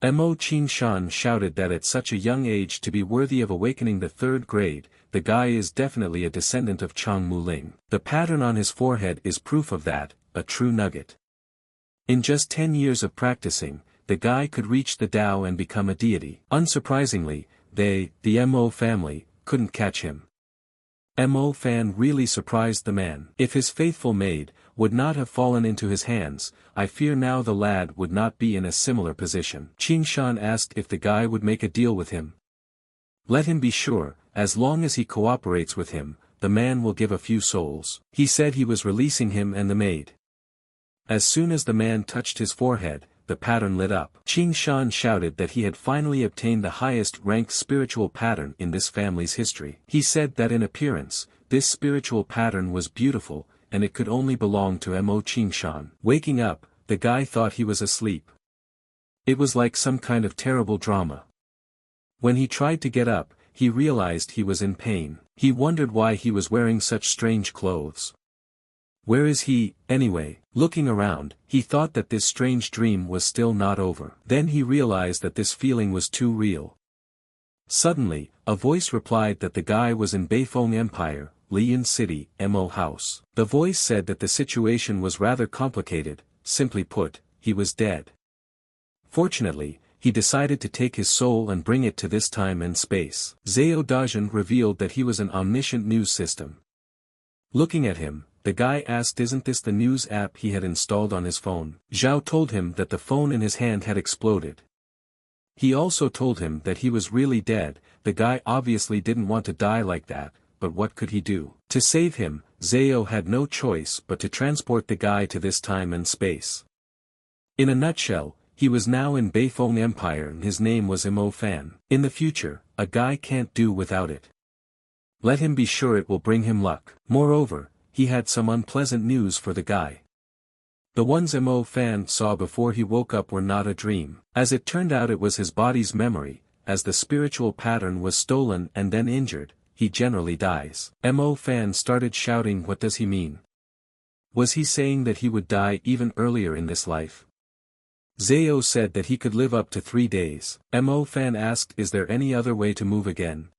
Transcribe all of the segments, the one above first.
Mo Qingshan shouted that at such a young age to be worthy of awakening the third grade, the guy is definitely a descendant of Chang Muling. The pattern on his forehead is proof of that, a true nugget. In just 10 years of practicing, the guy could reach the Tao and become a deity. Unsurprisingly, the Mo family, couldn't catch him. Mo Fan really surprised the man. If his faithful maid would not have fallen into his hands, I fear now the lad would not be in a similar position. Qingshan asked if the guy would make a deal with him. Let him be sure, as long as he cooperates with him, the man will give a few souls. He said he was releasing him and the maid. As soon as the man touched his forehead, the pattern lit up. Qingshan shouted that he had finally obtained the highest-ranked spiritual pattern in this family's history. He said that in appearance, this spiritual pattern was beautiful, and it could only belong to Mo Qingshan. Waking up, the guy thought he was asleep. It was like some kind of terrible drama. When he tried to get up, he realized he was in pain. He wondered why he was wearing such strange clothes. Where is he, anyway? Looking around, he thought that this strange dream was still not over. Then he realized that this feeling was too real. Suddenly, a voice replied that the guy was in Beifeng Empire, Lian City, Mo House. The voice said that the situation was rather complicated, simply put, he was dead. Fortunately, he decided to take his soul and bring it to this time and space. Zhao Dajun revealed that he was an omniscient news system. Looking at him, the guy asked, isn't this the news app he had installed on his phone? Zhao told him that the phone in his hand had exploded. He also told him that he was really dead. The guy obviously didn't want to die like that, but what could he do? To save him, Zhao had no choice but to transport the guy to this time and space. In a nutshell, he was now in Beifeng Empire and his name was Mo Fan. In the future, a guy can't do without it. Let him be sure it will bring him luck. Moreover, he had some unpleasant news for the guy. The ones Mo Fan saw before he woke up were not a dream. As it turned out, it was his body's memory. As the spiritual pattern was stolen and then injured, he generally dies. Mo Fan started shouting, what does he mean? Was he saying that he would die even earlier in this life? Zhao said that he could live up to 3 days. Mo Fan asked, is there any other way to move again?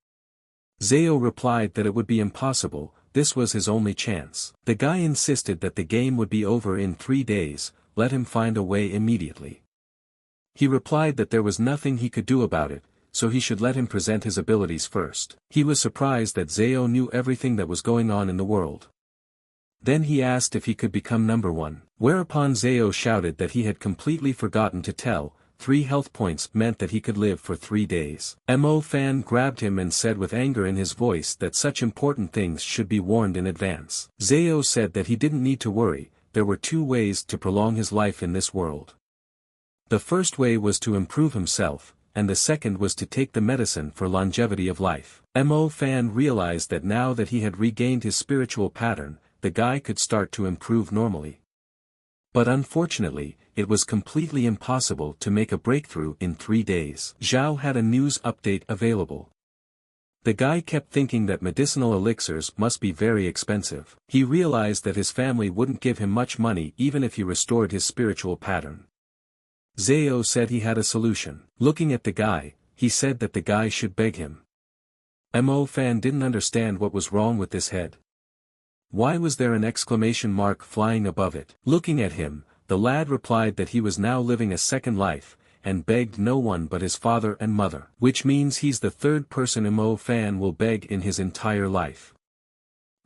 Zhao replied that it would be impossible. This was his only chance. The guy insisted that the game would be over in 3 days, let him find a way immediately. He replied that there was nothing he could do about it, so he should let him present his abilities first. He was surprised that Zhao knew everything that was going on in the world. Then he asked if he could become number 1, whereupon Zhao shouted that he had completely forgotten to tell. 3 health points meant that he could live for 3 days. Mo Fan grabbed him and said with anger in his voice that such important things should be warned in advance. Zhao said that he didn't need to worry, there were 2 ways to prolong his life in this world. The first way was to improve himself, and the second was to take the medicine for longevity of life. Mo Fan realized that now that he had regained his spiritual pattern, the guy could start to improve normally. But unfortunately, it was completely impossible to make a breakthrough in 3 days. Zhao had a news update available. The guy kept thinking that medicinal elixirs must be very expensive. He realized that his family wouldn't give him much money even if he restored his spiritual pattern. Zhao said he had a solution. Looking at the guy, he said that the guy should beg him. Mo Fan didn't understand what was wrong with this head. Why was there an exclamation mark flying above it? Looking at him, the lad replied that he was now living a second life, and begged no one but his father and mother. Which means he's the 3rd person Mo Fan will beg in his entire life.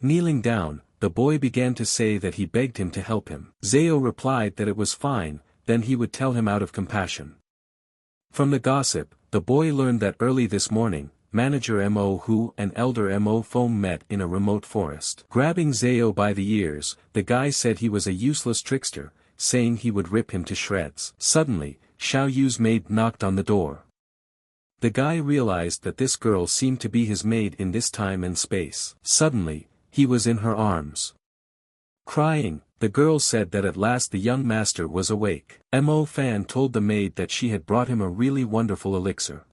Kneeling down, the boy began to say that he begged him to help him. Zhao replied that it was fine, then he would tell him out of compassion. From the gossip, the boy learned that early this morning, Manager Mo Hu and Elder Mo Feng met in a remote forest. Grabbing Zhao by the ears, the guy said he was a useless trickster, saying he would rip him to shreds. Suddenly, Xiao Yu's maid knocked on the door. The guy realized that this girl seemed to be his maid in this time and space. Suddenly, he was in her arms. Crying, the girl said that at last the young master was awake. Mo Fan told the maid that she had brought him a really wonderful elixir.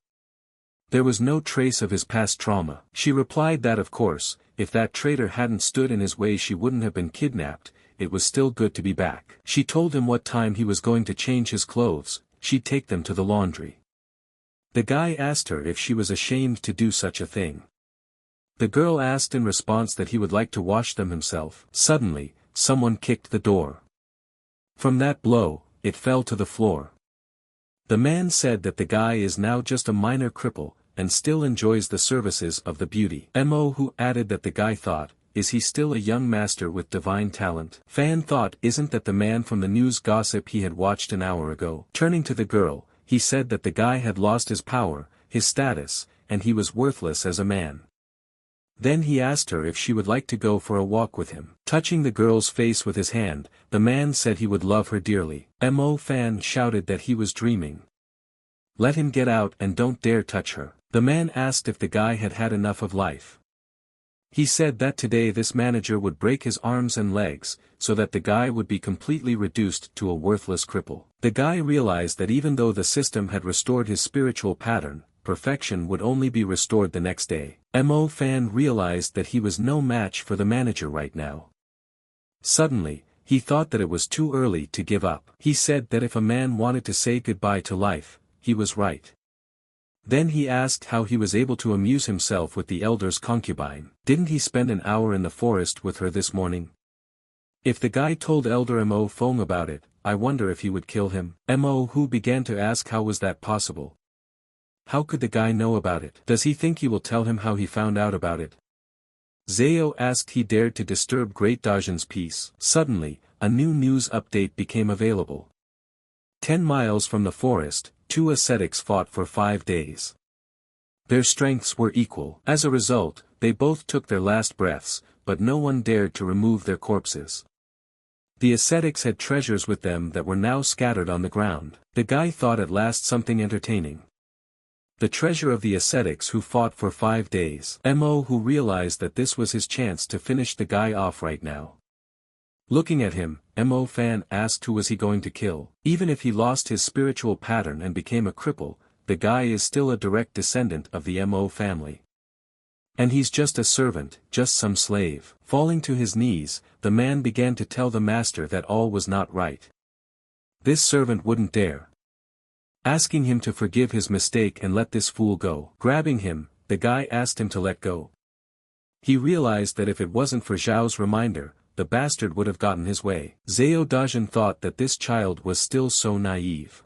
There was no trace of his past trauma. She replied that of course, if that traitor hadn't stood in his way she wouldn't have been kidnapped, it was still good to be back. She told him what time he was going to change his clothes, she'd take them to the laundry. The guy asked her if she was ashamed to do such a thing. The girl asked in response that he would like to wash them himself. Suddenly, someone kicked the door. From that blow, it fell to the floor. The man said that the guy is now just a minor cripple, and still enjoys the services of the beauty. Mo who added that the guy thought, is he still a young master with divine talent? Fan thought, isn't that the man from the news gossip he had watched an hour ago? Turning to the girl, he said that the guy had lost his power, his status, and he was worthless as a man. Then he asked her if she would like to go for a walk with him. Touching the girl's face with his hand, the man said he would love her dearly. Mo Fan shouted that he was dreaming. Let him get out and don't dare touch her. The man asked if the guy had had enough of life. He said that today this manager would break his arms and legs, so that the guy would be completely reduced to a worthless cripple. The guy realized that even though the system had restored his spiritual pattern, perfection would only be restored the next day. Mo Fan realized that he was no match for the manager right now. Suddenly, he thought that it was too early to give up. He said that if a man wanted to say goodbye to life, he was right. Then he asked how he was able to amuse himself with the elder's concubine. Didn't he spend an hour in the forest with her this morning? If the guy told Elder Mo Fong about it, I wonder if he would kill him. Mo who began to ask how was that possible. How could the guy know about it? Does he think he will tell him how he found out about it? Zao asked he dared to disturb Great Dajan's peace. Suddenly, a new news update became available. 10 miles from the forest, 2 ascetics fought for 5 days. Their strengths were equal. As a result, they both took their last breaths, but no one dared to remove their corpses. The ascetics had treasures with them that were now scattered on the ground. The guy thought at last something entertaining. The treasure of the ascetics who fought for 5 days. Mo who realized that this was his chance to finish the guy off right now. Looking at him, Mo Fan asked who was he going to kill. Even if he lost his spiritual pattern and became a cripple, the guy is still a direct descendant of the Mo family. And he's just a servant, just some slave. Falling to his knees, the man began to tell the master that all was not right. This servant wouldn't dare. Asking him to forgive his mistake and let this fool go. Grabbing him, the guy asked him to let go. He realized that if it wasn't for Zhao's reminder, the bastard would have gotten his way. Zhao Dajan thought that this child was still so naive.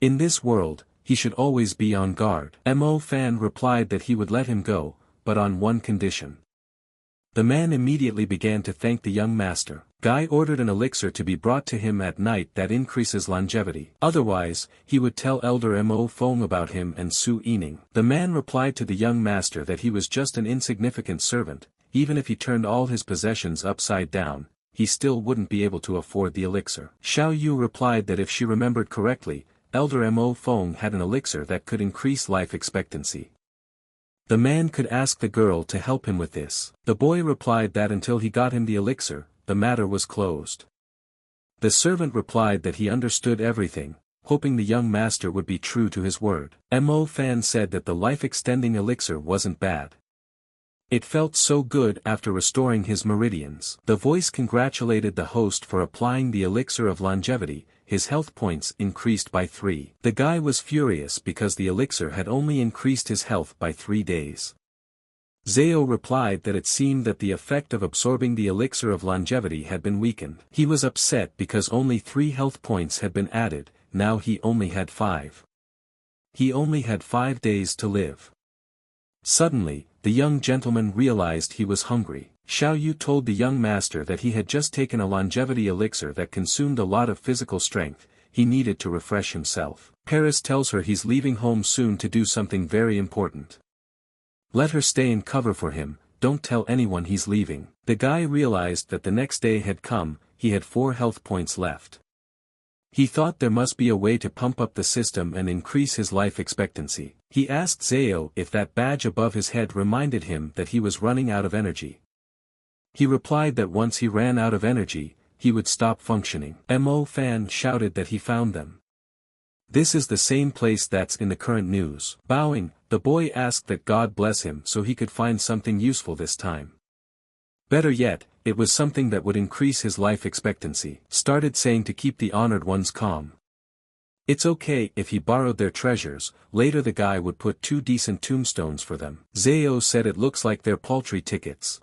In this world, he should always be on guard. Mo Fan replied that he would let him go, but on one condition. The man immediately began to thank the young master. Guy ordered an elixir to be brought to him at night that increases longevity. Otherwise, he would tell Elder Mo Fong about him and Su Yining. The man replied to the young master that he was just an insignificant servant. Even if he turned all his possessions upside down, he still wouldn't be able to afford the elixir. Xiao Yu replied that if she remembered correctly, Elder Mo Fong had an elixir that could increase life expectancy. The man could ask the girl to help him with this. The boy replied that until he got him the elixir, the matter was closed. The servant replied that he understood everything, hoping the young master would be true to his word. Mo Fan said that the life-extending elixir wasn't bad. It felt so good after restoring his meridians. The voice congratulated the host for applying the elixir of longevity. His health points increased by 3. The guy was furious because the elixir had only increased his health by 3 days. Zhao replied that it seemed that the effect of absorbing the elixir of longevity had been weakened. He was upset because only 3 health points had been added, now he only had 5. He only had 5 days to live. Suddenly, the young gentleman realized he was hungry. Xiao Yu told the young master that he had just taken a longevity elixir that consumed a lot of physical strength, he needed to refresh himself. Paris tells her he's leaving home soon to do something very important. Let her stay and cover for him, don't tell anyone he's leaving. The guy realized that the next day had come, he had 4 health points left. He thought there must be a way to pump up the system and increase his life expectancy. He asked Zhao if that badge above his head reminded him that he was running out of energy. He replied that once he ran out of energy, he would stop functioning. Mo Fan shouted that he found them. This is the same place that's in the current news. Bowing, the boy asked that God bless him so he could find something useful this time. Better yet, it was something that would increase his life expectancy. Started saying to keep the honored ones calm. It's okay if he borrowed their treasures, later the guy would put 2 decent tombstones for them. Zayo said it looks like they're paltry tickets.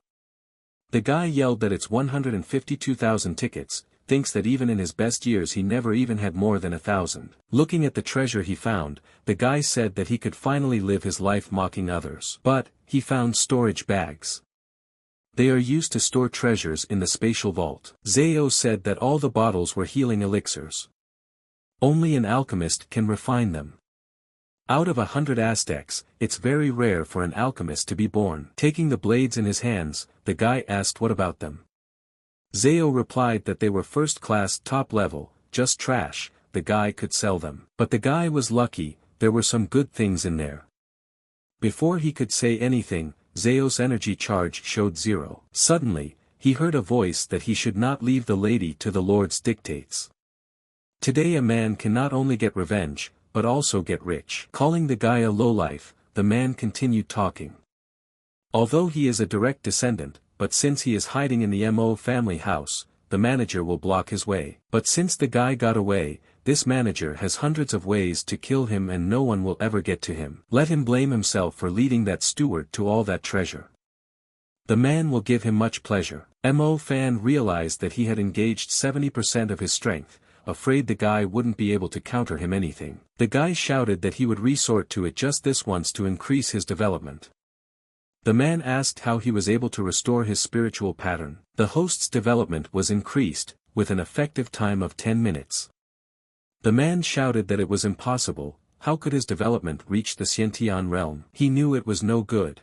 The guy yelled that it's 152,000 tickets, thinks that even in his best years he never even had more than 1,000. Looking at the treasure he found, the guy said that he could finally live his life mocking others. But, he found storage bags. They are used to store treasures in the spatial vault. Zayo said that all the bottles were healing elixirs. Only an alchemist can refine them. Out of 100 Aztecs, it's very rare for an alchemist to be born. Taking the blades in his hands, the guy asked what about them. Zayo replied that they were first-class top-level, just trash, the guy could sell them. But the guy was lucky, there were some good things in there. Before he could say anything, Zayo's energy charge showed 0. Suddenly, he heard a voice that he should not leave the lady to the Lord's dictates. Today a man can not only get revenge, but also get rich. Calling the guy a lowlife, the man continued talking. Although he is a direct descendant, but since he is hiding in the Mo family house, the manager will block his way. But since the guy got away, this manager has hundreds of ways to kill him and no one will ever get to him. Let him blame himself for leading that steward to all that treasure. The man will give him much pleasure. Mo fan realized that he had engaged 70% of his strength, afraid the guy wouldn't be able to counter him anything. The guy shouted that he would resort to it just this once to increase his development. The man asked how he was able to restore his spiritual pattern. The host's development was increased, with an effective time of 10 minutes. The man shouted that it was impossible, how could his development reach the Xiantian realm? He knew it was no good.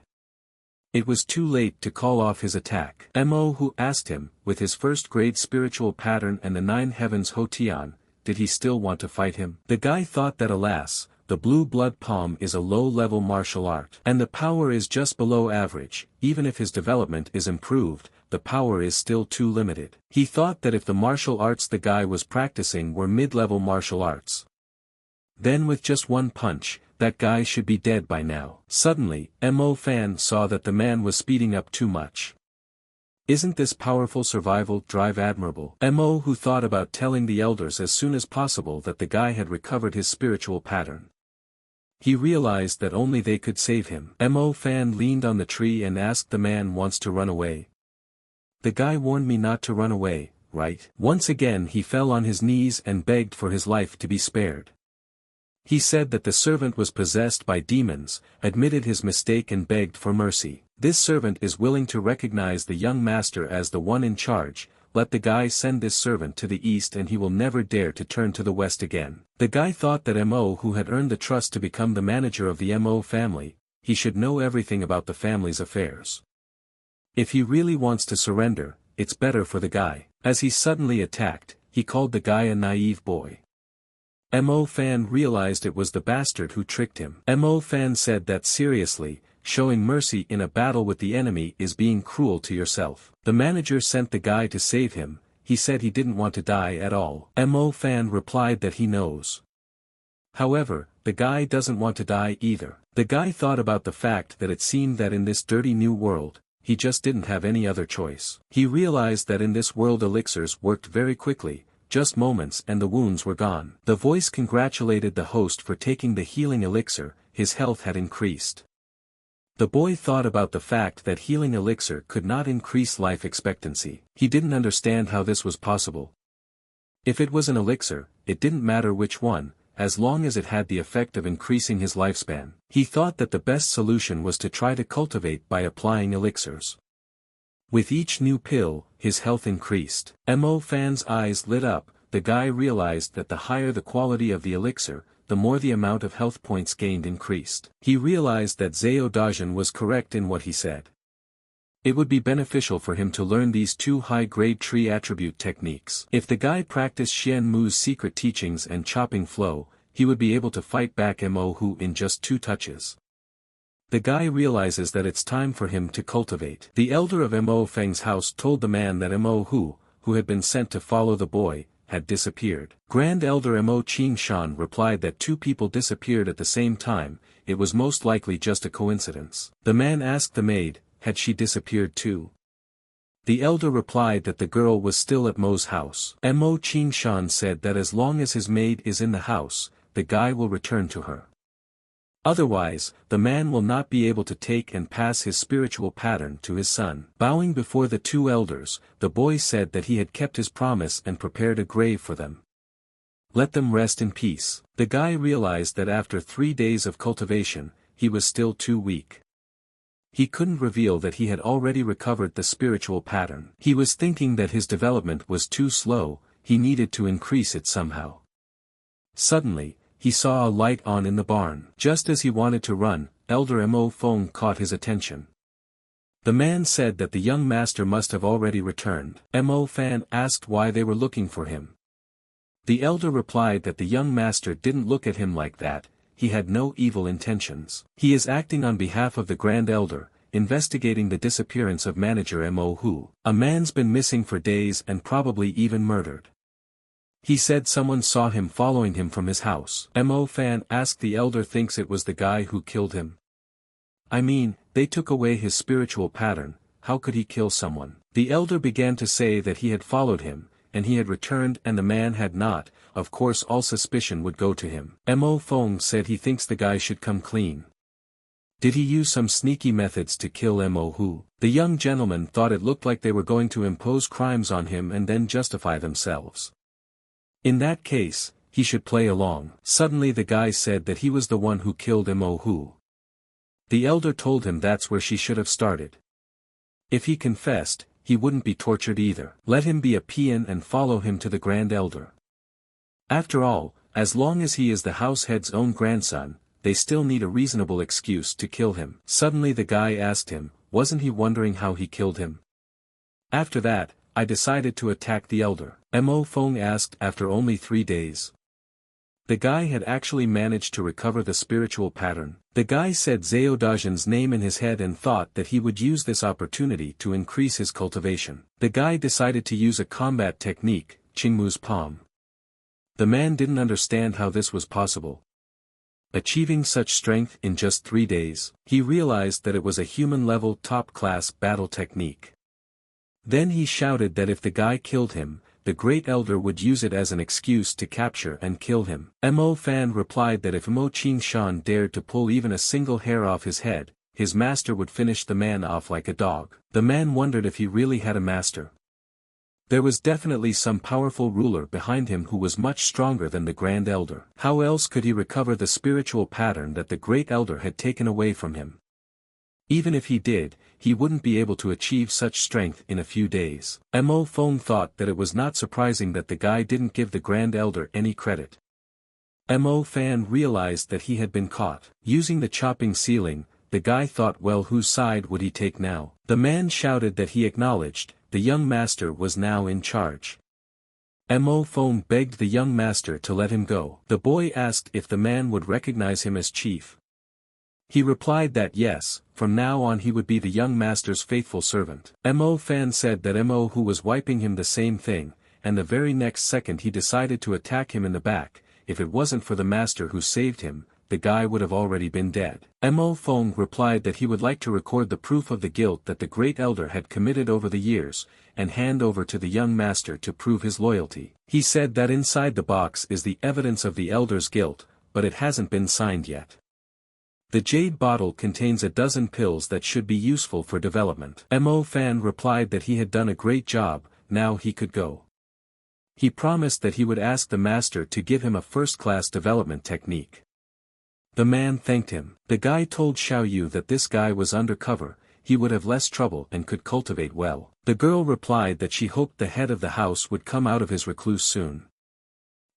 It was too late to call off his attack. Mo who asked him, with his first-grade spiritual pattern and the 9 heavens Hotian, did he still want to fight him? The guy thought that alas, the blue blood palm is a low-level martial art. And the power is just below average, even if his development is improved, the power is still too limited. He thought that if the martial arts the guy was practicing were mid-level martial arts, then with just one punch, that guy should be dead by now. Suddenly, Mo fan saw that the man was speeding up too much. Isn't this powerful survival drive admirable? Mo who thought about telling the elders as soon as possible that the guy had recovered his spiritual pattern. He realized that only they could save him. Mo fan leaned on the tree and asked the man wants to run away. The guy warned me not to run away, right? Once again he fell on his knees and begged for his life to be spared. He said that the servant was possessed by demons, admitted his mistake and begged for mercy. This servant is willing to recognize the young master as the one in charge, let the guy send this servant to the east and he will never dare to turn to the west again. The guy thought that Mo who had earned the trust to become the manager of the Mo family, he should know everything about the family's affairs. If he really wants to surrender, it's better for the guy. As he suddenly attacked, he called the guy a naive boy. Mo fan realized it was the bastard who tricked him. Mo fan said that seriously, showing mercy in a battle with the enemy is being cruel to yourself. The manager sent the guy to save him, he said he didn't want to die at all. Mo fan replied that he knows. However, the guy doesn't want to die either. The guy thought about the fact that it seemed that in this dirty new world, he just didn't have any other choice. He realized that in this world elixirs worked very quickly, just moments and the wounds were gone. The voice congratulated the host for taking the healing elixir, his health had increased. The boy thought about the fact that healing elixir could not increase life expectancy. He didn't understand how this was possible. If it was an elixir, it didn't matter which one, as long as it had the effect of increasing his lifespan. He thought that the best solution was to try to cultivate by applying elixirs. With each new pill, his health increased. Mo fan's eyes lit up, the guy realized that the higher the quality of the elixir, the more the amount of health points gained increased. He realized that Zhao Dajin was correct in what he said. It would be beneficial for him to learn these 2 high-grade tree attribute techniques. If the guy practiced Xian Mu's secret teachings and chopping flow, he would be able to fight back Mo Hu in just 2 touches. The guy realizes that it's time for him to cultivate. The elder of Mo Feng's house told the man that Mo Hu, who had been sent to follow the boy, had disappeared. Grand Elder Mo Qing Shan replied that 2 people disappeared at the same time, it was most likely just a coincidence. The man asked the maid, had she disappeared too? The elder replied that the girl was still at Mo's house. Mo Qingshan said that as long as his maid is in the house, the guy will return to her. Otherwise, the man will not be able to take and pass his spiritual pattern to his son. Bowing before the two elders, the boy said that he had kept his promise and prepared a grave for them. Let them rest in peace. The guy realized that after 3 days of cultivation, he was still too weak. He couldn't reveal that he had already recovered the spiritual pattern. He was thinking that his development was too slow, he needed to increase it somehow. Suddenly, he saw a light on in the barn. Just as he wanted to run, Elder Mo Feng caught his attention. The man said that the young master must have already returned. Mo Fan asked why they were looking for him. The elder replied that the young master didn't look at him like that, he had no evil intentions. He is acting on behalf of the Grand Elder, investigating the disappearance of manager Mo Hu. A man's been missing for days and probably even murdered. He said someone saw him following him from his house. Mo Fan asked the elder thinks it was the guy who killed him. I mean, they took away his spiritual pattern, how could he kill someone? The elder began to say that he had followed him, and he had returned and the man had not, of course all suspicion would go to him. Mo Feng said he thinks the guy should come clean. Did he use some sneaky methods to kill Mo Hu? The young gentleman thought it looked like they were going to impose crimes on him and then justify themselves. In that case, he should play along. Suddenly the guy said that he was the one who killed Mo Hu. The elder told him that's where she should have started. If he confessed, he wouldn't be tortured either. Let him be a peon and follow him to the Grand Elder. After all, as long as he is the house head's own grandson, they still need a reasonable excuse to kill him. Suddenly the guy asked him, wasn't he wondering how he killed him? After that, I decided to attack the elder. Mo Feng asked after only 3 days. The guy had actually managed to recover the spiritual pattern. The guy said Zhao Dazhen's name in his head and thought that he would use this opportunity to increase his cultivation. The guy decided to use a combat technique, Qingmu's palm. The man didn't understand how this was possible. Achieving such strength in just 3 days, he realized that it was a human-level top-class battle technique. Then he shouted that if the guy killed him, the Great Elder would use it as an excuse to capture and kill him. Mo Fan replied that if Mo Qingshan dared to pull even a single hair off his head, his master would finish the man off like a dog. The man wondered if he really had a master. There was definitely some powerful ruler behind him who was much stronger than the Grand Elder. How else could he recover the spiritual pattern that the Great Elder had taken away from him? Even if he did, he wouldn't be able to achieve such strength in a few days. Mo Feng thought that it was not surprising that the guy didn't give the Grand Elder any credit. Mo Fan realized that he had been caught. Using the chopping ceiling, the guy thought well whose side would he take now? The man shouted that he acknowledged, the young master was now in charge. Mo Feng begged the young master to let him go. The boy asked if the man would recognize him as chief. He replied that yes, from now on he would be the young master's faithful servant. Mo Fan said that Mo Hu was wiping him the same thing, and the very next second he decided to attack him in the back. If it wasn't for the master who saved him, the guy would have already been dead. Mo Feng replied that he would like to record the proof of the guilt that the Great Elder had committed over the years, and hand over to the young master to prove his loyalty. He said that inside the box is the evidence of the Elder's guilt, but it hasn't been signed yet. The jade bottle contains a dozen pills that should be useful for development. Mo Fan replied that he had done a great job, now he could go. He promised that he would ask the master to give him a first-class development technique. The man thanked him. The guy told Xiao Yu that this guy was undercover, he would have less trouble and could cultivate well. The girl replied that she hoped the head of the house would come out of his recluse soon.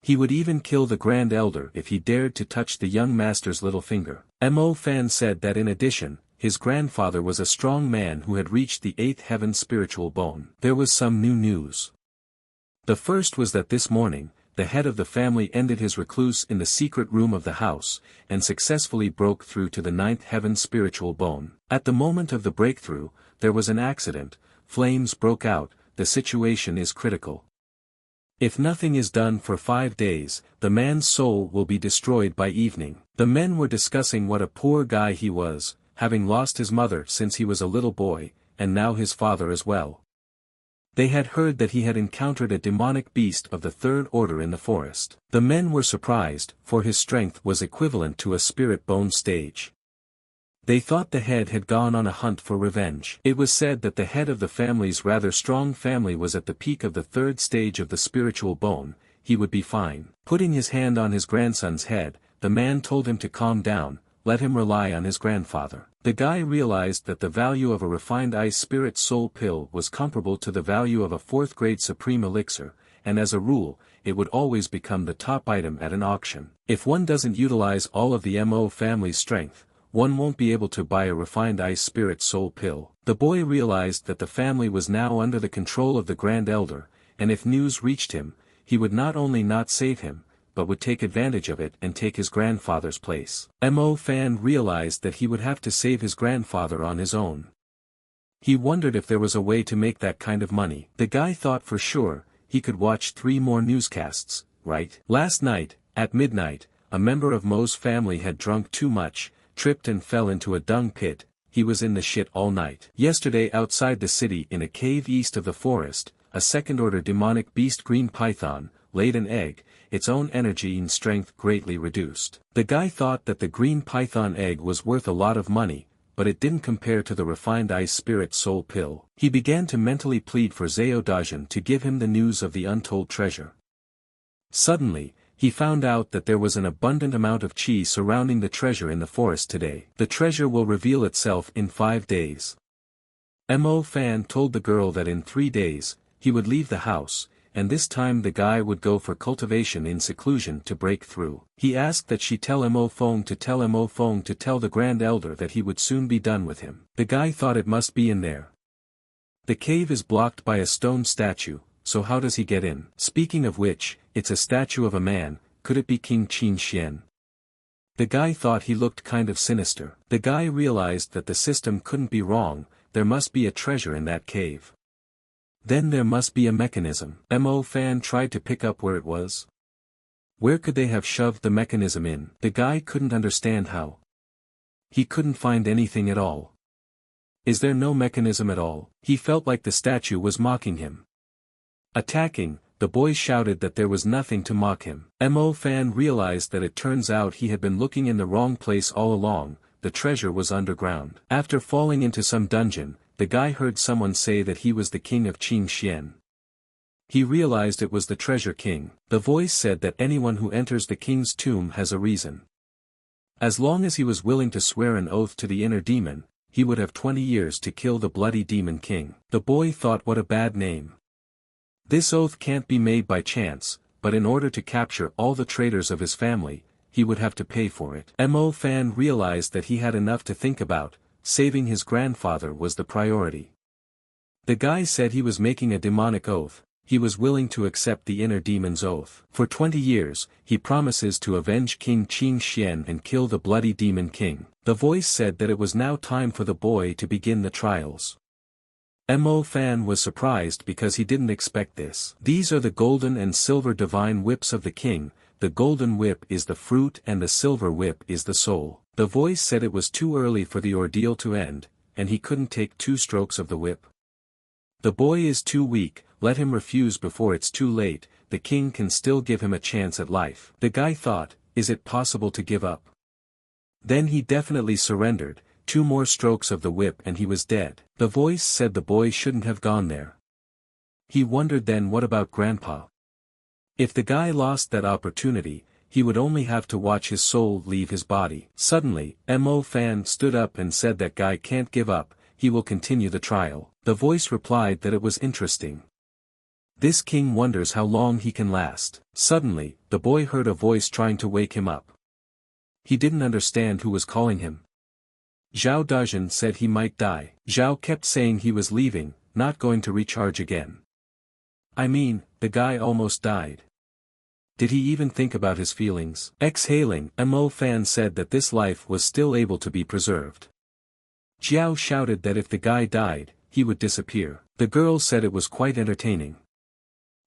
He would even kill the Grand Elder if he dared to touch the young master's little finger. Mo Fan said that in addition, his grandfather was a strong man who had reached the 8th heaven spiritual bone. There was some new news. The first was that this morning, the head of the family ended his recluse in the secret room of the house, and successfully broke through to the 9th heaven spiritual bone. At the moment of the breakthrough, there was an accident, flames broke out, the situation is critical. If nothing is done for 5 days, the man's soul will be destroyed by evening. The men were discussing what a poor guy he was, having lost his mother since he was a little boy, and now his father as well. They had heard that he had encountered a demonic beast of the third order in the forest. The men were surprised, for his strength was equivalent to a spirit bone stage. They thought the head had gone on a hunt for revenge. It was said that the head of the family's rather strong family was at the peak of the third stage of the spiritual bone. He would be fine. Putting his hand on his grandson's head, the man told him to calm down, let him rely on his grandfather. The guy realized that the value of a refined ice spirit soul pill was comparable to the value of a 4th grade supreme elixir, and as a rule, it would always become the top item at an auction. If one doesn't utilize all of the Mo family's strength, one won't be able to buy a refined ice spirit soul pill. The boy realized that the family was now under the control of the Grand Elder, and if news reached him, he would not only not save him, but would take advantage of it and take his grandfather's place. Mo Fan realized that he would have to save his grandfather on his own. He wondered if there was a way to make that kind of money. The guy thought for sure, he could watch 3 more newscasts, right? Last night, at midnight, a member of Mo's family had drunk too much, tripped and fell into a dung pit. He was in the shit all night. Yesterday outside the city in a cave east of the forest, a second-order demonic beast green python, laid an egg, its own energy and strength greatly reduced. The guy thought that the green python egg was worth a lot of money, but it didn't compare to the refined ice spirit soul pill. He began to mentally plead for Zao Dajin to give him the news of the untold treasure. Suddenly, he found out that there was an abundant amount of chi surrounding the treasure in the forest today. The treasure will reveal itself in 5 days. Mo Fan told the girl that in 3 days, he would leave the house, and this time the guy would go for cultivation in seclusion to break through. He asked that she tell Mo Fong to tell the Grand Elder that he would soon be done with him. The guy thought it must be in there. The cave is blocked by a stone statue, so how does he get in? Speaking of which, it's a statue of a man, could it be King Qin Xian? The guy thought he looked kind of sinister. The guy realized that the system couldn't be wrong, there must be a treasure in that cave. Then there must be a mechanism. Mo Fan tried to pick up where it was. Where could they have shoved the mechanism in? The guy couldn't understand how. He couldn't find anything at all. Is there no mechanism at all? He felt like the statue was mocking him. Attacking, the boy shouted that there was nothing to mock him. Mo Fan realized that it turns out he had been looking in the wrong place all along, the treasure was underground. After falling into some dungeon, the guy heard someone say that he was the king of Qin Xian. He realized it was the treasure king. The voice said that anyone who enters the king's tomb has a reason. As long as he was willing to swear an oath to the inner demon, he would have 20 years to kill the bloody demon king. The boy thought what a bad name. This oath can't be made by chance, but in order to capture all the traitors of his family, he would have to pay for it. Mo Fan realized that he had enough to think about, saving his grandfather was the priority. The guy said he was making a demonic oath, he was willing to accept the inner demon's oath. For 20 years, he promises to avenge King Qin Xian and kill the bloody demon king. The voice said that it was now time for the boy to begin the trials. Mo Fan was surprised because he didn't expect this. These are the golden and silver divine whips of the king, the golden whip is the fruit and the silver whip is the soul. The voice said it was too early for the ordeal to end, and he couldn't take 2 strokes of the whip. The boy is too weak, let him refuse before it's too late, the king can still give him a chance at life. The guy thought, is it possible to give up? Then he definitely surrendered. 2 more strokes of the whip and he was dead. The voice said the boy shouldn't have gone there. He wondered then what about Grandpa? If the guy lost that opportunity, he would only have to watch his soul leave his body. Suddenly, Mo Fan stood up and said that guy can't give up, he will continue the trial. The voice replied that it was interesting. This king wonders how long he can last. Suddenly, the boy heard a voice trying to wake him up. He didn't understand who was calling him. Zhao Dajin said he might die. Zhao kept saying he was leaving, not going to recharge again. I mean, the guy almost died. Did he even think about his feelings? Exhaling, Mo Fan said that this life was still able to be preserved. Jiao shouted that if the guy died, he would disappear. The girl said it was quite entertaining.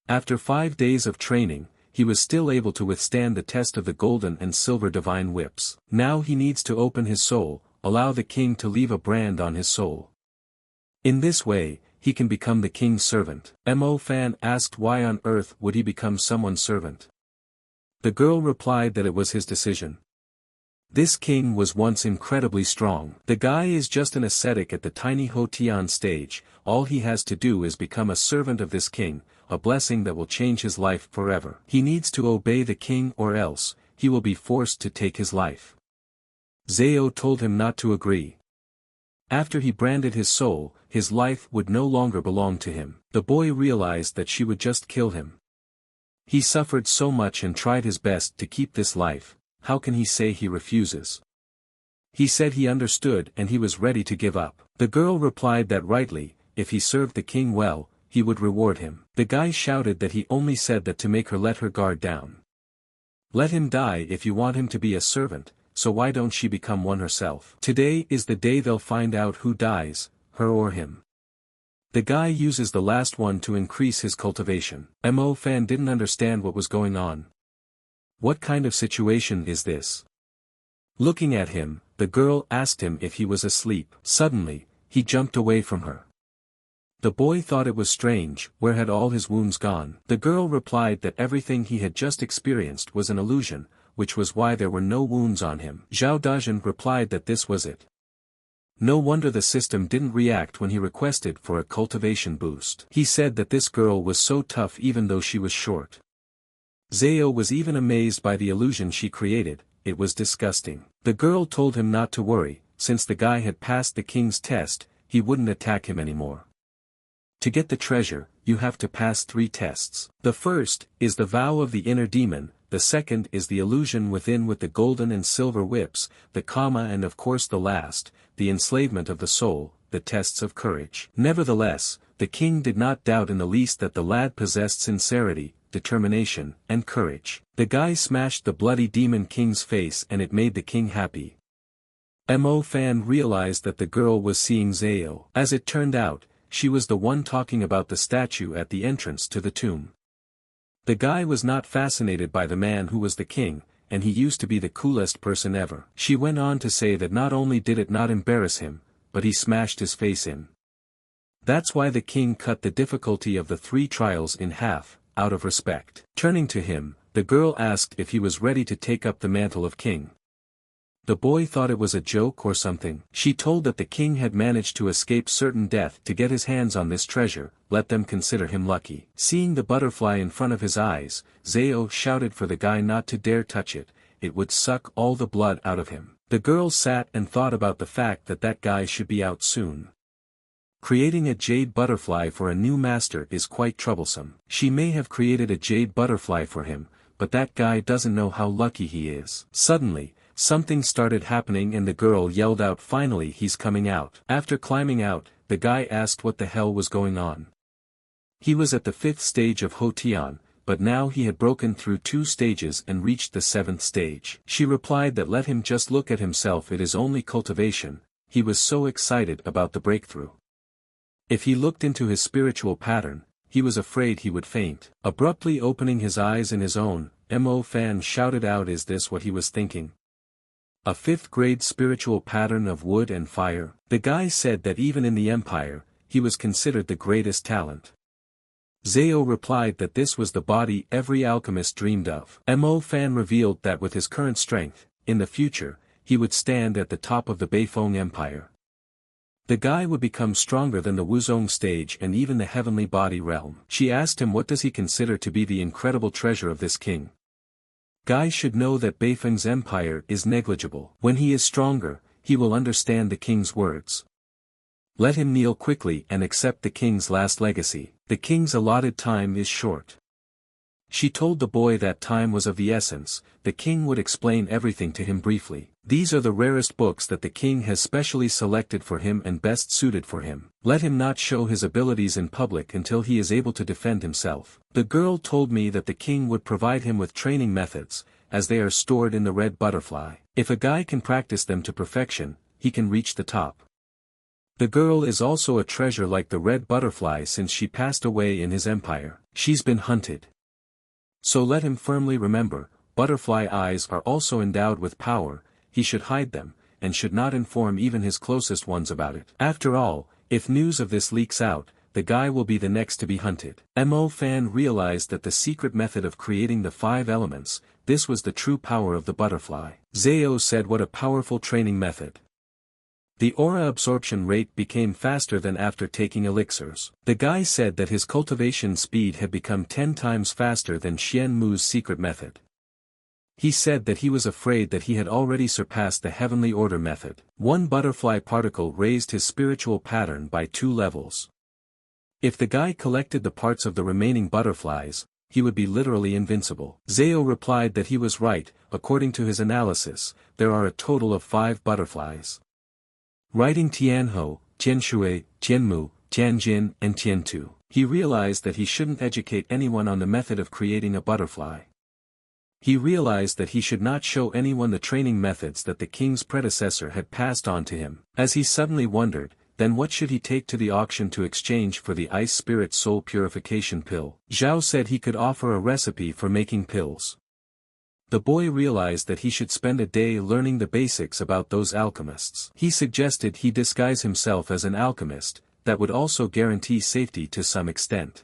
After 5 days of training, he was still able to withstand the test of the golden and silver divine whips. Now he needs to open his soul, allow the king to leave a brand on his soul. In this way, he can become the king's servant. Mo Fan asked why on earth would he become someone's servant. The girl replied that it was his decision. This king was once incredibly strong. The guy is just an ascetic at the tiny Hotian stage, all he has to do is become a servant of this king, a blessing that will change his life forever. He needs to obey the king or else, he will be forced to take his life. Zao told him not to agree. After he branded his soul, his life would no longer belong to him. The boy realized that she would just kill him. He suffered so much and tried his best to keep this life, how can he say he refuses? He said he understood and he was ready to give up. The girl replied that rightly, if he served the king well, he would reward him. The guy shouted that he only said that to make her let her guard down. Let him die if you want him to be a servant, so why don't she become one herself? Today is the day they'll find out who dies, her or him. The guy uses the last one to increase his cultivation. Mo Fan didn't understand what was going on. What kind of situation is this? Looking at him, the girl asked him if he was asleep. Suddenly, he jumped away from her. The boy thought it was strange, where had all his wounds gone? The girl replied that everything he had just experienced was an illusion, which was why there were no wounds on him. Zhao Dazhen replied that this was it. No wonder the system didn't react when he requested for a cultivation boost. He said that this girl was so tough even though she was short. Zao was even amazed by the illusion she created, it was disgusting. The girl told him not to worry, since the guy had passed the king's test, he wouldn't attack him anymore. To get the treasure, you have to pass 3 tests. The first is the vow of the inner demon, the second is the illusion within with the golden and silver whips, the comma and of course the last, the enslavement of the soul, the tests of courage. Nevertheless, the king did not doubt in the least that the lad possessed sincerity, determination, and courage. The guy smashed the bloody demon king's face and it made the king happy. Mo Fan realized that the girl was seeing Zao. As it turned out, she was the one talking about the statue at the entrance to the tomb. The guy was not fascinated by the man who was the king, and he used to be the coolest person ever. She went on to say that not only did it not embarrass him, but he smashed his face in. That's why the king cut the difficulty of the 3 trials in half, out of respect. Turning to him, the girl asked if he was ready to take up the mantle of king. The boy thought it was a joke or something. She told that the king had managed to escape certain death to get his hands on this treasure, let them consider him lucky. Seeing the butterfly in front of his eyes, Zao shouted for the guy not to dare touch it, it would suck all the blood out of him. The girl sat and thought about the fact that that guy should be out soon. Creating a jade butterfly for a new master is quite troublesome. She may have created a jade butterfly for him, but that guy doesn't know how lucky he is. Suddenly, something started happening and the girl yelled out, finally he's coming out. After climbing out, the guy asked what the hell was going on. He was at the 5th stage of Hotian, but now he had broken through 2 stages and reached the 7th stage. She replied that let him just look at himself, it is only cultivation. He was so excited about the breakthrough. If he looked into his spiritual pattern, he was afraid he would faint. Abruptly opening his eyes in his own, Mo Fan shouted out, is this what he was thinking? A 5th grade spiritual pattern of wood and fire? The guy said that even in the empire, he was considered the greatest talent. Zao replied that this was the body every alchemist dreamed of. Mo Fan revealed that with his current strength, in the future, he would stand at the top of the Beifeng Empire. The guy would become stronger than the Wuzong stage and even the heavenly body realm. She asked him what does he consider to be the incredible treasure of this king. Guy should know that Beifeng's empire is negligible. When he is stronger, he will understand the king's words. Let him kneel quickly and accept the king's last legacy. The king's allotted time is short. She told the boy that time was of the essence, the king would explain everything to him briefly. These are the rarest books that the king has specially selected for him and best suited for him. Let him not show his abilities in public until he is able to defend himself. The girl told me that the king would provide him with training methods, as they are stored in the red butterfly. If a guy can practice them to perfection, he can reach the top. The girl is also a treasure like the red butterfly since she passed away in his empire. She's been hunted. So let him firmly remember, butterfly eyes are also endowed with power, he should hide them, and should not inform even his closest ones about it. After all, if news of this leaks out, the guy will be the next to be hunted. Mo Fan realized that the secret method of creating the 5 elements, this was the true power of the butterfly. Zao said what a powerful training method. The aura absorption rate became faster than after taking elixirs. The guy said that his cultivation speed had become 10 times faster than Xian Mu's secret method. He said that he was afraid that he had already surpassed the heavenly order method. One butterfly particle raised his spiritual pattern by 2 levels. If the guy collected the parts of the remaining butterflies, he would be literally invincible. Zao replied that he was right. According to his analysis, there are a total of 5 butterflies. Writing Tianho, Tianshui, Tianmu, Tianjin, and Tiantu, he realized that he shouldn't educate anyone on the method of creating a butterfly. He realized that he should not show anyone the training methods that the king's predecessor had passed on to him. As he suddenly wondered, then what should he take to the auction to exchange for the ice spirit soul purification pill? Zhao said he could offer a recipe for making pills. The boy realized that he should spend a day learning the basics about those alchemists. He suggested he disguise himself as an alchemist, that would also guarantee safety to some extent.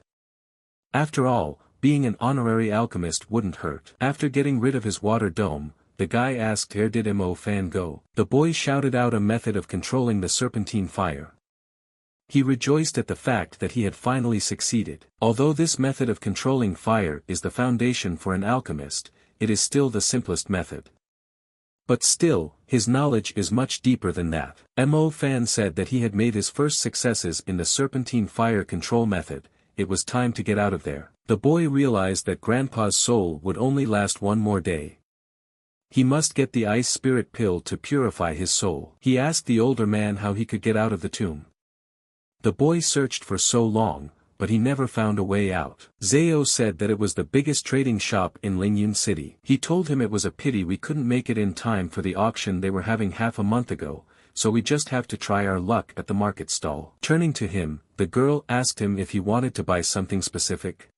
After all, being an honorary alchemist wouldn't hurt. After getting rid of his water dome, the guy asked where did Mo Fan go. The boy shouted out a method of controlling the serpentine fire. He rejoiced at the fact that he had finally succeeded. Although this method of controlling fire is the foundation for an alchemist, it is still the simplest method. But still, his knowledge is much deeper than that. Mo Fan said that he had made his first successes in the serpentine fire control method. It was time to get out of there. The boy realized that Grandpa's soul would only last 1 more day. He must get the ice spirit pill to purify his soul. He asked the older man how he could get out of the tomb. The boy searched for so long, but he never found a way out. Zao said that it was the biggest trading shop in Lingyun City. He told him it was a pity we couldn't make it in time for the auction they were having half a month ago, so we just have to try our luck at the market stall. Turning to him, the girl asked him if he wanted to buy something specific.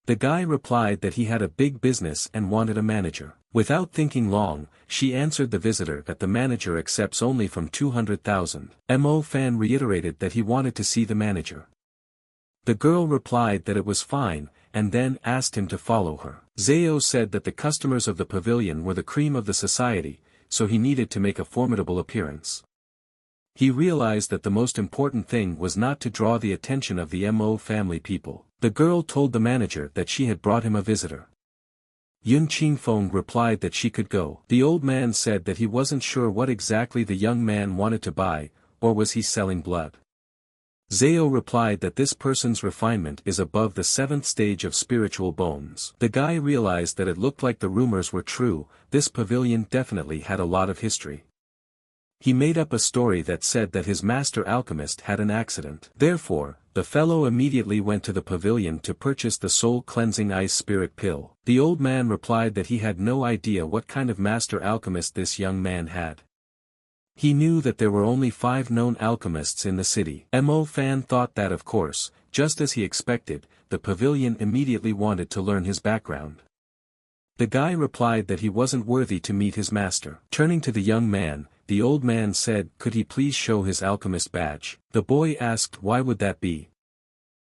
The guy replied that he had a big business and wanted a manager. Without thinking long, she answered the visitor that the manager accepts only from 200,000. Mo Fan reiterated that he wanted to see the manager. The girl replied that it was fine, and then asked him to follow her. Zao said that the customers of the pavilion were the cream of the society, so he needed to make a formidable appearance. He realized that the most important thing was not to draw the attention of the Mo family people. The girl told the manager that she had brought him a visitor. Yun Qingfeng replied that she could go. The old man said that he wasn't sure what exactly the young man wanted to buy, or was he selling blood. Zao replied that this person's refinement is above the 7th stage of spiritual bones. The guy realized that it looked like the rumors were true. This pavilion definitely had a lot of history. He made up a story that said that his master alchemist had an accident. Therefore, the fellow immediately went to the pavilion to purchase the soul-cleansing ice spirit pill. The old man replied that he had no idea what kind of master alchemist this young man had. He knew that there were only 5 known alchemists in the city. Mo Fan thought that of course, just as he expected, the pavilion immediately wanted to learn his background. The guy replied that he wasn't worthy to meet his master. Turning to the young man, the old man said could he please show his alchemist badge. The boy asked why would that be.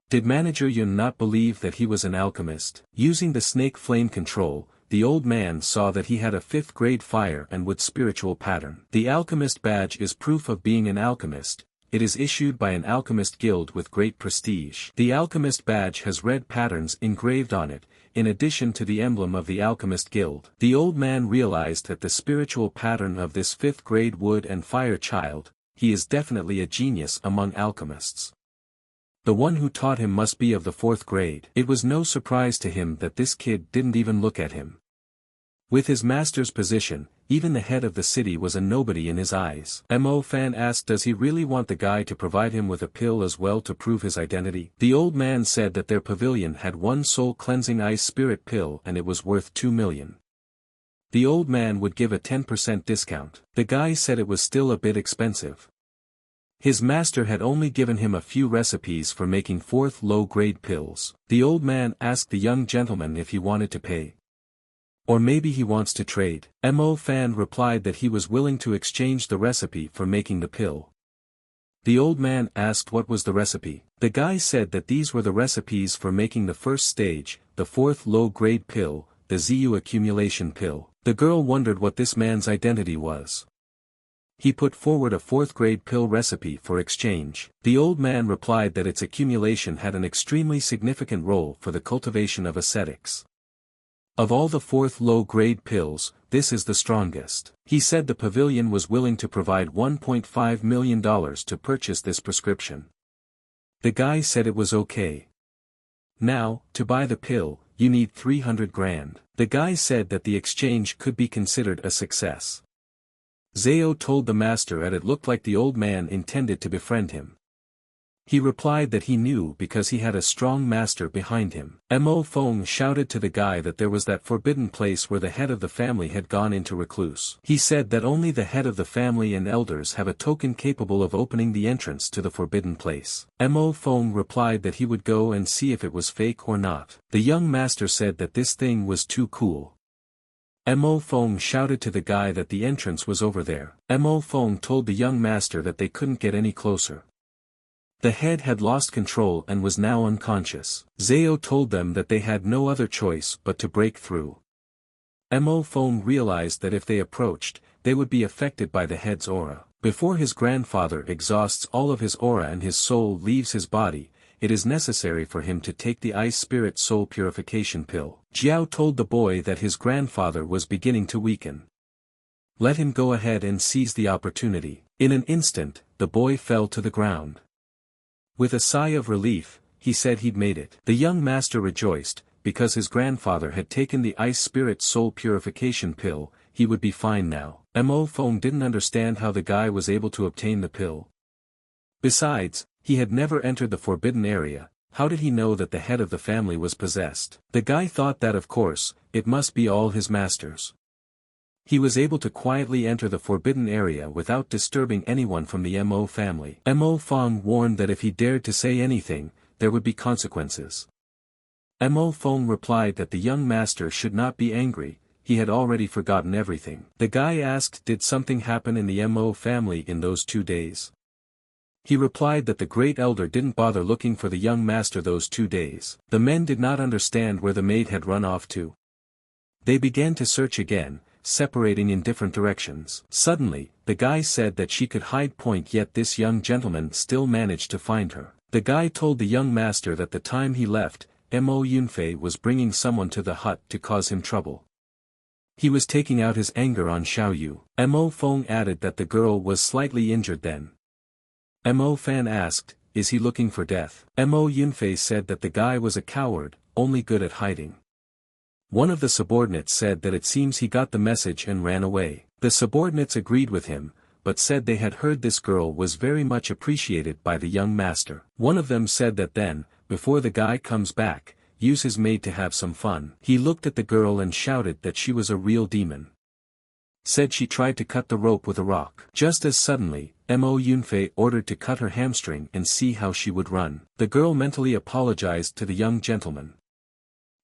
Did Manager Yun not believe that he was an alchemist? Using the snake flame control, the old man saw that he had a 5th grade fire and wood spiritual pattern. The alchemist badge is proof of being an alchemist. It is issued by an alchemist guild with great prestige. The alchemist badge has red patterns engraved on it, in addition to the emblem of the alchemist guild. The old man realized that the spiritual pattern of this 5th grade wood and fire child, he is definitely a genius among alchemists. The one who taught him must be of the 4th grade. It was no surprise to him that this kid didn't even look at him. With his master's position, even the head of the city was a nobody in his eyes. Mo Fan asked does he really want the guy to provide him with a pill as well to prove his identity. The old man said that their pavilion had 1 soul-cleansing ice spirit pill and it was worth 2 million. The old man would give a 10% discount. The guy said it was still a bit expensive. His master had only given him a few recipes for making 4th low-grade pills. The old man asked the young gentleman if he wanted to pay. Or maybe he wants to trade. Mo Fan replied that he was willing to exchange the recipe for making the pill. The old man asked what was the recipe. The guy said that these were the recipes for making the first stage, the fourth low-grade pill, the ZU accumulation pill. The girl wondered what this man's identity was. He put forward a fourth-grade pill recipe for exchange. The old man replied that its accumulation had an extremely significant role for the cultivation of ascetics. Of all the fourth low-grade pills, this is the strongest. He said the pavilion was willing to provide $1.5 million to purchase this prescription. The guy said it was okay. Now, to buy the pill, you need 300 grand. The guy said that the exchange could be considered a success. Zhao told the master that it looked like the old man intended to befriend him. He replied that he knew because he had a strong master behind him. Mo Feng shouted to the guy that there was that forbidden place where the head of the family had gone into recluse. He said that only the head of the family and elders have a token capable of opening the entrance to the forbidden place. Mo Feng replied that he would go and see if it was fake or not. The young master said that this thing was too cool. Mo Feng shouted to the guy that the entrance was over there. Mo Feng told the young master that they couldn't get any closer. The head had lost control and was now unconscious. Zhao told them that they had no other choice but to break through. Mo Feng realized that if they approached, they would be affected by the head's aura. Before his grandfather exhausts all of his aura and his soul leaves his body, it is necessary for him to take the ice spirit soul purification pill. Jiao told the boy that his grandfather was beginning to weaken. Let him go ahead and seize the opportunity. In an instant, the boy fell to the ground. With a sigh of relief, he said he'd made it. The young master rejoiced, because his grandfather had taken the ice spirit soul purification pill, he would be fine now. Mo Feng didn't understand how the guy was able to obtain the pill. Besides, he had never entered the forbidden area. How did he know that the head of the family was possessed? The guy thought that of course, it must be all his masters. He was able to quietly enter the forbidden area without disturbing anyone from the Mo family. Mo Feng warned that if he dared to say anything, there would be consequences. Mo Feng replied that the young master should not be angry, he had already forgotten everything. The guy asked did something happen in the Mo family in those 2 days. He replied that the great elder didn't bother looking for the young master those 2 days. The men did not understand where the maid had run off to. They began to search again, separating in different directions. Suddenly, the guy said that she could hide point, yet this young gentleman still managed to find her. The guy told the young master that the time he left, Mo Yunfei was bringing someone to the hut to cause him trouble. He was taking out his anger on Xiaoyu. Mo Feng added that the girl was slightly injured then. Mo Fan asked, is he looking for death? Mo Yunfei said that the guy was a coward, only good at hiding. One of the subordinates said that it seems he got the message and ran away. The subordinates agreed with him, but said they had heard this girl was very much appreciated by the young master. One of them said that then, before the guy comes back, use his maid to have some fun. He looked at the girl and shouted that she was a real demon. Said she tried to cut the rope with a rock. Just as suddenly, Mo Yunfei ordered to cut her hamstring and see how she would run. The girl mentally apologized to the young gentleman.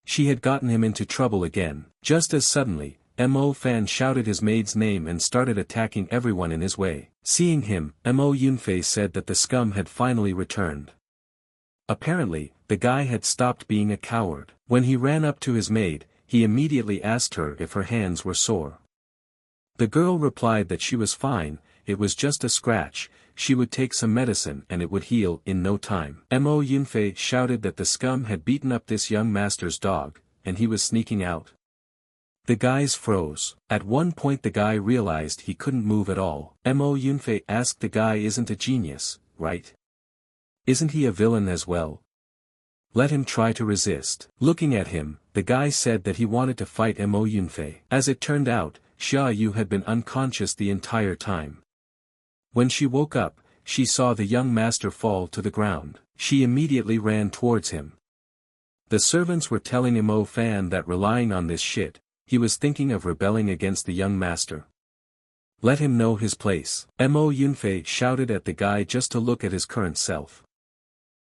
She had gotten him into trouble again. Just as suddenly, Mo Fan shouted his maid's name and started attacking everyone in his way. Seeing him, Mo Yunfei said that the scum had finally returned. Apparently, the guy had stopped being a coward. When he ran up to his maid, he immediately asked her if her hands were sore. The girl replied that she was fine, it was just a scratch, she would take some medicine and it would heal in no time. Mo Yunfei shouted that the scum had beaten up this young master's dog, and he was sneaking out. The guys froze. At one point the guy realized he couldn't move at all. Mo Yunfei asked the guy isn't a genius, right? Isn't he a villain as well? Let him try to resist. Looking at him, the guy said that he wanted to fight Mo Yunfei. As it turned out, Xia Yu had been unconscious the entire time. When she woke up, she saw the young master fall to the ground. She immediately ran towards him. The servants were telling Mo Fan that relying on this shit, he was thinking of rebelling against the young master. Let him know his place. Mo Yunfei shouted at the guy just to look at his current self.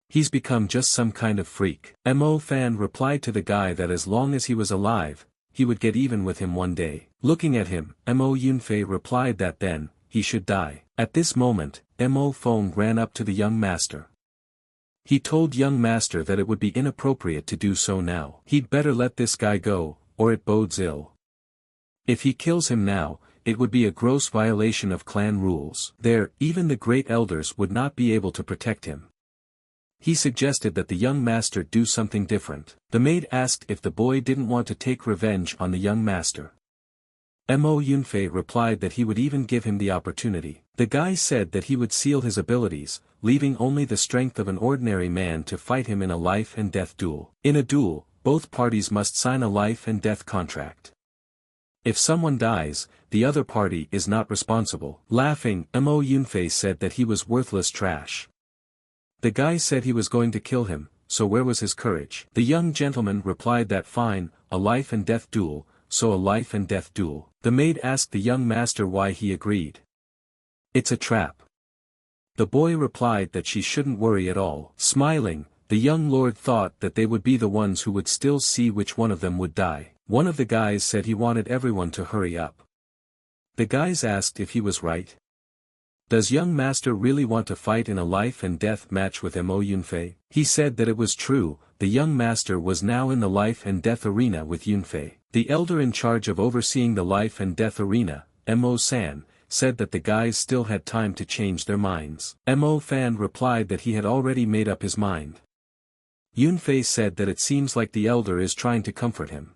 He's become just some kind of freak. Mo Fan replied to the guy that as long as he was alive, he would get even with him one day. Looking at him, Mo Yunfei replied that then, he should die. At this moment, Mo Feng ran up to the young master. He told young master that it would be inappropriate to do so now. He'd better let this guy go, or it bodes ill. If he kills him now, it would be a gross violation of clan rules. There, even the great elders would not be able to protect him. He suggested that the young master do something different. The maid asked if the boy didn't want to take revenge on the young master. Mo Yunfei replied that he would even give him the opportunity. The guy said that he would seal his abilities, leaving only the strength of an ordinary man to fight him in a life and death duel. In a duel, both parties must sign a life and death contract. If someone dies, the other party is not responsible. Laughing, Mo Yunfei said that he was worthless trash. The guy said he was going to kill him, so where was his courage? The young gentleman replied that fine, a life and death duel, so a life and death duel. The maid asked the young master why he agreed. It's a trap. The boy replied that she shouldn't worry at all. Smiling, the young lord thought that they would be the ones who would still see which one of them would die. One of the guys said he wanted everyone to hurry up. The guys asked if he was right. Does young master really want to fight in a life and death match with Mo Yunfei? He said that it was true, the young master was now in the life and death arena with Yunfei. The elder in charge of overseeing the life and death arena, Mo San, said that the guys still had time to change their minds. Mo Fan replied that he had already made up his mind. Yunfei said that it seems like the elder is trying to comfort him.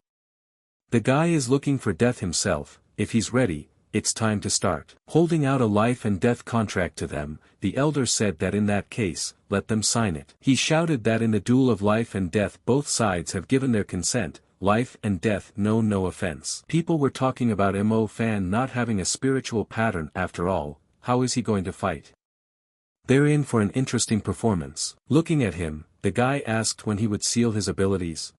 The guy is looking for death himself, if he's ready, it's time to start. Holding out a life and death contract to them, the elder said that in that case, let them sign it. He shouted that in the duel of life and death both sides have given their consent, life and death no offense. People were talking about Mo Fan not having a spiritual pattern after all, how is he going to fight? They're in for an interesting performance. Looking at him, the guy asked when he would seal his abilities.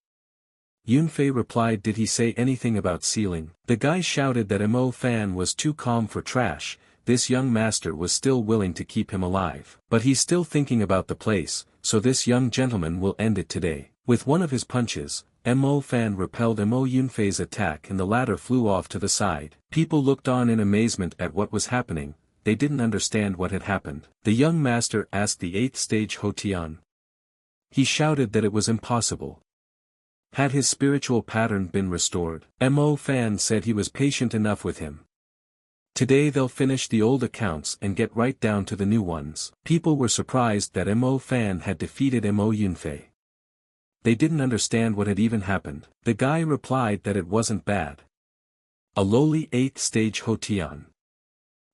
Yunfei replied, did he say anything about sealing? The guy shouted that Mo Fan was too calm for trash, this young master was still willing to keep him alive. But he's still thinking about the place, so this young gentleman will end it today. With one of his punches, Mo Fan repelled Mo Yunfei's attack and the latter flew off to the side. People looked on in amazement at what was happening, they didn't understand what had happened. The young master asked the 8th stage Hotian. He shouted that it was impossible. Had his spiritual pattern been restored? Mo Fan said he was patient enough with him. Today they'll finish the old accounts and get right down to the new ones. People were surprised that Mo Fan had defeated Mo Yunfei. They didn't understand what had even happened. The guy replied that it wasn't bad. A lowly 8th stage Hotian.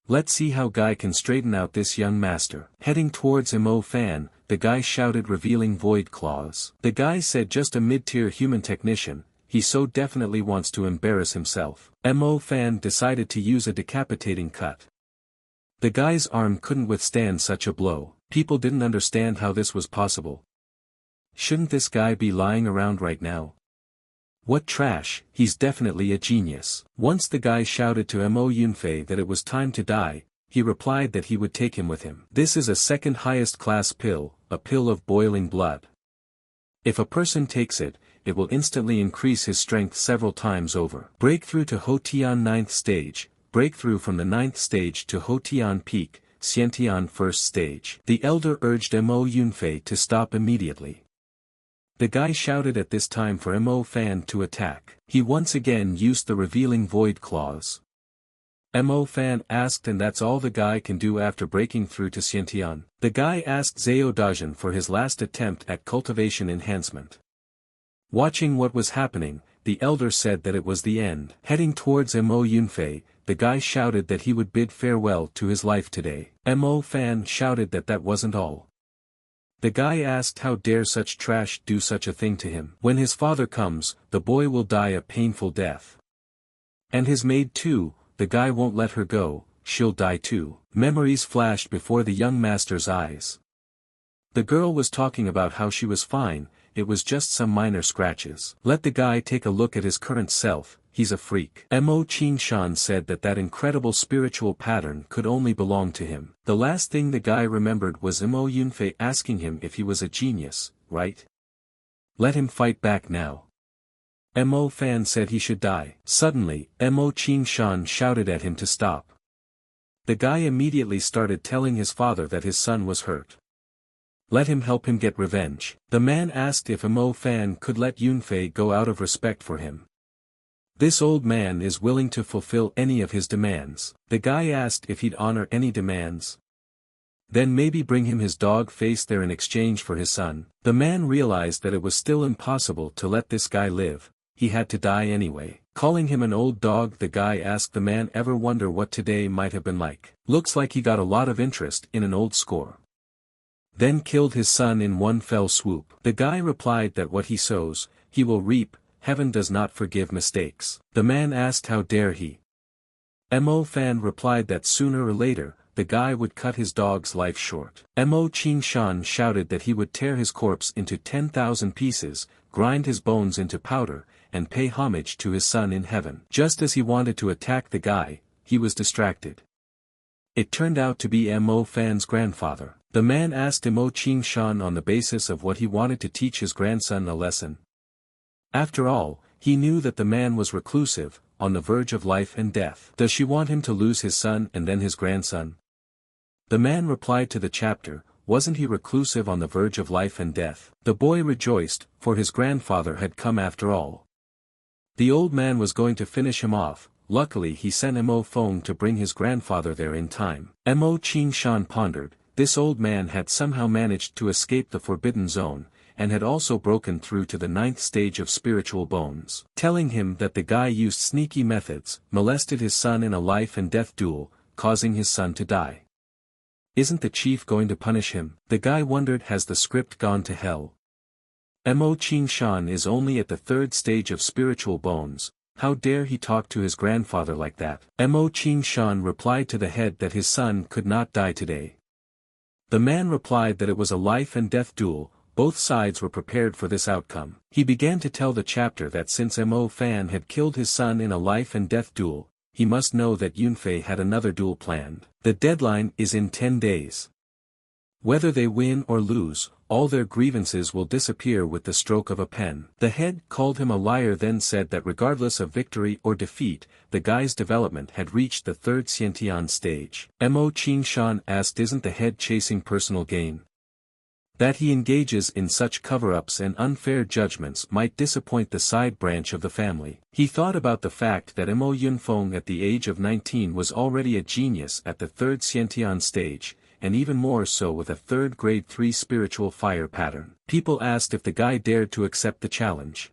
Let's see how Guy can straighten out this young master. Heading towards Mo Fan, the guy shouted revealing void claws. The guy said just a mid-tier human technician, he so definitely wants to embarrass himself. Mo Fan decided to use a decapitating cut. The guy's arm couldn't withstand such a blow. People didn't understand how this was possible. Shouldn't this guy be lying around right now? What trash, he's definitely a genius. Once the guy shouted to Mo Yunfei that it was time to die, he replied that he would take him with him. This is a second highest class pill, a pill of boiling blood. If a person takes it, it will instantly increase his strength several times over. Breakthrough to Hotian 9th stage, breakthrough from the 9th stage to Hotian peak, Xiantian 1st stage. The elder urged Mo Yunfei to stop immediately. The guy shouted at this time for Mo Fan to attack. He once again used the revealing void claws. Mo Fan asked, and that's all the guy can do after breaking through to Xiantian. The guy asked Zhao Dajin for his last attempt at cultivation enhancement. Watching what was happening, the elder said that it was the end. Heading towards Mo Yunfei, the guy shouted that he would bid farewell to his life today. Mo Fan shouted that that wasn't all. The guy asked how dare such trash do such a thing to him. When his father comes, the boy will die a painful death. And his maid too, the guy won't let her go, she'll die too. Memories flashed before the young master's eyes. The girl was talking about how she was fine, it was just some minor scratches. Let the guy take a look at his current self, he's a freak. Mo Qingshan said that that incredible spiritual pattern could only belong to him. The last thing the guy remembered was Mo Yunfei asking him if he was a genius, right? Let him fight back now. Mo Fan said he should die. Suddenly, Mo Qingshan shouted at him to stop. The guy immediately started telling his father that his son was hurt. Let him help him get revenge. The man asked if Imo Fan could let Yunfei go out of respect for him. This old man is willing to fulfill any of his demands. The guy asked if he'd honor any demands. Then maybe bring him his dog face there in exchange for his son. The man realized that it was still impossible to let this guy live, he had to die anyway. Calling him an old dog, the guy asked the man, ever wonder what today might have been like? Looks like he got a lot of interest in an old score. Then killed his son in one fell swoop. The guy replied that what he sows, he will reap, heaven does not forgive mistakes. The man asked how dare he. Mo Fan replied that sooner or later, the guy would cut his dog's life short. Mo Qing Shan shouted that he would tear his corpse into 10,000 pieces, grind his bones into powder, and pay homage to his son in heaven. Just as he wanted to attack the guy, he was distracted. It turned out to be Mo Fan's grandfather. The man asked Mo Qing Shan on the basis of what he wanted to teach his grandson a lesson. After all, he knew that the man was reclusive, on the verge of life and death. Does she want him to lose his son and then his grandson? The man replied to the chapter, wasn't he reclusive on the verge of life and death? The boy rejoiced, for his grandfather had come after all. The old man was going to finish him off. Luckily he sent Mo Feng to bring his grandfather there in time. Mo Qing Shan pondered, this old man had somehow managed to escape the forbidden zone, and had also broken through to the 9th stage of spiritual bones. Telling him that the guy used sneaky methods, molested his son in a life and death duel, causing his son to die. Isn't the chief going to punish him? The guy wondered, has the script gone to hell? Mo Qing Shan is only at the 3rd stage of spiritual bones. How dare he talk to his grandfather like that? Mo Qing Shan replied to the head that his son could not die today. The man replied that it was a life and death duel, both sides were prepared for this outcome. He began to tell the chapter that since Mo Fan had killed his son in a life and death duel, he must know that Yunfei had another duel planned. The deadline is in 10 days. Whether they win or lose, all their grievances will disappear with the stroke of a pen. The head called him a liar, then said that regardless of victory or defeat, the guy's development had reached the 3rd Xiantian stage. Mo Qing Shan asked, isn't the head chasing personal gain? That he engages in such cover-ups and unfair judgments might disappoint the side branch of the family. He thought about the fact that Mo Yunfeng at the age of 19 was already a genius at the 3rd Xiantian stage, and even more so with a 3rd grade 3 spiritual fire pattern. People asked if the guy dared to accept the challenge.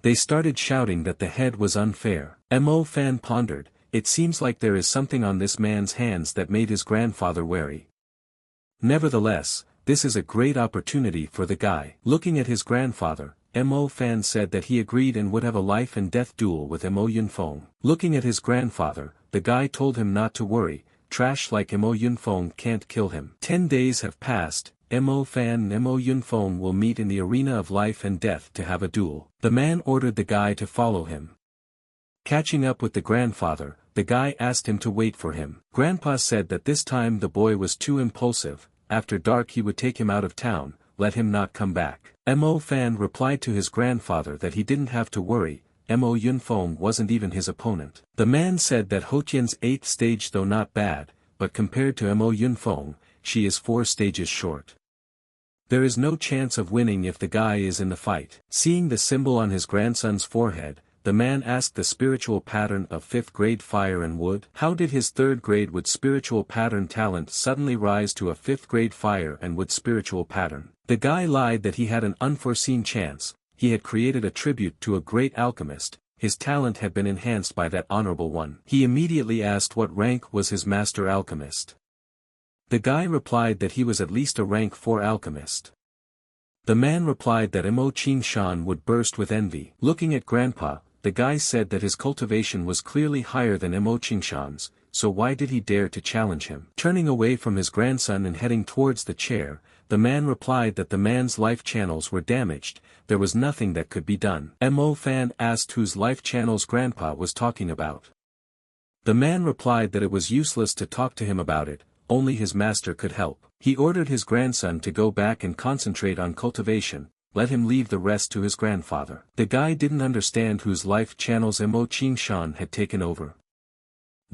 They started shouting that the head was unfair. Mo Fan pondered, it seems like there is something on this man's hands that made his grandfather wary. Nevertheless, this is a great opportunity for the guy. Looking at his grandfather, Mo Fan said that he agreed and would have a life and death duel with Mo Yunfeng. Looking at his grandfather, the guy told him not to worry, trash like Mo Yunfeng can't kill him. 10 days have passed, Mo Fan and Mo Yunfeng will meet in the arena of life and death to have a duel. The man ordered the guy to follow him. Catching up with the grandfather, the guy asked him to wait for him. Grandpa said that this time the boy was too impulsive. After dark he would take him out of town, let him not come back. Mo Fan replied to his grandfather that he didn't have to worry, Mo Yunfeng wasn't even his opponent. The man said that Hotian's 8th stage, though not bad, but compared to Mo Yunfeng, she is 4 stages short. There is no chance of winning if the guy is in the fight. Seeing the symbol on his grandson's forehead, the man asked the spiritual pattern of 5th grade fire and wood. How did his 3rd grade wood spiritual pattern talent suddenly rise to a 5th grade fire and wood spiritual pattern? The guy lied that he had an unforeseen chance, he had created a tribute to a great alchemist, his talent had been enhanced by that honorable one. He immediately asked what rank was his master alchemist. The guy replied that he was at least a rank 4 alchemist. The man replied that Mo Qing Shan would burst with envy. Looking at Grandpa, the guy said that his cultivation was clearly higher than Mo Qing Shan's, so why did he dare to challenge him? Turning away from his grandson and heading towards the chair, the man replied that the man's life channels were damaged, there was nothing that could be done. Mo Fan asked whose life channels Grandpa was talking about. The man replied that it was useless to talk to him about it, only his master could help. He ordered his grandson to go back and concentrate on cultivation, let him leave the rest to his grandfather. The guy didn't understand whose life channels Mo Qing Shan had taken over.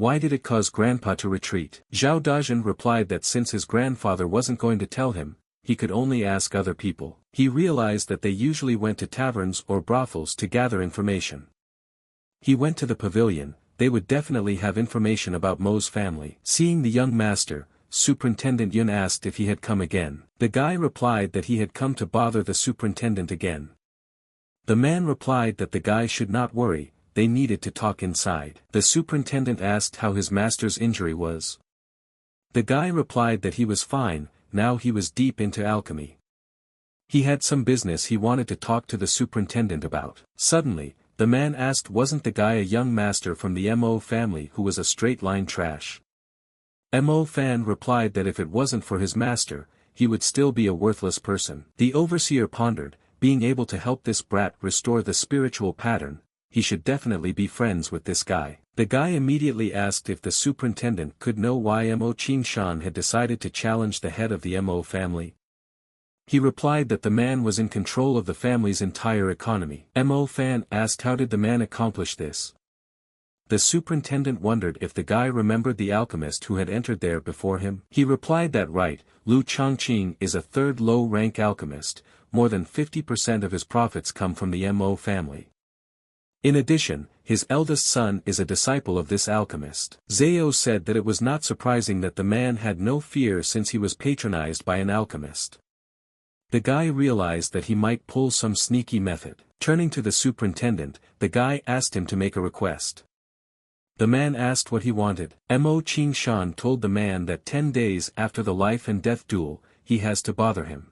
Why did it cause Grandpa to retreat? Zhao Dazhen replied that since his grandfather wasn't going to tell him, he could only ask other people. He realized that they usually went to taverns or brothels to gather information. He went to the pavilion. They would definitely have information about Mo's family. Seeing the young master, Superintendent Yun asked if he had come again. The guy replied that he had come to bother the superintendent again. The man replied that the guy should not worry, they needed to talk inside. The superintendent asked how his master's injury was. The guy replied that he was fine, now he was deep into alchemy. He had some business he wanted to talk to the superintendent about. Suddenly, the man asked wasn't the guy a young master from the Mo family who was a straight-line trash. Mo Fan replied that if it wasn't for his master, he would still be a worthless person. The overseer pondered, being able to help this brat restore the spiritual pattern, he should definitely be friends with this guy. The guy immediately asked if the superintendent could know why Mo Qingshan had decided to challenge the head of the Mo family. He replied that the man was in control of the family's entire economy. Mo Fan asked how did the man accomplish this. The superintendent wondered if the guy remembered the alchemist who had entered there before him. He replied that right, Lu Chongqing is a third low-rank alchemist, more than 50% of his profits come from the Mo family. In addition, his eldest son is a disciple of this alchemist. Zhao said that it was not surprising that the man had no fear since he was patronized by an alchemist. The guy realized that he might pull some sneaky method. Turning to the superintendent, the guy asked him to make a request. The man asked what he wanted. Mo Qingshan told the man that 10 days after the life and death duel, he has to bother him.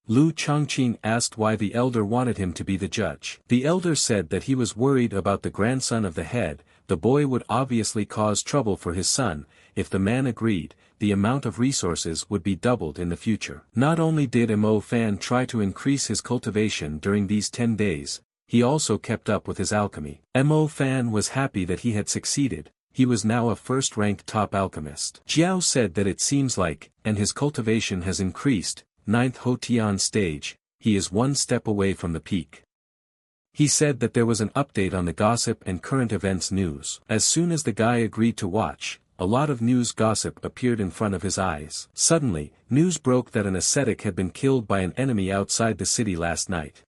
Lu Chongqing asked why the elder wanted him to be the judge. The elder said that he was worried about the grandson of the head, the boy would obviously cause trouble for his son, if the man agreed, the amount of resources would be doubled in the future. Not only did Mo Fan try to increase his cultivation during these 10 days, he also kept up with his alchemy. Mo Fan was happy that he had succeeded, he was now a first-rank top alchemist. Jiao said that it seems like, and his cultivation has increased, 9th Hotian stage, he is one step away from the peak. He said that there was an update on the gossip and current events news. As soon as the guy agreed to watch, a lot of news gossip appeared in front of his eyes. Suddenly, news broke that an ascetic had been killed by an enemy outside the city last night.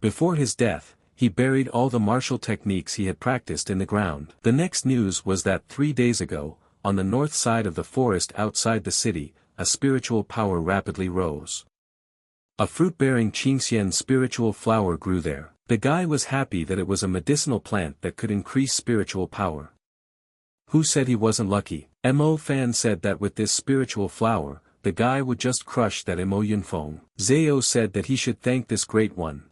Before his death, he buried all the martial techniques he had practiced in the ground. The next news was that 3 days ago, on the north side of the forest outside the city, a spiritual power rapidly rose. A fruit-bearing Qingxian spiritual flower grew there. The guy was happy that it was a medicinal plant that could increase spiritual power. Who said he wasn't lucky? Mo Fan said that with this spiritual flower, the guy would just crush that Mo Yunfeng. Zhao said that he should thank this great one.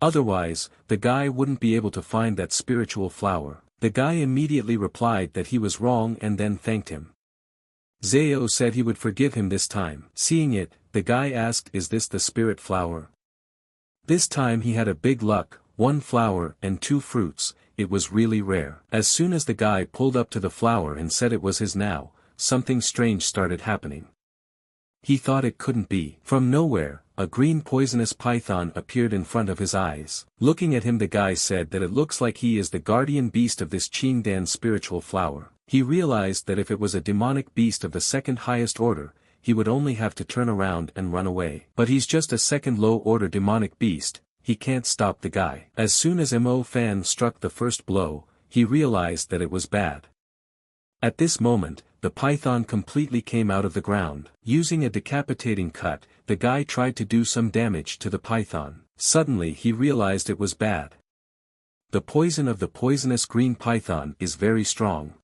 Otherwise, the guy wouldn't be able to find that spiritual flower. The guy immediately replied that he was wrong and then thanked him. Zhao said he would forgive him this time. Seeing it, the guy asked is this the spirit flower? This time he had a big luck, 1 flower and 2 fruits, it was really rare. As soon as the guy pulled up to the flower and said it was his now, something strange started happening. He thought it couldn't be. From nowhere, a green poisonous python appeared in front of his eyes. Looking at him the guy said that it looks like he is the guardian beast of this Qingdan spiritual flower. He realized that if it was a demonic beast of the second highest order, he would only have to turn around and run away. But he's just a second low-order demonic beast, he can't stop the guy. As soon as Mo Fan struck the first blow, he realized that it was bad. At this moment, the python completely came out of the ground. Using a decapitating cut, the guy tried to do some damage to the python. Suddenly he realized it was bad. The poison of the poisonous green python is very strong.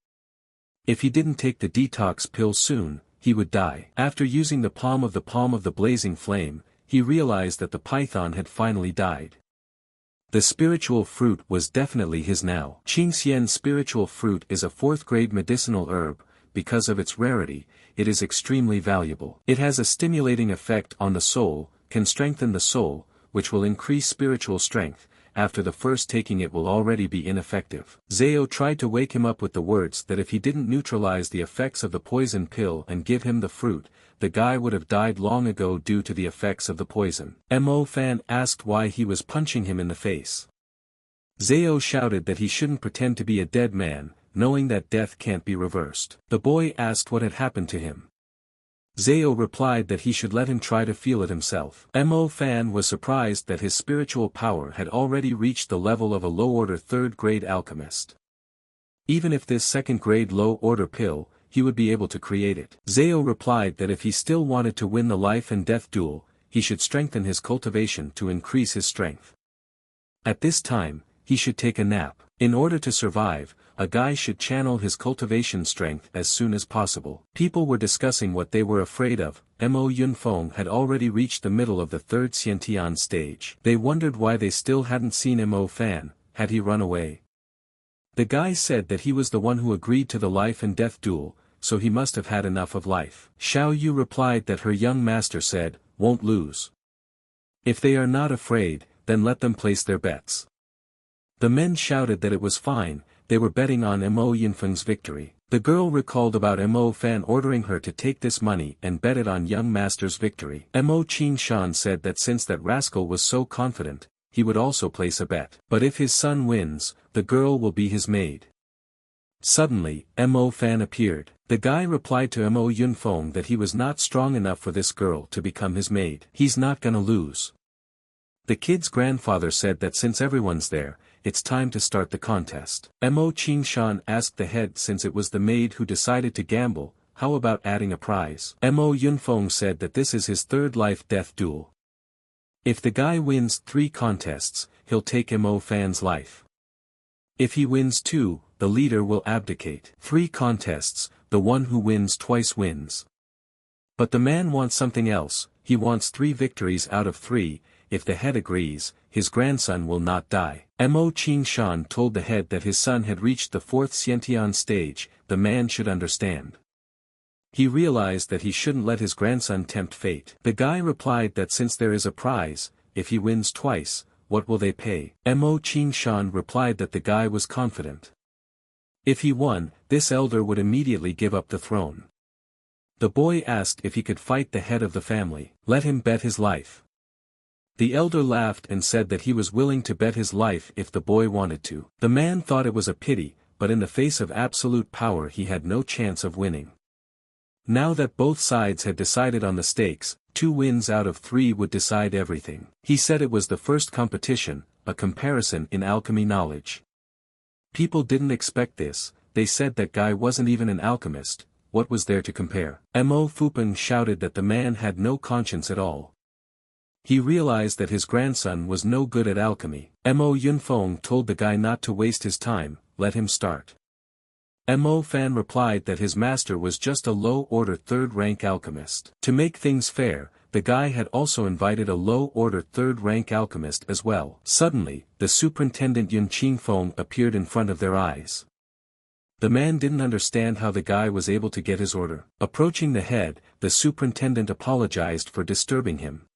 If he didn't take the detox pill soon, he would die. After using the palm of the blazing flame, he realized that the python had finally died. The spiritual fruit was definitely his now. Qingxian spiritual fruit is a 4th-grade medicinal herb. Because of its rarity, it is extremely valuable. It has a stimulating effect on the soul, can strengthen the soul, which will increase spiritual strength. After the first taking it will already be ineffective. Zhao tried to wake him up with the words that if he didn't neutralize the effects of the poison pill and give him the fruit, the guy would have died long ago due to the effects of the poison. Mo Fan asked why he was punching him in the face. Zhao shouted that he shouldn't pretend to be a dead man, knowing that death can't be reversed. The boy asked what had happened to him. Zao replied that he should let him try to feel it himself. Mo Fan was surprised that his spiritual power had already reached the level of a low-order third-grade alchemist. Even if this second-grade low-order pill, he would be able to create it. Zao replied that if he still wanted to win the life and death duel, he should strengthen his cultivation to increase his strength. At this time, he should take a nap. In order to survive, a guy should channel his cultivation strength as soon as possible. People were discussing what they were afraid of. Mo Yunfeng had already reached the middle of the third Xiantian stage. They wondered why they still hadn't seen Mo Fan. Had he run away? The guy said that he was the one who agreed to the life and death duel, so he must have had enough of life. Xiao Yu replied that her young master said, "Won't lose. If they are not afraid, then let them place their bets." The men shouted that it was fine, they were betting on Mo Yunfeng's victory. The girl recalled about Mo Fan ordering her to take this money and bet it on young master's victory. Mo Qingshan said that since that rascal was so confident, he would also place a bet. But if his son wins, the girl will be his maid. Suddenly, Mo Fan appeared. The guy replied to Mo Yunfeng that he was not strong enough for this girl to become his maid. He's not gonna lose. The kid's grandfather said that since everyone's there, it's time to start the contest. Mo Qingshan asked the head since it was the maid who decided to gamble, how about adding a prize? Mo Yunfeng said that this is his third life-death duel. If the guy wins 3 contests, he'll take Mo Fan's life. If he wins 2, the leader will abdicate. 3 contests, the one who wins twice wins. But the man wants something else, he wants 3 victories out of 3, if the head agrees, his grandson will not die. Mo Qingshan told the head that his son had reached the 4th Xiantian stage, the man should understand. He realized that he shouldn't let his grandson tempt fate. The guy replied that since there is a prize, if he wins twice, what will they pay? Mo Qingshan replied that the guy was confident. If he won, this elder would immediately give up the throne. The boy asked if he could fight the head of the family. Let him bet his life. The elder laughed and said that he was willing to bet his life if the boy wanted to. The man thought it was a pity, but in the face of absolute power he had no chance of winning. Now that both sides had decided on the stakes, 2 wins out of 3 would decide everything. He said it was the first competition, a comparison in alchemy knowledge. People didn't expect this, they said that guy wasn't even an alchemist, what was there to compare? Mo Fupeng shouted that the man had no conscience at all. He realized that his grandson was no good at alchemy. Mo Yunfeng told the guy not to waste his time, let him start. Mo Fan replied that his master was just a low-order third-rank alchemist. To make things fair, the guy had also invited a low-order third-rank alchemist as well. Suddenly, the superintendent Yun Qingfeng appeared in front of their eyes. The man didn't understand how the guy was able to get his order. Approaching the head, the superintendent apologized for disturbing him.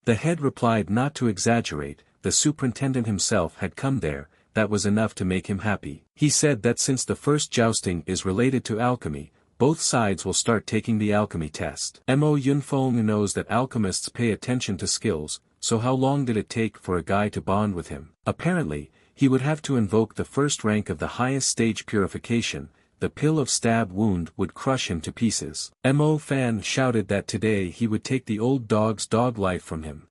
The head replied not to exaggerate, the superintendent himself had come there, that was enough to make him happy. He said that since the first jousting is related to alchemy, both sides will start taking the alchemy test. Mo Yunfeng knows that alchemists pay attention to skills, so how long did it take for a guy to bond with him? Apparently, he would have to invoke the first rank of the highest stage purification, the pill of stab wound would crush him to pieces. Mo Fan shouted that today he would take the old dog's dog life from him.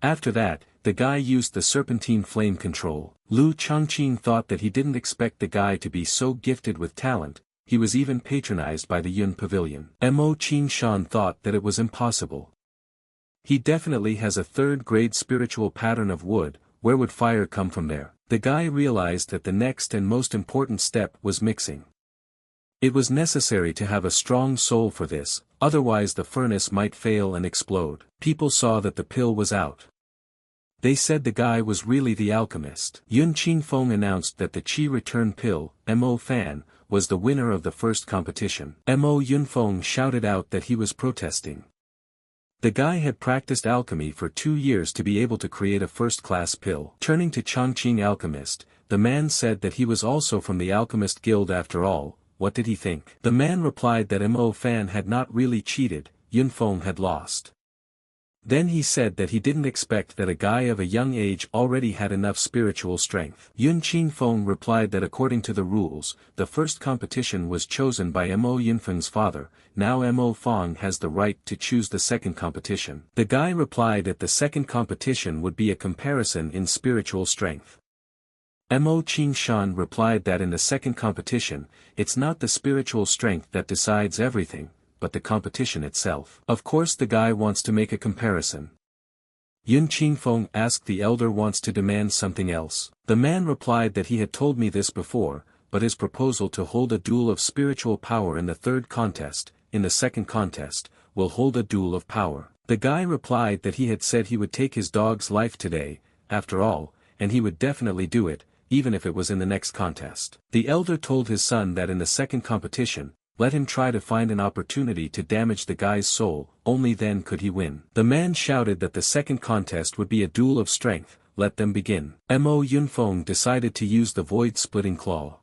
After that, the guy used the serpentine flame control. Lu Changqing thought that he didn't expect the guy to be so gifted with talent, he was even patronized by the Yun Pavilion. Mo Qingshan thought that it was impossible. He definitely has a third-grade spiritual pattern of wood, where would fire come from there? The guy realized that the next and most important step was mixing. It was necessary to have a strong soul for this, otherwise the furnace might fail and explode. People saw that the pill was out. They said the guy was really the alchemist. Yun Qingfeng announced that the Qi return pill, Mo Fan, was the winner of the first competition. Mo Yunfeng shouted out that he was protesting. The guy had practiced alchemy for 2 years to be able to create a first-class pill. Turning to Changqing alchemist, the man said that he was also from the alchemist guild after all. What did he think? The man replied that Mo Fan had not really cheated, Yunfeng had lost. Then he said that he didn't expect that a guy of a young age already had enough spiritual strength. Yun Qingfeng replied that according to the rules, the first competition was chosen by Mo Yunfeng's father, now Mo Feng has the right to choose the second competition. The guy replied that the second competition would be a comparison in spiritual strength. Mo Qingshan replied that in the second competition, it's not the spiritual strength that decides everything, but the competition itself. Of course the guy wants to make a comparison. Yun Qingfeng asked the elder wants to demand something else. The man replied that he had told me this before, but his proposal to hold a duel of spiritual power in the third contest, in the second contest, will hold a duel of power. The guy replied that he had said he would take his dog's life today, after all, and he would definitely do it, even if it was in the next contest. The elder told his son that in the second competition, let him try to find an opportunity to damage the guy's soul, only then could he win. The man shouted that the second contest would be a duel of strength, let them begin. Mo Yunfeng decided to use the void-splitting claw.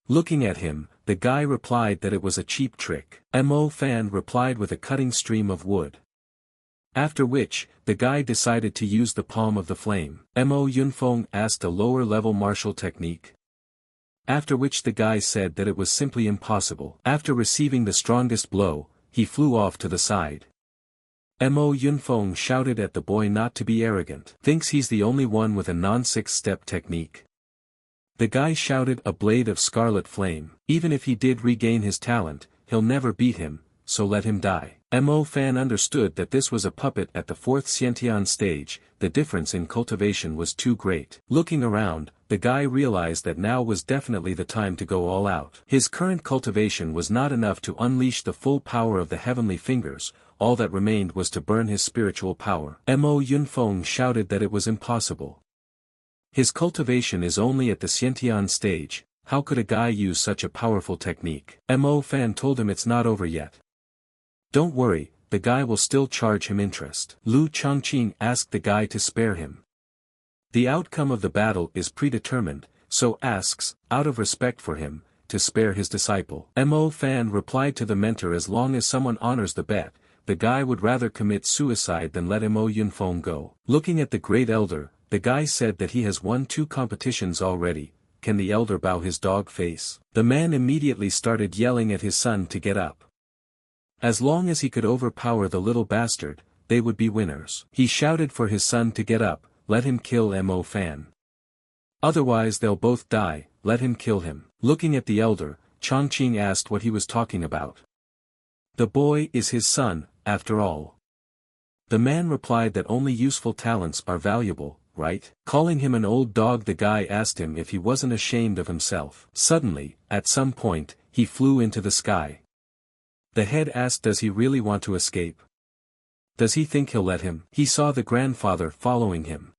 Looking at him, the guy replied that it was a cheap trick. Mo Fan replied with a cutting stream of wood. After which, the guy decided to use the palm of the flame. Mo Yunfeng asked a lower-level martial technique. After which the guy said that it was simply impossible. After receiving the strongest blow, he flew off to the side. Mo Yunfeng shouted at the boy not to be arrogant. Thinks he's the only one with a non-6-step technique. The guy shouted a blade of scarlet flame. Even if he did regain his talent, he'll never beat him, so let him die. Mo Fan understood that this was a puppet at the 4th Xiantian stage, the difference in cultivation was too great. Looking around, the guy realized that now was definitely the time to go all out. His current cultivation was not enough to unleash the full power of the heavenly fingers, all that remained was to burn his spiritual power. Mo Yunfeng shouted that it was impossible. His cultivation is only at the Xiantian stage, how could a guy use such a powerful technique? Mo Fan told him it's not over yet. Don't worry, the guy will still charge him interest. Lu Chongqing asked the guy to spare him. The outcome of the battle is predetermined, so asks, out of respect for him, to spare his disciple. Mo Fan replied to the mentor as long as someone honors the bet, the guy would rather commit suicide than let Mo Yunfeng go. Looking at the great elder, the guy said that he has won 2 competitions already, can the elder bow his dog face? The man immediately started yelling at his son to get up. As long as he could overpower the little bastard, they would be winners. He shouted for his son to get up, let him kill Mo Fan. Otherwise they'll both die, let him kill him. Looking at the elder, Chongqing asked what he was talking about. The boy is his son, after all. The man replied that only useful talents are valuable, right? Calling him an old dog, the guy asked him if he wasn't ashamed of himself. Suddenly, at some point, he flew into the sky. The head asked, does he really want to escape? Does he think he'll let him? He saw the grandfather following him.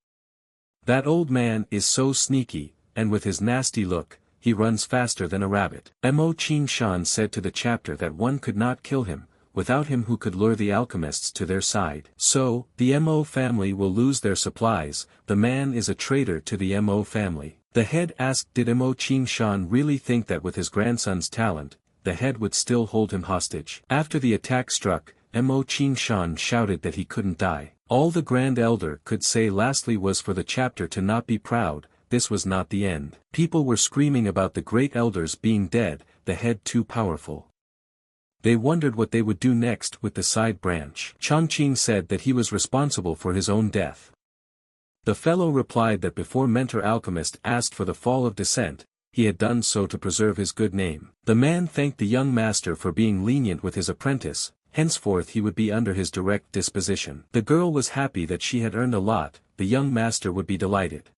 That old man is so sneaky, and with his nasty look, he runs faster than a rabbit. Mo Qingshan said to the chapter that one could not kill him, without him who could lure the alchemists to their side. So, the Mo family will lose their supplies, the man is a traitor to the Mo family. The head asked, did Mo Qingshan really think that with his grandson's talent, the head would still hold him hostage? After the attack struck, Mo Qingshan shouted that he couldn't die. All the Grand Elder could say lastly was for the chapter to not be proud, this was not the end. People were screaming about the Great Elders being dead, the head too powerful. They wondered what they would do next with the side branch. Chongqing said that he was responsible for his own death. The fellow replied that before Mentor Alchemist asked for the fall of descent, he had done so to preserve his good name. The man thanked the young master for being lenient with his apprentice, henceforth he would be under his direct disposition. The girl was happy that she had earned a lot, the young master would be delighted.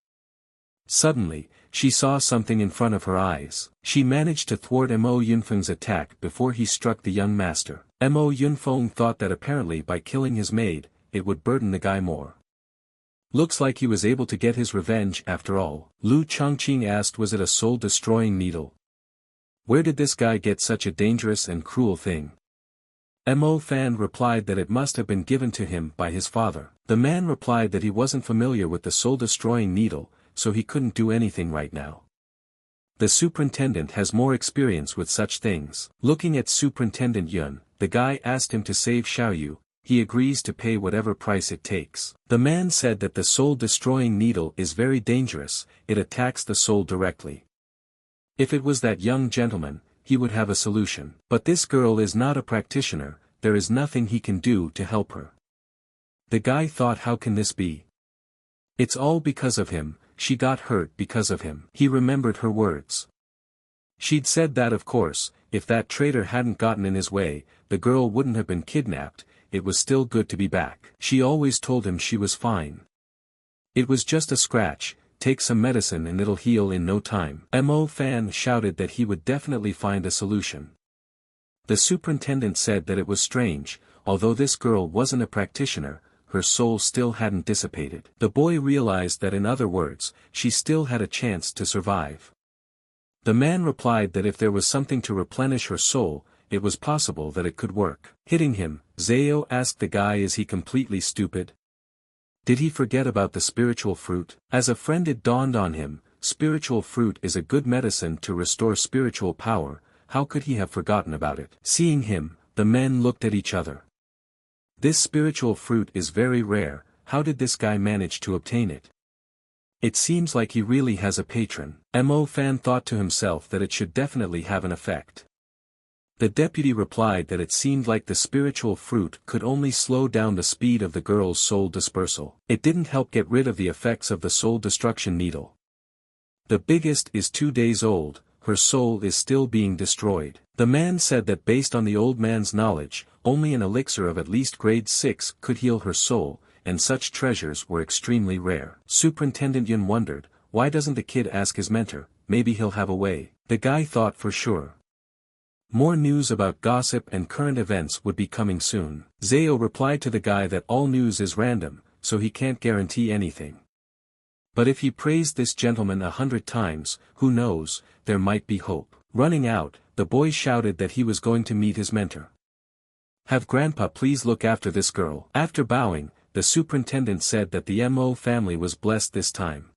Suddenly, she saw something in front of her eyes. She managed to thwart Mo Yunfeng's attack before he struck the young master. Mo Yunfeng thought that apparently by killing his maid, it would burden the guy more. Looks like he was able to get his revenge after all. Lu Chongqing asked, was it a soul-destroying needle? Where did this guy get such a dangerous and cruel thing? Mo Fan replied that it must have been given to him by his father. The man replied that he wasn't familiar with the soul-destroying needle, so he couldn't do anything right now. The superintendent has more experience with such things. Looking at Superintendent Yun, the guy asked him to save Xiaoyu, he agrees to pay whatever price it takes. The man said that the soul-destroying needle is very dangerous, it attacks the soul directly. If it was that young gentleman, he would have a solution. But this girl is not a practitioner, there is nothing he can do to help her. The guy thought, how can this be? It's all because of him, she got hurt because of him. He remembered her words. She'd said that of course, if that traitor hadn't gotten in his way, the girl wouldn't have been kidnapped, it was still good to be back. She always told him she was fine. It was just a scratch, take some medicine and it'll heal in no time. Mo Fan shouted that he would definitely find a solution. The superintendent said that it was strange, although this girl wasn't a practitioner, her soul still hadn't dissipated. The boy realized that in other words, she still had a chance to survive. The man replied that if there was something to replenish her soul, it was possible that it could work. Hitting him, Zao asked the guy, is he completely stupid? Did he forget about the spiritual fruit? As a friend it dawned on him, spiritual fruit is a good medicine to restore spiritual power, how could he have forgotten about it? Seeing him, the men looked at each other. This spiritual fruit is very rare, how did this guy manage to obtain it? It seems like he really has a patron. Mo Fan thought to himself that it should definitely have an effect. The deputy replied that it seemed like the spiritual fruit could only slow down the speed of the girl's soul dispersal. It didn't help get rid of the effects of the soul destruction needle. The biggest is 2 days old, her soul is still being destroyed. The man said that based on the old man's knowledge, only an elixir of at least grade 6 could heal her soul, and such treasures were extremely rare. Superintendent Yun wondered, why doesn't the kid ask his mentor, maybe he'll have a way. The guy thought for sure. More news about gossip and current events would be coming soon. Zao replied to the guy that all news is random, so he can't guarantee anything. But if he praised this gentleman 100 times, who knows, there might be hope. Running out, the boy shouted that he was going to meet his mentor. Have Grandpa please look after this girl. After bowing, the superintendent said that the Mo family was blessed this time.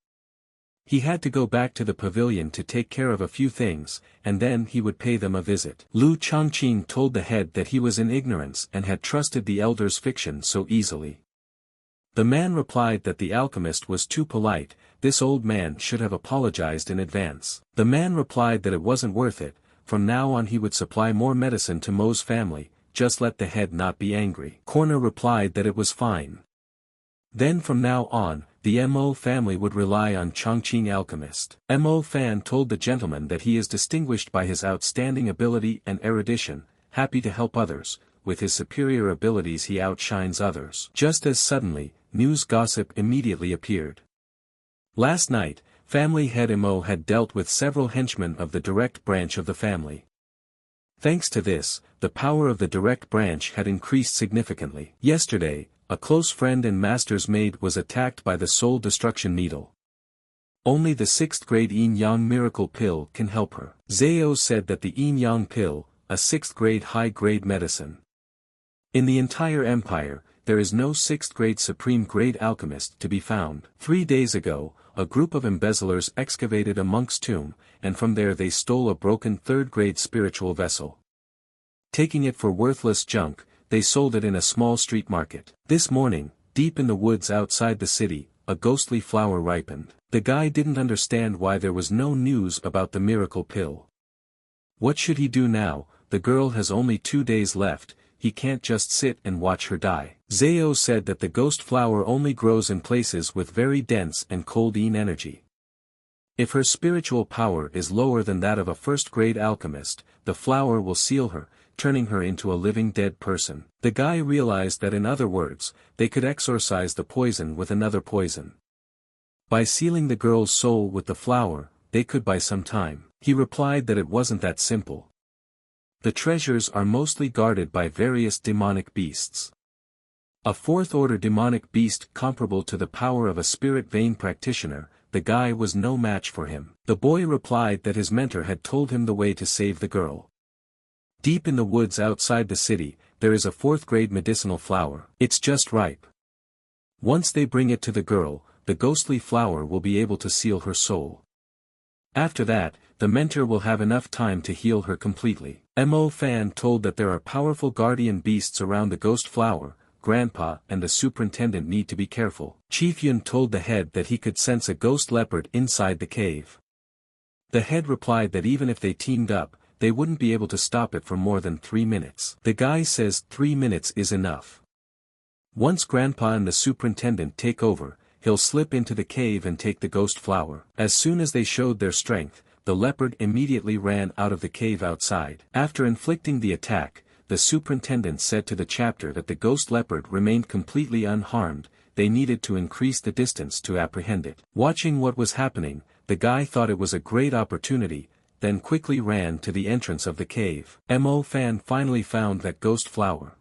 He had to go back to the pavilion to take care of a few things, and then he would pay them a visit. Lu Chongqing told the head that he was in ignorance and had trusted the elder's fiction so easily. The man replied that the alchemist was too polite, this old man should have apologized in advance. The man replied that it wasn't worth it, from now on he would supply more medicine to Mo's family, just let the head not be angry. Corner replied that it was fine. Then from now on, the Mo family would rely on Chongqing alchemist. Mo Fan told the gentleman that he is distinguished by his outstanding ability and erudition, happy to help others, with his superior abilities he outshines others. Just as suddenly, news gossip immediately appeared. Last night, family head Mo had dealt with several henchmen of the direct branch of the family. Thanks to this, the power of the direct branch had increased significantly. Yesterday, a close friend and master's maid was attacked by the soul destruction needle. Only the 6th grade Yin Yang miracle pill can help her. Zao said that the Yin Yang pill, a 6th grade high-grade medicine. In the entire empire, there is no 6th grade supreme grade alchemist to be found. 3 days ago, a group of embezzlers excavated a monk's tomb, and from there they stole a broken 3rd grade spiritual vessel. Taking it for worthless junk, they sold it in a small street market. This morning, deep in the woods outside the city, a ghostly flower ripened. The guy didn't understand why there was no news about the miracle pill. What should he do now? The girl has only 2 days left, he can't just sit and watch her die. Zao said that the ghost flower only grows in places with very dense and cold Yin energy. If her spiritual power is lower than that of a 1st grade alchemist, the flower will seal her, turning her into a living dead person. The guy realized that in other words, they could exorcise the poison with another poison. By sealing the girl's soul with the flower, they could buy some time. He replied that it wasn't that simple. The treasures are mostly guarded by various demonic beasts. A 4th-order demonic beast comparable to the power of a spirit vein practitioner, the guy was no match for him. The boy replied that his mentor had told him the way to save the girl. Deep in the woods outside the city, there is a 4th grade medicinal flower. It's just ripe. Once they bring it to the girl, the ghostly flower will be able to seal her soul. After that, the mentor will have enough time to heal her completely. Mo Fan told that there are powerful guardian beasts around the ghost flower, Grandpa and the superintendent need to be careful. Chief Yun told the head that he could sense a ghost leopard inside the cave. The head replied that even if they teamed up, they wouldn't be able to stop it for more than 3 minutes. The guy says 3 minutes is enough. Once Grandpa and the superintendent take over, he'll slip into the cave and take the ghost flower. As soon as they showed their strength, the leopard immediately ran out of the cave outside. After inflicting the attack, the superintendent said to the chapter that the ghost leopard remained completely unharmed, they needed to increase the distance to apprehend it. Watching what was happening, the guy thought it was a great opportunity, then quickly ran to the entrance of the cave. Mo Fan finally found that ghost flower.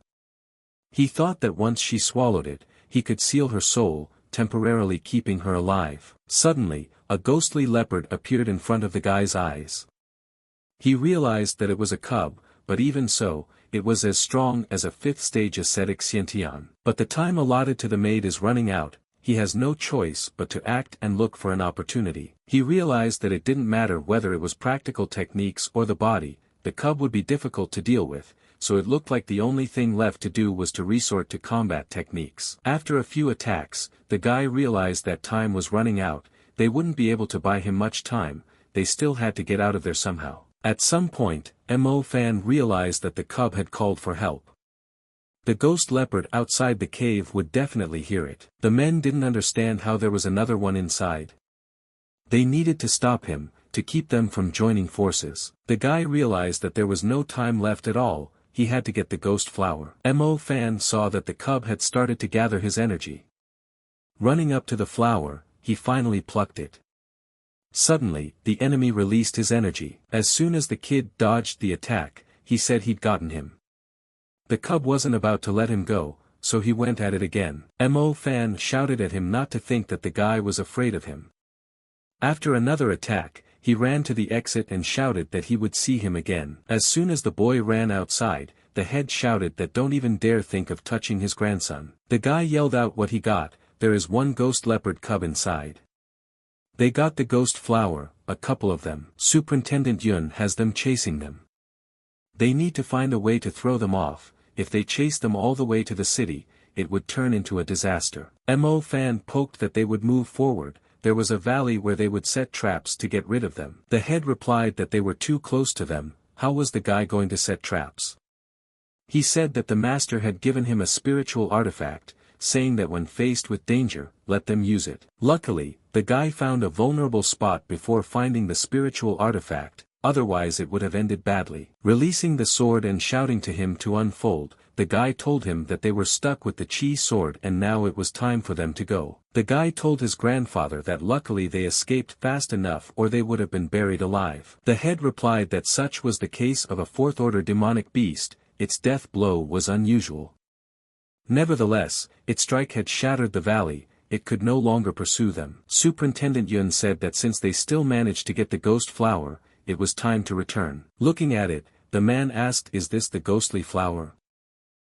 He thought that once she swallowed it, he could seal her soul, temporarily keeping her alive. Suddenly, a ghostly leopard appeared in front of the guy's eyes. He realized that it was a cub, but even so, it was as strong as a 5th stage ascetic Xiantian. But the time allotted to the maid is running out, he has no choice but to act and look for an opportunity. He realized that it didn't matter whether it was practical techniques or the body, the cub would be difficult to deal with, so it looked like the only thing left to do was to resort to combat techniques. After a few attacks, the guy realized that time was running out, they wouldn't be able to buy him much time, they still had to get out of there somehow. At some point, Mo Fan realized that the cub had called for help. The ghost leopard outside the cave would definitely hear it. The men didn't understand how there was another one inside. They needed to stop him, to keep them from joining forces. The guy realized that there was no time left at all, he had to get the ghost flower. Mo Fan saw that the cub had started to gather his energy. Running up to the flower, he finally plucked it. Suddenly, the enemy released his energy. As soon as the kid dodged the attack, he said he'd gotten him. The cub wasn't about to let him go, so he went at it again. Mo Fan shouted at him not to think that the guy was afraid of him. After another attack, he ran to the exit and shouted that he would see him again. As soon as the boy ran outside, the head shouted that don't even dare think of touching his grandson. The guy yelled out what he got, there is one ghost leopard cub inside. They got the ghost flower, a couple of them. Superintendent Yun has them chasing them. They need to find a way to throw them off, if they chase them all the way to the city, it would turn into a disaster. Mo Fan poked that they would move forward, there was a valley where they would set traps to get rid of them. The head replied that they were too close to them, how was the guy going to set traps? He said that the master had given him a spiritual artifact, saying that when faced with danger, let them use it. Luckily, the guy found a vulnerable spot before finding the spiritual artifact, otherwise it would have ended badly. Releasing the sword and shouting to him to unfold, the guy told him that they were stuck with the chi sword and now it was time for them to go. The guy told his grandfather that luckily they escaped fast enough or they would have been buried alive. The head replied that such was the case of a 4th-order demonic beast, its death blow was unusual. Nevertheless, its strike had shattered the valley, it could no longer pursue them. Superintendent Yun said that since they still managed to get the ghost flower, it was time to return. Looking at it, the man asked, is this the ghostly flower?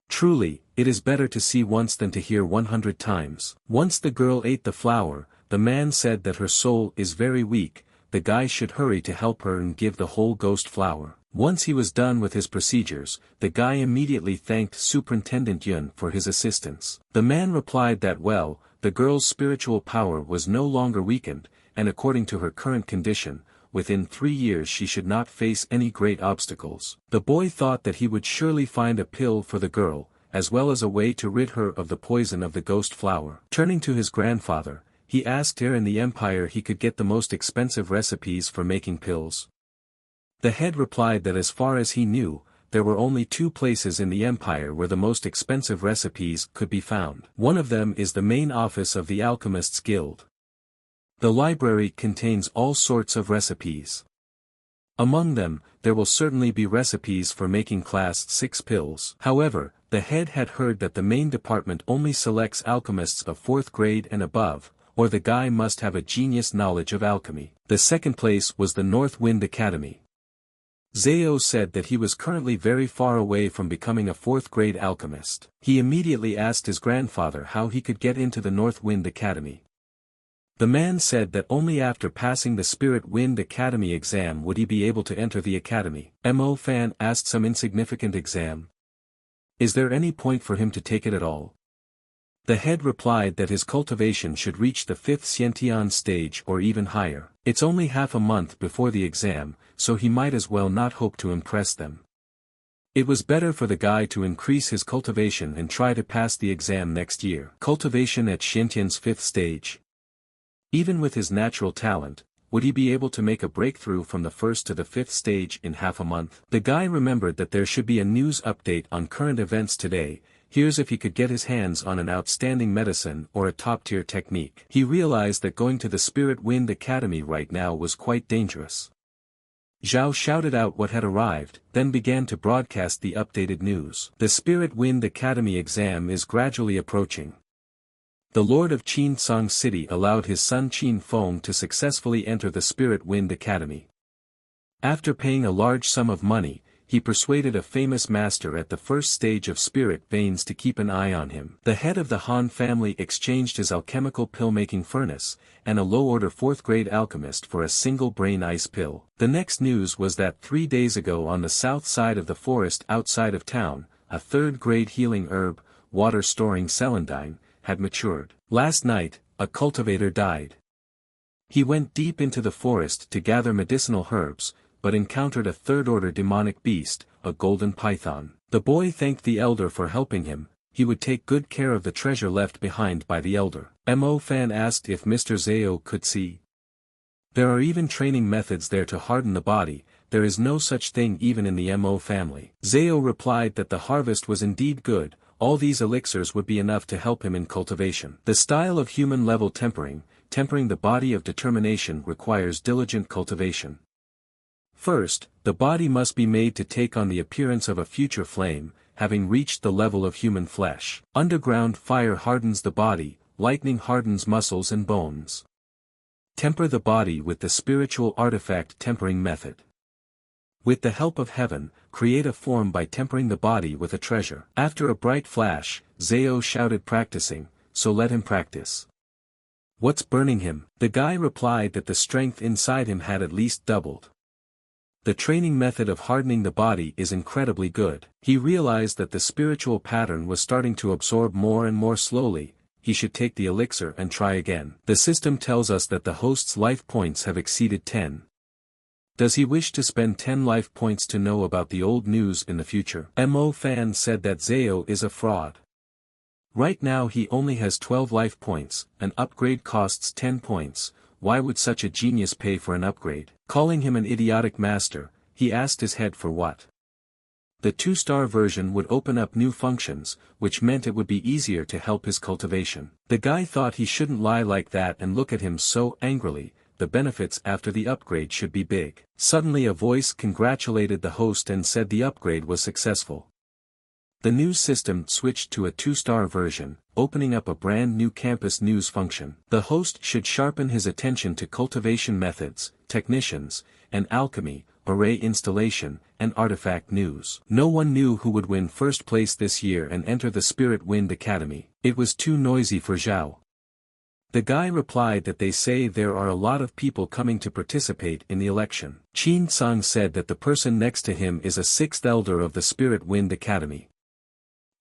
Truly, it is better to see once than to hear 100 times. Once the girl ate the flower, the man said that her soul is very weak, the guy should hurry to help her and give the whole ghost flower. Once he was done with his procedures, the guy immediately thanked Superintendent Yun for his assistance. The man replied that well, the girl's spiritual power was no longer weakened, and according to her current condition, within 3 years she should not face any great obstacles. The boy thought that he would surely find a pill for the girl, as well as a way to rid her of the poison of the ghost flower. Turning to his grandfather, he asked where in the empire he could get the most expensive recipes for making pills. The head replied that as far as he knew, there were only 2 places in the empire where the most expensive recipes could be found. One of them is the main office of the Alchemists Guild. The library contains all sorts of recipes. Among them, there will certainly be recipes for making class 6 pills. However, the head had heard that the main department only selects alchemists of 4th grade and above, or the guy must have a genius knowledge of alchemy. The second place was the North Wind Academy. Zao said that he was currently very far away from becoming a 4th grade alchemist. He immediately asked his grandfather how he could get into the North Wind Academy. The man said that only after passing the Spirit Wind Academy exam would he be able to enter the academy. Mo Fan asked some insignificant exam. Is there any point for him to take it at all? The head replied that his cultivation should reach the 5th Xiantian stage or even higher. It's only half a month before the exam, so he might as well not hope to impress them. It was better for the guy to increase his cultivation and try to pass the exam next year. Cultivation at Xiantian's 5th stage. Even with his natural talent, would he be able to make a breakthrough from the 1st to the 5th stage in half a month? The guy remembered that there should be a news update on current events today. Here's if he could get his hands on an outstanding medicine or a top-tier technique. He realized that going to the Spirit Wind Academy right now was quite dangerous. Zhao shouted out what had arrived, then began to broadcast the updated news. The Spirit Wind Academy exam is gradually approaching. The Lord of Qinsong City allowed his son Qin Feng to successfully enter the Spirit Wind Academy. After paying a large sum of money, he persuaded a famous master at the first stage of spirit veins to keep an eye on him. The head of the Han family exchanged his alchemical pill-making furnace, and a low-order 4th-grade alchemist for a single brain ice pill. The next news was that 3 days ago on the south side of the forest outside of town, a 3rd-grade healing herb, water-storing celandine, had matured. Last night, a cultivator died. He went deep into the forest to gather medicinal herbs, but encountered a 3rd-order demonic beast, a golden python. The boy thanked the elder for helping him. He would take good care of the treasure left behind by the elder. Mo Fan asked if Mr. Zhao could see. There are even training methods there to harden the body. There is no such thing even in the Mo family. Zhao replied that the harvest was indeed good. All these elixirs would be enough to help him in cultivation. The style of human-level tempering the body of determination requires diligent cultivation. First, the body must be made to take on the appearance of a future flame, having reached the level of human flesh. Underground fire hardens the body, lightning hardens muscles and bones. Temper the body with the spiritual artifact tempering method. With the help of heaven, create a form by tempering the body with a treasure. After a bright flash, Zhao shouted practicing, so let him practice. What's burning him? The guy replied that the strength inside him had at least doubled. The training method of hardening the body is incredibly good. He realized that the spiritual pattern was starting to absorb more and more slowly. He should take the elixir and try again. The system tells us that the host's life points have exceeded 10. Does he wish to spend 10 life points to know about the old news in the future? Mo Fan said that Zhao is a fraud. Right now he only has 12 life points, an upgrade costs 10 points. Why would such a genius pay for an upgrade? Calling him an idiotic master, he asked his head for what. The 2-star version would open up new functions, which meant it would be easier to help his cultivation. The guy thought he shouldn't lie like that and look at him so angrily. The benefits after the upgrade should be big. Suddenly a voice congratulated the host and said the upgrade was successful. The news system switched to a 2-star version, opening up a brand new campus news function. The host should sharpen his attention to cultivation methods, technicians, and alchemy, array installation, and artifact news. No one knew who would win first place this year and enter the Spirit Wind Academy. It was too noisy for Zhao. The guy replied that they say there are a lot of people coming to participate in the election. Qin Song said that the person next to him is a 6th elder of the Spirit Wind Academy.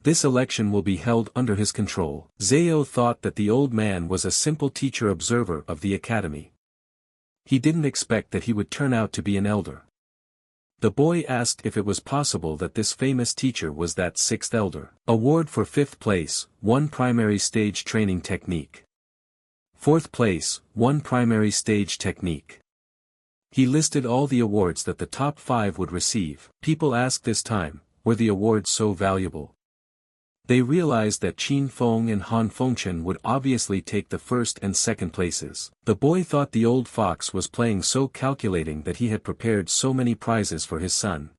This election will be held under his control. Zhao thought that the old man was a simple teacher observer of the academy. He didn't expect that he would turn out to be an elder. The boy asked if it was possible that this famous teacher was that 6th elder. Award for 5th place, 1 primary stage training technique. 4th place, 1 primary stage technique. He listed all the awards that the top 5 would receive. People asked this time, were the awards so valuable? They realized that Qin Feng and Han Fengchen would obviously take the 1st and 2nd places. The boy thought the old fox was playing so calculating that he had prepared so many prizes for his son.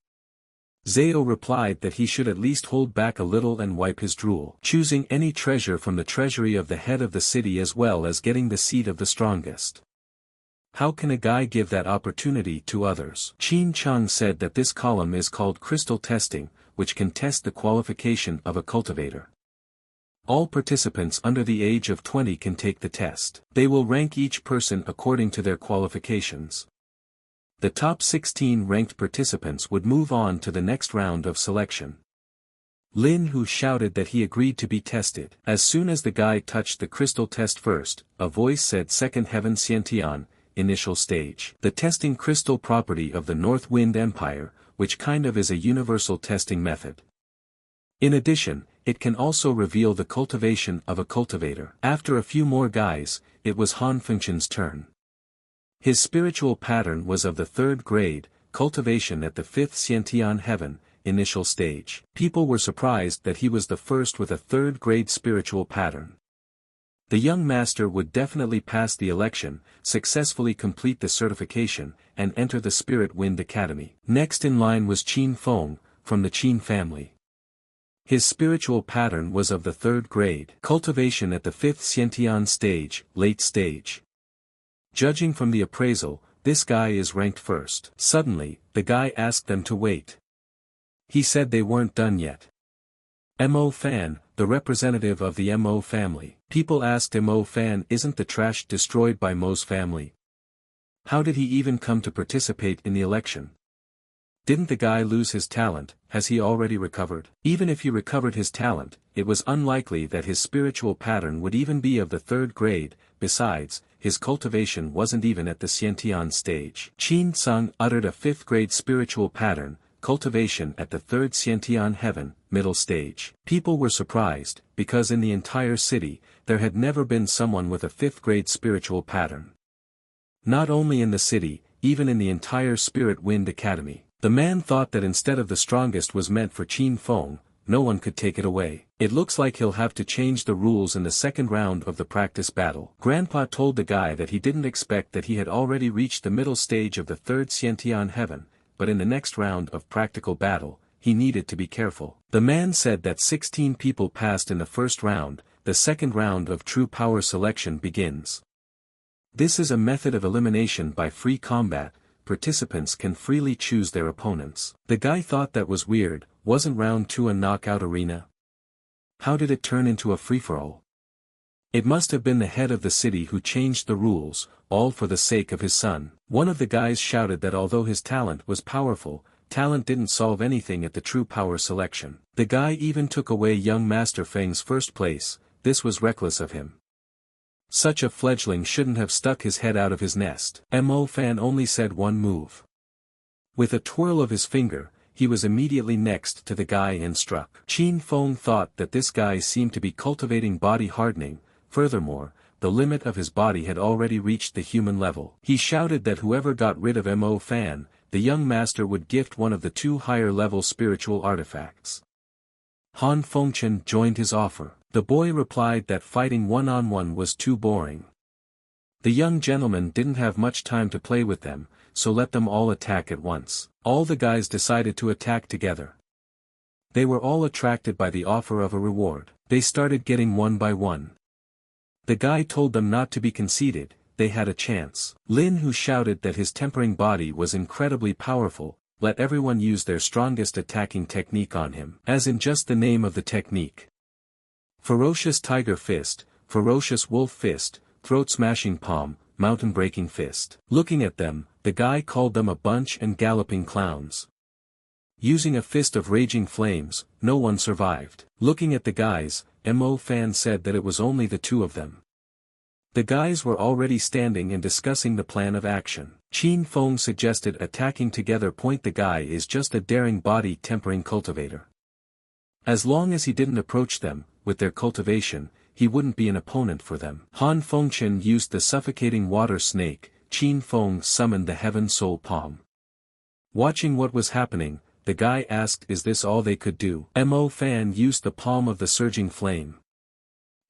Zhao replied that he should at least hold back a little and wipe his drool, choosing any treasure from the treasury of the head of the city as well as getting the seed of the strongest. How can a guy give that opportunity to others? Qin Chang said that this column is called crystal testing, which can test the qualification of a cultivator. All participants under the age of 20 can take the test. They will rank each person according to their qualifications. The top 16 ranked participants would move on to the next round of selection. Lin Hu shouted that he agreed to be tested. As soon as the guy touched the crystal test first, a voice said second heaven Xiantian, initial stage. The testing crystal property of the North Wind Empire, which kind of is a universal testing method. In addition, it can also reveal the cultivation of a cultivator. After a few more guys, it was Han Fengchen's turn. His spiritual pattern was of the 3rd grade, cultivation at the 5th Xiantian heaven, initial stage. People were surprised that he was the first with a 3rd grade spiritual pattern. The young master would definitely pass the election, successfully complete the certification, and enter the Spirit Wind Academy. Next in line was Qin Feng, from the Qin family. His spiritual pattern was of the 3rd grade, cultivation at the 5th Xiantian stage, late stage. Judging from the appraisal, this guy is ranked first. Suddenly, the guy asked them to wait. He said they weren't done yet. Mo Fan, the representative of the Mo family. People asked Mo Fan, isn't the trash destroyed by Mo's family? How did he even come to participate in the election? Didn't the guy lose his talent? Has he already recovered? Even if he recovered his talent, it was unlikely that his spiritual pattern would even be of the 3rd grade. Besides, his cultivation wasn't even at the Xiantian stage. Qin Tsung uttered a 5th grade spiritual pattern, cultivation at the 3rd Xiantian heaven, middle stage. People were surprised, because in the entire city, there had never been someone with a 5th grade spiritual pattern. Not only in the city, even in the entire Spirit Wind Academy. The man thought that instead of the strongest was meant for Qin Feng, no one could take it away. It looks like he'll have to change the rules in the 2nd round of the practice battle. Grandpa told the guy that he didn't expect that he had already reached the middle stage of the 3rd Xiantian heaven, but in the next round of practical battle, he needed to be careful. The man said that 16 people passed in the 1st round, the 2nd round of true power selection begins. This is a method of elimination by free combat. Participants can freely choose their opponents. The guy thought that was weird. Wasn't round 2 a knockout arena? How did it turn into a free-for-all? It must have been the head of the city who changed the rules, all for the sake of his son. One of the guys shouted that although his talent was powerful, talent didn't solve anything at the true power selection. The guy even took away young Master Feng's 1st place. This was reckless of him. Such a fledgling shouldn't have stuck his head out of his nest. Mo Fan only said one move. With a twirl of his finger, he was immediately next to the guy and struck. Qin Feng thought that this guy seemed to be cultivating body hardening. Furthermore, the limit of his body had already reached the human level. He shouted that whoever got rid of Mo Fan, the young master would gift one of the 2 higher-level spiritual artifacts. Han Fengchen joined his offer. The boy replied that fighting one-on-one was too boring. The young gentleman didn't have much time to play with them, so let them all attack at once. All the guys decided to attack together. They were all attracted by the offer of a reward. They started getting one by one. The guy told them not to be conceited, they had a chance. Lin Hu shouted that his tempering body was incredibly powerful. Let everyone use their strongest attacking technique on him. As in just the name of the technique. Ferocious Tiger Fist, Ferocious Wolf Fist, Throat-Smashing Palm, Mountain-Breaking Fist. Looking at them, the guy called them a bunch and galloping clowns. Using a fist of raging flames, no one survived. Looking at the guys, Mo Fan said that it was only the 2 of them. The guys were already standing and discussing the plan of action. Qin Feng suggested attacking together. The guy is just a daring body tempering cultivator. As long as he didn't approach them, with their cultivation, he wouldn't be an opponent for them. Han Fengchen used the suffocating water snake, Qin Feng summoned the heaven soul palm. Watching what was happening, the guy asked, is this all they could do? Mo Fan used the palm of the surging flame.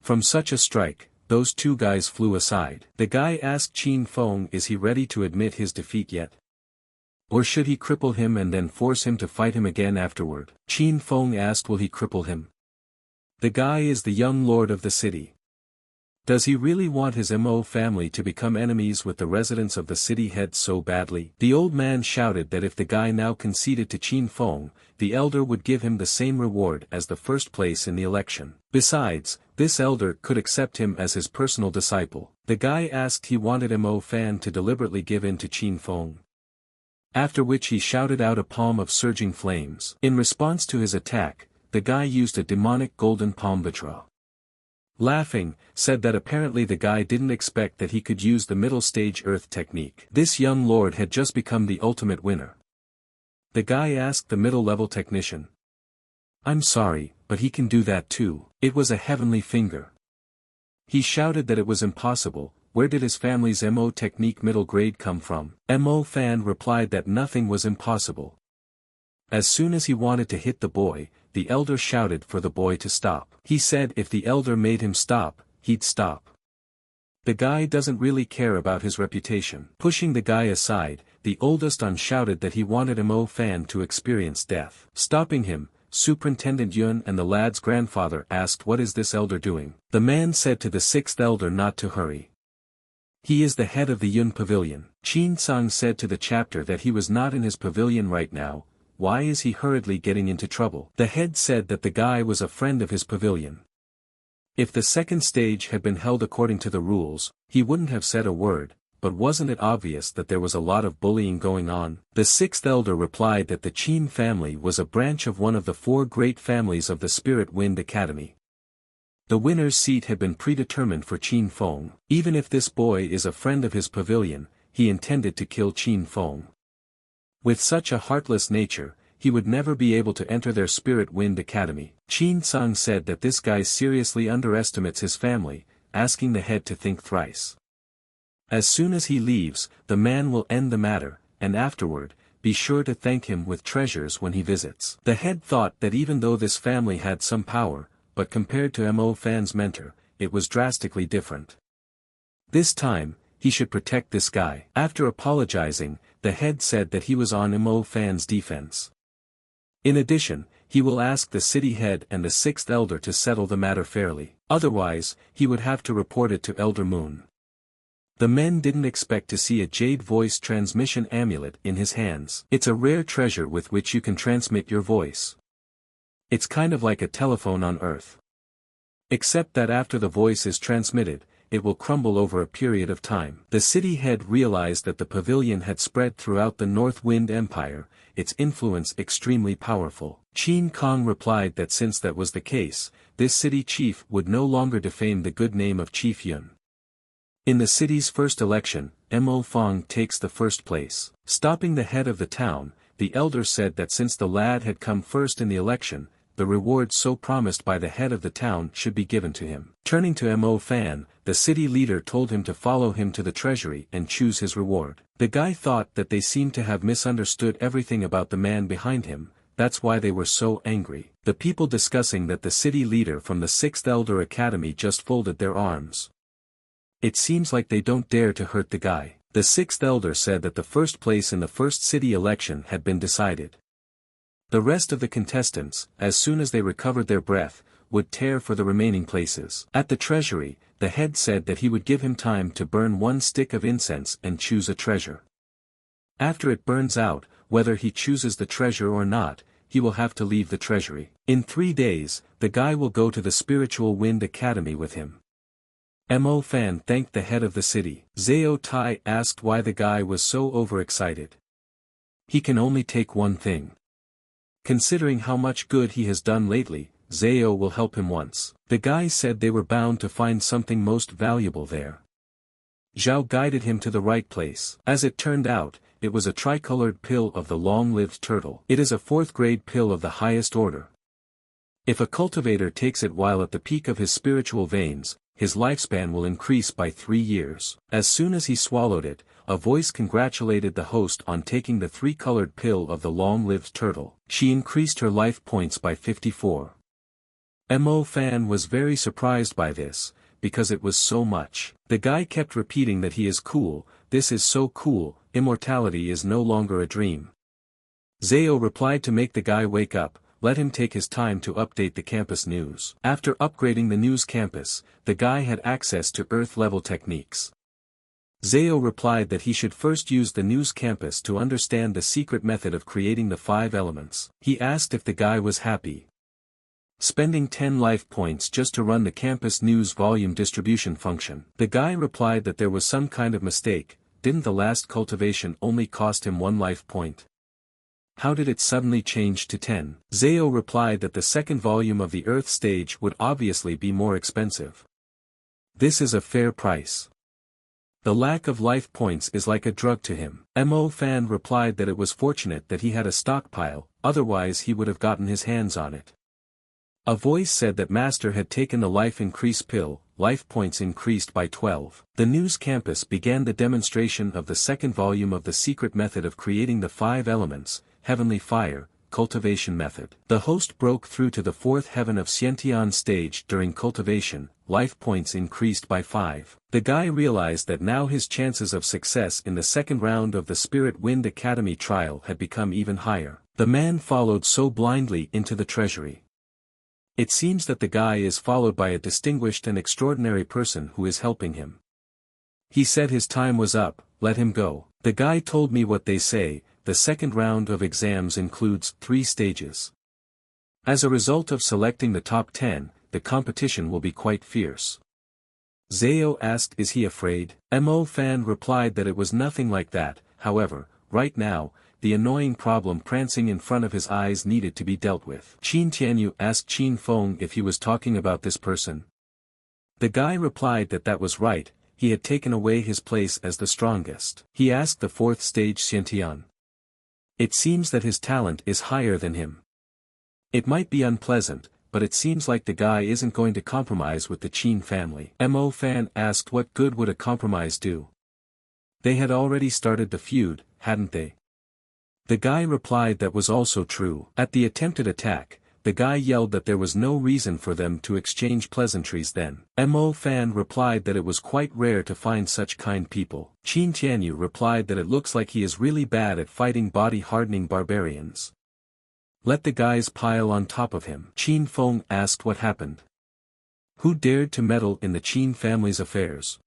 From such a strike, those 2 guys flew aside. The guy asked Qin Feng, is he ready to admit his defeat yet? Or should he cripple him and then force him to fight him again afterward? Qin Feng asked, will he cripple him? The guy is the young lord of the city. Does he really want his Mo family to become enemies with the residents of the city head so badly? The old man shouted that if the guy now conceded to Qin Feng, the elder would give him the same reward as the 1st place in the election. Besides, this elder could accept him as his personal disciple. The guy asked he wanted Mo Fan to deliberately give in to Qin Feng. After which he shouted out a palm of surging flames. In response to his attack, the guy used a demonic golden palm vitra. Laughing, said that apparently the guy didn't expect that he could use the middle stage earth technique. This young lord had just become the ultimate winner. The guy asked the middle level technician. I'm sorry, but he can do that too. It was a heavenly finger. He shouted that it was impossible. Where did his family's MO technique middle grade come from? MO fan replied that nothing was impossible. As soon as he wanted to hit the boy, the elder shouted for the boy to stop. He said if the elder made him stop, he'd stop. The guy doesn't really care about his reputation. Pushing the guy aside, the oldest on shouted that he wanted MO fan to experience death. Stopping him, Superintendent Yun and the lad's grandfather asked what is this elder doing. The man said to the sixth elder not to hurry. He is the head of the Yun pavilion. Chin Sang said to the chapter that he was not in his pavilion right now. Why is he hurriedly getting into trouble? The head said that the guy was a friend of his pavilion. If the second stage had been held according to the rules, he wouldn't have said a word, but wasn't it obvious that there was a lot of bullying going on? The sixth elder replied that the Qin family was a branch of one of the 4 great families of the Spirit Wind Academy. The winner's seat had been predetermined for Qin Feng. Even if this boy is a friend of his pavilion, he intended to kill Qin Feng. With such a heartless nature, he would never be able to enter their Spirit Wind Academy. Qin Sang said that this guy seriously underestimates his family, asking the head to think thrice. As soon as he leaves, the man will end the matter, and afterward, be sure to thank him with treasures when he visits. The head thought that even though this family had some power, but compared to Mo Fan's mentor, it was drastically different. This time, he should protect this guy. After apologizing, the head said that he was on Mo Fan's defense. In addition, he will ask the city head and the sixth elder to settle the matter fairly. Otherwise, he would have to report it to Elder Moon. The men didn't expect to see a jade voice transmission amulet in his hands. It's a rare treasure with which you can transmit your voice. It's kind of like a telephone on Earth. Except that after the voice is transmitted, it will crumble over a period of time. The city head realized that the pavilion had spread throughout the North Wind Empire, its influence extremely powerful. Qin Kong replied that since that was the case, this city chief would no longer defame the good name of Chief Yun. In the city's first election, Mo Fong takes the first place. Stopping the head of the town, the elder said that since the lad had come first in the election, the reward so promised by the head of the town should be given to him. Turning to Mo Fan, the city leader told him to follow him to the treasury and choose his reward. The guy thought that they seemed to have misunderstood everything about the man behind him, that's why they were so angry. The people discussing that the city leader from the 6th Elder Academy just folded their arms. It seems like they don't dare to hurt the guy. The 6th Elder said that the first place in the first city election had been decided. The rest of the contestants, as soon as they recovered their breath, would tear for the remaining places. At the treasury, the head said that he would give him time to burn 1 stick of incense and choose a treasure. After it burns out, whether he chooses the treasure or not, he will have to leave the treasury. In 3 days, the guy will go to the Spiritual Wind Academy with him. Mo Fan thanked the head of the city. Zhao Tai asked why the guy was so overexcited. He can only take one thing. Considering how much good he has done lately, Zhao will help him once. The guy said they were bound to find something most valuable there. Zhao guided him to the right place. As it turned out, it was a tricolored pill of the long-lived turtle. It is a 4th grade pill of the highest order. If a cultivator takes it while at the peak of his spiritual veins, his lifespan will increase by 3 years. As soon as he swallowed it, a voice congratulated the host on taking the 3-colored pill of the long-lived turtle. She increased her life points by 54. Mo Fan was very surprised by this, because it was so much. The guy kept repeating that he is cool, this is so cool, immortality is no longer a dream. Zhao replied to make the guy wake up, let him take his time to update the campus news. After upgrading the news campus, the guy had access to Earth-level techniques. Zhao replied that he should first use the news campus to understand the secret method of creating the 5 elements. He asked if the guy was happy. Spending 10 life points just to run the campus news volume distribution function. The guy replied that there was some kind of mistake, didn't the last cultivation only cost him 1 life point? How did it suddenly change to 10? Zao replied that the second volume of the Earth stage would obviously be more expensive. This is a fair price. The lack of life points is like a drug to him. Mo Fan replied that it was fortunate that he had a stockpile, otherwise he would have gotten his hands on it. A voice said that Master had taken the life increase pill, life points increased by 12. The news campus began the demonstration of the second volume of the secret method of creating the 5 elements, heavenly fire, cultivation method. The host broke through to the 4th heaven of Xiantian stage during cultivation, life points increased by 5. The guy realized that now his chances of success in the second round of the Spirit Wind Academy trial had become even higher. The man followed so blindly into the treasury. It seems that the guy is followed by a distinguished and extraordinary person who is helping him. He said his time was up, let him go. The guy told me what they say. The second round of exams includes 3 stages. As a result of selecting the top 10, the competition will be quite fierce. Zao asked is he afraid? Mo Fan replied that it was nothing like that, however, right now, the annoying problem prancing in front of his eyes needed to be dealt with. Qin Tianyu asked Qin Feng if he was talking about this person. The guy replied that that was right, he had taken away his place as the strongest. He asked the 4th stage Xiantian. It seems that his talent is higher than him. It might be unpleasant, but it seems like the guy isn't going to compromise with the Qin family. Mo Fan asked what good would a compromise do. They had already started the feud, hadn't they? The guy replied that was also true. At the attempted attack, the guy yelled that there was no reason for them to exchange pleasantries then. Mo Fan replied that it was quite rare to find such kind people. Qin Tianyu replied that it looks like he is really bad at fighting body-hardening barbarians. Let the guys pile on top of him. Qin Feng asked what happened. Who dared to meddle in the Qin family's affairs?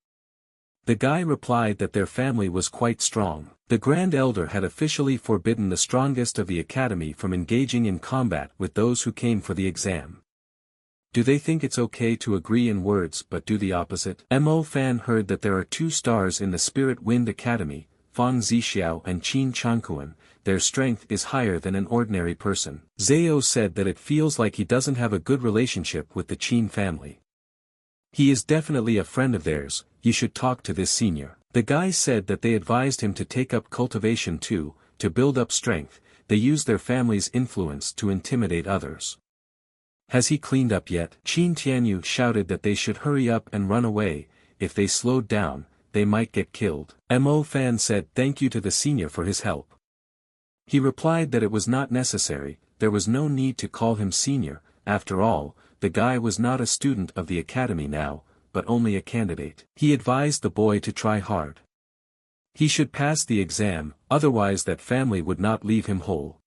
The guy replied that their family was quite strong. The Grand Elder had officially forbidden the strongest of the academy from engaging in combat with those who came for the exam. Do they think it's okay to agree in words but do the opposite? Mo Fan heard that there are 2 stars in the Spirit Wind Academy, Fang Zixiao and Qin Changkuan. Their strength is higher than an ordinary person. Zao said that it feels like he doesn't have a good relationship with the Qin family. He is definitely a friend of theirs, you should talk to this senior. The guy said that they advised him to take up cultivation too, to build up strength, they use their family's influence to intimidate others. Has he cleaned up yet? Qin Tianyu shouted that they should hurry up and run away, if they slowed down, they might get killed. Mo Fan said thank you to the senior for his help. He replied that it was not necessary, there was no need to call him senior, after all, the guy was not a student of the academy now, but only a candidate. He advised the boy to try hard. He should pass the exam, otherwise that family would not leave him whole.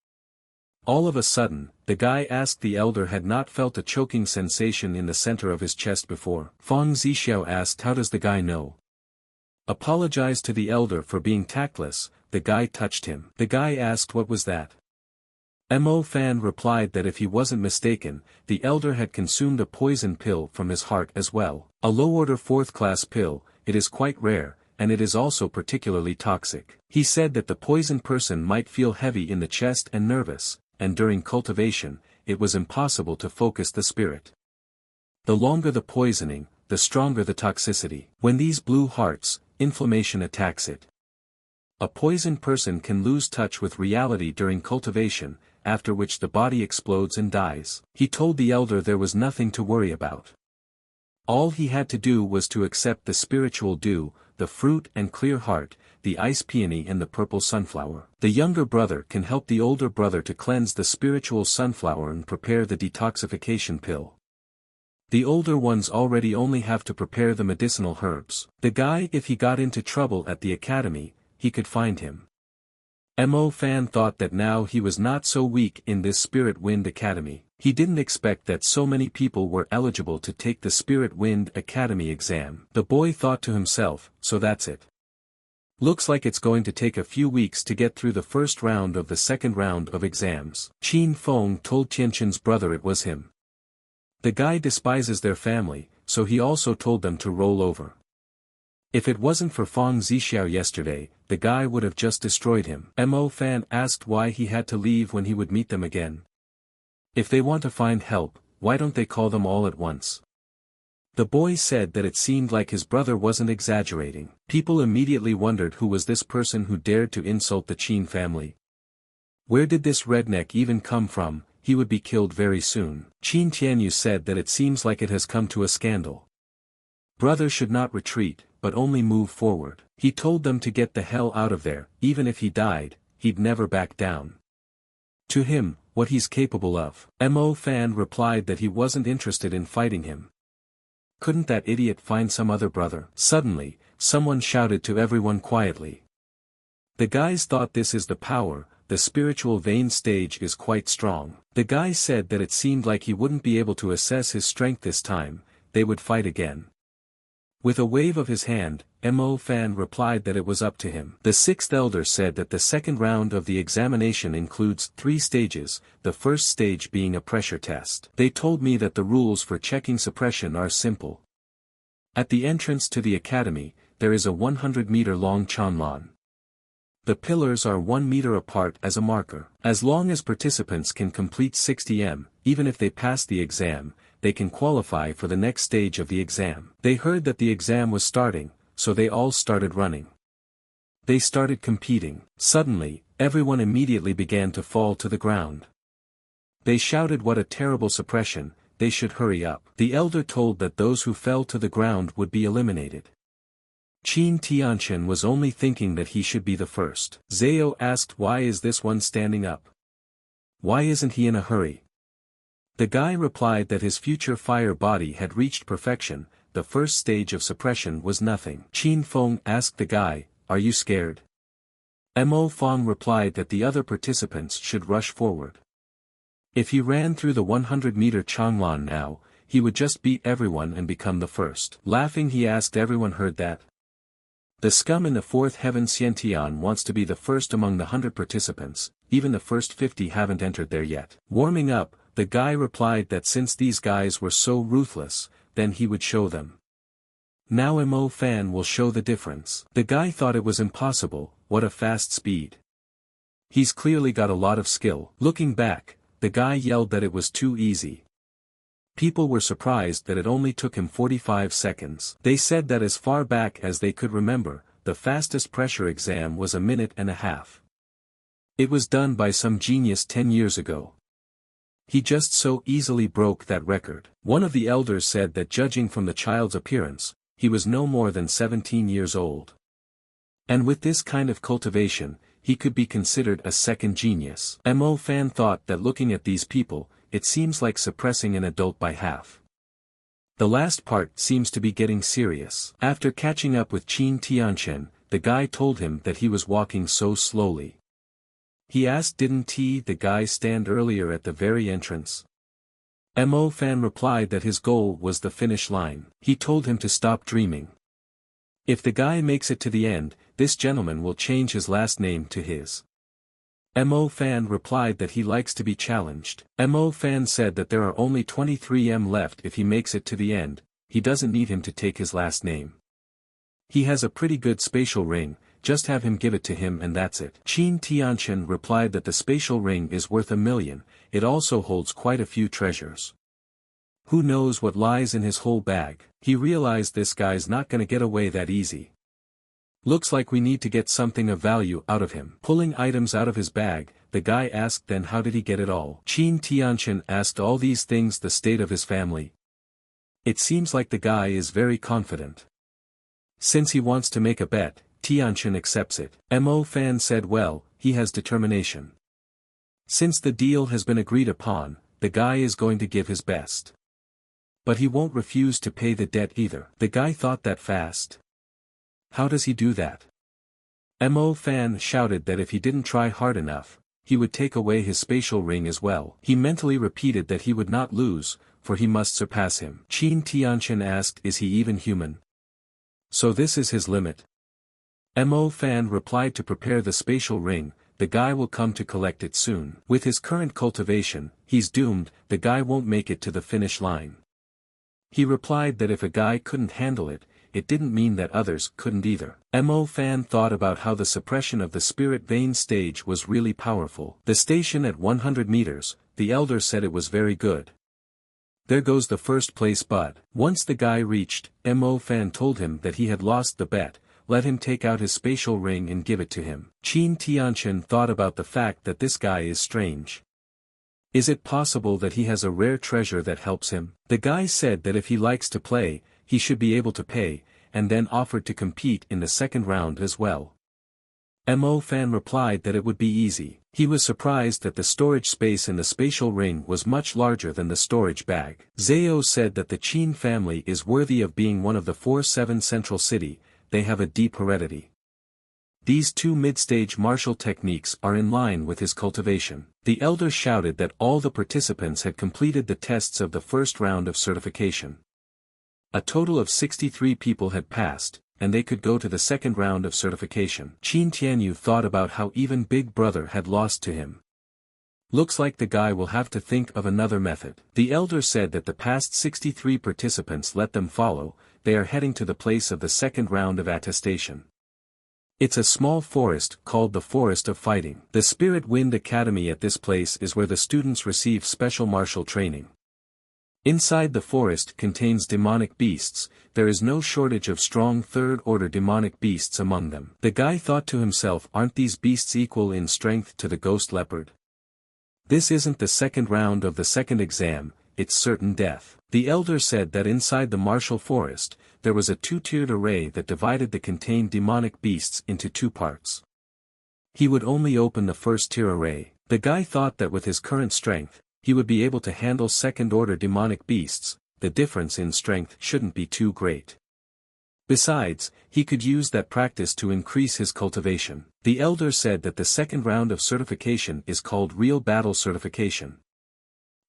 All of a sudden, the guy asked the elder had not felt a choking sensation in the center of his chest before. Fang Zixiao asked how does the guy know? Apologized to the elder for being tactless, the guy touched him. The guy asked what was that? Mo Fan replied that if he wasn't mistaken, the elder had consumed a poison pill from his heart as well. A low-order 4th-class pill, it is quite rare, and it is also particularly toxic. He said that the poisoned person might feel heavy in the chest and nervous, and during cultivation, it was impossible to focus the spirit. The longer the poisoning, the stronger the toxicity. When these blue hearts, inflammation attacks it. A poisoned person can lose touch with reality during cultivation, after which the body explodes and dies. He told the elder there was nothing to worry about. All he had to do was to accept the spiritual dew, the fruit and clear heart, the ice peony and the purple sunflower. The younger brother can help the older brother to cleanse the spiritual sunflower and prepare the detoxification pill. The older ones already only have to prepare the medicinal herbs. The guy, if he got into trouble at the academy, he could find him. Mo Fan thought that now he was not so weak in this Spirit Wind Academy. He didn't expect that so many people were eligible to take the Spirit Wind Academy exam. The boy thought to himself, so that's it. Looks like it's going to take a few weeks to get through the first round of the second round of exams. Qin Feng told Tianqin's brother it was him. The guy despises their family, so he also told them to roll over. If it wasn't for Fong Zixiao yesterday, the guy would have just destroyed him. Mo Fan asked why he had to leave when he would meet them again. If they want to find help, why don't they call them all at once? The boy said that it seemed like his brother wasn't exaggerating. People immediately wondered who was this person who dared to insult the Qin family. Where did this redneck even come from? He would be killed very soon. Qin Tianyu said that it seems like it has come to a scandal. Brother should not retreat, but only move forward. He told them to get the hell out of there. Even if he died, he'd never back down. To him, what he's capable of. Mo Fan replied that he wasn't interested in fighting him. Couldn't that idiot find some other brother? Suddenly, someone shouted to everyone quietly. The guys thought this is the power, the spiritual vein stage is quite strong. The guy said that it seemed like he wouldn't be able to assess his strength this time, they would fight again. With a wave of his hand, Mo Fan replied that it was up to him. The sixth elder said that the second round of the examination includes 3 stages, the first stage being a pressure test. They told me that the rules for checking suppression are simple. At the entrance to the academy, there is a 100-meter-long chanlan. The pillars are 1 meter apart as a marker. As long as participants can complete 60 m, even if they pass the exam, they can qualify for the next stage of the exam. They heard that the exam was starting, so they all started running. They started competing. Suddenly, everyone immediately began to fall to the ground. They shouted what a terrible suppression, they should hurry up. The elder told that those who fell to the ground would be eliminated. Qin Tianchen was only thinking that he should be the first. Zhao asked why is this one standing up? Why isn't he in a hurry? The guy replied that his future fire body had reached perfection, the first stage of suppression was nothing. Qin Feng asked the guy, are you scared? Mo Fong replied that the other participants should rush forward. If he ran through the 100-meter Changlan now, he would just beat everyone and become the first. Laughing he asked everyone heard that. The scum in the 4th heaven Xiantian wants to be the first among the 100 participants, even the first 50 haven't entered there yet. Warming up, the guy replied that since these guys were so ruthless, then he would show them. Now Mo Fan will show the difference. The guy thought it was impossible, what a fast speed. He's clearly got a lot of skill. Looking back, the guy yelled that it was too easy. People were surprised that it only took him 45 seconds. They said that as far back as they could remember, the fastest pressure exam was 1.5 minutes. It was done by some genius 10 years ago. He just so easily broke that record. One of the elders said that judging from the child's appearance, he was no more than 17 years old. And with this kind of cultivation, he could be considered a second genius. Mo Fan thought that looking at these people, it seems like suppressing an adult by half. The last part seems to be getting serious. After catching up with Qin Tianchen, the guy told him that he was walking so slowly. He asked didn't the guy stand earlier at the very entrance? Mo Fan replied that his goal was the finish line. He told him to stop dreaming. If the guy makes it to the end, this gentleman will change his last name to his. Mo Fan replied that he likes to be challenged. Mo Fan said that there are only 23 m left if he makes it to the end, he doesn't need him to take his last name. He has a pretty good spatial ring, just have him give it to him and that's it. Qin Tianchen replied that the spatial ring is worth 1 million, it also holds quite a few treasures. Who knows what lies in his whole bag? He realized this guy's not gonna get away that easy. Looks like we need to get something of value out of him. Pulling items out of his bag, the guy asked then how did he get it all? Qin Tianchen asked all these things the state of his family. It seems like the guy is very confident. Since he wants to make a bet, Tianchen accepts it. Mo Fan said well, he has determination. Since the deal has been agreed upon, the guy is going to give his best. But he won't refuse to pay the debt either. The guy thought that fast. How does he do that? Mo Fan shouted that if he didn't try hard enough, he would take away his spatial ring as well. He mentally repeated that he would not lose, for he must surpass him. Qin Tianchen asked is he even human? So this is his limit? Mo Fan replied to prepare the spatial ring, the guy will come to collect it soon. With his current cultivation, he's doomed, the guy won't make it to the finish line. He replied that if a guy couldn't handle it, it didn't mean that others couldn't either. Mo Fan thought about how the suppression of the spirit vein stage was really powerful. The station at 100 meters, the elder said it was very good. There goes the first place bud. Once the guy reached, Mo Fan told him that he had lost the bet, let him take out his spatial ring and give it to him. Qin Tianchen thought about the fact that this guy is strange. Is it possible that he has a rare treasure that helps him? The guy said that if he likes to play, he should be able to pay, and then offered to compete in the second round as well. Mo Fan replied that it would be easy. He was surprised that the storage space in the spatial ring was much larger than the storage bag. Zhao said that the Qin family is worthy of being one of the 4-7 central city, they have a deep heredity. These two mid-stage martial techniques are in line with his cultivation. The elder shouted that all the participants had completed the tests of the first round of certification. A total of 63 people had passed, and they could go to the second round of certification. Qin Tianyu thought about how even Big Brother had lost to him. Looks like the guy will have to think of another method. The elder said that the past 63 participants let them follow, they are heading to the place of the second round of attestation. It's a small forest called the Forest of Fighting. The Spirit Wind Academy at this place is where the students receive special martial training. Inside the forest contains demonic beasts, there is no shortage of strong third-order demonic beasts among them. The guy thought to himself, aren't these beasts equal in strength to the ghost leopard? This isn't the second round of the second exam, it's certain death. The elder said that inside the martial forest, there was a two-tiered array that divided the contained demonic beasts into two parts. He would only open the first-tier array. The guy thought that with his current strength, he would be able to handle second-order demonic beasts, the difference in strength shouldn't be too great. Besides, he could use that practice to increase his cultivation. The elder said that the second round of certification is called Real Battle Certification.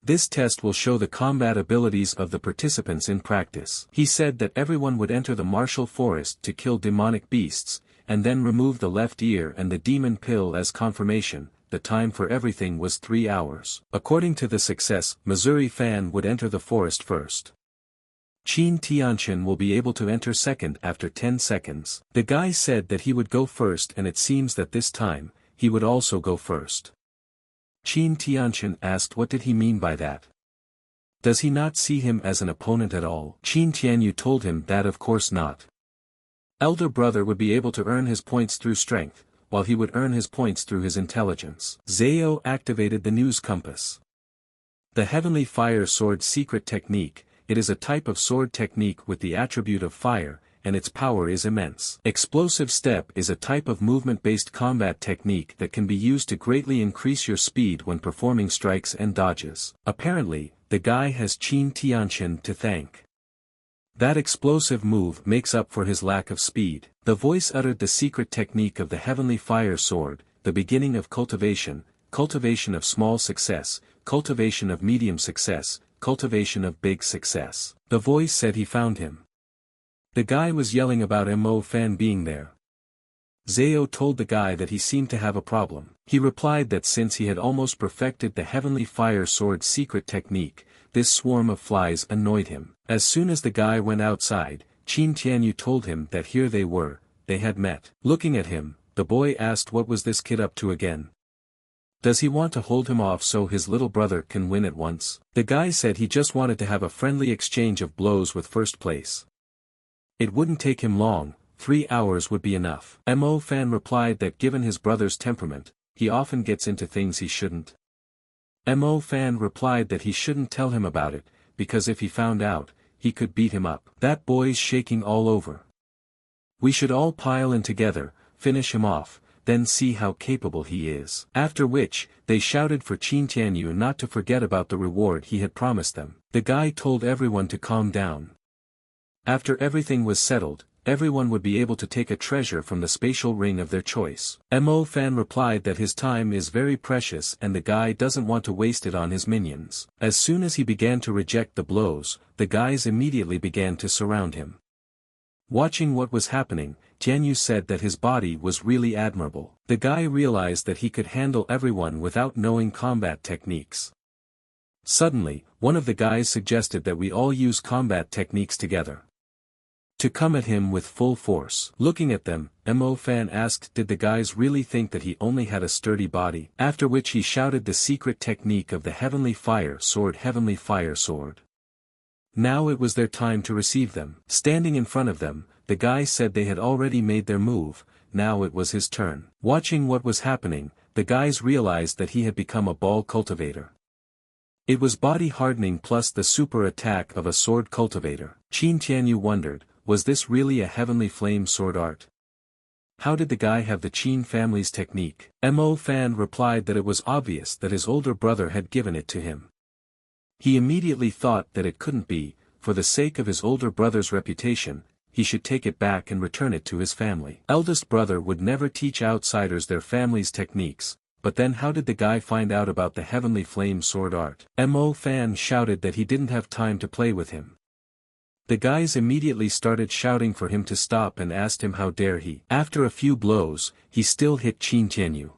This test will show the combat abilities of the participants in practice. He said that everyone would enter the martial forest to kill demonic beasts, and then remove the left ear and the demon pill as confirmation. The time for everything was 3 hours. According to the success, Missouri Fan would enter the forest first. Qin Tianchen will be able to enter second after 10 seconds. The guy said that he would go first, and it seems that this time, he would also go first. Qin Tianchen asked what did he mean by that. Does he not see him as an opponent at all? Qin Tianyu told him that of course not. Elder brother would be able to earn his points through strength, while he would earn his points through his intelligence. Zhao activated the news compass. The Heavenly Fire Sword Secret Technique, it is a type of sword technique with the attribute of fire, and its power is immense. Explosive Step is a type of movement-based combat technique that can be used to greatly increase your speed when performing strikes and dodges. Apparently, the guy has Qin Tianchen to thank. That explosive move makes up for his lack of speed. The voice uttered the secret technique of the Heavenly Fire Sword, the beginning of cultivation, cultivation of small success, cultivation of medium success, cultivation of big success. The voice said he found him. The guy was yelling about Mo Fan being there. Zhao told the guy that he seemed to have a problem. He replied that since he had almost perfected the Heavenly Fire Sword secret technique, this swarm of flies annoyed him. As soon as the guy went outside, Qin Tianyu told him that here they were, they had met. Looking at him, the boy asked what was this kid up to again. Does he want to hold him off so his little brother can win at once? The guy said he just wanted to have a friendly exchange of blows with first place. It wouldn't take him long, 3 hours would be enough. Mo Fan replied that given his brother's temperament, he often gets into things he shouldn't. Mo Fan replied that he shouldn't tell him about it, because if he found out, he could beat him up. That boy's shaking all over. We should all pile in together, finish him off, then see how capable he is. After which, they shouted for Qin Tianyu not to forget about the reward he had promised them. The guy told everyone to calm down. After everything was settled, everyone would be able to take a treasure from the spatial ring of their choice. Mo Fan replied that his time is very precious and the guy doesn't want to waste it on his minions. As soon as he began to reject the blows, the guys immediately began to surround him. Watching what was happening, Tianyu said that his body was really admirable. The guy realized that he could handle everyone without knowing combat techniques. Suddenly, one of the guys suggested that we all use combat techniques together. to come at him with full force. Looking at them, Mo Fan asked did the guys really think that he only had a sturdy body, after which he shouted the secret technique of the Heavenly Fire Sword. Heavenly Fire Sword. Now it was their time to receive them. Standing in front of them, the guy said they had already made their move, now it was his turn. Watching what was happening, the guys realized that he had become a ball cultivator. It was body hardening plus the super attack of a sword cultivator. Qin Tianyu wondered, was this really a heavenly flame sword art? How did the guy have the Qin family's technique? Mo Fan replied that it was obvious that his older brother had given it to him. He immediately thought that it couldn't be, for the sake of his older brother's reputation, he should take it back and return it to his family. Eldest brother would never teach outsiders their family's techniques, but then how did the guy find out about the heavenly flame sword art? Mo Fan shouted that he didn't have time to play with him. The guys immediately started shouting for him to stop and asked him how dare he. After a few blows, he still hit Qin Tianyu.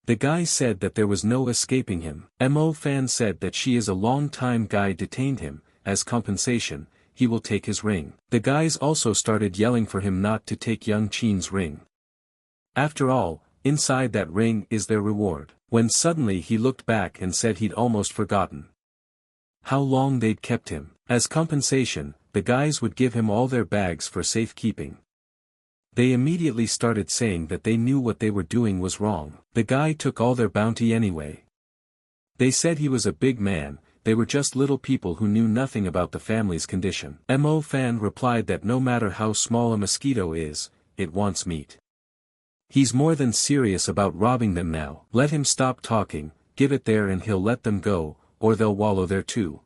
The guy said that there was no escaping him. Mo Fan said that she is a long-time guy detained him, as compensation, he will take his ring. The guys also started yelling for him not to take young Qin's ring. After all, inside that ring is their reward. When suddenly he looked back and said he'd almost forgotten how long they'd kept him. As compensation, the guys would give him all their bags for safekeeping. They immediately started saying that they knew what they were doing was wrong. The guy took all their bounty anyway. They said he was a big man, they were just little people who knew nothing about the family's condition. Mo Fan replied that no matter how small a mosquito is, it wants meat. He's more than serious about robbing them now. Let him stop talking, give it there and he'll let them go, or they'll wallow there too.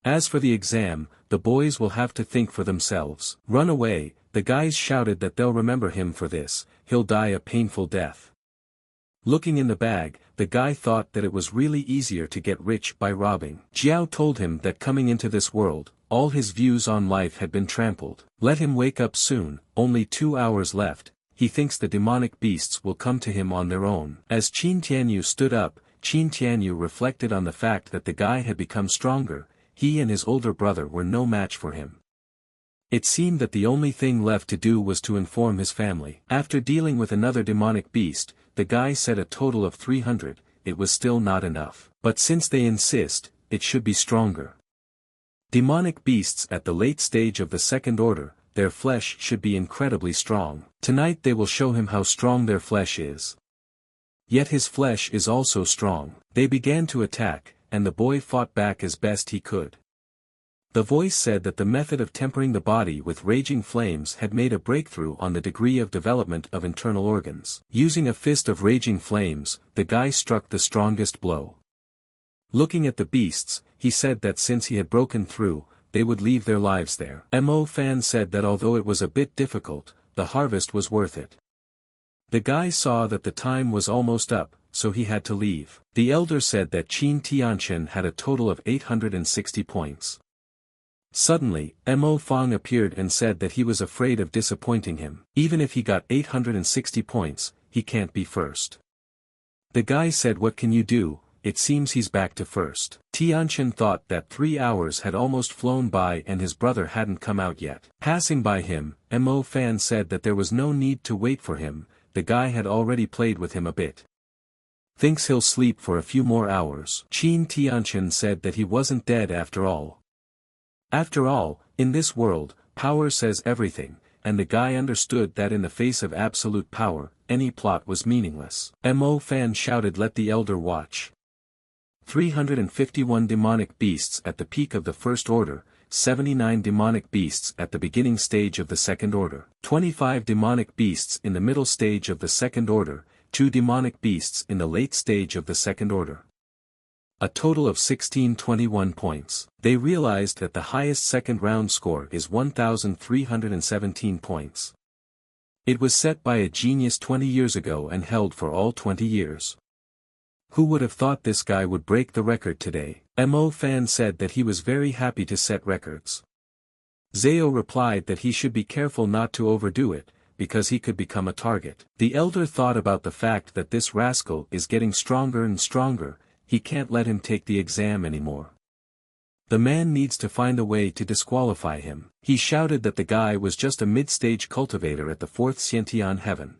As for the exam, the boys will have to think for themselves. Run away, the guys shouted that they'll remember him for this, he'll die a painful death. Looking in the bag, the guy thought that it was really easier to get rich by robbing. Jiao told him that coming into this world, all his views on life had been trampled. Let him wake up soon, only 2 hours left, he thinks the demonic beasts will come to him on their own. As Qin Tianyu stood up, Qin Tianyu reflected on the fact that the guy had become stronger, he and his older brother were no match for him. It seemed that the only thing left to do was to inform his family. After dealing with another demonic beast, the guy said a total of 300, it was still not enough. But since they insist, it should be stronger. Demonic beasts at the late stage of the second order, their flesh should be incredibly strong. Tonight they will show him how strong their flesh is. Yet his flesh is also strong. They began to attack, and the boy fought back as best he could. The voice said that the method of tempering the body with raging flames had made a breakthrough on the degree of development of internal organs. Using a fist of raging flames, the guy struck the strongest blow. Looking at the beasts, he said that since he had broken through, they would leave their lives there. Mo Fan said that although it was a bit difficult, the harvest was worth it. The guy saw that the time was almost up, so he had to leave. The elder said that Qin Tianchen had a total of 860 points. Suddenly, Mo Fang appeared and said that he was afraid of disappointing him. Even if he got 860 points, he can't be first. The guy said what can you do, it seems he's back to first. Tianchen thought that 3 hours had almost flown by and his brother hadn't come out yet. Passing by him, Mo Fan said that there was no need to wait for him, the guy had already played with him a bit. Thinks he'll sleep for a few more hours. Qin Tianchen said that he wasn't dead after all. After all, in this world, power says everything, and the guy understood that in the face of absolute power, any plot was meaningless. Mo Fan shouted let the elder watch. 351 demonic beasts at the peak of the first order, 79 demonic beasts at the beginning stage of the second order, 25 demonic beasts in the middle stage of the second order, 2 demonic beasts in the late stage of the second order. A total of 1621 points. They realized that the highest second round score is 1,317 points. It was set by a genius 20 years ago and held for all 20 years. Who would have thought this guy would break the record today? Mo Fan said that he was very happy to set records. Zhao replied that he should be careful not to overdo it, because he could become a target. The elder thought about the fact that this rascal is getting stronger and stronger, he can't let him take the exam anymore. The man needs to find a way to disqualify him. He shouted that the guy was just a mid-stage cultivator at the 4th Xiantian heaven.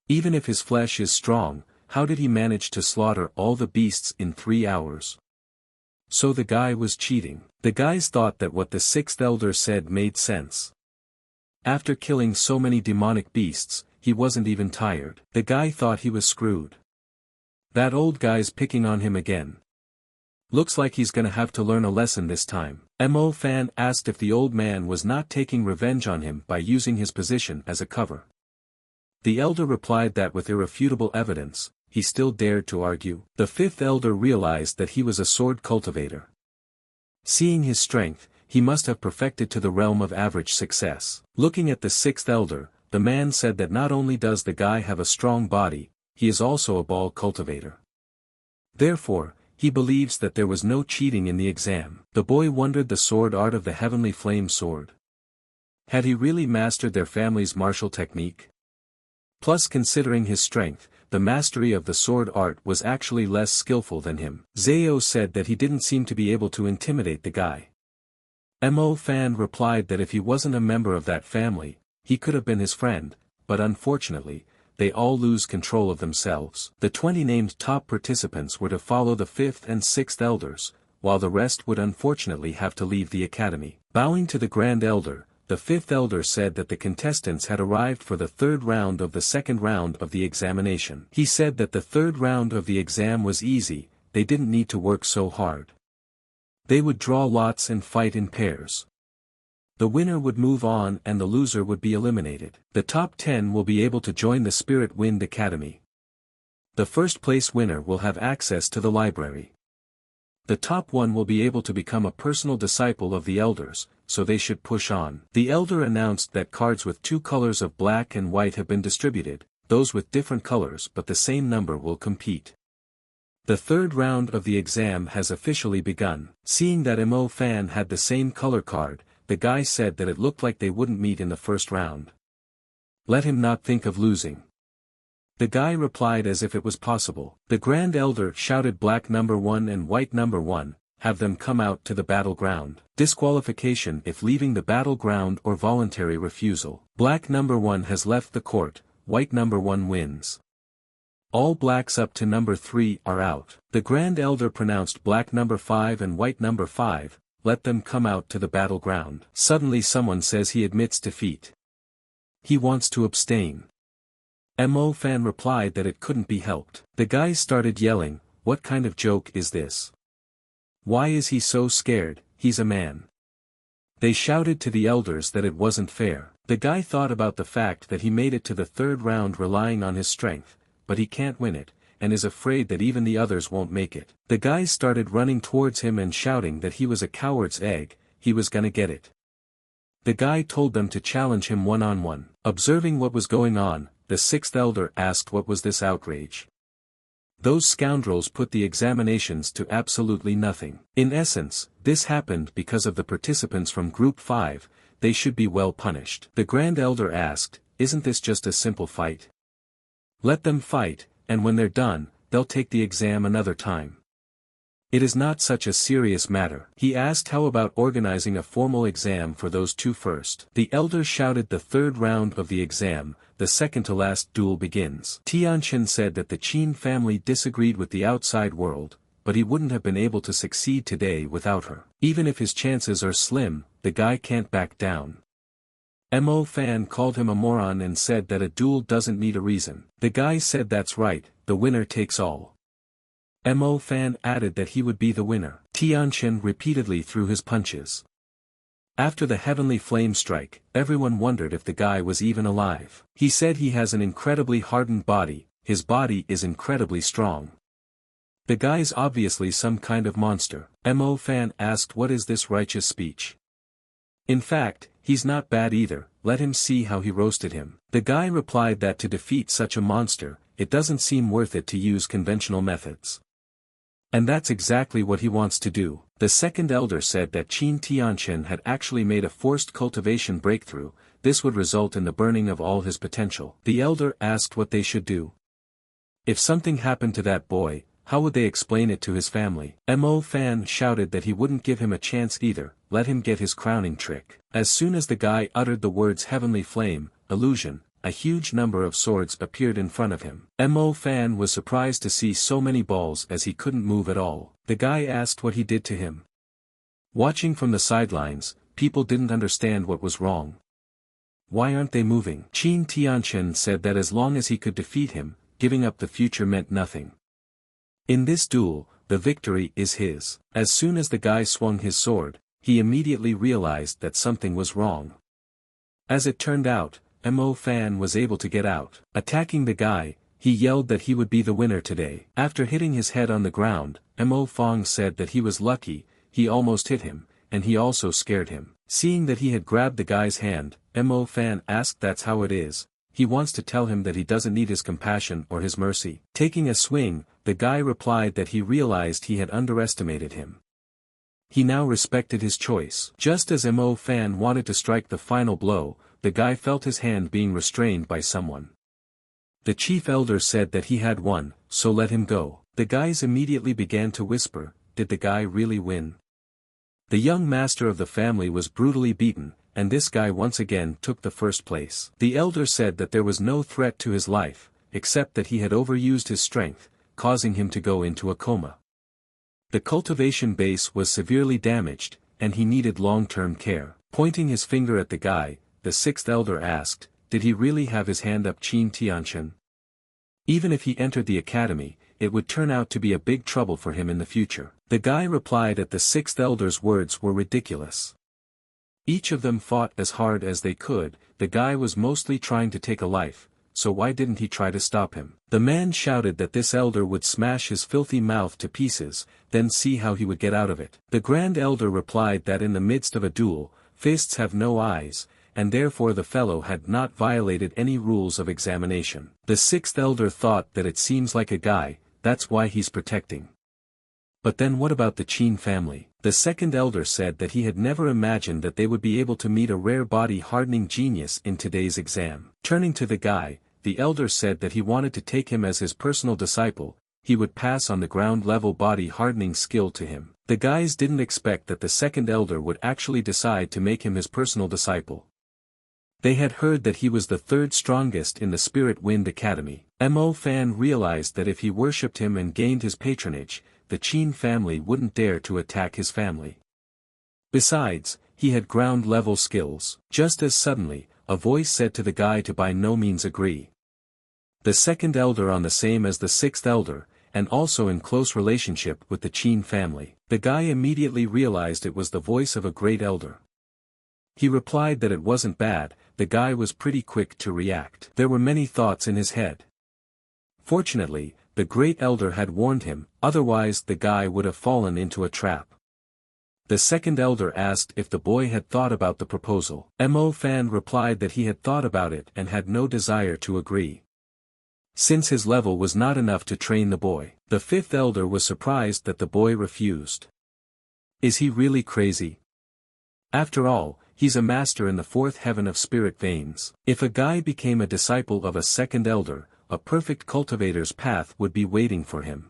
Even if his flesh is strong, how did he manage to slaughter all the beasts in 3 hours? So the guy was cheating. The guys thought that what the 6th elder said made sense. After killing so many demonic beasts, he wasn't even tired. The guy thought he was screwed. That old guy's picking on him again. Looks like he's gonna have to learn a lesson this time. Mo Fan asked if the old man was not taking revenge on him by using his position as a cover. The elder replied that with irrefutable evidence, he still dared to argue. The 5th elder realized that he was a sword cultivator. Seeing his strength, he must have perfected to the realm of average success. Looking at the 6th elder, the man said that not only does the guy have a strong body, he is also a ball cultivator. Therefore, he believes that there was no cheating in the exam. The boy wondered the sword art of the heavenly flame sword. Had he really mastered their family's martial technique? Plus, considering his strength, the mastery of the sword art was actually less skillful than him. Zao said that he didn't seem to be able to intimidate the guy. Mo Fan replied that if he wasn't a member of that family, he could have been his friend, but unfortunately, they all lose control of themselves. The 20 named top participants were to follow the 5th and 6th elders, while the rest would unfortunately have to leave the academy. Bowing to the Grand Elder, the 5th elder said that the contestants had arrived for the 3rd round of the 2nd round of the examination. He said that the 3rd round of the exam was easy, they didn't need to work so hard. They would draw lots and fight in pairs. The winner would move on and the loser would be eliminated. The top 10 will be able to join the Spirit Wind Academy. The first place winner will have access to the library. The top 1 will be able to become a personal disciple of the elders, so they should push on. The elder announced that cards with 2 colors of black and white have been distributed, those with different colors but the same number will compete. The 3rd round of the exam has officially begun. Seeing that Mo Fan had the same color card, the guy said that it looked like they wouldn't meet in the 1st round. Let him not think of losing. The guy replied as if it was possible. The Grand Elder shouted black number 1 and white number 1, have them come out to the battleground. Disqualification if leaving the battleground or voluntary refusal. Black number 1 has left the court, white number 1 wins. All blacks up to number 3 are out. The Grand Elder pronounced black number 5 and white number 5, let them come out to the battleground. Suddenly someone says he admits defeat. He wants to abstain. Mo Fan replied that it couldn't be helped. The guys started yelling, what kind of joke is this? Why is he so scared, he's a man. They shouted to the elders that it wasn't fair. The guy thought about the fact that he made it to the 3rd round relying on his strength, but he can't win it, and is afraid that even the others won't make it. The guys started running towards him and shouting that he was a coward's egg, he was gonna get it. The guy told them to challenge him one-on-one. Observing what was going on, the 6th elder asked what was this outrage. Those scoundrels put the examinations to absolutely nothing. In essence, this happened because of the participants from Group 5, they should be well punished. The Grand Elder asked, isn't this just a simple fight? Let them fight, and when they're done, they'll take the exam another time. It is not such a serious matter. He asked how about organizing a formal exam for those 2 first. The elder shouted the 3rd round of the exam, the second-to-last duel begins. Tianqian said that the Qin family disagreed with the outside world, but he wouldn't have been able to succeed today without her. Even if his chances are slim, the guy can't back down. Mo Fan called him a moron and said that a duel doesn't need a reason. The guy said that's right, the winner takes all. Mo Fan added that he would be the winner. Tianqian repeatedly threw his punches. After the heavenly flame strike, everyone wondered if the guy was even alive. He said he has an incredibly hardened body, his body is incredibly strong. The guy's obviously some kind of monster. Mo Fan asked what is this righteous speech? In fact, he's not bad either, let him see how he roasted him. The guy replied that to defeat such a monster, it doesn't seem worth it to use conventional methods. And that's exactly what he wants to do. The 2nd elder said that Qin Tianqian had actually made a forced cultivation breakthrough, this would result in the burning of all his potential. The elder asked what they should do. If something happened to that boy, how would they explain it to his family? Mo Fan shouted that he wouldn't give him a chance either, let him get his crowning trick. As soon as the guy uttered the words heavenly flame, illusion, a huge number of swords appeared in front of him. Mo Fan was surprised to see so many balls as he couldn't move at all. The guy asked what he did to him. Watching from the sidelines, people didn't understand what was wrong. Why aren't they moving? Qin Tianchen said that as long as he could defeat him, giving up the future meant nothing. In this duel, the victory is his. As soon as the guy swung his sword, he immediately realized that something was wrong. As it turned out, Mo Fan was able to get out. Attacking the guy, he yelled that he would be the winner today. After hitting his head on the ground, Mo Fong said that he was lucky, he almost hit him, and he also scared him. Seeing that he had grabbed the guy's hand, Mo Fan asked that's how it is. He wants to tell him that he doesn't need his compassion or his mercy. Taking a swing, the guy replied that he realized he had underestimated him. He now respected his choice. Just as Mo Fan wanted to strike the final blow, the guy felt his hand being restrained by someone. The chief elder said that he had won, so let him go. The guys immediately began to whisper, did the guy really win? The young master of the family was brutally beaten, and this guy once again took the first place. The elder said that there was no threat to his life, except that he had overused his strength, causing him to go into a coma. The cultivation base was severely damaged, and he needed long-term care. Pointing his finger at the guy, the sixth elder asked, did he really have his hand up Qin Tianchen? Even if he entered the academy, it would turn out to be a big trouble for him in the future. The guy replied that the sixth elder's words were ridiculous. Each of them fought as hard as they could, the guy was mostly trying to take a life, so why didn't he try to stop him? The man shouted that this elder would smash his filthy mouth to pieces, then see how he would get out of it. The grand elder replied that in the midst of a duel, fists have no eyes, and therefore the fellow had not violated any rules of examination. The sixth elder thought that it seems like a guy, that's why he's protecting. But then what about the Qin family? The second elder said that he had never imagined that they would be able to meet a rare body-hardening genius in today's exam. Turning to the guy, the elder said that he wanted to take him as his personal disciple, he would pass on the ground-level body-hardening skill to him. The guys didn't expect that the second elder would actually decide to make him his personal disciple. They had heard that he was the third strongest in the Spirit Wind Academy. Mo Fan realized that if he worshipped him and gained his patronage, the Qin family wouldn't dare to attack his family. Besides, he had ground-level skills. Just as suddenly, a voice said to the guy to by no means agree. The second elder on the same as the sixth elder, and also in close relationship with the Qin family. The guy immediately realized it was the voice of a great elder. He replied that it wasn't bad, the guy was pretty quick to react. There were many thoughts in his head. Fortunately, the great elder had warned him, otherwise the guy would have fallen into a trap. The second elder asked if the boy had thought about the proposal. Mo Fan replied that he had thought about it and had no desire to agree, since his level was not enough to train the boy. The fifth elder was surprised that the boy refused. Is he really crazy? After all, he's a master in the fourth heaven of spirit veins. If a guy became a disciple of a second elder, a perfect cultivator's path would be waiting for him.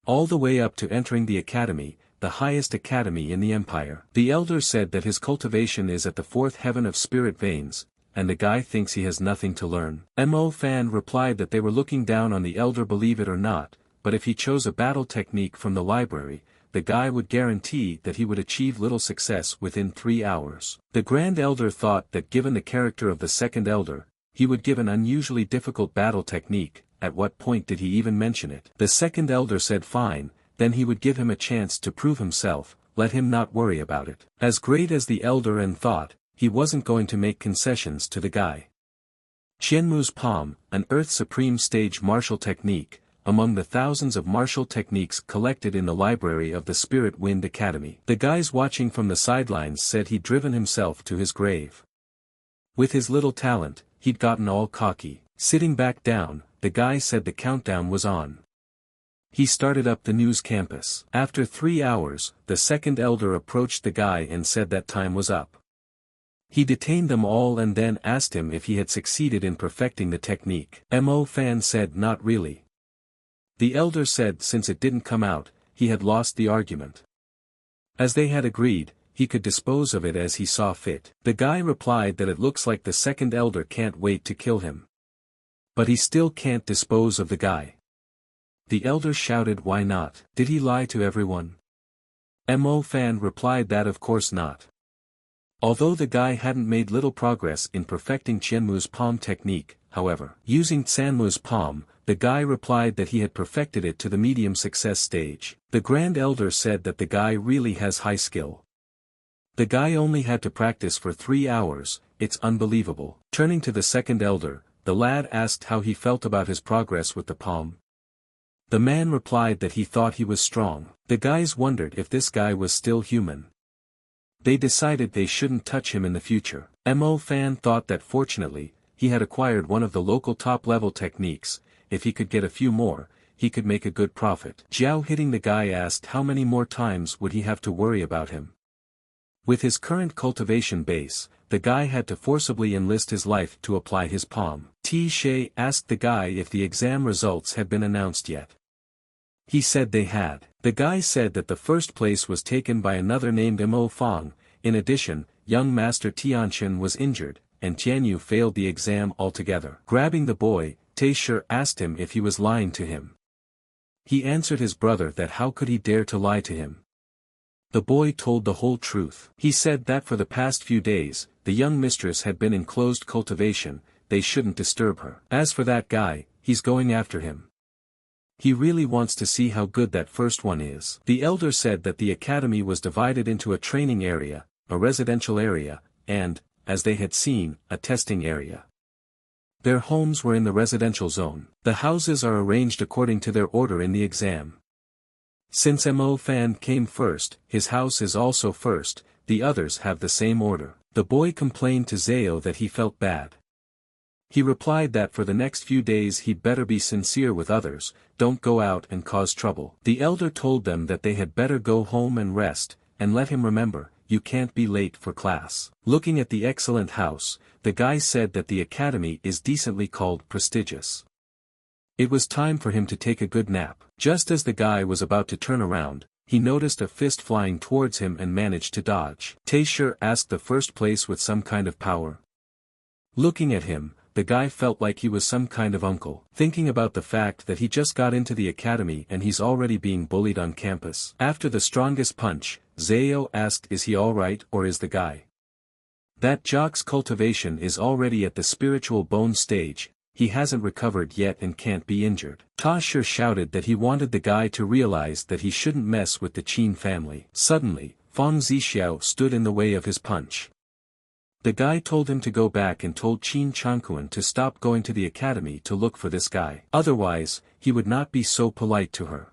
All the way up to entering the academy, the highest academy in the empire. The elder said that his cultivation is at the fourth heaven of spirit veins, and the guy thinks he has nothing to learn. Mo Fan replied that they were looking down on the elder, believe it or not, but if he chose a battle technique from the library, the guy would guarantee that he would achieve little success within 3 hours. The grand elder thought that given the character of the second elder, he would give an unusually difficult battle technique. At what point did he even mention it? The second elder said fine, then he would give him a chance to prove himself, let him not worry about it. As great as the elder and thought, he wasn't going to make concessions to the guy. Qianmu's Palm, an Earth Supreme stage martial technique, among the thousands of martial techniques collected in the library of the Spirit Wind Academy. The guys watching from the sidelines said he'd driven himself to his grave. With his little talent, he'd gotten all cocky. Sitting back down, the guy said the countdown was on. He started up the news campus. After 3 hours, the second elder approached the guy and said that time was up. He detained them all and then asked him if he had succeeded in perfecting the technique. Mo Fan said not really. The elder said since it didn't come out, he had lost the argument. As they had agreed, he could dispose of it as he saw fit. The guy replied that it looks like the second elder can't wait to kill him. But he still can't dispose of the guy. The elder shouted, why not? Did he lie to everyone? Mo Fan replied that of course not. Although the guy hadn't made little progress in perfecting Qianmu's palm technique, however, using Sanmu's palm, the guy replied that he had perfected it to the medium success stage. The Grand Elder said that the guy really has high skill. The guy only had to practice for 3 hours, it's unbelievable. Turning to the second elder, the lad asked how he felt about his progress with the palm. The man replied that he thought he was strong. The guys wondered if this guy was still human. They decided they shouldn't touch him in the future. Mo Fan thought that fortunately, he had acquired one of the local top-level techniques. If he could get a few more, he could make a good profit. Jiao hitting the guy asked how many more times would he have to worry about him. With his current cultivation base, the guy had to forcibly enlist his life to apply his palm. T. Shay asked the guy if the exam results had been announced yet. He said they had. The guy said that the first place was taken by another named Mo Fong. In addition, young master Tianqian was injured, and Tianyu failed the exam altogether. Grabbing the boy, Taisher asked him if he was lying to him. He answered his brother that how could he dare to lie to him. The boy told the whole truth. He said that for the past few days, the young mistress had been in closed cultivation, they shouldn't disturb her. As for that guy, he's going after him. He really wants to see how good that first one is. The elder said that the academy was divided into a training area, a residential area, and, as they had seen, a testing area. Their homes were in the residential zone. The houses are arranged according to their order in the exam. Since Mo Fan came first, his house is also first, the others have the same order. The boy complained to Zao that he felt bad. He replied that for the next few days he'd better be sincere with others, don't go out and cause trouble. The elder told them that they had better go home and rest, and let him remember, you can't be late for class. Looking at the excellent house, the guy said that the academy is decently called prestigious. It was time for him to take a good nap. Just as the guy was about to turn around, he noticed a fist flying towards him and managed to dodge. Taisher asked the first place with some kind of power. Looking at him, the guy felt like he was some kind of uncle. Thinking about the fact that he just got into the academy and he's already being bullied on campus. After the strongest punch, Zao asked is he alright or is the guy. That jock's cultivation is already at the spiritual bone stage, he hasn't recovered yet and can't be injured. Tasher shouted that he wanted the guy to realize that he shouldn't mess with the Qin family. Suddenly, Fang Zixiao stood in the way of his punch. The guy told him to go back and told Qin Changkuan to stop going to the academy to look for this guy. Otherwise, he would not be so polite to her.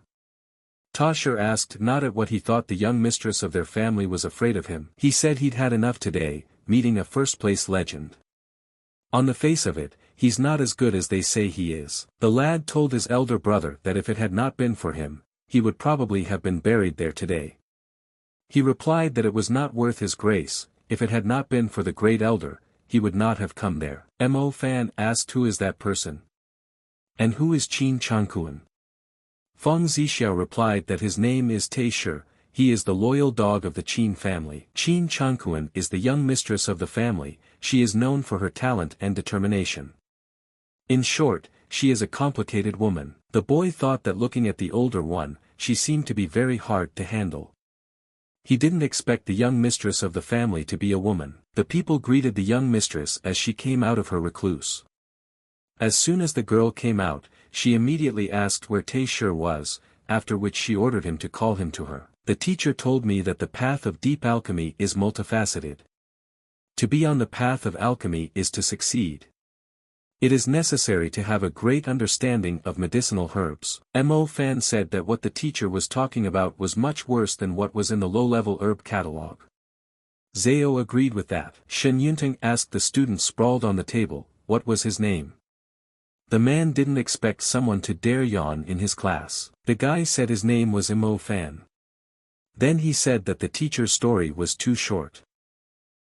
Tasher asked not at what he thought the young mistress of their family was afraid of him. He said he'd had enough today, meeting a first-place legend. On the face of it, he's not as good as they say he is. The lad told his elder brother that if it had not been for him, he would probably have been buried there today. He replied that it was not worth his grace. If it had not been for the great elder, he would not have come there. Mo Fan asked who is that person? And who is Qin Changkuan? Feng Zixiao replied that his name is Taisher, he is the loyal dog of the Qin family. Qin Changkuan is the young mistress of the family, she is known for her talent and determination. In short, she is a complicated woman. The boy thought that looking at the older one, she seemed to be very hard to handle. He didn't expect the young mistress of the family to be a woman. The people greeted the young mistress as she came out of her recluse. As soon as the girl came out, she immediately asked where Taisher was, after which she ordered him to call him to her. The teacher told me that the path of deep alchemy is multifaceted. To be on the path of alchemy is to succeed. It is necessary to have a great understanding of medicinal herbs. Mo Fan said that what the teacher was talking about was much worse than what was in the low-level herb catalog. Zao agreed with that. Shen Yunting asked the student sprawled on the table, what was his name. The man didn't expect someone to dare yawn in his class. The guy said his name was Mo Fan. Then he said that the teacher's story was too short.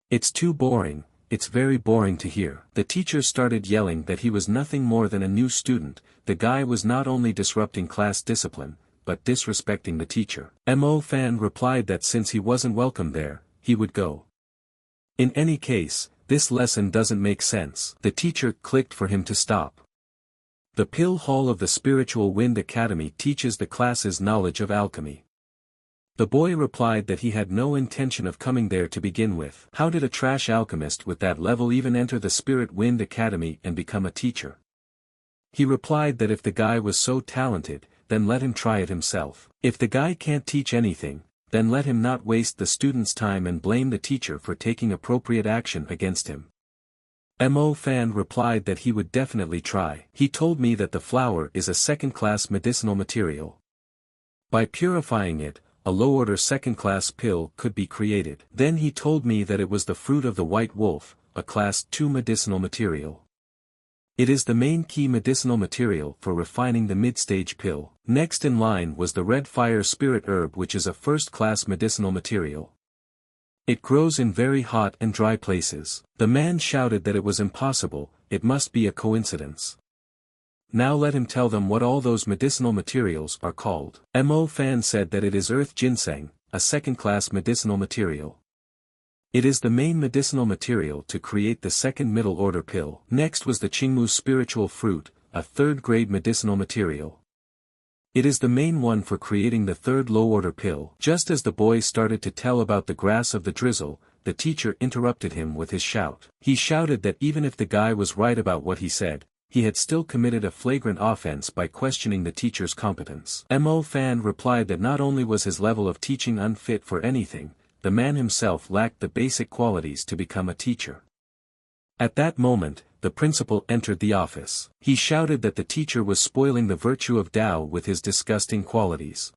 It's too boring, it's very boring to hear. The teacher started yelling that he was nothing more than a new student. The guy was not only disrupting class discipline, but disrespecting the teacher. Mo Fan replied that since he wasn't welcome there, he would go. In any case, this lesson doesn't make sense. The teacher clicked for him to stop. The Pill Hall of the Spiritual Wind Academy teaches the classes knowledge of alchemy. The boy replied that he had no intention of coming there to begin with. How did a trash alchemist with that level even enter the Spirit Wind Academy and become a teacher? He replied that if the guy was so talented, then let him try it himself. If the guy can't teach anything, then let him not waste the student's time and blame the teacher for taking appropriate action against him. Mo Fan replied that he would definitely try. He told me that the flower is a second-class medicinal material. By purifying it, a low-order second-class pill could be created. Then he told me that it was the fruit of the white wolf, a class 2 medicinal material. It is the main key medicinal material for refining the mid-stage pill. Next in line was the red fire spirit herb, which is a first-class medicinal material. It grows in very hot and dry places. The man shouted that it was impossible, it must be a coincidence. Now let him tell them what all those medicinal materials are called. Mo Fan said that it is earth ginseng, a second-class medicinal material. It is the main medicinal material to create the second middle-order pill. Next was the Qingmu spiritual fruit, a third-grade medicinal material. It is the main one for creating the third low-order pill. Just as the boy started to tell about the grass of the drizzle, the teacher interrupted him with his shout. He shouted that even if the guy was right about what he said, he had still committed a flagrant offense by questioning the teacher's competence. Mo Fan replied that not only was his level of teaching unfit for anything, the man himself lacked the basic qualities to become a teacher. At that moment, the principal entered the office. He shouted that the teacher was spoiling the virtue of Tao with his disgusting qualities.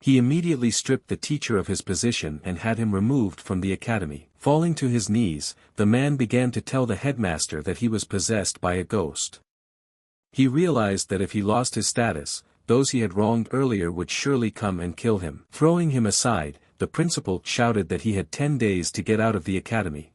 He immediately stripped the teacher of his position and had him removed from the academy. Falling to his knees, the man began to tell the headmaster that he was possessed by a ghost. He realized that if he lost his status, those he had wronged earlier would surely come and kill him. Throwing him aside, the principal shouted that he had 10 days to get out of the academy.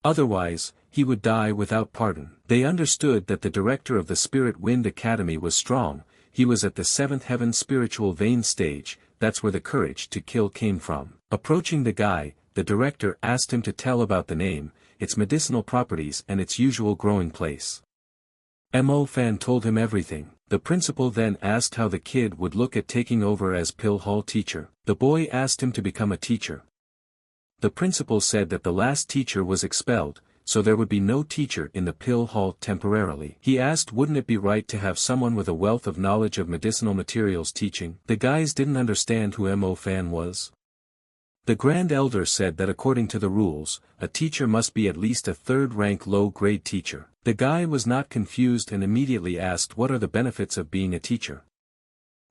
Otherwise, he would die without pardon. They understood that the director of the Spirit Wind Academy was strong. He was at the 7th heaven spiritual vein stage. That's where the courage to kill came from. Approaching the guy, the director asked him to tell about the name, its medicinal properties and its usual growing place. Mo Fan told him everything. The principal then asked how the kid would look at taking over as Pill Hall teacher. The boy asked him to become a teacher. The principal said that the last teacher was expelled, so there would be no teacher in the Pill Hall temporarily. He asked wouldn't it be right to have someone with a wealth of knowledge of medicinal materials teaching. The guys didn't understand who Mo Fan was. The Grand Elder said that according to the rules, a teacher must be at least a third-rank low-grade teacher. The guy was not confused and immediately asked what are the benefits of being a teacher.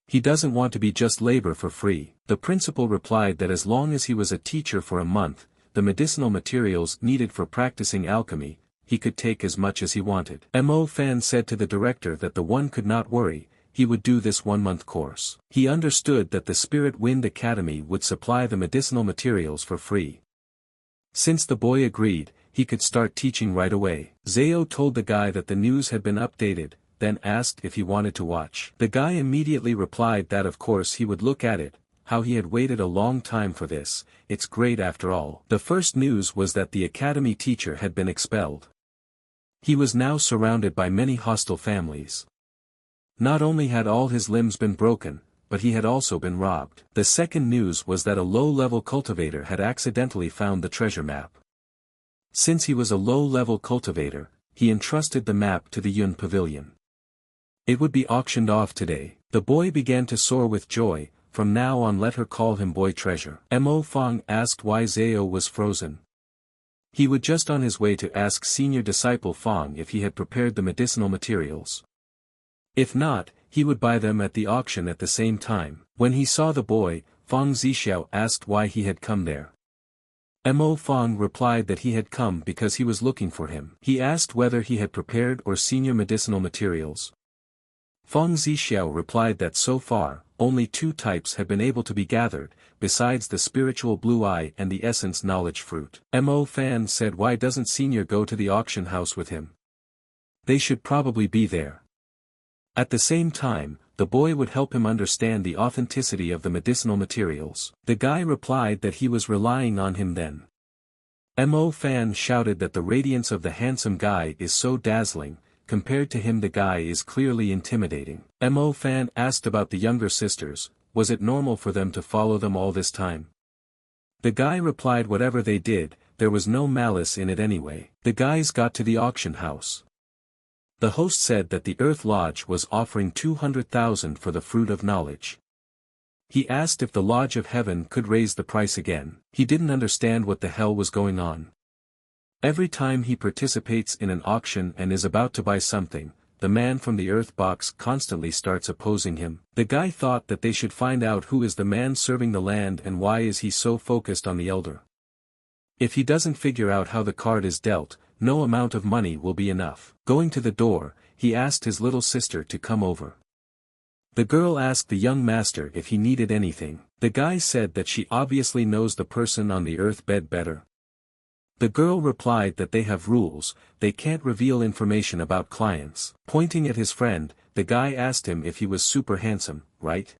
He doesn't want to be just labor for free. The principal replied that as long as he was a teacher for a month, the medicinal materials needed for practicing alchemy, he could take as much as he wanted. Mo Fan said to the director that the one could not worry, he would do this 1-month course. He understood that the Spirit Wind Academy would supply the medicinal materials for free. Since the boy agreed, he could start teaching right away. Zao told the guy that the news had been updated, then asked if he wanted to watch. The guy immediately replied that of course he would look at it, how he had waited a long time for this, it's great after all. The first news was that the academy teacher had been expelled. He was now surrounded by many hostile families. Not only had all his limbs been broken, but he had also been robbed. The second news was that a low-level cultivator had accidentally found the treasure map. Since he was a low-level cultivator, he entrusted the map to the Yun Pavilion. It would be auctioned off today. The boy began to soar with joy. From now on let her call him Boy Treasure. Mo Fang asked why Zao was frozen. He was just on his way to ask senior disciple Fang if he had prepared the medicinal materials. If not, he would buy them at the auction at the same time. When he saw the boy, Fang Zixiao asked why he had come there. Mo Fang replied that he had come because he was looking for him. He asked whether he had prepared or senior medicinal materials. Fang Zixiao replied that so far, only 2 types had been able to be gathered, besides the spiritual blue eye and the essence knowledge fruit. Mo Fan said, why doesn't Senior go to the auction house with him? They should probably be there. At the same time, the boy would help him understand the authenticity of the medicinal materials. The guy replied that he was relying on him then. Mo Fan shouted that the radiance of the handsome guy is so dazzling, compared to him the guy is clearly intimidating. Mo Fan asked about the younger sisters, was it normal for them to follow them all this time? The guy replied whatever they did, there was no malice in it anyway. The guys got to the auction house. The host said that the Earth Lodge was offering 200,000 for the fruit of knowledge. He asked if the Lodge of Heaven could raise the price again. He didn't understand what the hell was going on. Every time he participates in an auction and is about to buy something, the man from the Earth box constantly starts opposing him. The guy thought that they should find out who is the man serving the land and why is he so focused on the elder. If he doesn't figure out how the card is dealt, no amount of money will be enough. Going to the door, he asked his little sister to come over. The girl asked the young master if he needed anything. The guy said that she obviously knows the person on the earth bed better. The girl replied that they have rules, they can't reveal information about clients. Pointing at his friend, the guy asked him if he was super handsome, right?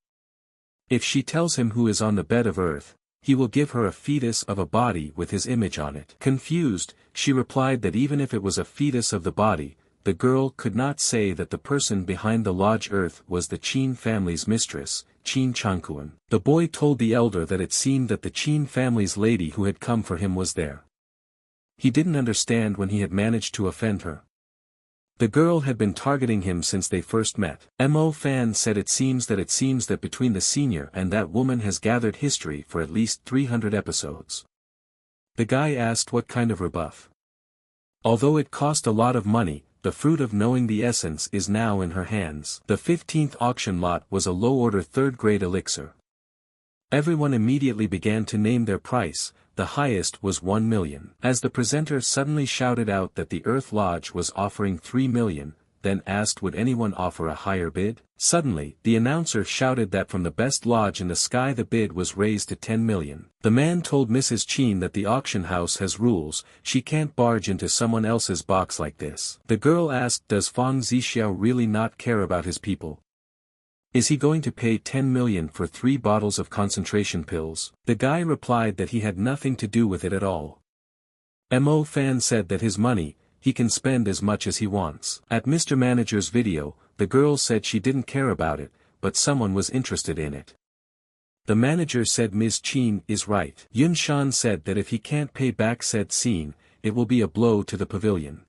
If she tells him who is on the bed of earth, he will give her a fetus of a body with his image on it. Confused, she replied that even if it was a fetus of the body, the girl could not say that the person behind the lodge earth was the Chin family's mistress, Chin Changkuan. The boy told the elder that it seemed that the Chin family's lady who had come for him was there. He didn't understand when he had managed to offend her. The girl had been targeting him since they first met. Mo Fan said it seems that between the senior and that woman has gathered history for at least 300 episodes. The guy asked what kind of rebuff. Although it cost a lot of money, the fruit of knowing the essence is now in her hands. The 15th auction lot was a low-order 3rd-grade elixir. Everyone immediately began to name their price. The highest was 1 million. As the presenter suddenly shouted out that the Earth Lodge was offering 3 million, then asked would anyone offer a higher bid? Suddenly, the announcer shouted that from the best lodge in the sky the bid was raised to 10 million. The man told Mrs. Chin that the auction house has rules, she can't barge into someone else's box like this. The girl asked, does Fang Zixiao really not care about his people? Is he going to pay 10 million for 3 bottles of concentration pills? The guy replied that he had nothing to do with it at all. Mo Fan said that his money, he can spend as much as he wants. At Mr. Manager's video, the girl said she didn't care about it, but someone was interested in it. The manager said Ms. Chin is right. Yun Shan said that if he can't pay back said scene, it will be a blow to the pavilion.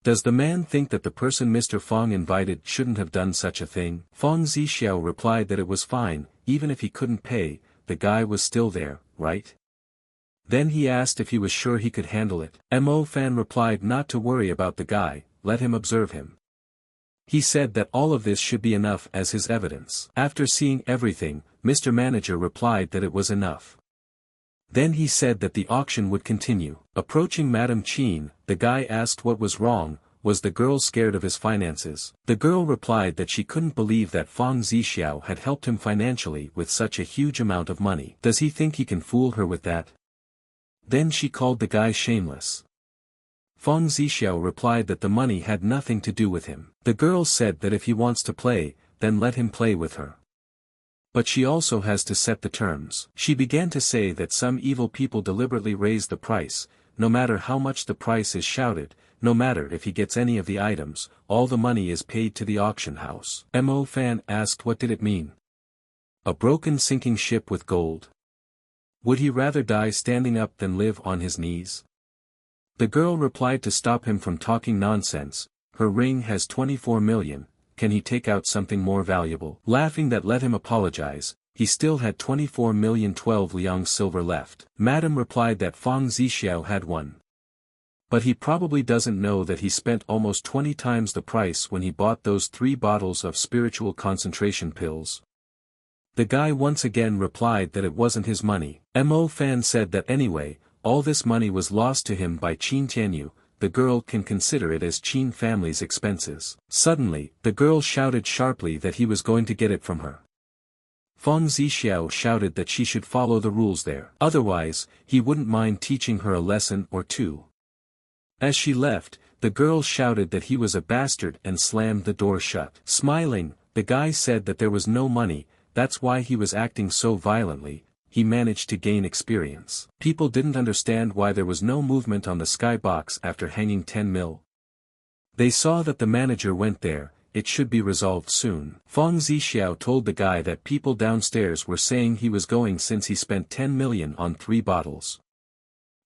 Does the man think that the person Mr. Fong invited shouldn't have done such a thing? Fong Zixiao replied that it was fine, even if he couldn't pay, the guy was still there, right? Then he asked if he was sure he could handle it. Mo Fan replied not to worry about the guy, let him observe him. He said that all of this should be enough as his evidence. After seeing everything, Mr. Manager replied that it was enough. Then he said that the auction would continue. Approaching Madam Chin, the guy asked what was wrong, was the girl scared of his finances? The girl replied that she couldn't believe that Fang Zixiao had helped him financially with such a huge amount of money. Does he think he can fool her with that? Then she called the guy shameless. Fang Zixiao replied that the money had nothing to do with him. The girl said that if he wants to play, then let him play with her. But she also has to set the terms. She began to say that some evil people deliberately raise the price, no matter how much the price is shouted, no matter if he gets any of the items, all the money is paid to the auction house. Mo Fan asked what did it mean? A broken sinking ship with gold? Would he rather die standing up than live on his knees? The girl replied to stop him from talking nonsense, her ring has 24 million. Can he take out something more valuable? Laughing that let him apologize, he still had 24 million 12 liang silver left. Madam replied that Fang Zixiao had one. But he probably doesn't know that he spent almost 20 times the price when he bought those 3 bottles of spiritual concentration pills. The guy once again replied that it wasn't his money. Mo Fan said that anyway, all this money was lost to him by Qin Tianyu. The girl can consider it as Qin family's expenses. Suddenly, the girl shouted sharply that he was going to get it from her. Feng Zixiao shouted that she should follow the rules there. Otherwise, he wouldn't mind teaching her a lesson or two. As she left, the girl shouted that he was a bastard and slammed the door shut. Smiling, the guy said that there was no money, that's why he was acting so violently. He managed to gain experience. People didn't understand why there was no movement on the skybox after hanging 10 mil. They saw that the manager went there, it should be resolved soon. Feng Zixiao told the guy that people downstairs were saying he was going since he spent 10 million on 3 bottles.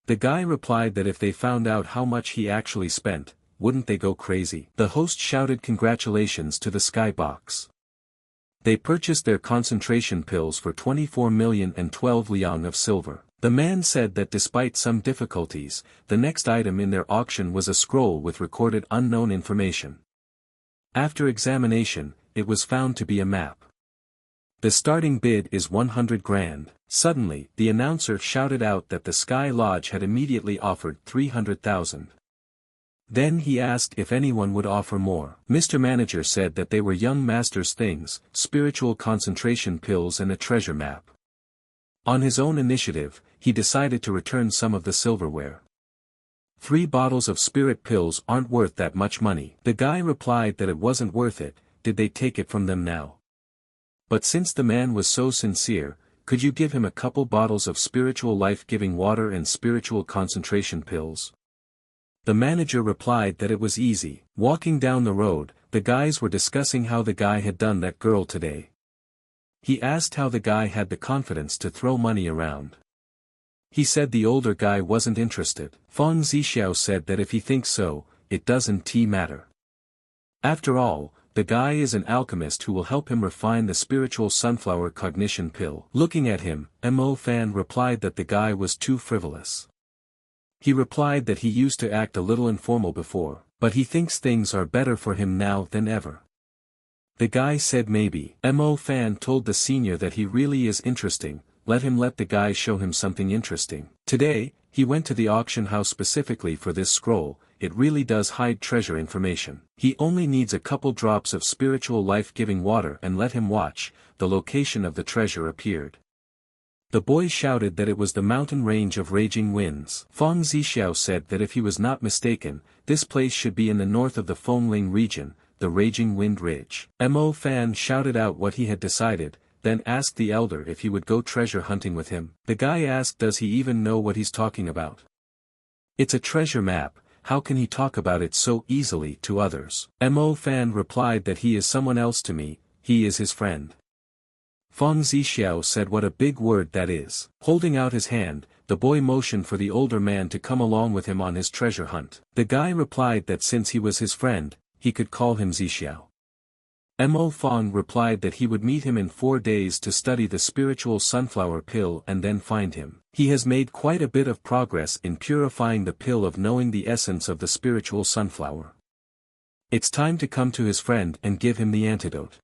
The guy replied that if they found out how much he actually spent, wouldn't they go crazy? The host shouted congratulations to the skybox. They purchased their concentration pills for 24 million and 12 liang of silver. The man said that despite some difficulties, the next item in their auction was a scroll with recorded unknown information. After examination, it was found to be a map. The starting bid is 100 grand. Suddenly, the announcer shouted out that the Sky Lodge had immediately offered 300,000. Then he asked if anyone would offer more. Mr. Manager said that they were young master's things, spiritual concentration pills and a treasure map. On his own initiative, he decided to return some of the silverware. 3 bottles of spirit pills aren't worth that much money. The guy replied that it wasn't worth it, did they take it from them now? But since the man was so sincere, could you give him a couple bottles of spiritual life-giving water and spiritual concentration pills? The manager replied that it was easy. Walking down the road, the guys were discussing how the guy had done that girl today. He asked how the guy had the confidence to throw money around. He said the older guy wasn't interested. Feng Zixiao said that if he thinks so, it doesn't matter. After all, the guy is an alchemist who will help him refine the spiritual sunflower cognition pill. Looking at him, Mo Fan replied that the guy was too frivolous. He replied that he used to act a little informal before, but he thinks things are better for him now than ever. The guy said maybe. Mo Fan told the senior that he really is interesting, let the guy show him something interesting. Today, he went to the auction house specifically for this scroll, it really does hide treasure information. He only needs a couple drops of spiritual life-giving water and let him watch, the location of the treasure appeared. The boy shouted that it was the mountain range of raging winds. Feng Zixiao said that if he was not mistaken, this place should be in the north of the Fengling region, the raging wind ridge. Mo Fan shouted out what he had decided, then asked the elder if he would go treasure hunting with him. The guy asked does he even know what he's talking about. It's a treasure map, how can he talk about it so easily to others? Mo Fan replied that he is someone else to me, he is his friend. Feng Zixiao said what a big word that is. Holding out his hand, the boy motioned for the older man to come along with him on his treasure hunt. The guy replied that since he was his friend, he could call him Zixiao. Mo Feng replied that he would meet him in 4 days to study the spiritual sunflower pill and then find him. He has made quite a bit of progress in purifying the pill of knowing the essence of the spiritual sunflower. It's time to come to his friend and give him the antidote.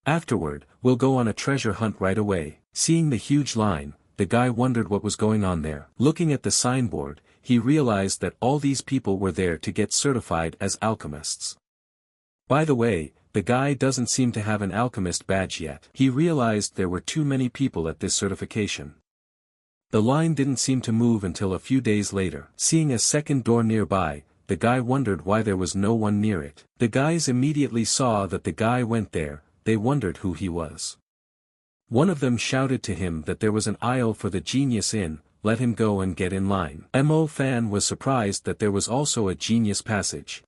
Afterward, we'll go on a treasure hunt right away. Seeing the huge line, the guy wondered what was going on there. Looking at the signboard, he realized that all these people were there to get certified as alchemists. By the way, the guy doesn't seem to have an alchemist badge yet. He realized there were too many people at this certification. The line didn't seem to move until a few days later. Seeing a second door nearby, the guy wondered why there was no one near it. The guys immediately saw that the guy went there. They wondered who he was. One of them shouted to him that there was an aisle for the genius in, let him go and get in line. Mo Fan was surprised that there was also a genius passage.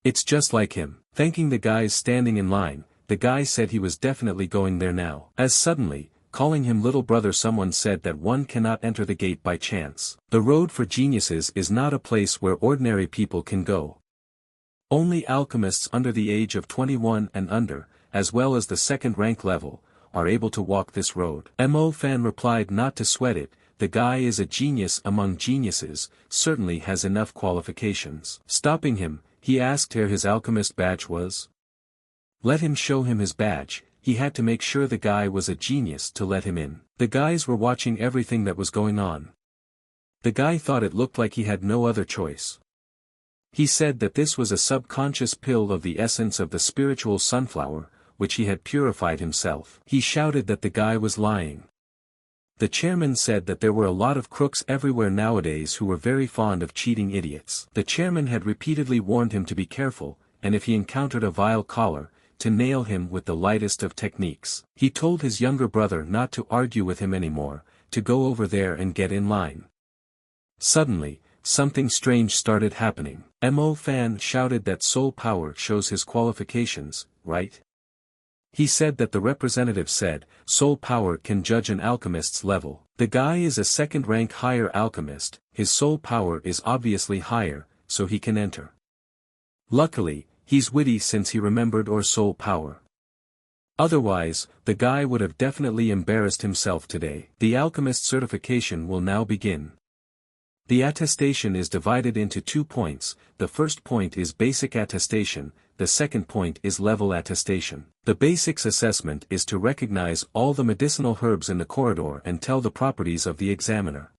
It's just like him. Thanking the guys standing in line, the guy said he was definitely going there now. As suddenly, calling him little brother, someone said that one cannot enter the gate by chance. The road for geniuses is not a place where ordinary people can go. Only alchemists under the age of 21 and under, as well as the second rank level, are able to walk this road. Mo Fan replied not to sweat it, the guy is a genius among geniuses, certainly has enough qualifications. Stopping him, he asked where his alchemist badge was. Let him show him his badge, he had to make sure the guy was a genius to let him in. The guys were watching everything that was going on. The guy thought it looked like he had no other choice. He said that this was a subconscious pill of the essence of the spiritual sunflower, which he had purified himself. He shouted that the guy was lying. The chairman said that there were a lot of crooks everywhere nowadays who were very fond of cheating idiots. The chairman had repeatedly warned him to be careful, and if he encountered a vile caller, to nail him with the lightest of techniques. He told his younger brother not to argue with him anymore, to go over there and get in line. Suddenly, something strange started happening. Mo Fan shouted that soul power shows his qualifications, right? He said that the representative said, soul power can judge an alchemist's level. The guy is a second rank higher alchemist, his soul power is obviously higher, so he can enter. Luckily, he's witty since he remembered our soul power. Otherwise, the guy would have definitely embarrassed himself today. The alchemist certification will now begin. The attestation is divided into 2 points, the first point is basic attestation, the second point is level attestation. The basics assessment is to recognize all the medicinal herbs in the corridor and tell the properties of the examiner.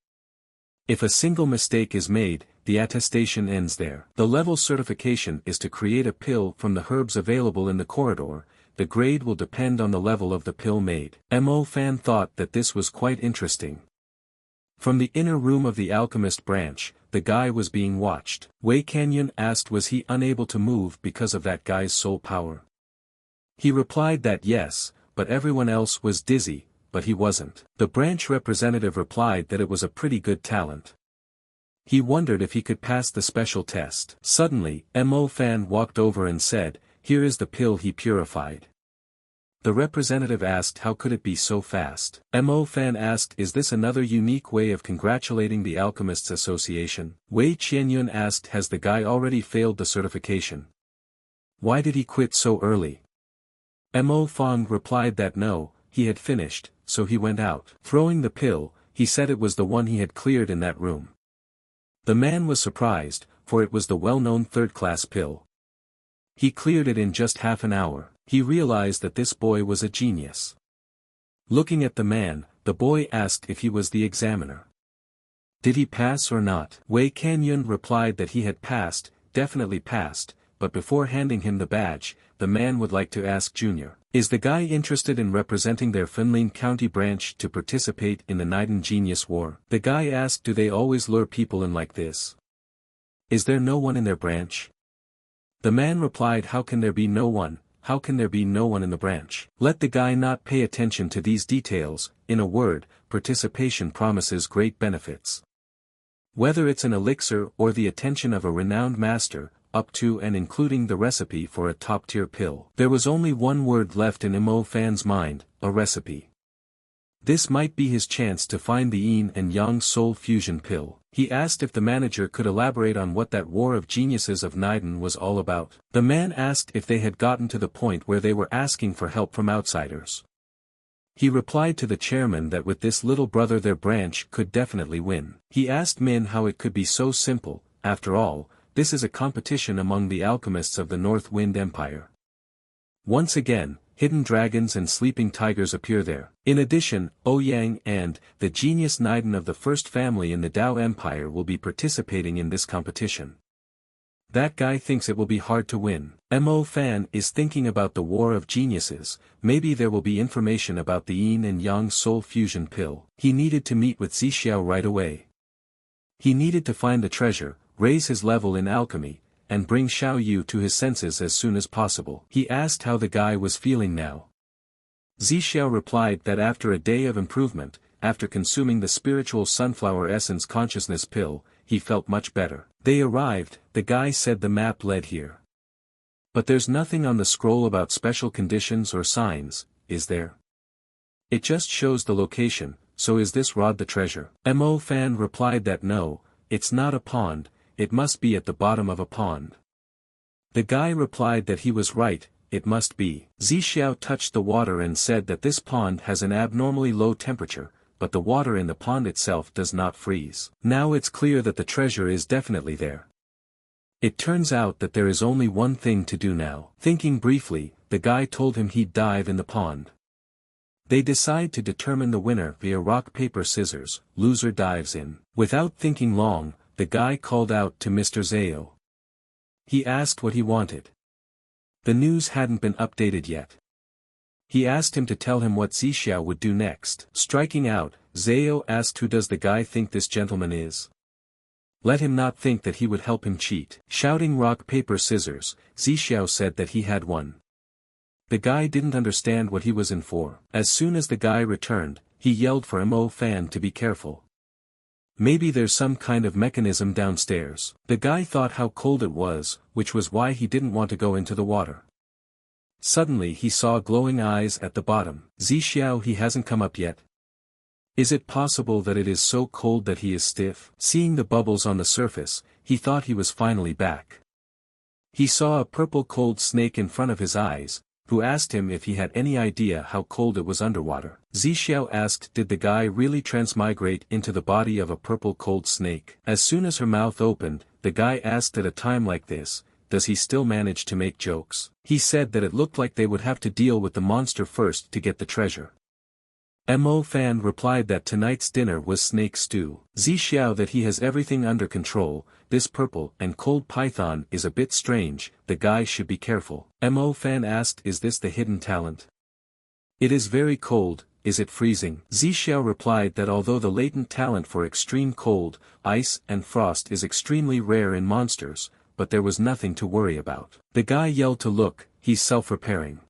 If a single mistake is made, the attestation ends there. The level certification is to create a pill from the herbs available in the corridor, the grade will depend on the level of the pill made. Mo Fan thought that this was quite interesting. From the inner room of the alchemist branch, the guy was being watched. Wei Canyon asked was he unable to move because of that guy's soul power. He replied that yes, but everyone else was dizzy, but he wasn't. The branch representative replied that it was a pretty good talent. He wondered if he could pass the special test. Suddenly, Mo Fan walked over and said, "Here is the pill he purified." The representative asked how could it be so fast. Mo Fan asked is this another unique way of congratulating the Alchemists Association? Wei Qianyun asked has the guy already failed the certification? Why did he quit so early? Mo Fong replied that no, he had finished, so he went out. Throwing the pill, he said it was the one he had cleared in that room. The man was surprised, for it was the well-known third-class pill. He cleared it in just half an hour. He realized that this boy was a genius. Looking at the man, the boy asked if he was the examiner. Did he pass or not? Wei Canyon replied that he had passed, definitely passed, but before handing him the badge, the man would like to ask Junior, is the guy interested in representing their Finlin County branch to participate in the Niden Genius War? The guy asked do they always lure people in like this? Is there no one in their branch? The man replied how can there be no one? How can there be no one in the branch? Let the guy not pay attention to these details, in a word, participation promises great benefits. Whether it's an elixir or the attention of a renowned master, up to and including the recipe for a top-tier pill. There was only one word left in Mo Fan's mind, a recipe. This might be his chance to find the yin and yang soul fusion pill. He asked if the manager could elaborate on what that war of geniuses of Niden was all about. The man asked if they had gotten to the point where they were asking for help from outsiders. He replied to the chairman that with this little brother their branch could definitely win. He asked Min how it could be so simple, after all, this is a competition among the alchemists of the North Wind Empire. Once again, hidden dragons and sleeping tigers appear there. In addition, Ouyang and, the genius Niden of the first family in the Dao Empire will be participating in this competition. That guy thinks it will be hard to win. Mo Fan is thinking about the war of geniuses, maybe there will be information about the yin and yang soul fusion pill. He needed to meet with Zixiao right away. He needed to find the treasure, raise his level in alchemy, and bring Xiao Yu to his senses as soon as possible. He asked how the guy was feeling now. Zixiao replied that after a day of improvement, after consuming the spiritual sunflower essence consciousness pill, he felt much better. They arrived, the guy said the map led here. But there's nothing on the scroll about special conditions or signs, is there? It just shows the location, so is this rod the treasure? Mo Fan replied that no, it's not a pond, it must be at the bottom of a pond. The guy replied that he was right, it must be. Zixiao touched the water and said that this pond has an abnormally low temperature, but the water in the pond itself does not freeze. Now it's clear that the treasure is definitely there. It turns out that there is only one thing to do now. Thinking briefly, the guy told him he'd dive in the pond. They decide to determine the winner via rock paper scissors, loser dives in. Without thinking long, the guy called out to Mr. Zhao. He asked what he wanted. The news hadn't been updated yet. He asked him to tell him what Zixiao would do next. Striking out, Zhao asked, who does the guy think this gentleman is? Let him not think that he would help him cheat. Shouting rock paper scissors, Zixiao said that he had won. The guy didn't understand what he was in for. As soon as the guy returned, he yelled for Mo Fan to be careful. Maybe there's some kind of mechanism downstairs. The guy thought how cold it was, which was why he didn't want to go into the water. Suddenly he saw glowing eyes at the bottom. Zixiao, he hasn't come up yet. Is it possible that it is so cold that he is stiff? Seeing the bubbles on the surface, he thought he was finally back. He saw a purple cold snake in front of his eyes, who asked him if he had any idea how cold it was underwater. Zixiao asked, did the guy really transmigrate into the body of a purple cold snake? As soon as her mouth opened, the guy asked, at a time like this, does he still manage to make jokes? He said that it looked like they would have to deal with the monster first to get the treasure. Mo Fan replied that tonight's dinner was snake stew. Zixiao that he has everything under control. This purple and cold python is a bit strange, the guy should be careful. Mo Fan asked, is this the hidden talent? It is very cold, is it freezing? Zixiao replied that although the latent talent for extreme cold, ice and frost is extremely rare in monsters, but there was nothing to worry about. The guy yelled to look, he's self-repairing.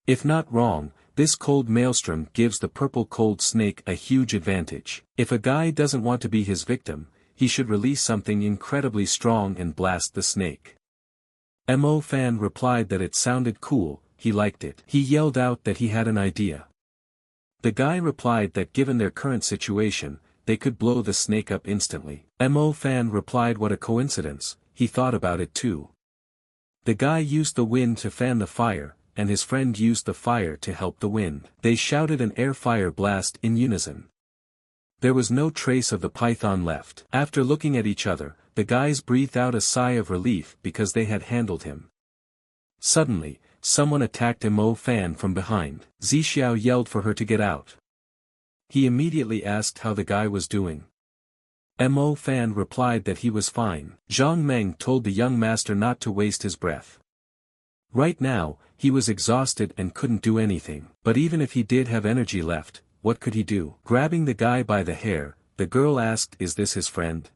If not wrong, this cold maelstrom gives the purple cold snake a huge advantage. If a guy doesn't want to be his victim, he should release something incredibly strong and blast the snake. Mo Fan replied that it sounded cool, he liked it. He yelled out that he had an idea. The guy replied that given their current situation, they could blow the snake up instantly. Mo Fan replied, what a coincidence, he thought about it too. The guy used the wind to fan the fire, and his friend used the fire to help the wind. They shouted an air-fire blast in unison. There was no trace of the python left. After looking at each other, the guys breathed out a sigh of relief because they had handled him. Suddenly, someone attacked Mo Fan from behind. Zixiao yelled for her to get out. He immediately asked how the guy was doing. Mo Fan replied that he was fine. Zhang Meng told the young master not to waste his breath. Right now, he was exhausted and couldn't do anything. But even if he did have energy left, what could he do? Grabbing the guy by the hair, the girl asked, is this his friend?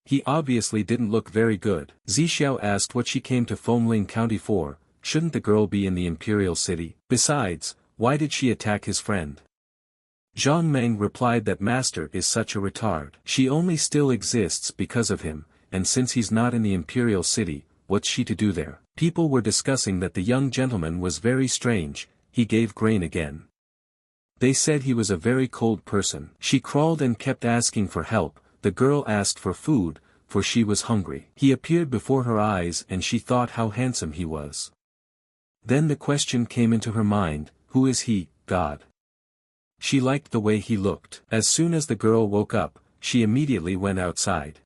He obviously didn't look very good. Zixiao asked what she came to Fengling County for. Shouldn't the girl be in the Imperial City? Besides, why did she attack his friend? Zhang Meng replied that master is such a retard. She only still exists because of him, and since he's not in the Imperial City, what's she to do there? People were discussing that the young gentleman was very strange, he gave grain again. They said he was a very cold person. She crawled and kept asking for help, the girl asked for food, for she was hungry. He appeared before her eyes and she thought how handsome he was. Then the question came into her mind, who is he, God? She liked the way he looked. As soon as the girl woke up, she immediately went outside.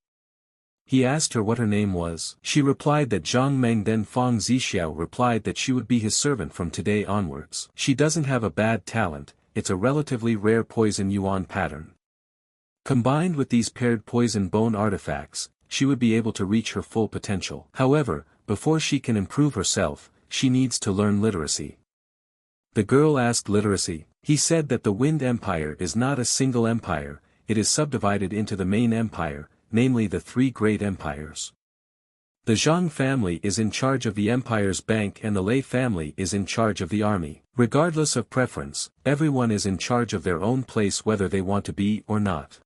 He asked her what her name was. She replied that Zhang Meng. Then Feng Zixiao replied that she would be his servant from today onwards. She doesn't have a bad talent, it's a relatively rare poison yuan pattern. Combined with these paired poison bone artifacts, she would be able to reach her full potential. However, before she can improve herself, she needs to learn literacy. The girl asked literacy. He said that the Wind Empire is not a single empire, it is subdivided into the main empire, namely the three great empires. The Zhang family is in charge of the empire's bank and the Lei family is in charge of the army. Regardless of preference, everyone is in charge of their own place whether they want to be or not.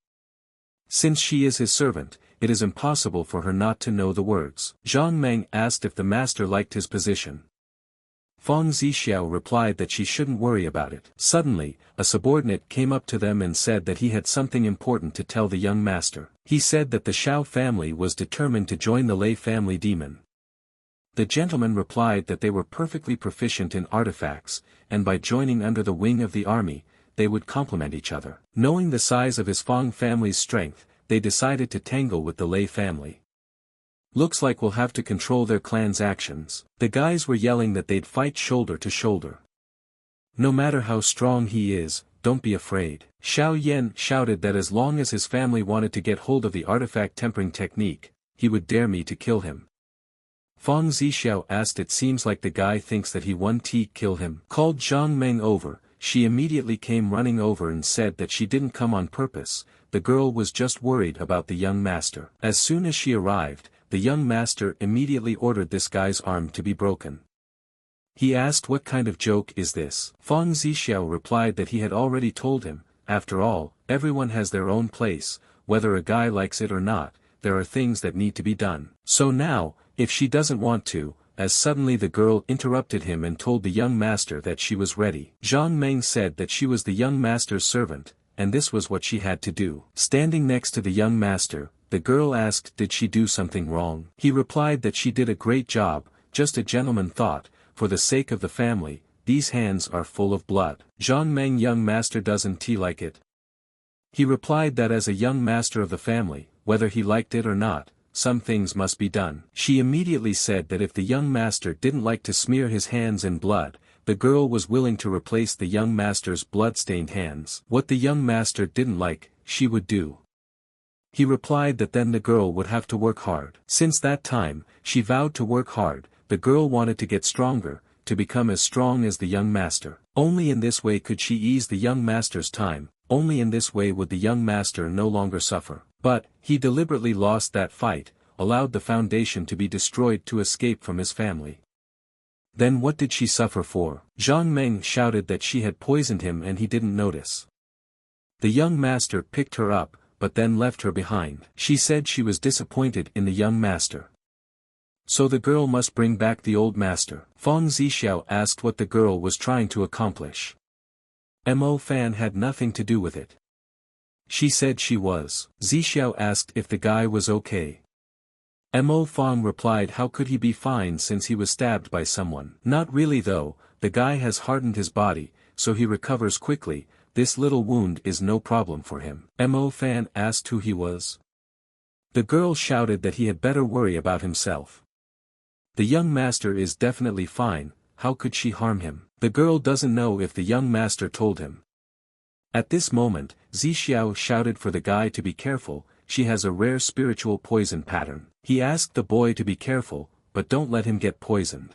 Since she is his servant, it is impossible for her not to know the words. Zhang Meng asked if the master liked his position. Feng Zixiao replied that she shouldn't worry about it. Suddenly, a subordinate came up to them and said that he had something important to tell the young master. He said that the Xiao family was determined to join the Lei family demon. The gentleman replied that they were perfectly proficient in artifacts, and by joining under the wing of the army, they would complement each other. Knowing the size of his Feng family's strength, they decided to tangle with the Lei family. Looks like we'll have to control their clan's actions. The guys were yelling that they'd fight shoulder to shoulder. No matter how strong he is, don't be afraid. Xiao Yan shouted that as long as his family wanted to get hold of the artifact tempering technique, he would dare me to kill him. Fang Zixiao asked. It seems like the guy thinks that he won T kill him. Called Zhang Meng over, she immediately came running over and said that she didn't come on purpose, the girl was just worried about the young master. As soon as she arrived, the young master immediately ordered this guy's arm to be broken. He asked what kind of joke is this. Fang Zixiao replied that he had already told him, after all, everyone has their own place, whether a guy likes it or not, there are things that need to be done. So now, if she doesn't want to, as suddenly the girl interrupted him and told the young master that she was ready. Zhang Meng said that she was the young master's servant, and this was what she had to do. Standing next to the young master, the girl asked did she do something wrong. He replied that she did a great job, just a gentleman thought, for the sake of the family, these hands are full of blood. Zhang Meng young master doesn't he like it? He replied that as a young master of the family, whether he liked it or not, some things must be done. She immediately said that if the young master didn't like to smear his hands in blood, the girl was willing to replace the young master's blood-stained hands. What the young master didn't like, she would do. He replied that then the girl would have to work hard. Since that time, she vowed to work hard, the girl wanted to get stronger, to become as strong as the young master. Only in this way could she ease the young master's time, only in this way would the young master no longer suffer. But, he deliberately lost that fight, allowed the foundation to be destroyed to escape from his family. Then what did she suffer for? Zhang Meng shouted that she had poisoned him and he didn't notice. The young master picked her up, but then left her behind. She said she was disappointed in the young master. So the girl must bring back the old master. Fang Zixiao asked what the girl was trying to accomplish. Mo Fan had nothing to do with it. She said she was. Zixiao asked if the guy was okay. Mo Fang replied how could he be fine since he was stabbed by someone. Not really though, the guy has hardened his body, so he recovers quickly, this little wound is no problem for him. Mo Fan asked who he was. The girl shouted that he had better worry about himself. The young master is definitely fine, how could she harm him? The girl doesn't know if the young master told him. At this moment, Zixiao shouted for the guy to be careful, she has a rare spiritual poison pattern. He asked the boy to be careful, but don't let him get poisoned.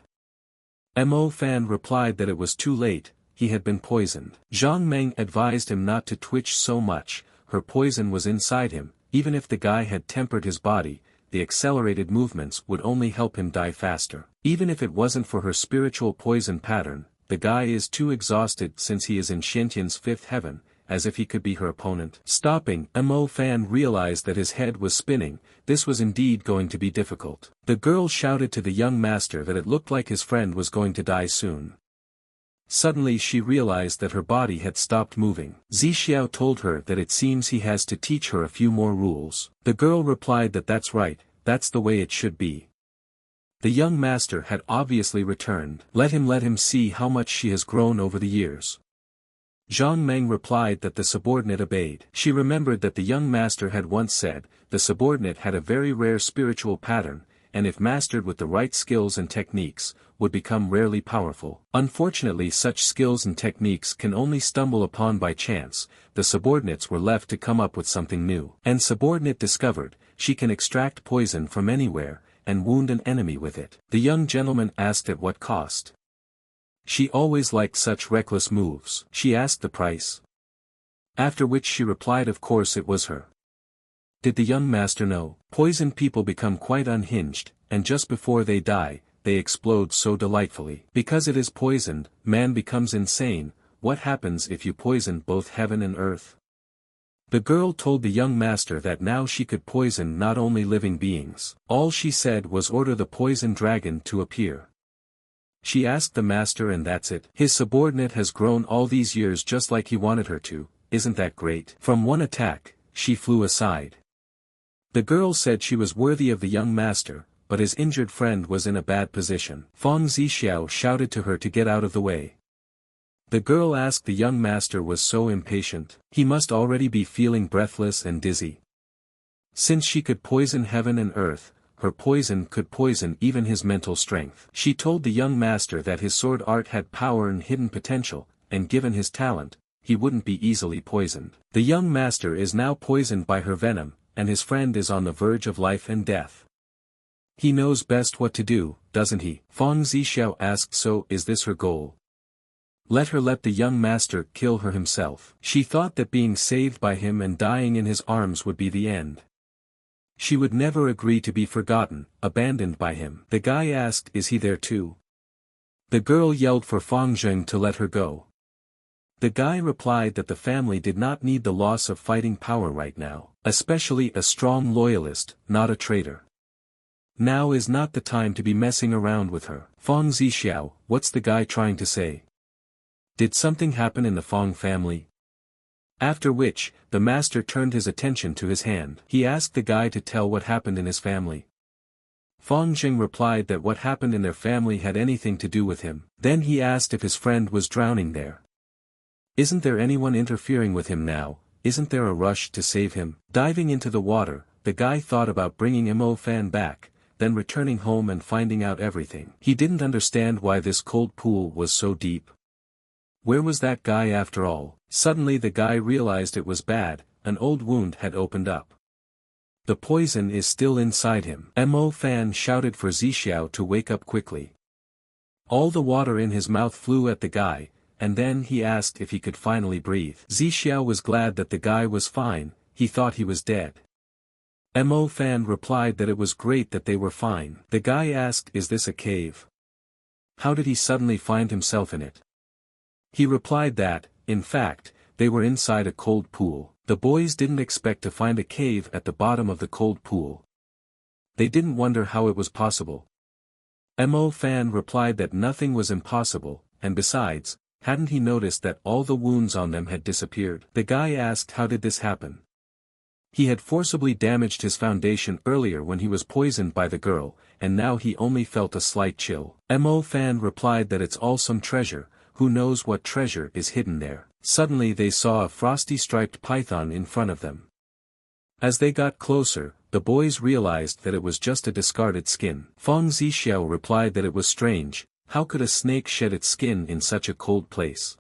Mo Fan replied that it was too late, he had been poisoned. Zhang Meng advised him not to twitch so much, her poison was inside him, even if the guy had tempered his body, the accelerated movements would only help him die faster. Even if it wasn't for her spiritual poison pattern, the guy is too exhausted since he is in Shenqian's fifth heaven, as if he could be her opponent. Stopping, Mo Fan realized that his head was spinning, this was indeed going to be difficult. The girl shouted to the young master that it looked like his friend was going to die soon. Suddenly she realized that her body had stopped moving. Zixiao told her that it seems he has to teach her a few more rules. The girl replied that that's right, that's the way it should be. The young master had obviously returned. Let him see how much she has grown over the years. Zhang Meng replied that the subordinate obeyed. She remembered that the young master had once said, the subordinate had a very rare spiritual pattern, and if mastered with the right skills and techniques, would become rarely powerful. Unfortunately such skills and techniques can only stumble upon by chance, the subordinates were left to come up with something new. And subordinate discovered, she can extract poison from anywhere, and wound an enemy with it. The young gentleman asked at what cost. She always liked such reckless moves. She asked the price. After which she replied of course it was her. Did the young master know? Poisoned people become quite unhinged, and just before they die, they explode so delightfully. Because it is poisoned, man becomes insane. What happens if you poison both heaven and earth? The girl told the young master that now she could poison not only living beings. All she said was order the poison dragon to appear. She asked the master and that's it. His subordinate has grown all these years just like he wanted her to, isn't that great? From one attack, she flew aside. The girl said she was worthy of the young master, but his injured friend was in a bad position. Fang Zixiao shouted to her to get out of the way. The girl asked the young master was so impatient. He must already be feeling breathless and dizzy. Since she could poison heaven and earth, her poison could poison even his mental strength. She told the young master that his sword art had power and hidden potential, and given his talent, he wouldn't be easily poisoned. The young master is now poisoned by her venom, and his friend is on the verge of life and death. He knows best what to do, doesn't he? Feng Zixiao asked. So is this her goal? Let her let the young master kill her himself. She thought that being saved by him and dying in his arms would be the end. She would never agree to be forgotten, abandoned by him. The guy asked, is he there too? The girl yelled for Feng Zheng to let her go. The guy replied that the family did not need the loss of fighting power right now, especially a strong loyalist, not a traitor. Now is not the time to be messing around with her. Feng Zixiao, what's the guy trying to say? Did something happen in the Feng family? After which, the master turned his attention to his hand. He asked the guy to tell what happened in his family. Feng Jing replied that what happened in their family had anything to do with him. Then he asked if his friend was drowning there. Isn't there anyone interfering with him now? Isn't there a rush to save him? Diving into the water, the guy thought about bringing Mo Fan back, then returning home and finding out everything. He didn't understand why this cold pool was so deep. Where was that guy after all? Suddenly the guy realized it was bad, an old wound had opened up. The poison is still inside him. Mo Fan shouted for Zixiao to wake up quickly. All the water in his mouth flew at the guy, and then he asked if he could finally breathe. Zixiao was glad that the guy was fine, he thought he was dead. Mo Fan replied that it was great that they were fine. The guy asked, is this a cave? How did he suddenly find himself in it? He replied that, in fact, they were inside a cold pool. The boys didn't expect to find a cave at the bottom of the cold pool. They didn't wonder how it was possible. Mo Fan replied that nothing was impossible, and besides, hadn't he noticed that all the wounds on them had disappeared? The guy asked how did this happen? He had forcibly damaged his foundation earlier when he was poisoned by the girl, and now he only felt a slight chill. Mo Fan replied that it's all some treasure, who knows what treasure is hidden there. Suddenly they saw a frosty striped python in front of them. As they got closer, the boys realized that it was just a discarded skin. Feng Zixiao replied that it was strange, how could a snake shed its skin in such a cold place?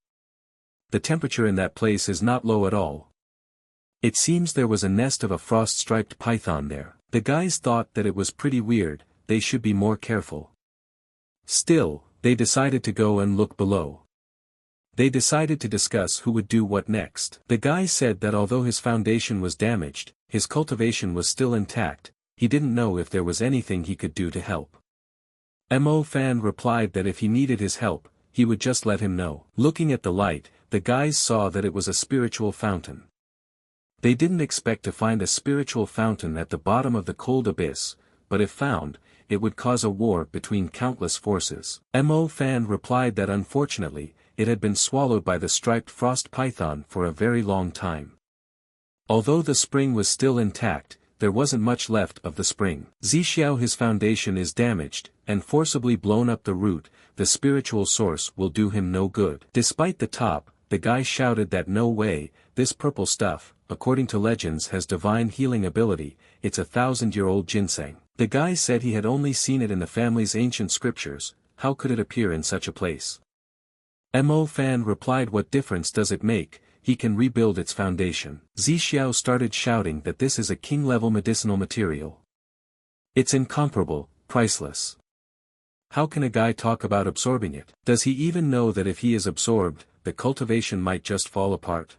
The temperature in that place is not low at all. It seems there was a nest of a frost-striped python there. The guys thought that it was pretty weird, they should be more careful. Still, they decided to go and look below. They decided to discuss who would do what next. The guy said that although his foundation was damaged, his cultivation was still intact, he didn't know if there was anything he could do to help. Mo Fan replied that if he needed his help, he would just let him know. Looking at the light, the guys saw that it was a spiritual fountain. They didn't expect to find a spiritual fountain at the bottom of the cold abyss, but if found, it would cause a war between countless forces. Mo Fan replied that unfortunately, it had been swallowed by the striped frost python for a very long time. Although the spring was still intact, there wasn't much left of the spring. Zixiao, his foundation is damaged, and forcibly blown up the root, the spiritual source will do him no good. Despite the top, the guy shouted that no way, this purple stuff, according to legends has divine healing ability, it's 1,000-year-old ginseng. The guy said he had only seen it in the family's ancient scriptures, how could it appear in such a place? Mo Fan replied what difference does it make, he can rebuild its foundation. Zixiao started shouting that this is a king-level medicinal material. It's incomparable, priceless. How can a guy talk about absorbing it? Does he even know that if he is absorbed, the cultivation might just fall apart?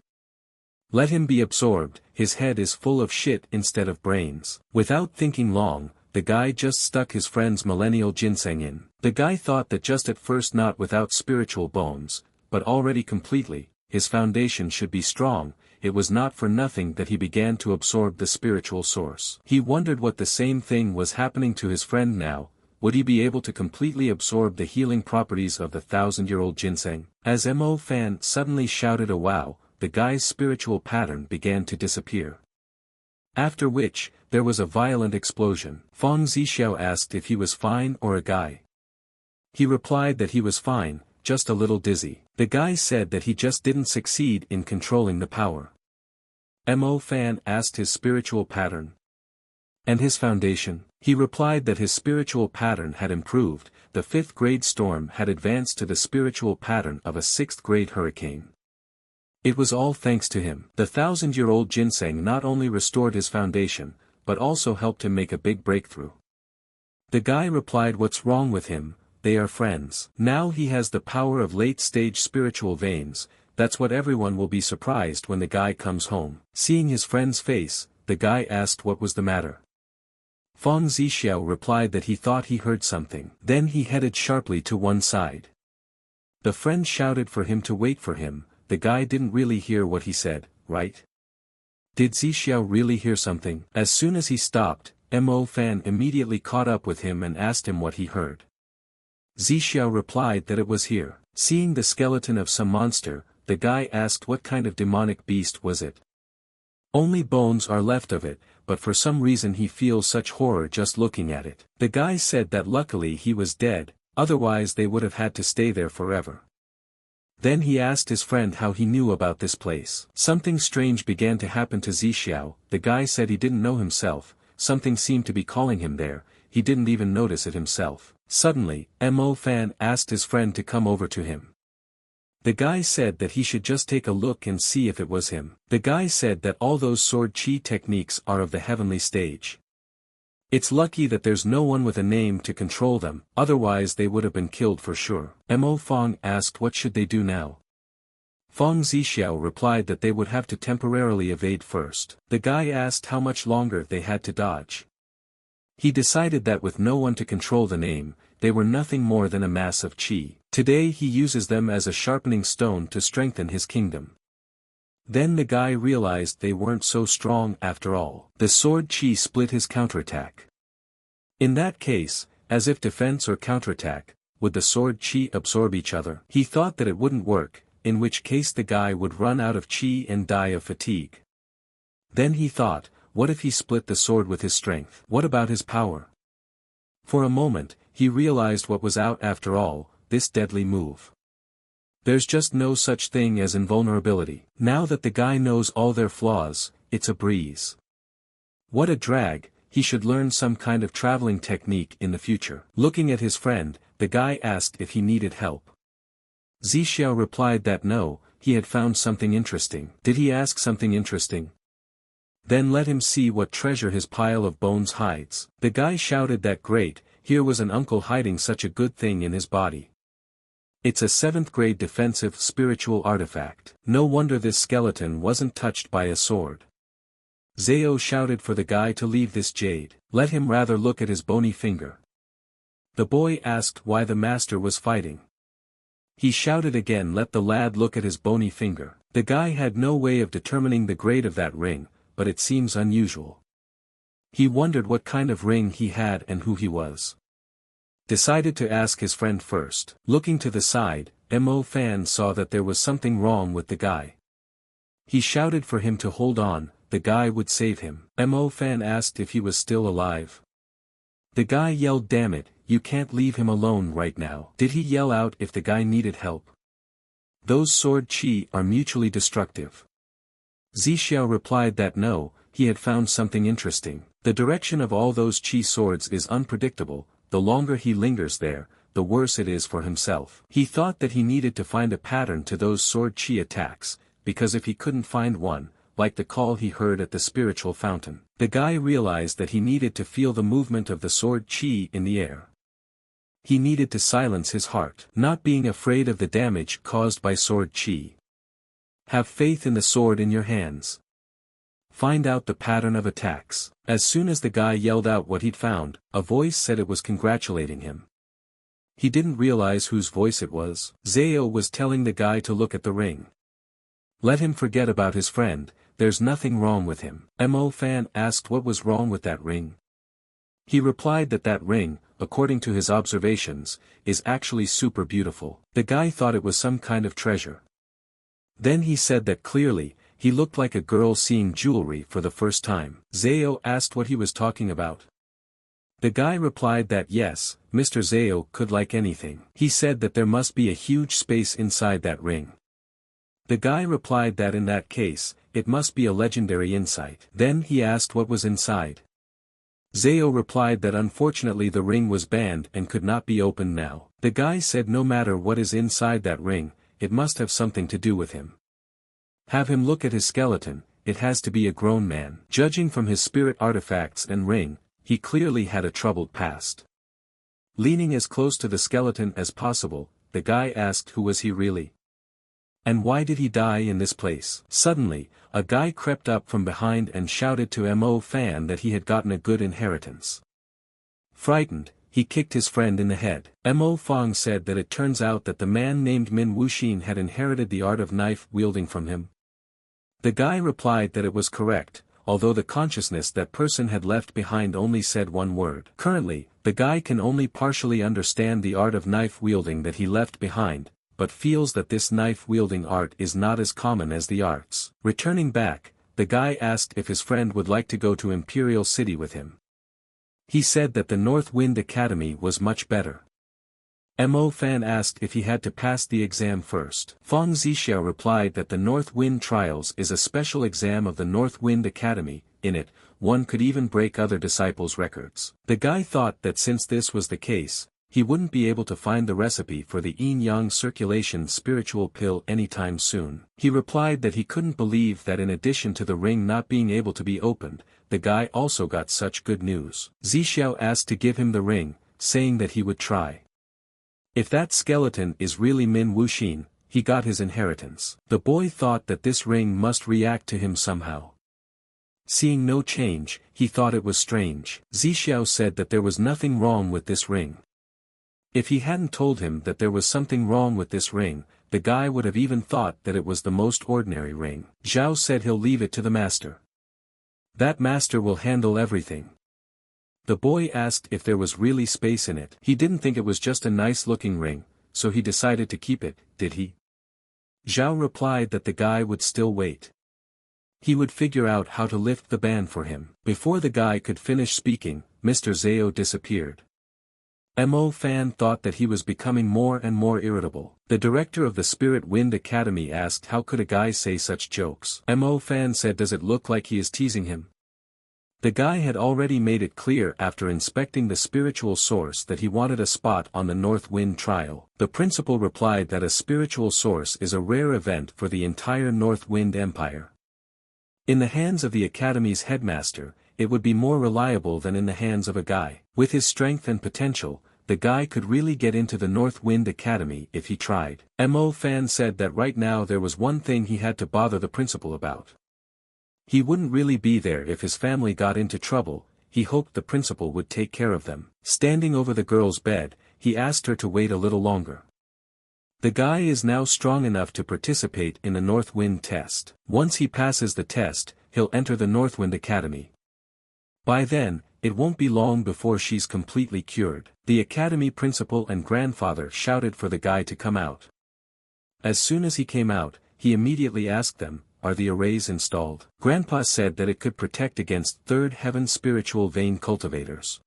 Let him be absorbed, his head is full of shit instead of brains. Without thinking long, the guy just stuck his friend's millennial ginseng in. The guy thought that just at first not without spiritual bones, but already completely, his foundation should be strong, it was not for nothing that he began to absorb the spiritual source. He wondered what the same thing was happening to his friend now, would he be able to completely absorb the healing properties of the 1,000-year-old ginseng? As Mo Fan suddenly shouted a wow, the guy's spiritual pattern began to disappear. After which, there was a violent explosion. Feng Zixiao asked if he was fine or a guy. He replied that he was fine, just a little dizzy. The guy said that he just didn't succeed in controlling the power. Mo Fan asked his spiritual pattern. And his foundation? He replied that his spiritual pattern had improved, the 5th grade storm had advanced to the spiritual pattern of a 6th grade hurricane. It was all thanks to him. The 1,000-year-old ginseng not only restored his foundation, but also helped him make a big breakthrough. The guy replied, what's wrong with him, they are friends. Now he has the power of late-stage spiritual veins, that's what everyone will be surprised when the guy comes home. Seeing his friend's face, the guy asked what was the matter. Feng Zixiao replied that he thought he heard something. Then he headed sharply to one side. The friend shouted for him to wait for him. The guy didn't really hear what he said, right? Did Zixiao really hear something? As soon as he stopped, Mo Fan immediately caught up with him and asked him what he heard. Zixiao replied that it was here. Seeing the skeleton of some monster, the guy asked what kind of demonic beast was it. Only bones are left of it, but for some reason he feels such horror just looking at it. The guy said that luckily he was dead, otherwise they would have had to stay there forever. Then he asked his friend how he knew about this place. Something strange began to happen to Zixiao. The guy said he didn't know himself, something seemed to be calling him there, he didn't even notice it himself. Suddenly, Mo Fan asked his friend to come over to him. The guy said that he should just take a look and see if it was him. The guy said that all those sword chi techniques are of the heavenly stage. It's lucky that there's no one with a name to control them, otherwise they would have been killed for sure. Mo Fang asked what should they do now. Feng Zixiao replied that they would have to temporarily evade first. The guy asked how much longer they had to dodge. He decided that with no one to control the name, they were nothing more than a mass of chi. Today he uses them as a sharpening stone to strengthen his kingdom. Then the guy realized they weren't so strong after all. The sword chi split his counterattack. In that case, as if defense or counterattack, would the sword chi absorb each other? He thought that it wouldn't work, in which case the guy would run out of chi and die of fatigue. Then he thought, what if he split the sword with his strength? What about his power? For a moment, he realized what was out after all, this deadly move. There's just no such thing as invulnerability. Now that the guy knows all their flaws, it's a breeze. What a drag, he should learn some kind of traveling technique in the future. Looking at his friend, the guy asked if he needed help. Zixiao replied that no, he had found something interesting. Did he ask something interesting? Then let him see what treasure his pile of bones hides. The guy shouted that great, here was an uncle hiding such a good thing in his body. It's a 7th grade defensive spiritual artifact. No wonder this skeleton wasn't touched by a sword. Zhao shouted for the guy to leave this jade. Let him rather look at his bony finger. The boy asked why the master was fighting. He shouted again, let the lad look at his bony finger. The guy had no way of determining the grade of that ring, but it seems unusual. He wondered what kind of ring he had and who he was. Decided to ask his friend first. Looking to the side, Mo Fan saw that there was something wrong with the guy. He shouted for him to hold on, the guy would save him. Mo Fan asked if he was still alive. The guy yelled, damn it, you can't leave him alone right now. Did he yell out if the guy needed help? Those sword chi are mutually destructive. Zixiao replied that no, he had found something interesting. The direction of all those chi swords is unpredictable. The longer he lingers there, the worse it is for himself. He thought that he needed to find a pattern to those sword chi attacks, because if he couldn't find one, like the call he heard at the spiritual fountain, the guy realized that he needed to feel the movement of the sword chi in the air. He needed to silence his heart, not being afraid of the damage caused by sword chi. Have faith in the sword in your hands. Find out the pattern of attacks. As soon as the guy yelled out what he'd found, a voice said it was congratulating him. He didn't realize whose voice it was. Zhao was telling the guy to look at the ring. Let him forget about his friend, there's nothing wrong with him. Mo Fan asked what was wrong with that ring. He replied that that ring, according to his observations, is actually super beautiful. The guy thought it was some kind of treasure. Then he said that clearly, he looked like a girl seeing jewelry for the first time. Zhao asked what he was talking about. The guy replied that yes, Mr. Zhao could like anything. He said that there must be a huge space inside that ring. The guy replied that in that case, it must be a legendary insight. Then he asked what was inside. Zhao replied that unfortunately the ring was banned and could not be opened now. The guy said no matter what is inside that ring, it must have something to do with him. Have him look at his skeleton, it has to be a grown man. Judging from his spirit artifacts and ring, he clearly had a troubled past. Leaning as close to the skeleton as possible, the guy asked who was he really? And why did he die in this place? Suddenly, a guy crept up from behind and shouted to Mo Fan that he had gotten a good inheritance. Frightened, he kicked his friend in the head. Mo Fang said that it turns out that the man named Min Wuxin had inherited the art of knife-wielding from him. The guy replied that it was correct, although the consciousness that person had left behind only said one word. Currently, the guy can only partially understand the art of knife-wielding that he left behind, but feels that this knife-wielding art is not as common as the arts. Returning back, the guy asked if his friend would like to go to Imperial City with him. He said that the North Wind Academy was much better. Mo Fan asked if he had to pass the exam first. Fang Zixiao replied that the North Wind Trials is a special exam of the North Wind Academy. In it, one could even break other disciples' records. The guy thought that since this was the case, he wouldn't be able to find the recipe for the yin-yang circulation spiritual pill anytime soon. He replied that he couldn't believe that in addition to the ring not being able to be opened, the guy also got such good news. Zixiao asked to give him the ring, saying that he would try. If that skeleton is really Min Wuxin, he got his inheritance. The boy thought that this ring must react to him somehow. Seeing no change, he thought it was strange. Zixiao said that there was nothing wrong with this ring. If he hadn't told him that there was something wrong with this ring, the guy would have even thought that it was the most ordinary ring. Zhao said he'll leave it to the master. That master will handle everything. The boy asked if there was really space in it. He didn't think it was just a nice-looking ring, so he decided to keep it, did he? Zhao replied that the guy would still wait. He would figure out how to lift the ban for him. Before the guy could finish speaking, Mr. Zhao disappeared. Mo Fan thought that he was becoming more and more irritable. The director of the Spirit Wind Academy asked how could a guy say such jokes. Mo Fan said does it look like he is teasing him? The guy had already made it clear after inspecting the spiritual source that he wanted a spot on the North Wind trial. The principal replied that a spiritual source is a rare event for the entire North Wind Empire. In the hands of the Academy's headmaster, it would be more reliable than in the hands of a guy. With his strength and potential, the guy could really get into the North Wind Academy if he tried. Mo Fan said that right now there was one thing he had to bother the principal about. He wouldn't really be there if his family got into trouble, he hoped the principal would take care of them. Standing over the girl's bed, he asked her to wait a little longer. The guy is now strong enough to participate in the North Wind test. Once he passes the test, he'll enter the North Wind Academy. By then, it won't be long before she's completely cured. The academy principal and grandfather shouted for the guy to come out. As soon as he came out, he immediately asked them, "Are the arrays installed?" Grandpa said that it could protect against third heaven spiritual vein cultivators.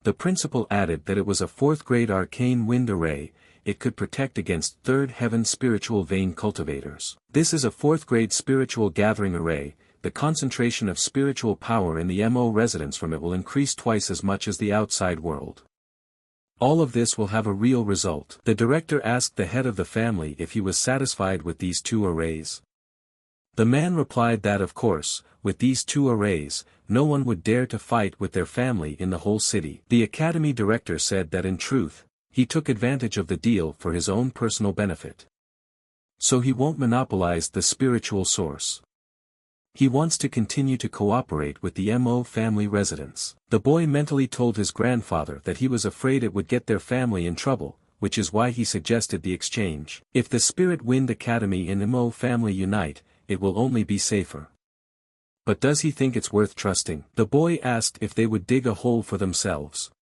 The principal added that it was a 4th grade arcane wind array, it could protect against third heaven spiritual vein cultivators. This is a 4th grade spiritual gathering array, the concentration of spiritual power in the Mo residence from it will increase twice as much as the outside world. All of this will have a real result. The director asked the head of the family if he was satisfied with these 2 arrays. The man replied that of course, with these 2 arrays, no one would dare to fight with their family in the whole city. The academy director said that in truth, he took advantage of the deal for his own personal benefit. So he won't monopolize the spiritual source. He wants to continue to cooperate with the Mo family residents. The boy mentally told his grandfather that he was afraid it would get their family in trouble, which is why he suggested the exchange. If the Spirit Wind Academy and Mo family unite, it will only be safer. But does he think it's worth trusting? The boy asked if they would dig a hole for themselves.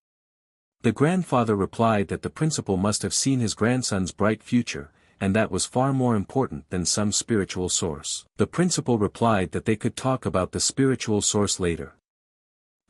The grandfather replied that the principal must have seen his grandson's bright future, and that was far more important than some spiritual source. The principal replied that they could talk about the spiritual source later.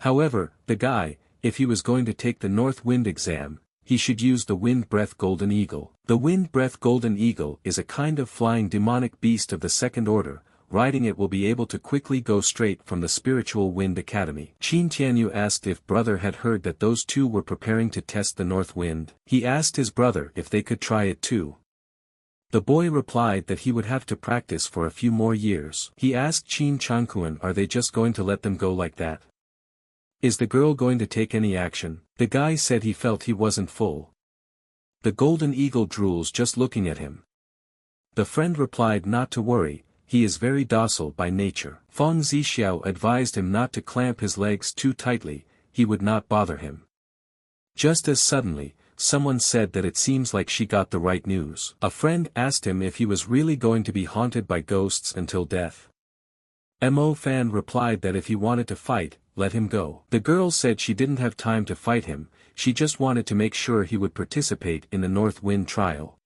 However, the guy, if he was going to take the North Wind exam, he should use the Wind Breath Golden Eagle. The Wind Breath Golden Eagle is a kind of flying demonic beast of the 2nd order. Riding it will be able to quickly go straight from the Spiritual Wind Academy. Qin Tianyu asked if brother had heard that those 2 were preparing to test the North Wind. He asked his brother if they could try it too. The boy replied that he would have to practice for a few more years. He asked Qin Changkuan, are they just going to let them go like that? Is the girl going to take any action? The guy said he felt he wasn't full. The golden eagle drools just looking at him. The friend replied not to worry, he is very docile by nature. Feng Zixiao advised him not to clamp his legs too tightly, he would not bother him. Just as suddenly, someone said that it seems like she got the right news. A friend asked him if he was really going to be haunted by ghosts until death. Mo Fan replied that if he wanted to fight, let him go. The girl said she didn't have time to fight him, she just wanted to make sure he would participate in the North Wind trial.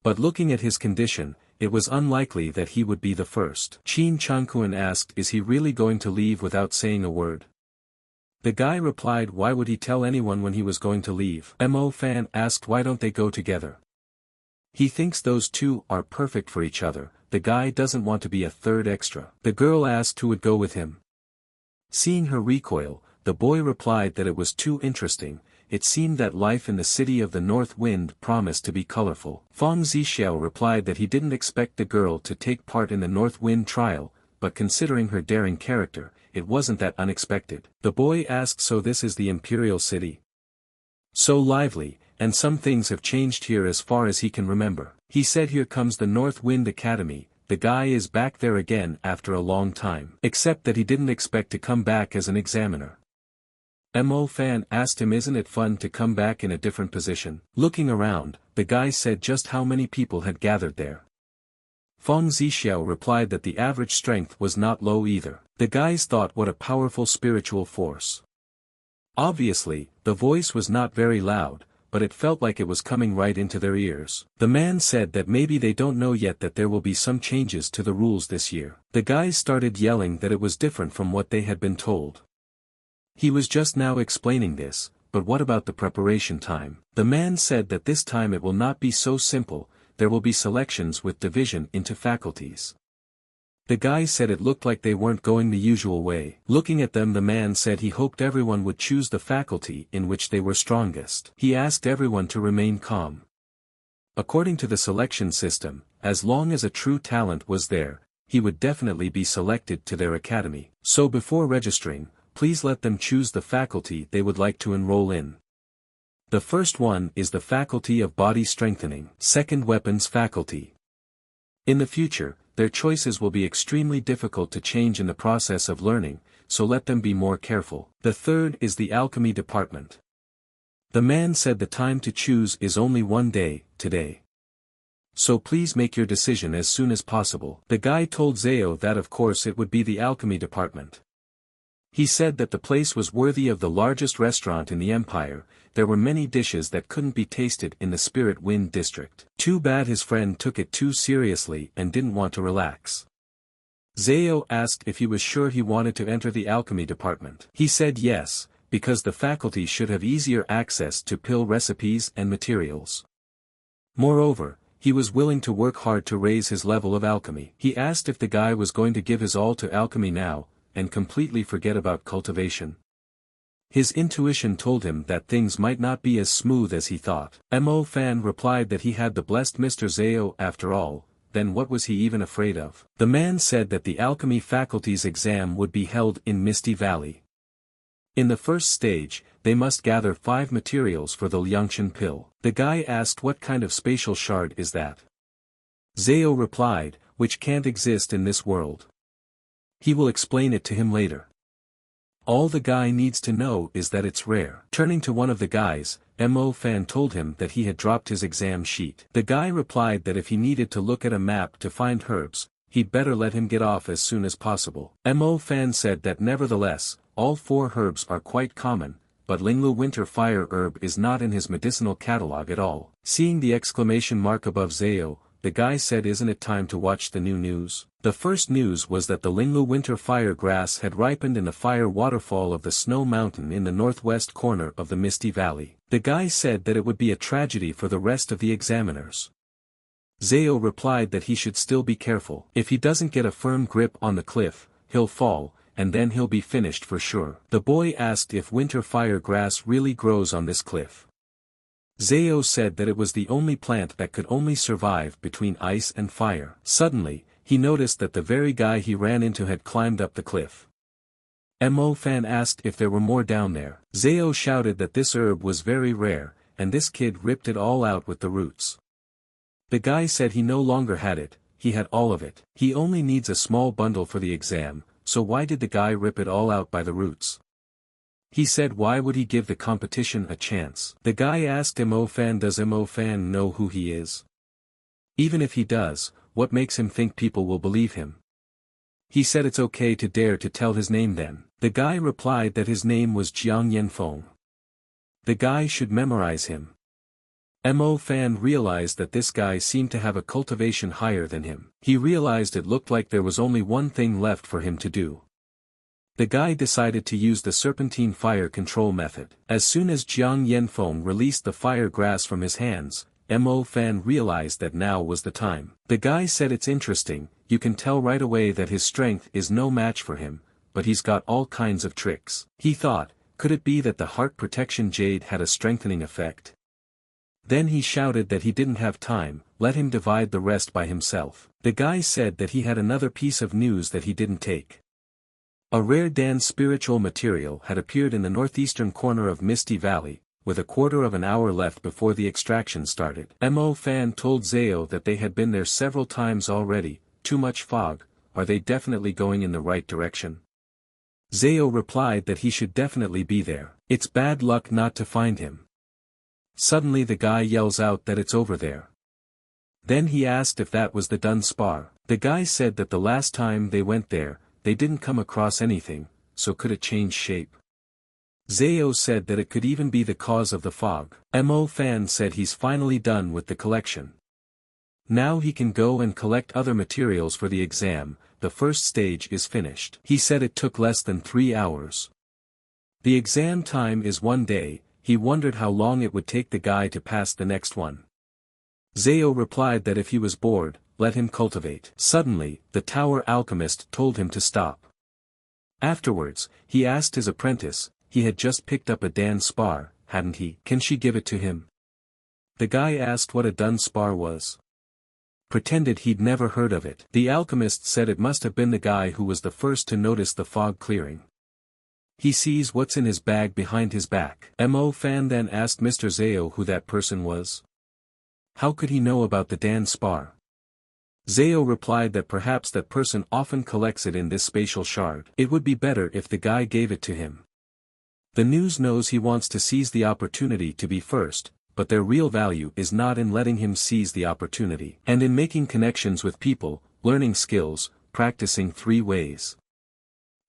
But looking at his condition, it was unlikely that he would be the first. Qin Changkuan asked, is he really going to leave without saying a word? The guy replied, why would he tell anyone when he was going to leave? Mo Fan asked, why don't they go together? He thinks those two are perfect for each other, the guy doesn't want to be a third extra. The girl asked who would go with him. Seeing her recoil, the boy replied that it was too interesting, it seemed that life in the city of the North Wind promised to be colorful. Feng Zixiao replied that he didn't expect the girl to take part in the North Wind trial, but considering her daring character, it wasn't that unexpected. The boy asked, so this is the Imperial City? So lively, and some things have changed here as far as he can remember. He said here comes the North Wind Academy, the guy is back there again after a long time. Except that he didn't expect to come back as an examiner. Mo Fan asked him, isn't it fun to come back in a different position? Looking around, the guy said just how many people had gathered there. Feng Zixiao replied that the average strength was not low either. The guys thought what a powerful spiritual force. Obviously, the voice was not very loud, but it felt like it was coming right into their ears. The man said that maybe they don't know yet that there will be some changes to the rules this year. The guys started yelling that it was different from what they had been told. He was just now explaining this, but what about the preparation time? The man said that this time it will not be so simple, there will be selections with division into faculties. The guy said it looked like they weren't going the usual way. Looking at them, the man said he hoped everyone would choose the faculty in which they were strongest. He asked everyone to remain calm. According to the selection system, as long as a true talent was there, he would definitely be selected to their academy. So before registering, please let them choose the faculty they would like to enroll in. The first one is the faculty of body strengthening. Second, weapons faculty. In the future, their choices will be extremely difficult to change in the process of learning, so let them be more careful. The third is the alchemy department. The man said the time to choose is only one day, today. So please make your decision as soon as possible. The guy told Zhao that of course it would be the alchemy department. He said that the place was worthy of the largest restaurant in the empire, there were many dishes that couldn't be tasted in the Spirit Wind district. Too bad his friend took it too seriously and didn't want to relax. Zhao asked if he was sure he wanted to enter the alchemy department. He said yes, because the faculty should have easier access to pill recipes and materials. Moreover, he was willing to work hard to raise his level of alchemy. He asked if the guy was going to give his all to alchemy now, and completely forget about cultivation. His intuition told him that things might not be as smooth as he thought. Mo Fan replied that he had the blessed Mr. Zhao after all, then what was he even afraid of? The man said that the alchemy faculty's exam would be held in Misty Valley. In the first stage, they must gather 5 materials for the Liangshan pill. The guy asked what kind of spatial shard is that? Zhao replied, which can't exist in this world. He will explain it to him later. All the guy needs to know is that it's rare. Turning to one of the guys, Mo Fan told him that he had dropped his exam sheet. The guy replied that if he needed to look at a map to find herbs, he'd better let him get off as soon as possible. Mo Fan said that nevertheless, all 4 herbs are quite common, but Linglu Winter Fire herb is not in his medicinal catalog at all. Seeing the exclamation mark above Zhao, the guy said, isn't it time to watch the new news? The first news was that the Linglu Winter Fire grass had ripened in the fire waterfall of the Snow Mountain in the northwest corner of the Misty Valley. The guy said that it would be a tragedy for the rest of the examiners. Zhao replied that he should still be careful. If he doesn't get a firm grip on the cliff, he'll fall, and then he'll be finished for sure. The boy asked if winter fire grass really grows on this cliff. Zhao said that it was the only plant that could only survive between ice and fire. Suddenly, he noticed that the very guy he ran into had climbed up the cliff. Mo Fan asked if there were more down there. Zhao shouted that this herb was very rare, and this kid ripped it all out with the roots. The guy said he no longer had it, he had all of it. He only needs a small bundle for the exam, so why did the guy rip it all out by the roots? He said why would he give the competition a chance? The guy asked Mo Fan, does Mo Fan know who he is? Even if he does, what makes him think people will believe him? He said it's okay to dare to tell his name then. The guy replied that his name was Jiang Yanfeng. The guy should memorize him. Mo Fan realized that this guy seemed to have a cultivation higher than him. He realized it looked like there was only one thing left for him to do. The guy decided to use the serpentine fire control method. As soon as Jiang Yanfeng released the fire grass from his hands, Mo Fan realized that now was the time. The guy said it's interesting, you can tell right away that his strength is no match for him, but he's got all kinds of tricks. He thought, could it be that the heart protection jade had a strengthening effect? Then he shouted that he didn't have time, let him divide the rest by himself. The guy said that he had another piece of news that he didn't take. A rare Dan spiritual material had appeared in the northeastern corner of Misty Valley, with a quarter of an hour left before the extraction started. Mo Fan told Zhao that they had been there several times already. Too much fog, are they definitely going in the right direction? Zhao replied that he should definitely be there. It's bad luck not to find him. Suddenly the guy yells out that it's over there. Then he asked if that was the Dun Spar. The guy said that the last time they went there, they didn't come across anything, so could it change shape? Zhao said that it could even be the cause of the fog. Mo Fan said he's finally done with the collection. Now he can go and collect other materials for the exam, the first stage is finished. He said it took less than 3 hours. The exam time is 1 day, he wondered how long it would take the guy to pass the next one. Zhao replied that if he was bored, let him cultivate. Suddenly, the tower alchemist told him to stop. Afterwards, he asked his apprentice, he had just picked up a Dan Spar, hadn't he? Can she give it to him? The guy asked what a Dun Spar was. Pretended he'd never heard of it. The alchemist said it must have been the guy who was the first to notice the fog clearing. He sees what's in his bag behind his back. Mo Fan then asked Mr. Zhao who that person was. How could he know about the Dan Spar? Zhao replied that perhaps that person often collects it in this spatial shard. It would be better if the guy gave it to him. The news knows he wants to seize the opportunity to be first, but their real value is not in letting him seize the opportunity, and in making connections with people, learning skills, practicing 3 ways.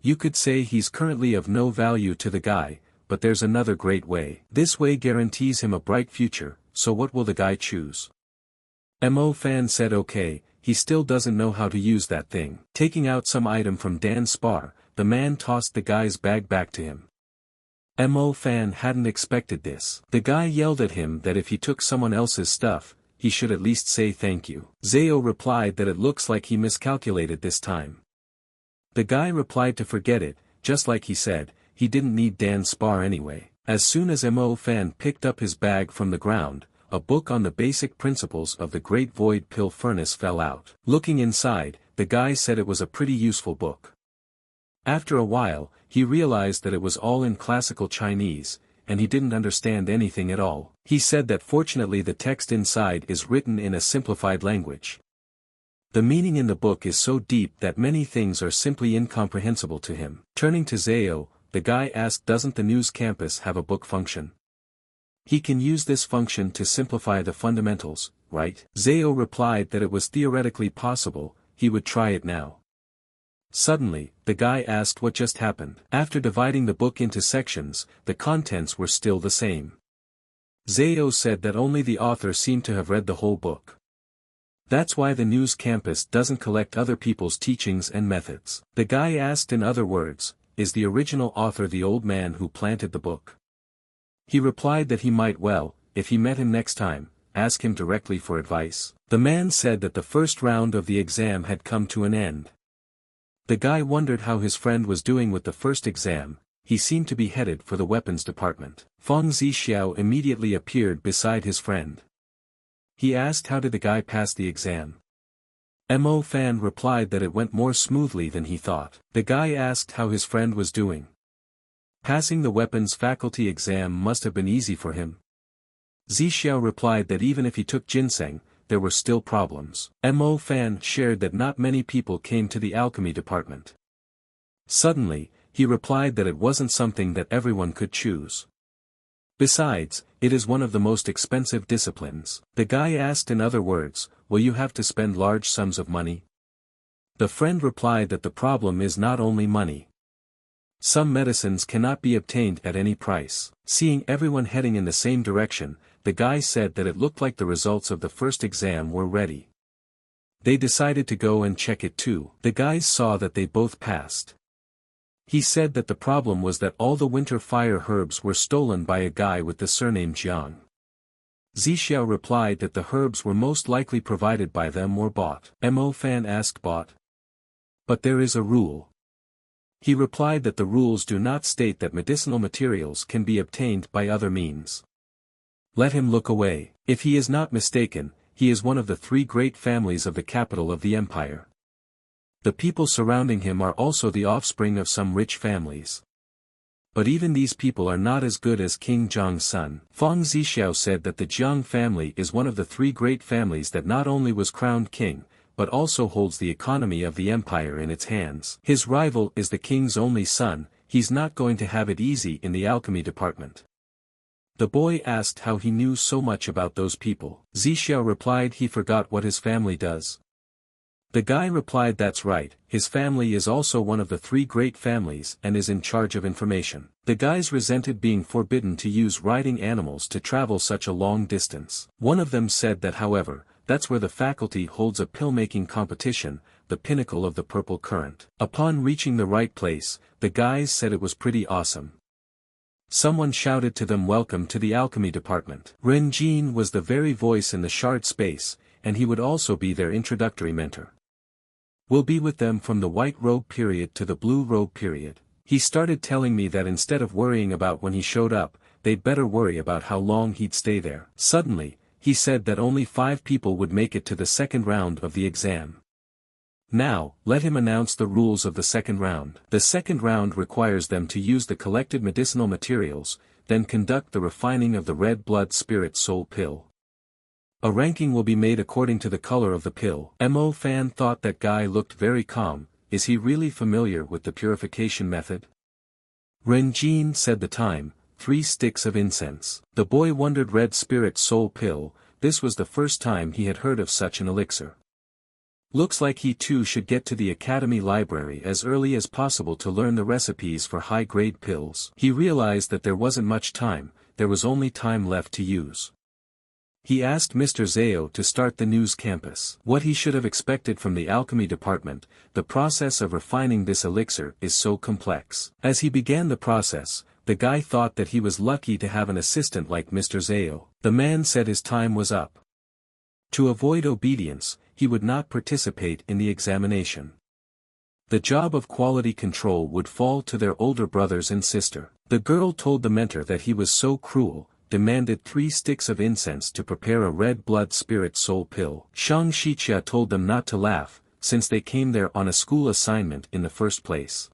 You could say he's currently of no value to the guy, but there's another great way. This way guarantees him a bright future, so what will the guy choose? Mo Fan said okay, he still doesn't know how to use that thing. Taking out some item from Dan Spar, the man tossed the guy's bag back to him. Mo Fan hadn't expected this. The guy yelled at him that if he took someone else's stuff, he should at least say thank you. Zhao replied that it looks like he miscalculated this time. The guy replied to forget it, just like he said, he didn't need Dan Spar anyway. As soon as Mo Fan picked up his bag from the ground, a book on the basic principles of the Great Void Pill Furnace fell out. Looking inside, the guy said it was a pretty useful book. After a while, he realized that it was all in classical Chinese, and he didn't understand anything at all. He said that fortunately the text inside is written in a simplified language. The meaning in the book is so deep that many things are simply incomprehensible to him. Turning to Zhao, the guy asked, doesn't the news campus have a book function? He can use this function to simplify the fundamentals, right? Zhao replied that it was theoretically possible, he would try it now. Suddenly, the guy asked what just happened. After dividing the book into sections, the contents were still the same. Zhao said that only the author seemed to have read the whole book. That's why the news campus doesn't collect other people's teachings and methods. The guy asked in other words, is the original author the old man who planted the book? He replied that he might well, if he met him next time, ask him directly for advice. The man said that the first round of the exam had come to an end. The guy wondered how his friend was doing with the first exam, he seemed to be headed for the weapons department. Feng Zixiao immediately appeared beside his friend. He asked how did the guy pass the exam. Mo Fan replied that it went more smoothly than he thought. The guy asked how his friend was doing. Passing the weapons faculty exam must have been easy for him. Zixiao replied that even if he took ginseng, there were still problems. Mo Fan shared that not many people came to the alchemy department. Suddenly, he replied that it wasn't something that everyone could choose. Besides, it is one of the most expensive disciplines. The guy asked in other words, will you have to spend large sums of money? The friend replied that the problem is not only money. Some medicines cannot be obtained at any price. Seeing everyone heading in the same direction, the guy said that it looked like the results of the first exam were ready. They decided to go and check it too. The guys saw that they both passed. He said that the problem was that all the winter fire herbs were stolen by a guy with the surname Jiang. Zixiao replied that the herbs were most likely provided by them or bought. Mo Fan asked bought. But there is a rule. He replied that the rules do not state that medicinal materials can be obtained by other means. Let him look away. If he is not mistaken, he is one of the 3 great families of the capital of the empire. The people surrounding him are also the offspring of some rich families. But even these people are not as good as King Jiang's son. Fang Zixiao said that the Jiang family is one of the 3 great families that not only was crowned king, but also holds the economy of the empire in its hands. His rival is the king's only son, he's not going to have it easy in the alchemy department. The boy asked how he knew so much about those people. Zixiao replied he forgot what his family does. The guy replied that's right, his family is also one of the 3 great families and is in charge of information. The guys resented being forbidden to use riding animals to travel such a long distance. One of them said that however, that's where the faculty holds a pill-making competition, the pinnacle of the purple current. Upon reaching the right place, the guys said it was pretty awesome. Someone shouted to them welcome to the alchemy department. Ren Jin was the very voice in the shard space, and he would also be their introductory mentor. We'll be with them from the white robe period to the blue robe period. He started telling me that instead of worrying about when he showed up, they'd better worry about how long he'd stay there. Suddenly, he said that only 5 people would make it to the second round of the exam. Now, let him announce the rules of the second round. The second round requires them to use the collected medicinal materials, then conduct the refining of the red blood spirit soul pill. A ranking will be made according to the color of the pill. Mo Fan thought that guy looked very calm. Is he really familiar with the purification method? Ren Jin said the time, 3 sticks of incense. The boy wondered red spirit soul pill, this was the first time he had heard of such an elixir. Looks like he too should get to the academy library as early as possible to learn the recipes for high-grade pills. He realized that there wasn't much time, there was only time left to use. He asked Mr. Zhao to start the news campus. What he should have expected from the alchemy department, the process of refining this elixir is so complex. As he began the process, the guy thought that he was lucky to have an assistant like Mr. Zhao. The man said his time was up. To avoid obedience, he would not participate in the examination. The job of quality control would fall to their older brothers and sister. The girl told the mentor that he was so cruel, demanded 3 sticks of incense to prepare a red blood spirit soul pill. Shang Shixia told them not to laugh, since they came there on a school assignment in the first place.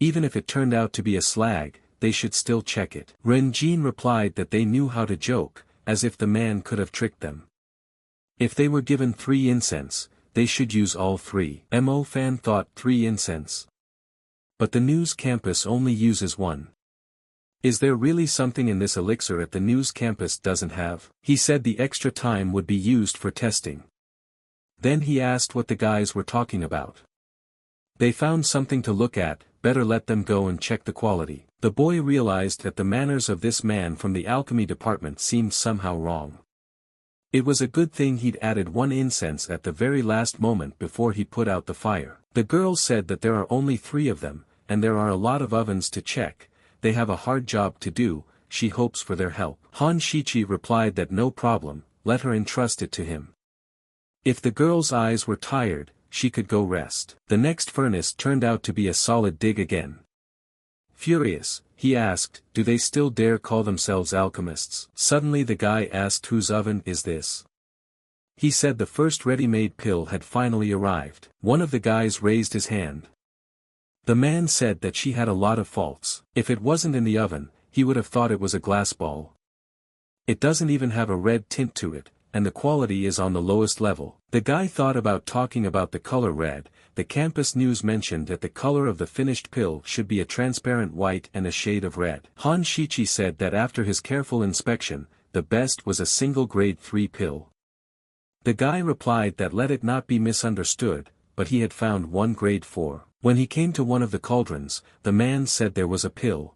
Even if it turned out to be a slag, they should still check it. Ren Jin replied that they knew how to joke, as if the man could have tricked them. If they were given 3 incense, they should use all 3. Mo Fan thought 3 incense. But the news campus only uses 1. Is there really something in this elixir that the news campus doesn't have? He said the extra time would be used for testing. Then he asked what the guys were talking about. They found something to look at, better let them go and check the quality. The boy realized that the manners of this man from the alchemy department seemed somehow wrong. It was a good thing he'd added 1 incense at the very last moment before he put out the fire. The girl said that there are only 3 of them, and there are a lot of ovens to check. They have a hard job to do, she hopes for their help. Han Shichi replied that no problem, let her entrust it to him. If the girl's eyes were tired, she could go rest. The next furnace turned out to be a solid dig again. Furious, he asked, do they still dare call themselves alchemists? Suddenly the guy asked whose oven is this? He said the first ready-made pill had finally arrived. One of the guys raised his hand. The man said that she had a lot of faults. If it wasn't in the oven, he would have thought it was a glass ball. It doesn't even have a red tint to it, and the quality is on the lowest level. The guy thought about talking about the color red. The campus news mentioned that the color of the finished pill should be a transparent white and a shade of red. Han Shichi said that after his careful inspection, the best was a single grade 3 pill. The guy replied that let it not be misunderstood, but he had found one grade 4. When he came to one of the cauldrons, the man said there was a pill.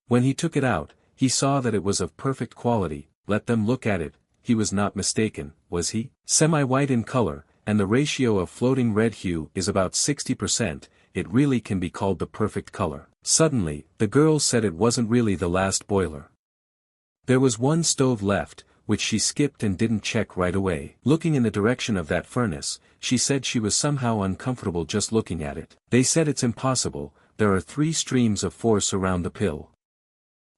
When he took it out, he saw that it was of perfect quality. Let them look at it. He was not mistaken, was he? Semi-white in color, and the ratio of floating red hue is about 60%, it really can be called the perfect color. Suddenly, the girl said it wasn't really the last boiler. There was one stove left, which she skipped and didn't check right away. Looking in the direction of that furnace, she said she was somehow uncomfortable just looking at it. They said it's impossible, there are 3 streams of force around the pill.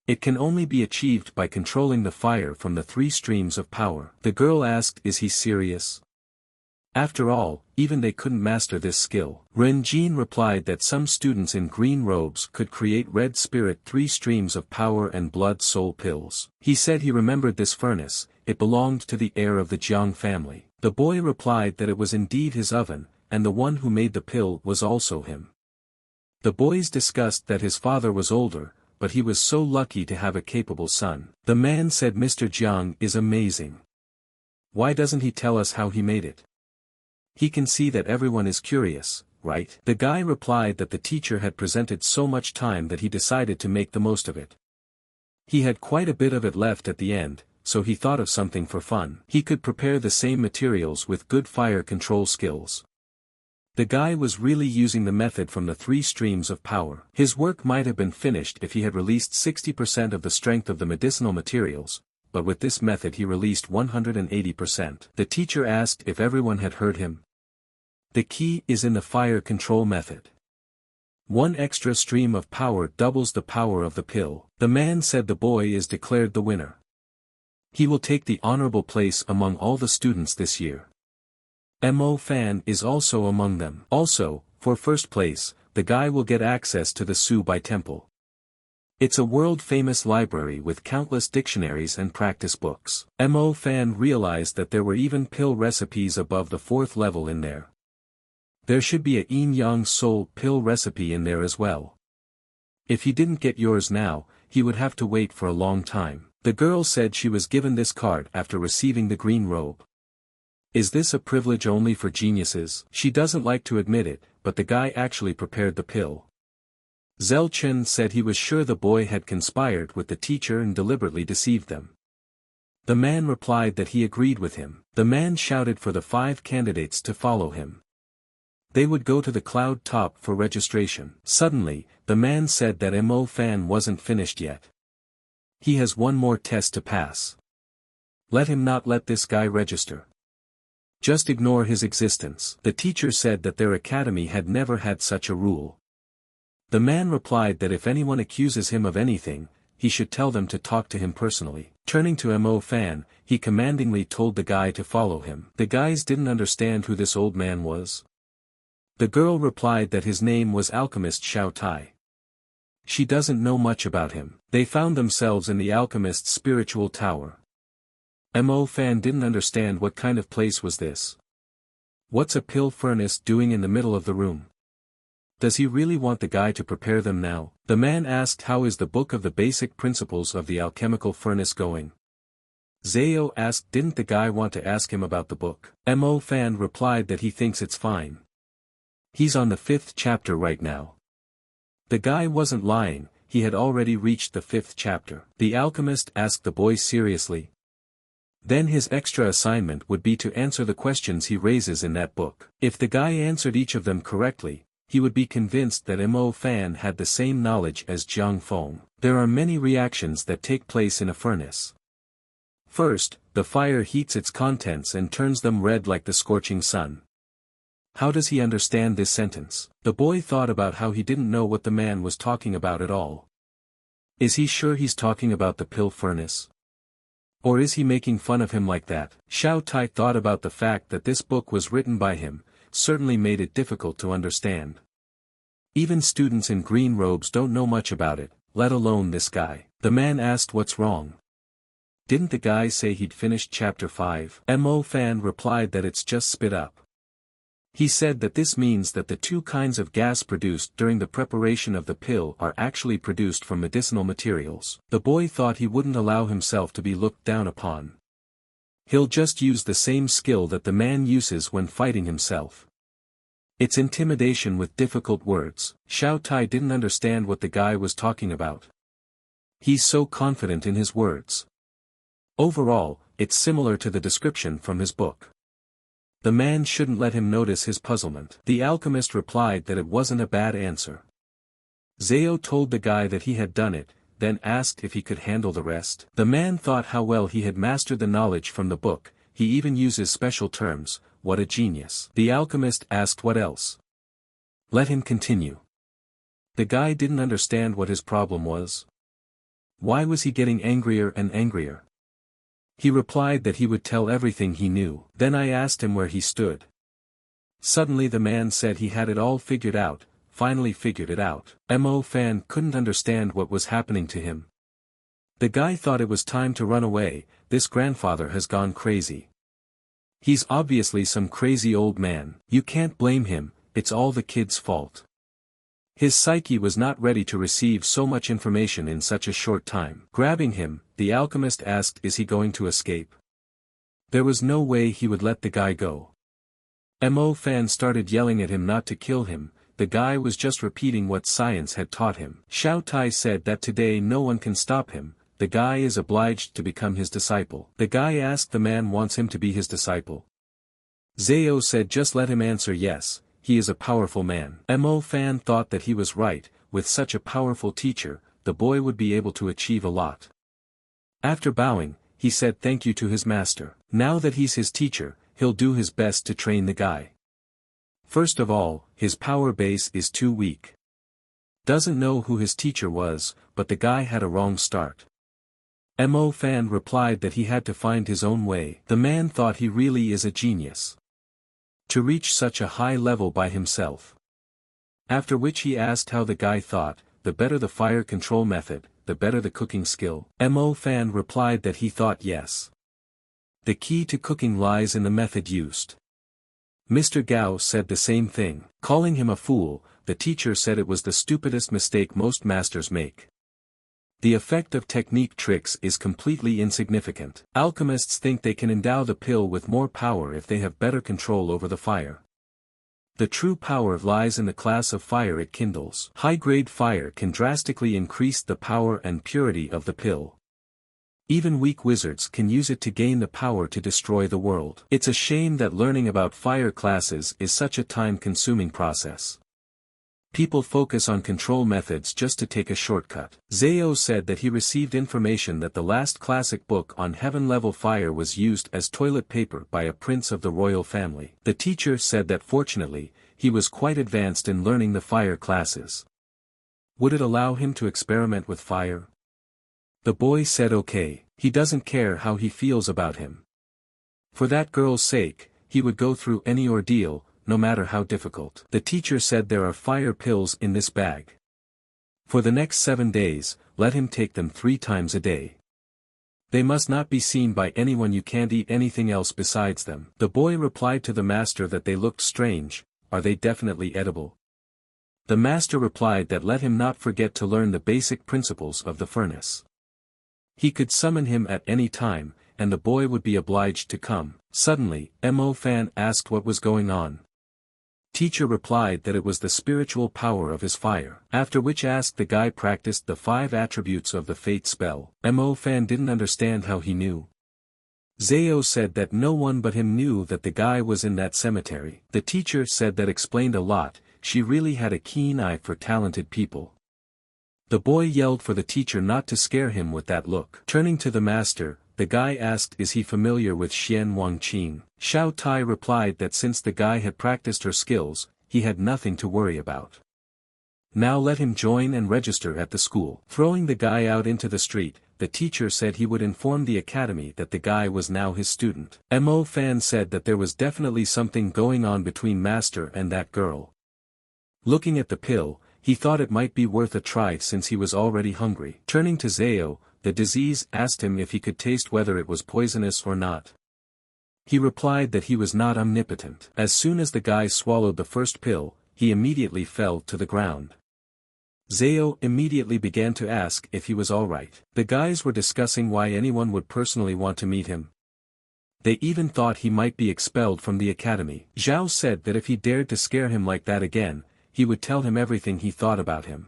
It can only be achieved by controlling the fire from the 3 streams of power. The girl asked, is he serious? After all, even they couldn't master this skill. Renjin replied that some students in green robes could create red spirit 3 streams of power and blood soul pills. He said he remembered this furnace, it belonged to the heir of the Jiang family. The boy replied that it was indeed his oven, and the one who made the pill was also him. The boys discussed that his father was older, but he was so lucky to have a capable son. The man said Mr. Jiang is amazing. Why doesn't he tell us how he made it? He can see that everyone is curious, right? The guy replied that the teacher had presented so much time that he decided to make the most of it. He had quite a bit of it left at the end, so he thought of something for fun. He could prepare the same materials with good fire control skills. The guy was really using the method from the 3 streams of power. His work might have been finished if he had released 60% of the strength of the medicinal materials, but with this method he released 180%. The teacher asked if everyone had heard him. The key is in the fire control method. 1 extra stream of power doubles the power of the pill. The man said the boy is declared the winner. He will take the honorable place among all the students this year. Mo Fan is also among them. Also, for first place, the guy will get access to the Subai Temple. It's a world-famous library with countless dictionaries and practice books. Mo Fan realized that there were even pill recipes above the 4th level in there. There should be a yin-yang soul pill recipe in there as well. If he didn't get yours now, he would have to wait for a long time. The girl said she was given this card after receiving the green robe. Is this a privilege only for geniuses? She doesn't like to admit it, but the guy actually prepared the pill. Zhel Chen said he was sure the boy had conspired with the teacher and deliberately deceived them. The man replied that he agreed with him. The man shouted for the 5 candidates to follow him. They would go to the cloud top for registration. Suddenly, the man said that Mo Fan wasn't finished yet. He has one more test to pass. Let him not let this guy register. Just ignore his existence. The teacher said that their academy had never had such a rule. The man replied that if anyone accuses him of anything, he should tell them to talk to him personally. Turning to Mo Fan, he commandingly told the guy to follow him. The guys didn't understand who this old man was. The girl replied that his name was Alchemist Xiao Tai. She doesn't know much about him. They found themselves in the alchemist's spiritual tower. Mo Fan didn't understand what kind of place was this. What's a pill furnace doing in the middle of the room? Does he really want the guy to prepare them now? The man asked how is the book of the basic principles of the alchemical furnace going? Zhao asked didn't the guy want to ask him about the book? Mo Fan replied that he thinks it's fine. He's on the 5th chapter right now. The guy wasn't lying, he had already reached the 5th chapter. The alchemist asked the boy seriously. Then his extra assignment would be to answer the questions he raises in that book. If the guy answered each of them correctly, he would be convinced that Mo Fan had the same knowledge as Jiang Feng. There are many reactions that take place in a furnace. First, the fire heats its contents and turns them red like the scorching sun. How does he understand this sentence? The boy thought about how he didn't know what the man was talking about at all. Is he sure he's talking about the pill furnace? Or is he making fun of him like that? Xiao Tai thought about the fact that this book was written by him, certainly made it difficult to understand. Even students in green robes don't know much about it, let alone this guy. The man asked what's wrong. Didn't the guy say he'd finished chapter 5? Mo Fan replied that it's just spit up. He said that this means that the two kinds of gas produced during the preparation of the pill are actually produced from medicinal materials. The boy thought he wouldn't allow himself to be looked down upon. He'll just use the same skill that the man uses when fighting himself. It's intimidation with difficult words. Xiao Tai didn't understand what the guy was talking about. He's so confident in his words. Overall, it's similar to the description from his book. The man shouldn't let him notice his puzzlement. The alchemist replied that it wasn't a bad answer. Zhao told the guy that he had done it, then asked if he could handle the rest. The man thought how well he had mastered the knowledge from the book, he even uses special terms, what a genius. The alchemist asked what else. Let him continue. The guy didn't understand what his problem was. Why was he getting angrier and angrier? He replied that he would tell everything he knew. Then I asked him where he stood. Suddenly the man said he had it all figured out, finally figured it out. Mo Fan couldn't understand what was happening to him. The guy thought it was time to run away, this grandfather has gone crazy. He's obviously some crazy old man. You can't blame him, it's all the kid's fault. His psyche was not ready to receive so much information in such a short time. Grabbing him, the alchemist asked, is he going to escape? There was no way he would let the guy go. Mo Fan started yelling at him not to kill him, the guy was just repeating what science had taught him. Xiao Tai said that today no one can stop him, the guy is obliged to become his disciple. The guy asked the man wants him to be his disciple. Zhao said just let him answer yes. He is a powerful man. Mo Fan thought that he was right, with such a powerful teacher, the boy would be able to achieve a lot. After bowing, he said thank you to his master. Now that he's his teacher, he'll do his best to train the guy. First of all, his power base is too weak. Doesn't know who his teacher was, but the guy had a wrong start. Mo Fan replied that he had to find his own way. The man thought he really is a genius. To reach such a high level by himself. After which he asked how the guy thought, the better the fire control method, the better the cooking skill. Mo Fan replied that he thought yes. The key to cooking lies in the method used. Mr. Gao said the same thing. Calling him a fool, the teacher said it was the stupidest mistake most masters make. The effect of technique tricks is completely insignificant. Alchemists think they can endow the pill with more power if they have better control over the fire. The true power lies in the class of fire it kindles. High-grade fire can drastically increase the power and purity of the pill. Even weak wizards can use it to gain the power to destroy the world. It's a shame that learning about fire classes is such a time-consuming process. People focus on control methods just to take a shortcut. Zhao said that he received information that the last classic book on heaven-level fire was used as toilet paper by a prince of the royal family. The teacher said that fortunately, he was quite advanced in learning the fire classes. Would it allow him to experiment with fire? The boy said okay, he doesn't care how he feels about him. For that girl's sake, he would go through any ordeal, no matter how difficult. The teacher said there are fire pills in this bag. For the next 7 days, let him take them 3 times a day. They must not be seen by anyone, you can't eat anything else besides them. The boy replied to the master that they looked strange, are they definitely edible? The master replied that let him not forget to learn the basic principles of the furnace. He could summon him at any time, and the boy would be obliged to come. Suddenly, Mo Fan asked what was going on. Teacher replied that it was the spiritual power of his fire. After which asked the guy practiced the 5 attributes of the fate spell. Mo Fan didn't understand how he knew. Zhao said that no one but him knew that the guy was in that cemetery. The teacher said that explained a lot, she really had a keen eye for talented people. The boy yelled for the teacher not to scare him with that look. Turning to the master, the guy asked is he familiar with Xian Wangqing. Xiao Tai replied that since the guy had practiced her skills, he had nothing to worry about. Now let him join and register at the school. Throwing the guy out into the street, the teacher said he would inform the academy that the guy was now his student. Mo Fan said that there was definitely something going on between Master and that girl. Looking at the pill, he thought it might be worth a try since he was already hungry. Turning to Zao, the disease asked him if he could taste whether it was poisonous or not. He replied that he was not omnipotent. As soon as the guy swallowed the first pill, he immediately fell to the ground. Zao immediately began to ask if he was alright. The guys were discussing why anyone would personally want to meet him. They even thought he might be expelled from the academy. Zhao said that if he dared to scare him like that again, he would tell him everything he thought about him.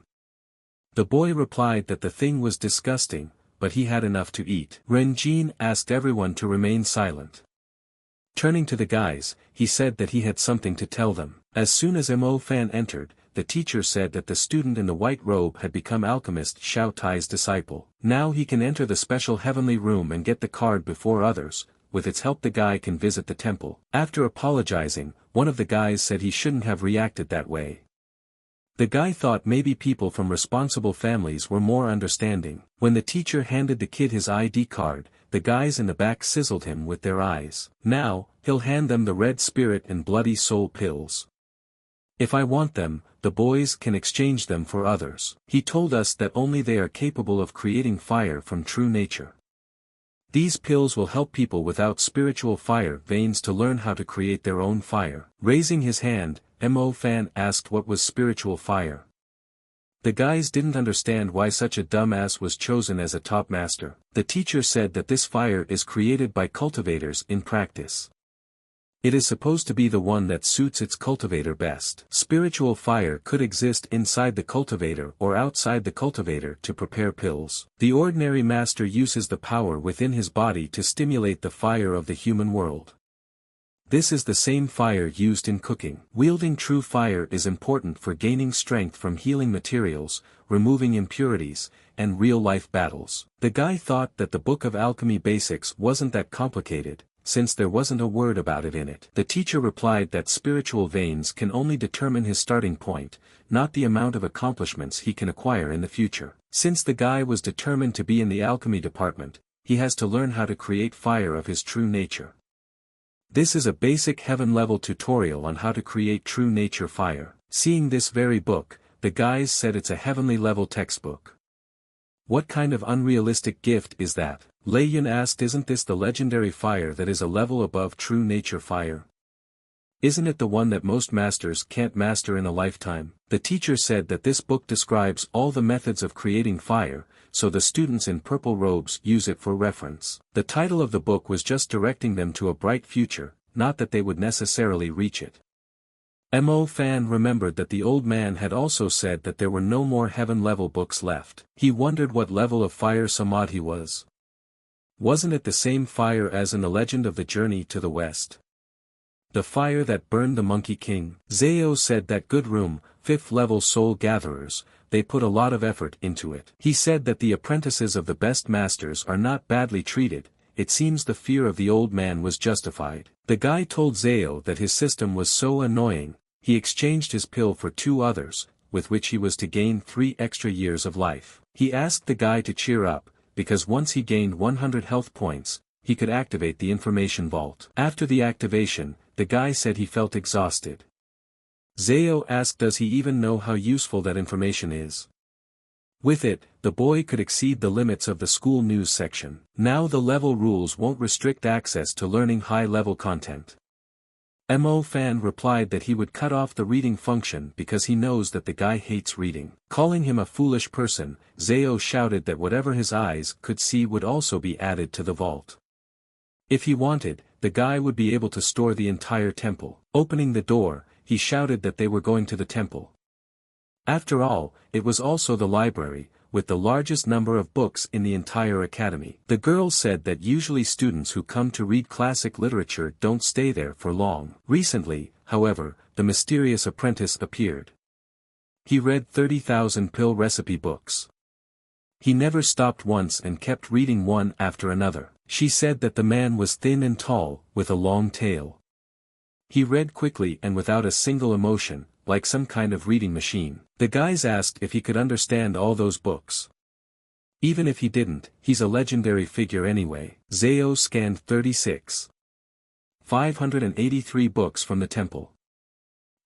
The boy replied that the thing was disgusting, but he had enough to eat. Renjin asked everyone to remain silent. Turning to the guys, he said that he had something to tell them. As soon as Mo Fan entered, the teacher said that the student in the white robe had become alchemist Xiao Tai's disciple. Now he can enter the special heavenly room and get the card before others. With its help the guy can visit the temple. After apologizing, one of the guys said he shouldn't have reacted that way. The guy thought maybe people from responsible families were more understanding. When the teacher handed the kid his ID card, the guys in the back sizzled him with their eyes. Now, he'll hand them the red spirit and bloody soul pills. If I want them, the boys can exchange them for others. He told us that only they are capable of creating fire from true nature. These pills will help people without spiritual fire veins to learn how to create their own fire. Raising his hand, Mo Fan asked what was spiritual fire. The guys didn't understand why such a dumbass was chosen as a top master. The teacher said that this fire is created by cultivators in practice. It is supposed to be the one that suits its cultivator best. Spiritual fire could exist inside the cultivator or outside the cultivator to prepare pills. The ordinary master uses the power within his body to stimulate the fire of the human world. This is the same fire used in cooking. Wielding true fire is important for gaining strength from healing materials, removing impurities, and real-life battles. The guy thought that the Book of Alchemy Basics wasn't that complicated, since there wasn't a word about it in it. The teacher replied that spiritual veins can only determine his starting point, not the amount of accomplishments he can acquire in the future. Since the guy was determined to be in the alchemy department, he has to learn how to create fire of his true nature. This is a basic heaven-level tutorial on how to create true nature fire. Seeing this very book, the guys said it's a heavenly-level textbook. What kind of unrealistic gift is that? Lei Yun asked, isn't this the legendary fire that is a level above true nature fire? Isn't it the one that most masters can't master in a lifetime? The teacher said that this book describes all the methods of creating fire, so the students in purple robes use it for reference. The title of the book was just directing them to a bright future, not that they would necessarily reach it. Mo Fan remembered that the old man had also said that there were no more heaven-level books left. He wondered what level of fire Samadhi was. Wasn't it the same fire as in the legend of the journey to the west? The fire that burned the Monkey King? Zao said that good room, 5th level soul gatherers, they put a lot of effort into it. He said that the apprentices of the best masters are not badly treated. It seems the fear of the old man was justified. The guy told Zao that his system was so annoying, he exchanged his pill for 2 others, with which he was to gain 3 extra years of life. He asked the guy to cheer up, because once he gained 100 health points, he could activate the information vault. After the activation, the guy said he felt exhausted. Zao asked does he even know how useful that information is. With it, the boy could exceed the limits of the school news section. Now the level rules won't restrict access to learning high-level content. Mo Fan replied that he would cut off the reading function because he knows that the guy hates reading. Calling him a foolish person, Zao shouted that whatever his eyes could see would also be added to the vault. If he wanted, the guy would be able to store the entire temple. Opening the door, he shouted that they were going to the temple. After all, it was also the library, with the largest number of books in the entire academy. The girl said that usually students who come to read classic literature don't stay there for long. Recently, however, the mysterious apprentice appeared. He read 30,000 pill recipe books. He never stopped once and kept reading one after another. She said that the man was thin and tall, with a long tail. He read quickly and without a single emotion, like some kind of reading machine. The guys asked if he could understand all those books. Even if he didn't, he's a legendary figure anyway. Zao scanned 583 books from the temple.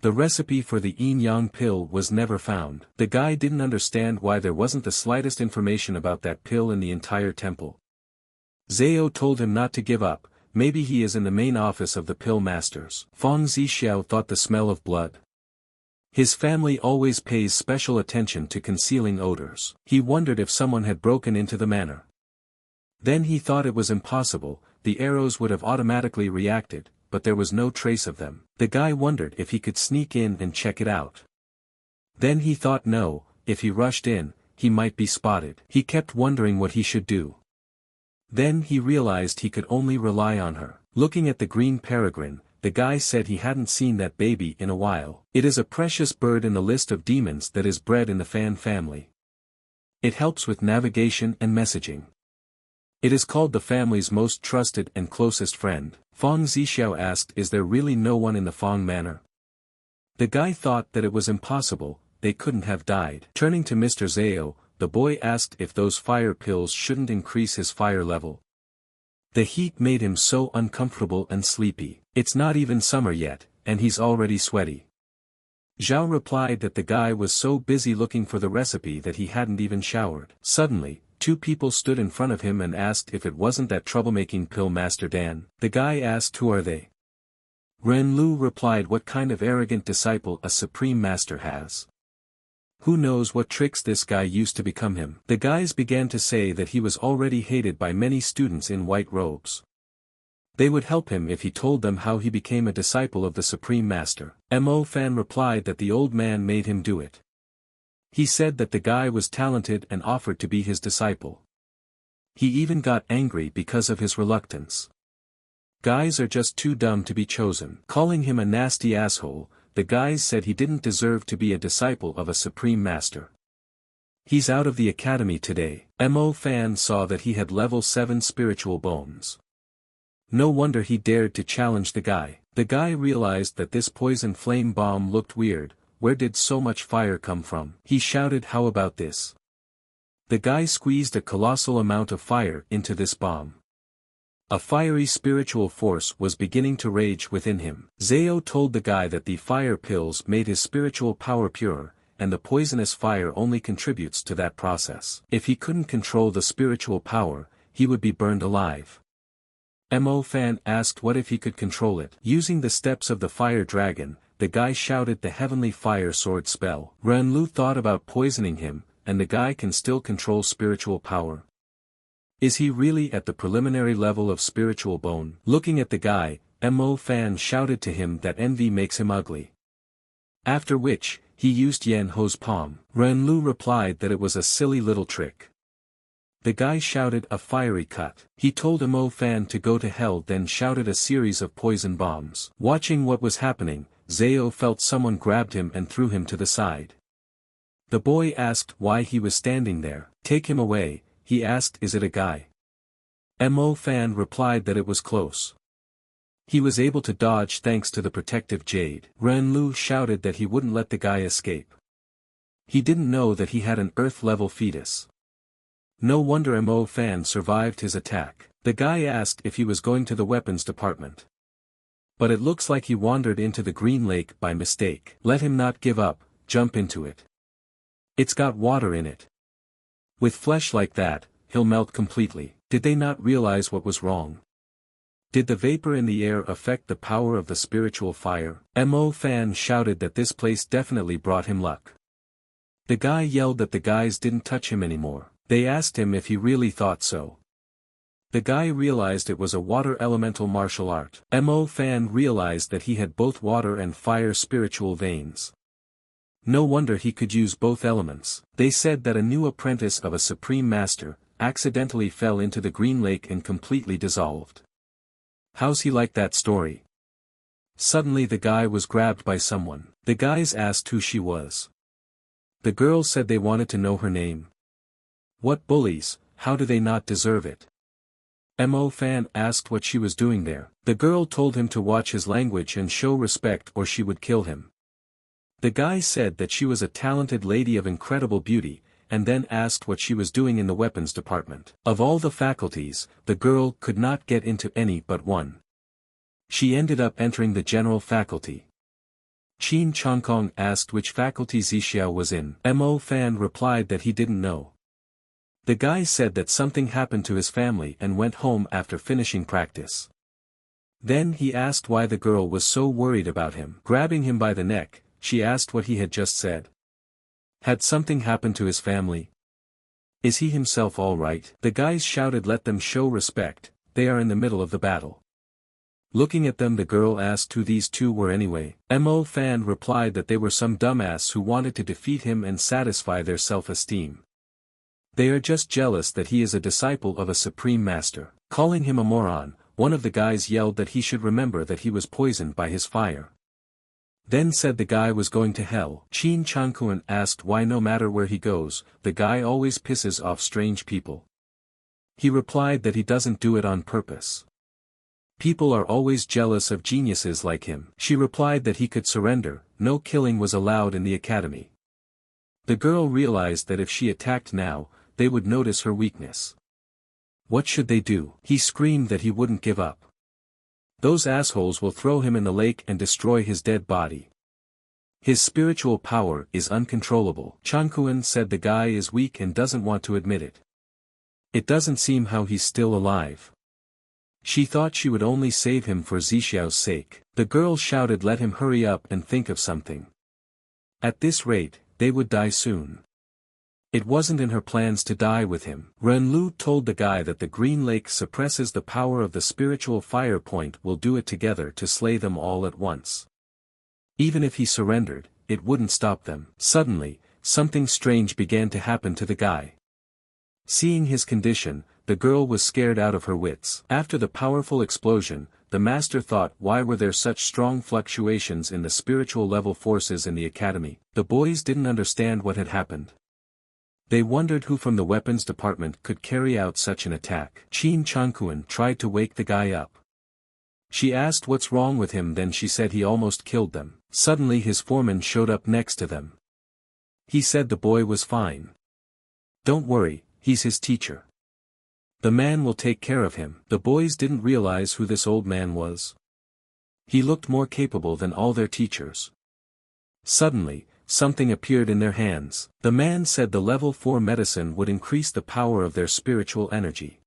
The recipe for the yin-yang pill was never found. The guy didn't understand why there wasn't the slightest information about that pill in the entire temple. Zao told him not to give up, maybe he is in the main office of the pill masters. Feng Zixiao thought the smell of blood. His family always pays special attention to concealing odors. He wondered if someone had broken into the manor. Then he thought it was impossible, the arrows would have automatically reacted, but there was no trace of them. The guy wondered if he could sneak in and check it out. Then he thought no, if he rushed in, he might be spotted. He kept wondering what he should do. Then he realized he could only rely on her. Looking at the green peregrine, the guy said he hadn't seen that baby in a while. It is a precious bird in the list of demons that is bred in the Fan family. It helps with navigation and messaging. It is called the family's most trusted and closest friend. Feng Zixiao asked, is there really no one in the Feng manor? The guy thought that it was impossible, they couldn't have died. Turning to Mr. Zao, the boy asked if those fire pills shouldn't increase his fire level. The heat made him so uncomfortable and sleepy. It's not even summer yet, and he's already sweaty. Zhao replied that the guy was so busy looking for the recipe that he hadn't even showered. Suddenly, two people stood in front of him and asked if it wasn't that troublemaking pill master Dan. The guy asked who are they. Ren Lu replied, what kind of arrogant disciple a supreme master has. Who knows what tricks this guy used to become him. The guys began to say that he was already hated by many students in white robes. They would help him if he told them how he became a disciple of the Supreme Master. Mo Fan replied that the old man made him do it. He said that the guy was talented and offered to be his disciple. He even got angry because of his reluctance. Guys are just too dumb to be chosen. Calling him a nasty asshole, the guys said he didn't deserve to be a disciple of a Supreme Master. He's out of the academy today. Mo Fan saw that he had level 7 spiritual bones. No wonder he dared to challenge the guy. The guy realized that this poison flame bomb looked weird. Where did so much fire come from? He shouted, how about this? The guy squeezed a colossal amount of fire into this bomb. A fiery spiritual force was beginning to rage within him. Zao told the guy that the fire pills made his spiritual power pure, and the poisonous fire only contributes to that process. If he couldn't control the spiritual power, he would be burned alive. Mo Fan asked what if he could control it. Using the steps of the fire dragon, the guy shouted the heavenly fire sword spell. Ren Lu thought about poisoning him, and the guy can still control spiritual power. Is he really at the preliminary level of spiritual bone? Looking at the guy, Mo Fan shouted to him that envy makes him ugly. After which, he used Yan Ho's palm. Ren Lu replied that it was a silly little trick. The guy shouted a fiery cut. He told Mo Fan to go to hell, then shouted a series of poison bombs. Watching what was happening, Zao felt someone grabbed him and threw him to the side. The boy asked why he was standing there. Take him away, he asked. Is it a guy? Mo Fan replied that it was close. He was able to dodge thanks to the protective jade. Ren Lu shouted that he wouldn't let the guy escape. He didn't know that he had an Earth-level fetus. No wonder Mo Fan survived his attack. The guy asked if he was going to the weapons department. But it looks like he wandered into the green lake by mistake. Let him not give up, jump into it. It's got water in it. With flesh like that, he'll melt completely. Did they not realize what was wrong? Did the vapor in the air affect the power of the spiritual fire? Mo Fan shouted that this place definitely brought him luck. The guy yelled that the guys didn't touch him anymore. They asked him if he really thought so. The guy realized it was a water elemental martial art. Mo Fan realized that he had both water and fire spiritual veins. No wonder he could use both elements. They said that a new apprentice of a supreme master accidentally fell into the green lake and completely dissolved. How's he like that story? Suddenly the guy was grabbed by someone. The guys asked who she was. The girl said they wanted to know her name. What bullies, how do they not deserve it? Mo Fan asked what she was doing there. The girl told him to watch his language and show respect or she would kill him. The guy said that she was a talented lady of incredible beauty, and then asked what she was doing in the weapons department. Of all the faculties, the girl could not get into any but one. She ended up entering the general faculty. Qin Changkong asked which faculty Zixiao was in. Mo Fan replied that he didn't know. The guy said that something happened to his family and went home after finishing practice. Then he asked why the girl was so worried about him. Grabbing him by the neck, she asked what he had just said. Had something happened to his family? Is he himself all right? The guys shouted, let them show respect, they are in the middle of the battle. Looking at them, the girl asked who these two were anyway. Mo Fan replied that they were some dumbass who wanted to defeat him and satisfy their self-esteem. They are just jealous that he is a disciple of a supreme master. Calling him a moron, one of the guys yelled that he should remember that he was poisoned by his fire. Then said the guy was going to hell. Qin Changkuan asked why no matter where he goes, the guy always pisses off strange people. He replied that he doesn't do it on purpose. People are always jealous of geniuses like him. She replied that he could surrender, no killing was allowed in the academy. The girl realized that if she attacked now, they would notice her weakness. What should they do? He screamed that he wouldn't give up. Those assholes will throw him in the lake and destroy his dead body. His spiritual power is uncontrollable. Changkuan said the guy is weak and doesn't want to admit it. It doesn't seem how he's still alive. She thought she would only save him for Zixiao's sake. The girl shouted, let him hurry up and think of something. At this rate, they would die soon. It wasn't in her plans to die with him. Renlu told the guy that the Green Lake suppresses the power of the spiritual fire point, will do it together to slay them all at once. Even if he surrendered, it wouldn't stop them. Suddenly, something strange began to happen to the guy. Seeing his condition, the girl was scared out of her wits. After the powerful explosion, the master thought, why were there such strong fluctuations in the spiritual level forces in the academy? The boys didn't understand what had happened. They wondered who from the weapons department could carry out such an attack. Qin Changkuan tried to wake the guy up. She asked what's wrong with him, then she said he almost killed them. Suddenly his foreman showed up next to them. He said the boy was fine. Don't worry, he's his teacher. The man will take care of him. The boys didn't realize who this old man was. He looked more capable than all their teachers. Suddenly, something appeared in their hands. The man said the level 4 medicine would increase the power of their spiritual energy.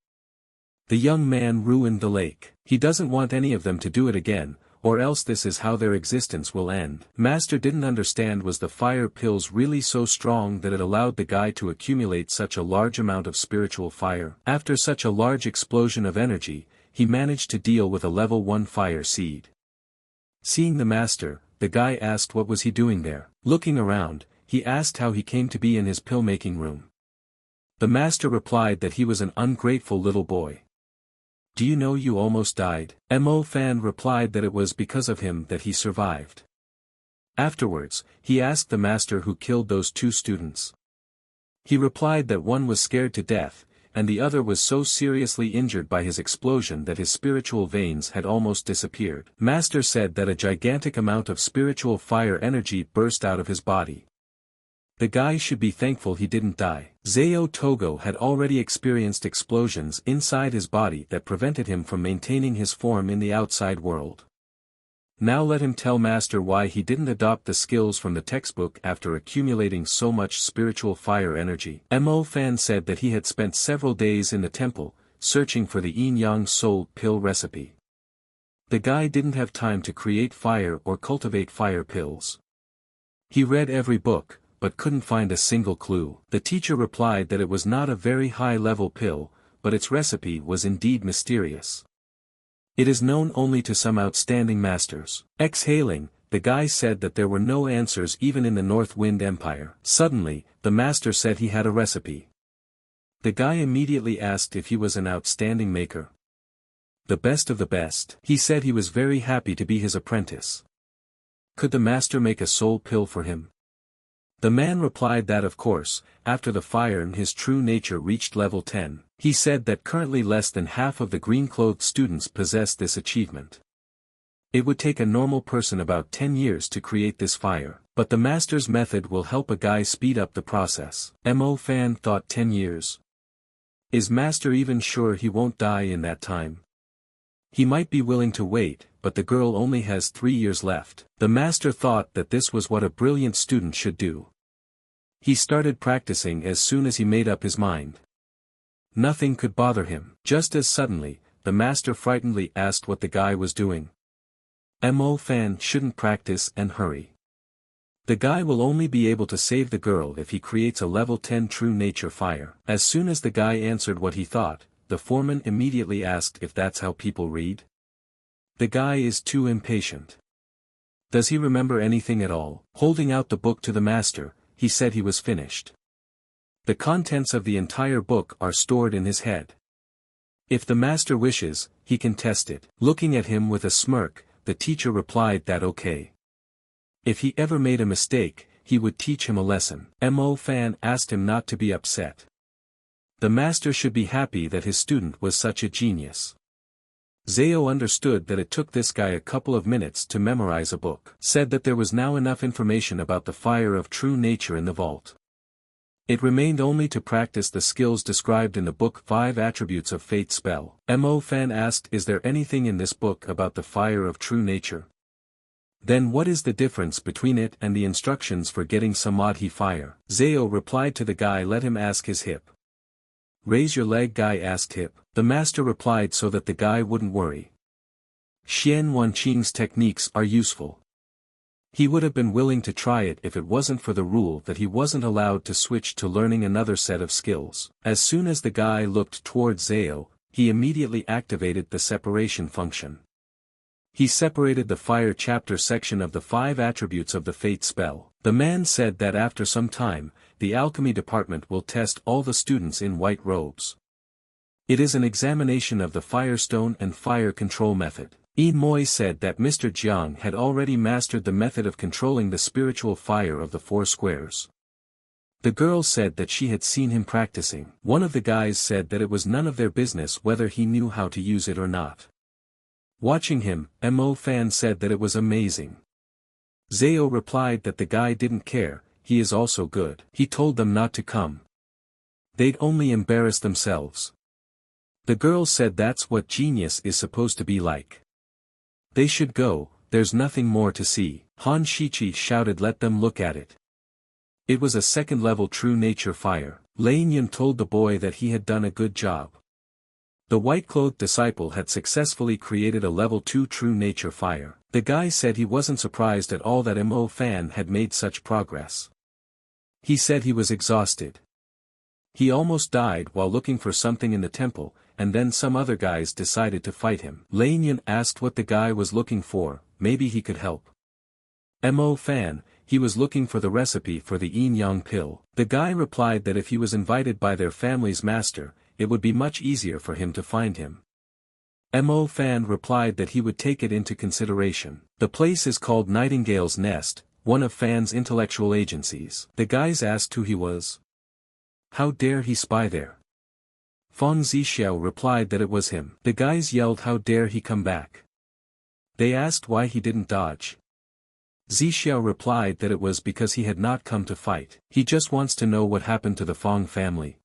The young man ruined the lake. He doesn't want any of them to do it again, or else this is how their existence will end. Master didn't understand, was the fire pills really so strong that it allowed the guy to accumulate such a large amount of spiritual fire? After such a large explosion of energy, he managed to deal with a level 1 fire seed. Seeing the master, the guy asked what was he doing there. Looking around, he asked how he came to be in his pill-making room. The master replied that he was an ungrateful little boy. Do you know you almost died? Mo Fan replied that it was because of him that he survived. Afterwards, he asked the master who killed those two students. He replied that one was scared to death, and the other was so seriously injured by his explosion that his spiritual veins had almost disappeared. Master said that a gigantic amount of spiritual fire energy burst out of his body. The guy should be thankful he didn't die. Zao Togo had already experienced explosions inside his body that prevented him from maintaining his form in the outside world. Now let him tell Master why he didn't adopt the skills from the textbook after accumulating so much spiritual fire energy. Mo Fan said that he had spent several days in the temple, searching for the yin-yang soul pill recipe. The guy didn't have time to create fire or cultivate fire pills. He read every book, but couldn't find a single clue. The teacher replied that it was not a very high-level pill, but its recipe was indeed mysterious. It is known only to some outstanding masters. Exhaling, the guy said that there were no answers even in the North Wind Empire. Suddenly, the master said he had a recipe. The guy immediately asked if he was an outstanding maker. The best of the best. He said he was very happy to be his apprentice. Could the master make a soul pill for him? The man replied that of course, after the fire in his true nature reached level 10. He said that currently less than half of the green-clothed students possess this achievement. It would take a normal person about 10 years to create this fire, But the master's method will help a guy speed up the process. Mo Fan thought 10 years. Is master even sure he won't die in that time? He might be willing to wait, but the girl only has 3 years left. The master thought that this was what a brilliant student should do. He started practicing as soon as he made up his mind. Nothing could bother him. Just as suddenly, the master frightenedly asked what the guy was doing. Mo Fan shouldn't practice and hurry. The guy will only be able to save the girl if he creates a level 10 true nature fire. As soon as the guy answered what he thought, the foreman immediately asked if that's how people read. The guy is too impatient. Does he remember anything at all? Holding out the book to the master, he said he was finished. The contents of the entire book are stored in his head. If the master wishes, he can test it. Looking at him with a smirk, the teacher replied that okay. If he ever made a mistake, he would teach him a lesson. Mo Fan asked him not to be upset. The master should be happy that his student was such a genius. Zao understood that it took this guy a couple of minutes to memorize a book. Said that there was now enough information about the fire of true nature in the vault. It remained only to practice the skills described in the book 5 Attributes of Fate spell. Mo Fan asked, is there anything in this book about the fire of true nature? Then what is the difference between it and the instructions for getting Samadhi fire? Zao replied to the guy, let him ask his hip. Raise your leg, guy asked hip. The master replied so that the guy wouldn't worry. Xian Wanqing's techniques are useful. He would have been willing to try it if it wasn't for the rule that he wasn't allowed to switch to learning another set of skills. As soon as the guy looked toward Zao, he immediately activated the separation function. He separated the fire chapter section of the 5 attributes of the fate spell. The man said that after some time, the alchemy department will test all the students in white robes. It is an examination of the firestone and fire control method. Yi Moi said that Mr. Jiang had already mastered the method of controlling the spiritual fire of the 4 squares. The girl said that she had seen him practicing. One of the guys said that it was none of their business whether he knew how to use it or not. Watching him, Mo Fan said that it was amazing. Zao replied that the guy didn't care, he is also good. He told them not to come. They'd only embarrass themselves. The girl said that's what genius is supposed to be like. They should go, there's nothing more to see. Han Shichi shouted, let them look at it. It was a second-level true nature fire. Lane Yun told the boy that he had done a good job. The white-clothed disciple had successfully created a level 2 true nature fire. The guy said he wasn't surprised at all that Mo Fan had made such progress. He said he was exhausted. He almost died while looking for something in the temple, and then some other guys decided to fight him. Lane Yun asked what the guy was looking for, maybe he could help. Mo Fan, he was looking for the recipe for the yin yang pill. The guy replied that if he was invited by their family's master, it would be much easier for him to find him. Mo Fan replied that he would take it into consideration. The place is called Nightingale's Nest, one of Fan's intellectual agencies. The guys asked who he was. How dare he spy there? Feng Zixiao replied that it was him. The guys yelled, how dare he come back? They asked why he didn't dodge. Zixiao replied that it was because he had not come to fight. He just wants to know what happened to the Feng family.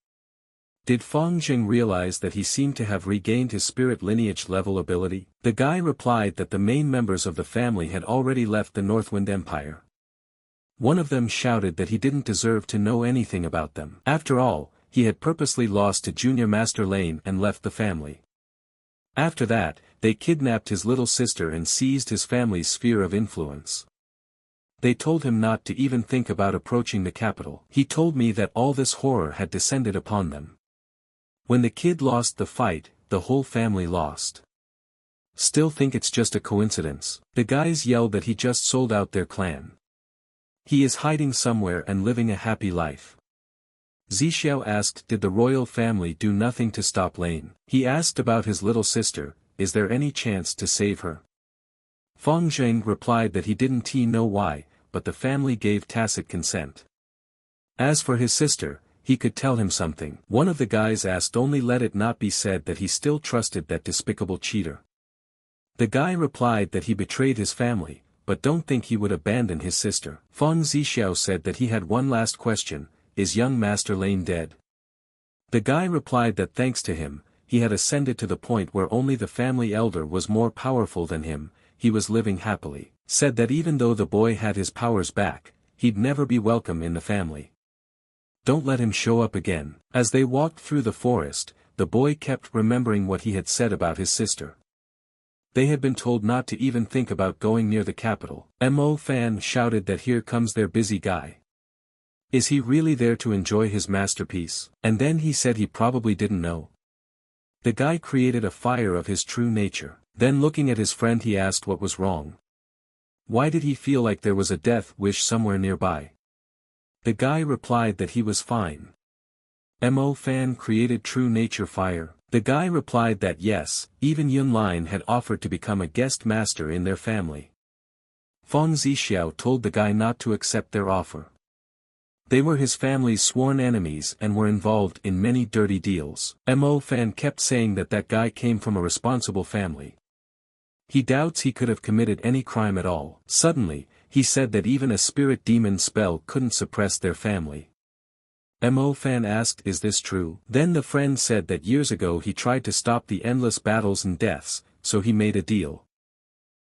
Did Feng Jing realize that he seemed to have regained his spirit lineage level ability? The guy replied that the main members of the family had already left the Northwind Empire. One of them shouted that he didn't deserve to know anything about them. After all, he had purposely lost to Junior Master Lane and left the family. After that, they kidnapped his little sister and seized his family's sphere of influence. They told him not to even think about approaching the capital. He told me that all this horror had descended upon them. When the kid lost the fight, the whole family lost. Still think it's just a coincidence. The guys yelled that he just sold out their clan. He is hiding somewhere and living a happy life. Zixiao asked, did the royal family do nothing to stop Lane? He asked about his little sister, is there any chance to save her? Feng Jing replied that he didn't know why, but the family gave tacit consent. As for his sister, he could tell him something. One of the guys asked, only let it not be said that he still trusted that despicable cheater. The guy replied that he betrayed his family, but don't think he would abandon his sister. Feng Zixiao said that he had one last question, is young Master Lane dead? The guy replied that thanks to him, he had ascended to the point where only the family elder was more powerful than him, he was living happily. Said that even though the boy had his powers back, he'd never be welcome in the family. Don't let him show up again. As they walked through the forest, the boy kept remembering what he had said about his sister. They had been told not to even think about going near the capital. Mo Fan shouted that here comes their busy guy. Is he really there to enjoy his masterpiece? And then he said he probably didn't know. The guy created a fire of his true nature. Then looking at his friend he asked what was wrong. Why did he feel like there was a death wish somewhere nearby? The guy replied that he was fine. Mo Fan created true nature fire. The guy replied that yes, even Yun Lin had offered to become a guest master in their family. Feng Zixiao told the guy not to accept their offer. They were his family's sworn enemies and were involved in many dirty deals. Mo Fan kept saying that that guy came from a responsible family. He doubts he could have committed any crime at all. Suddenly, he said that even a spirit demon spell couldn't suppress their family. Mo Fan asked, is this true? Then the friend said that years ago he tried to stop the endless battles and deaths, so he made a deal.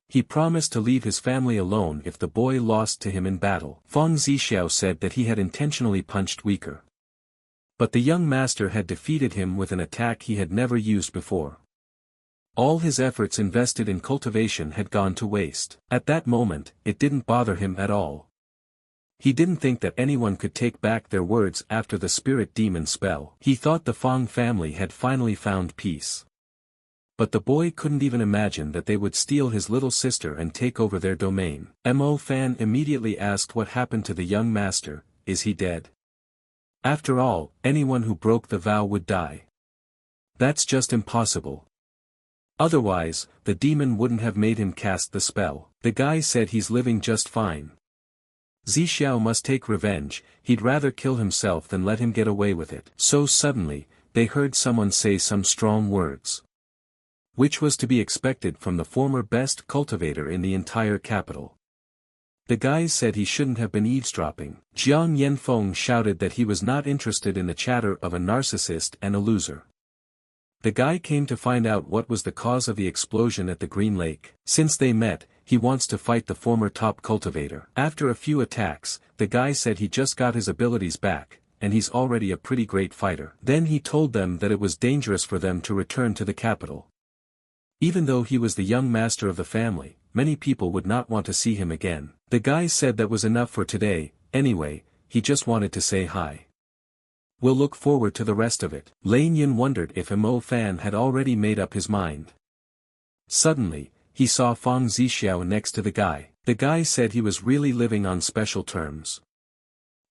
He promised to leave his family alone if the boy lost to him in battle. Feng Zixiao said that he had intentionally punched weaker. But the young master had defeated him with an attack he had never used before. All his efforts invested in cultivation had gone to waste. At that moment, it didn't bother him at all. He didn't think that anyone could take back their words after the spirit demon spell. He thought the Feng family had finally found peace. But the boy couldn't even imagine that they would steal his little sister and take over their domain. Mo Fan immediately asked what happened to the young master, is he dead? After all, anyone who broke the vow would die. That's just impossible. Otherwise, the demon wouldn't have made him cast the spell. The guy said he's living just fine. Zixiao must take revenge, he'd rather kill himself than let him get away with it. So suddenly, they heard someone say some strong words. Which was to be expected from the former best cultivator in the entire capital. The guy said he shouldn't have been eavesdropping. Jiang Yanfeng shouted that he was not interested in the chatter of a narcissist and a loser. The guy came to find out what was the cause of the explosion at the Green Lake. Since they met, he wants to fight the former top cultivator. After a few attacks, the guy said he just got his abilities back, and he's already a pretty great fighter. Then he told them that it was dangerous for them to return to the capital. Even though he was the young master of the family, many people would not want to see him again. The guy said that was enough for today, anyway, he just wanted to say hi. We'll look forward to the rest of it. Lane Yun wondered if Mo Fan had already made up his mind. Suddenly, he saw Feng Zixiao next to the guy. The guy said he was really living on special terms.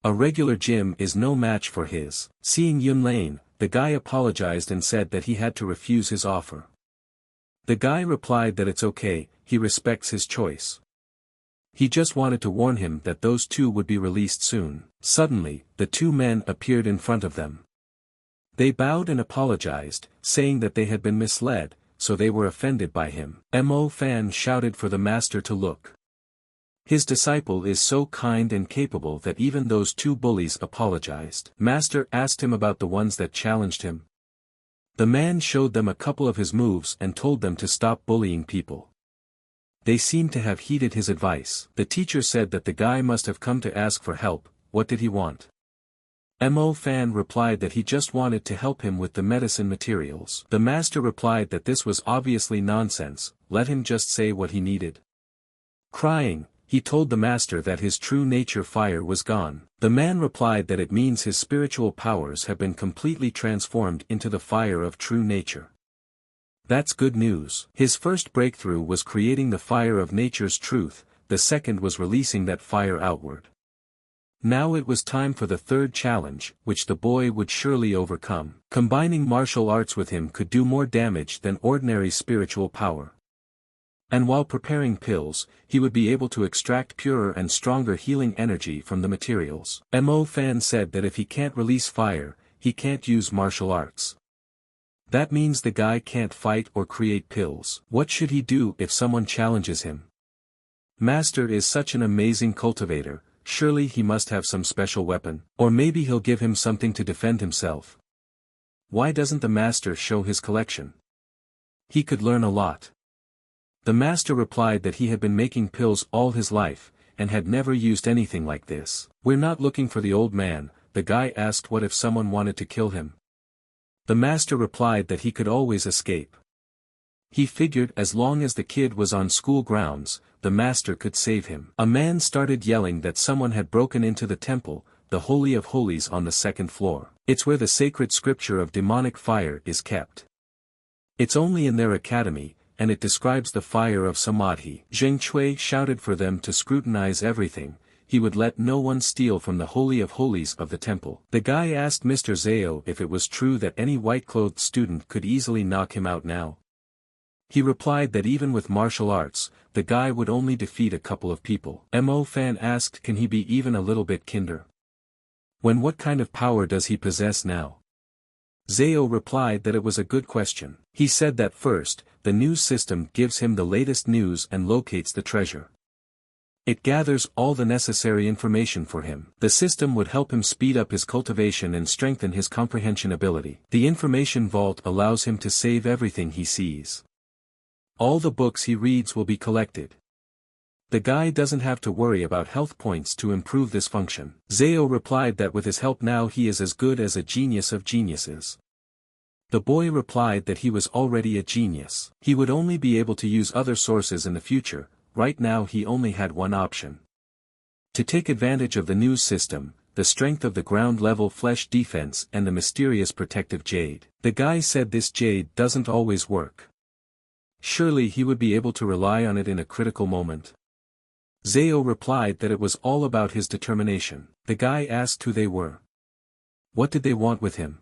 A regular gym is no match for his. Seeing Yun Lane, the guy apologized and said that he had to refuse his offer. The guy replied that it's okay, he respects his choice. He just wanted to warn him that those two would be released soon. Suddenly, the two men appeared in front of them. They bowed and apologized, saying that they had been misled, so they were offended by him. Mo Fan shouted for the master to look. His disciple is so kind and capable that even those two bullies apologized. Master asked him about the ones that challenged him. The man showed them a couple of his moves and told them to stop bullying people. They seemed to have heeded his advice. The teacher said that the guy must have come to ask for help. What did he want? Mo Fan replied that he just wanted to help him with the medicine materials. The master replied that this was obviously nonsense, let him just say what he needed. Crying, he told the master that his true nature fire was gone. The man replied that it means his spiritual powers have been completely transformed into the fire of true nature. That's good news. His first breakthrough was creating the fire of nature's truth, the second was releasing that fire outward. Now it was time for the third challenge, which the boy would surely overcome. Combining martial arts with him could do more damage than ordinary spiritual power. And while preparing pills, he would be able to extract purer and stronger healing energy from the materials. Mo Fan said that if he can't release fire, he can't use martial arts. That means the guy can't fight or create pills. What should he do if someone challenges him? Master is such an amazing cultivator, surely he must have some special weapon, or maybe he'll give him something to defend himself. Why doesn't the master show his collection? He could learn a lot. The master replied that he had been making pills all his life, and had never used anything like this. We're not looking for the old man. The guy asked what if someone wanted to kill him. The master replied that he could always escape. He figured as long as the kid was on school grounds, the master could save him. A man started yelling that someone had broken into the temple, the Holy of Holies on the second floor. It's where the sacred scripture of demonic fire is kept. It's only in their academy, and it describes the fire of Samadhi. Zheng Chui shouted for them to scrutinize everything. He would let no one steal from the Holy of Holies of the temple. The guy asked Mr. Zhao if it was true that any white-clothed student could easily knock him out now. He replied that even with martial arts, the guy would only defeat a couple of people. Mo Fan asked can he be even a little bit kinder? What kind of power does he possess now? Zhao replied that it was a good question. He said that first, the news system gives him the latest news and locates the treasure. It gathers all the necessary information for him. The system would help him speed up his cultivation and strengthen his comprehension ability. The information vault allows him to save everything he sees. All the books he reads will be collected. The guy doesn't have to worry about health points to improve this function. Zhao replied that with his help now he is as good as a genius of geniuses. The boy replied that he was already a genius. He would only be able to use other sources in the future. Right now he only had one option. To take advantage of the news system, the strength of the ground-level flesh defense and the mysterious protective jade. The guy said this jade doesn't always work. Surely he would be able to rely on it in a critical moment. Zhao replied that it was all about his determination. The guy asked who they were. What did they want with him?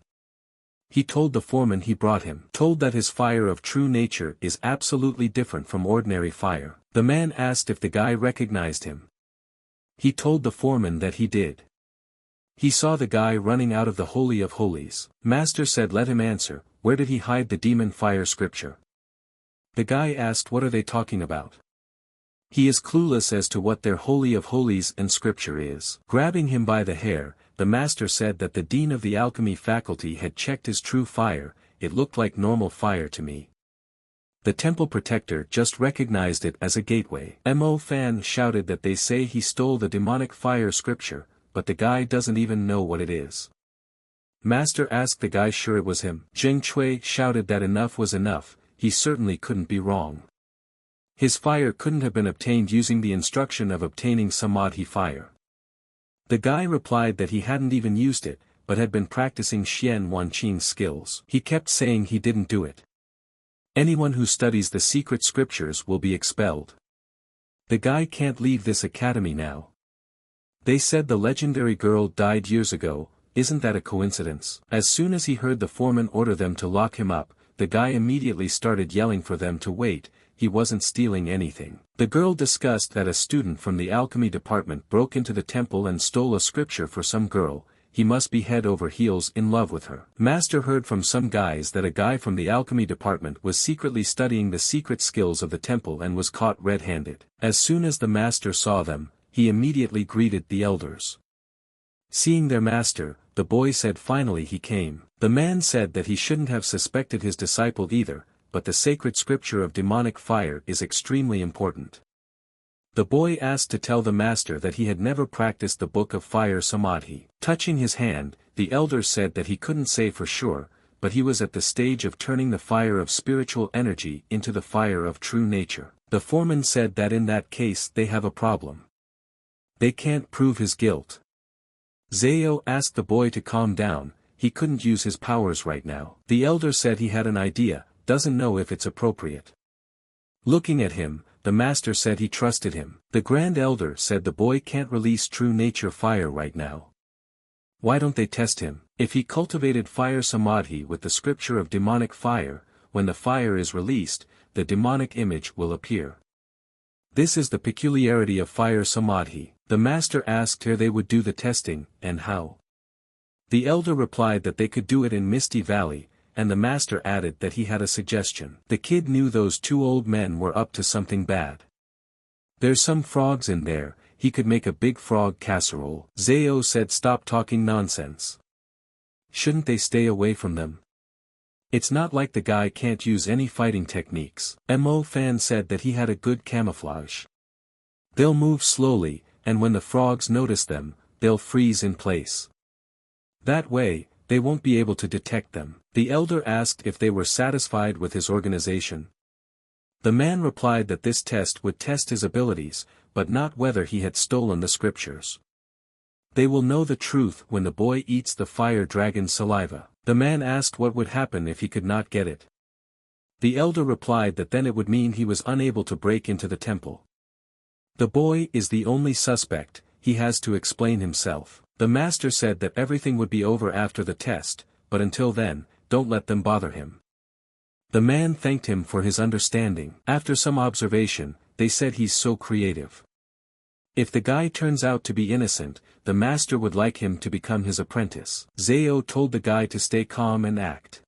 He told the foreman he brought him. Told that his fire of true nature is absolutely different from ordinary fire. The man asked if the guy recognized him. He told the foreman that he did. He saw the guy running out of the Holy of Holies. Master said let him answer, where did he hide the demon fire scripture? The guy asked what are they talking about? He is clueless as to what their Holy of Holies and scripture is. Grabbing him by the hair, the master said that the dean of the alchemy faculty had checked his true fire. It looked like normal fire to me. The temple protector just recognized it as a gateway. Mo Fan shouted that they say he stole the demonic fire scripture, but the guy doesn't even know what it is. Master asked the guy sure it was him. Zheng Chui shouted that enough was enough, he certainly couldn't be wrong. His fire couldn't have been obtained using the instruction of obtaining Samadhi fire. The guy replied that he hadn't even used it, but had been practicing Xian Wanqing's skills. He kept saying he didn't do it. Anyone who studies the secret scriptures will be expelled. The guy can't leave this academy now. They said the legendary girl died years ago, isn't that a coincidence? As soon as he heard the foreman order them to lock him up, the guy immediately started yelling for them to wait. He wasn't stealing anything. The girl discussed that a student from the alchemy department broke into the temple and stole a scripture for some girl. He must be head over heels in love with her. Master heard from some guys that a guy from the alchemy department was secretly studying the secret skills of the temple and was caught red-handed. As soon as the master saw them, he immediately greeted the elders. Seeing their master, the boy said finally he came. The man said that he shouldn't have suspected his disciple either, but the sacred scripture of demonic fire is extremely important. The boy asked to tell the master that he had never practiced the book of fire Samadhi. Touching his hand, the elder said that he couldn't say for sure, but he was at the stage of turning the fire of spiritual energy into the fire of true nature. The foreman said that in that case they have a problem. They can't prove his guilt. Zhao asked the boy to calm down, he couldn't use his powers right now. The elder said he had an idea, doesn't know if it's appropriate. Looking at him, the master said he trusted him. The grand elder said the boy can't release true nature fire right now. Why don't they test him? If he cultivated fire Samadhi with the scripture of demonic fire, when the fire is released, the demonic image will appear. This is the peculiarity of fire Samadhi. The master asked where they would do the testing, and how. The elder replied that they could do it in Misty Valley, and the master added that he had a suggestion. The kid knew those two old men were up to something bad. There's some frogs in there, he could make a big frog casserole. Zao said stop talking nonsense. Shouldn't they stay away from them? It's not like the guy can't use any fighting techniques. Mo Fan said that he had a good camouflage. They'll move slowly, and when the frogs notice them, they'll freeze in place. That way, they won't be able to detect them. The elder asked if they were satisfied with his organization. The man replied that this test would test his abilities, but not whether he had stolen the scriptures. They will know the truth when the boy eats the fire dragon's saliva. The man asked what would happen if he could not get it. The elder replied that then it would mean he was unable to break into the temple. The boy is the only suspect, he has to explain himself. The master said that everything would be over after the test, but until then, don't let them bother him. The man thanked him for his understanding. After some observation, they said he's so creative. If the guy turns out to be innocent, the master would like him to become his apprentice. Zao told the guy to stay calm and act.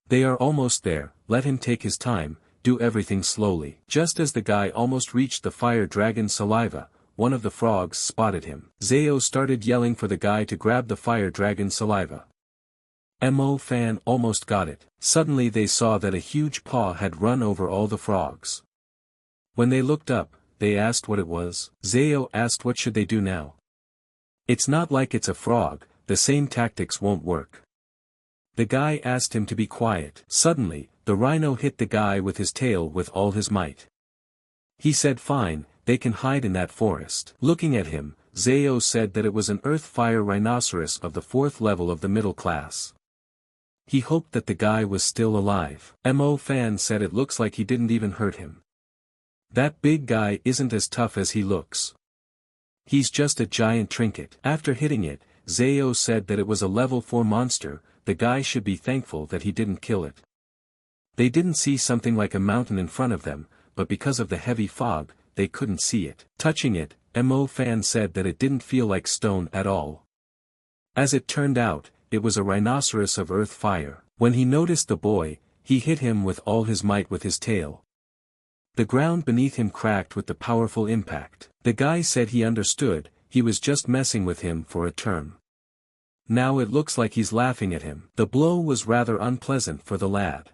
They are almost there, let him take his time, do everything slowly. Just as the guy almost reached the fire dragon's saliva, one of the frogs spotted him. Zao started yelling for the guy to grab the fire dragon's saliva. Mo Fan almost got it. Suddenly they saw that a huge paw had run over all the frogs. When they looked up, they asked what it was. Zao asked what should they do now. It's not like it's a frog, the same tactics won't work. The guy asked him to be quiet. Suddenly, the rhino hit the guy with his tail with all his might. He said fine, they can hide in that forest. Looking at him, Zao said that it was an earth-fire rhinoceros of the 4th level of the middle class. He hoped that the guy was still alive. Mo Fan said it looks like he didn't even hurt him. That big guy isn't as tough as he looks. He's just a giant trinket. After hitting it, Zao said that it was a level 4 monster, the guy should be thankful that he didn't kill it. They didn't see something like a mountain in front of them, but because of the heavy fog, they couldn't see it. Touching it, Mo Fan said that it didn't feel like stone at all. As it turned out, it was a rhinoceros of earth fire. When he noticed the boy, he hit him with all his might with his tail. The ground beneath him cracked with the powerful impact. The guy said he understood, he was just messing with him for a term. Now it looks like he's laughing at him. The blow was rather unpleasant for the lad.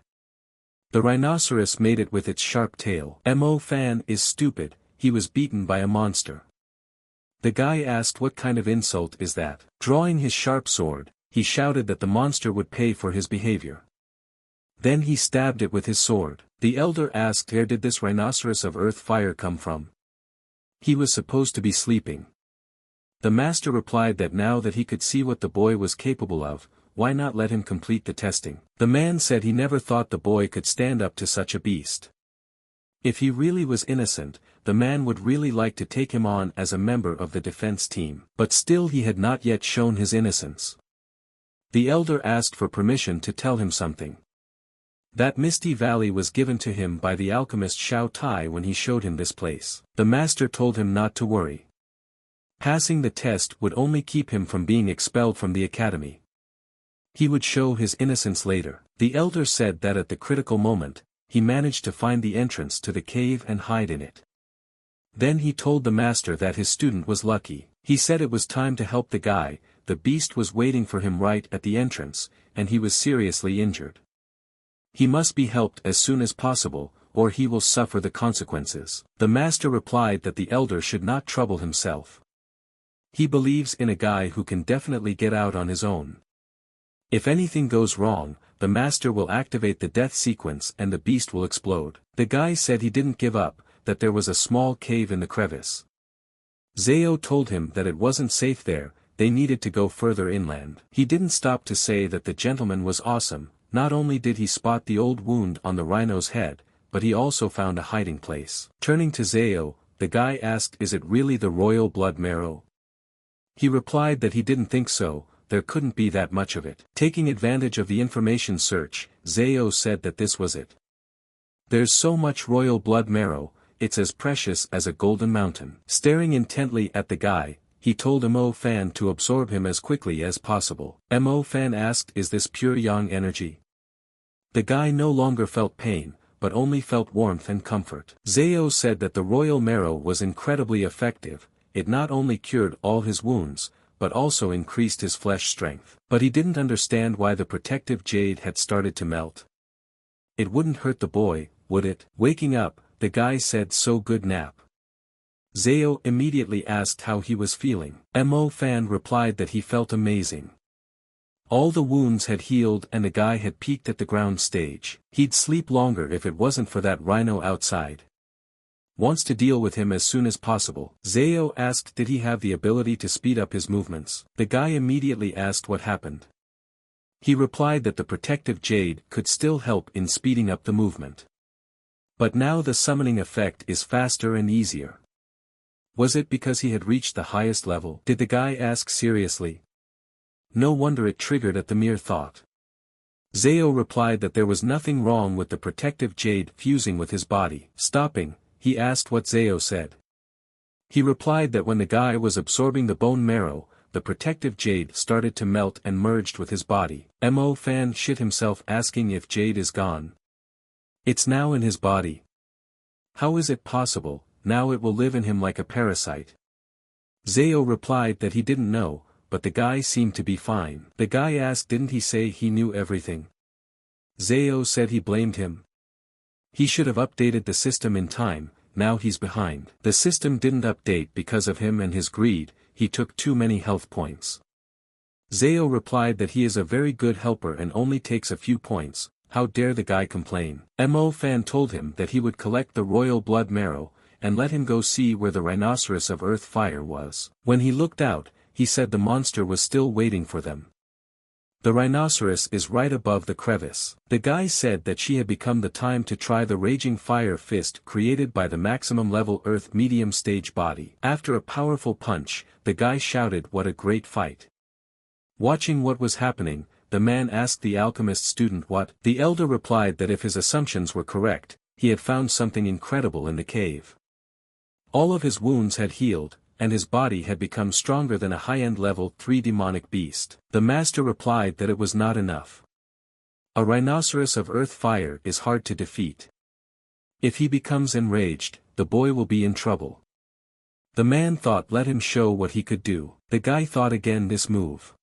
The rhinoceros made it with its sharp tail. Mo Fan is stupid, he was beaten by a monster. The guy asked what kind of insult is that. Drawing his sharp sword, he shouted that the monster would pay for his behavior. Then he stabbed it with his sword. The elder asked where did this rhinoceros of earth fire come from? He was supposed to be sleeping. The master replied that now that he could see what the boy was capable of, why not let him complete the testing? The man said he never thought the boy could stand up to such a beast. If he really was innocent, the man would really like to take him on as a member of the defense team. But still he had not yet shown his innocence. The elder asked for permission to tell him something. That misty valley was given to him by the alchemist Xiao Tai when he showed him this place. The master told him not to worry. Passing the test would only keep him from being expelled from the academy. He would show his innocence later. The elder said that at the critical moment, he managed to find the entrance to the cave and hide in it. Then he told the master that his student was lucky. He said it was time to help the guy, the beast was waiting for him right at the entrance, and he was seriously injured. He must be helped as soon as possible, or he will suffer the consequences. The master replied that the elder should not trouble himself. He believes in a guy who can definitely get out on his own. If anything goes wrong, the master will activate the death sequence and the beast will explode. The guy said he didn't give up, that there was a small cave in the crevice. Zao told him that it wasn't safe there, they needed to go further inland. He didn't stop to say that the gentleman was awesome, not only did he spot the old wound on the rhino's head, but he also found a hiding place. Turning to Zao, the guy asked is it really the royal blood marrow? He replied that he didn't think so, there couldn't be that much of it. Taking advantage of the information search, Zao said that this was it. There's so much royal blood marrow, it's as precious as a golden mountain. Staring intently at the guy, he told Mo Fan to absorb him as quickly as possible. Mo Fan asked is this pure yang energy? The guy no longer felt pain, but only felt warmth and comfort. Zao said that the royal marrow was incredibly effective. It not only cured all his wounds, but also increased his flesh strength. But he didn't understand why the protective jade had started to melt. It wouldn't hurt the boy, would it? Waking up, the guy said so good nap. Zao immediately asked how he was feeling. Mo Fan replied that he felt amazing. All the wounds had healed and the guy had peaked at the ground stage. He'd sleep longer if it wasn't for that rhino outside. Wants to deal with him as soon as possible. Zao asked did he have the ability to speed up his movements. The guy immediately asked what happened. He replied that the protective jade could still help in speeding up the movement. But now the summoning effect is faster and easier. Was it because he had reached the highest level? Did the guy ask seriously? No wonder it triggered at the mere thought. Zao replied that there was nothing wrong with the protective jade fusing with his body. Stopping, he asked what Zao said. He replied that when the guy was absorbing the bone marrow, the protective jade started to melt and merged with his body. Mo Fan shit himself asking if jade is gone. It's now in his body. How is it possible? Now it will live in him like a parasite. Zao replied that he didn't know, but the guy seemed to be fine. The guy asked didn't he say he knew everything? Zao said he blamed him. He should have updated the system in time, now he's behind. The system didn't update because of him and his greed, he took too many health points. Zao replied that he is a very good helper and only takes a few points, how dare the guy complain. Mo Fan told him that he would collect the royal blood marrow, and let him go see where the rhinoceros of earth fire was. When he looked out, he said the monster was still waiting for them. The rhinoceros is right above the crevice. The guy said that she had become the time to try the raging fire fist created by the maximum level earth medium stage body. After a powerful punch, the guy shouted what a great fight. Watching what was happening, the man asked the alchemist student what. The elder replied that if his assumptions were correct, he had found something incredible in the cave. All of his wounds had healed, and his body had become stronger than a high-end level 3 demonic beast. The master replied that it was not enough. A rhinoceros of earth fire is hard to defeat. If he becomes enraged, the boy will be in trouble. The man thought let him show what he could do. The guy thought again this move.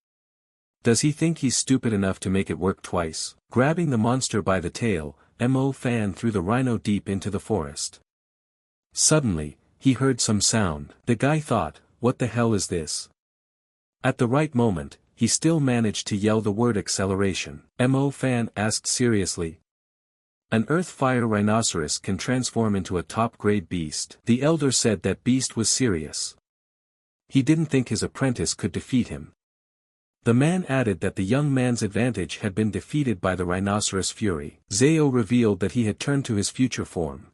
Does he think he's stupid enough to make it work twice? Grabbing the monster by the tail, Mo Fan threw the rhino deep into the forest. Suddenly, he heard some sound. The guy thought, what the hell is this? At the right moment, he still managed to yell the word acceleration. Mo Fan asked seriously. An earth-fire rhinoceros can transform into a top-grade beast. The elder said that beast was serious. He didn't think his apprentice could defeat him. The man added that the young man's advantage had been defeated by the rhinoceros fury. Zao revealed that he had turned to his future form.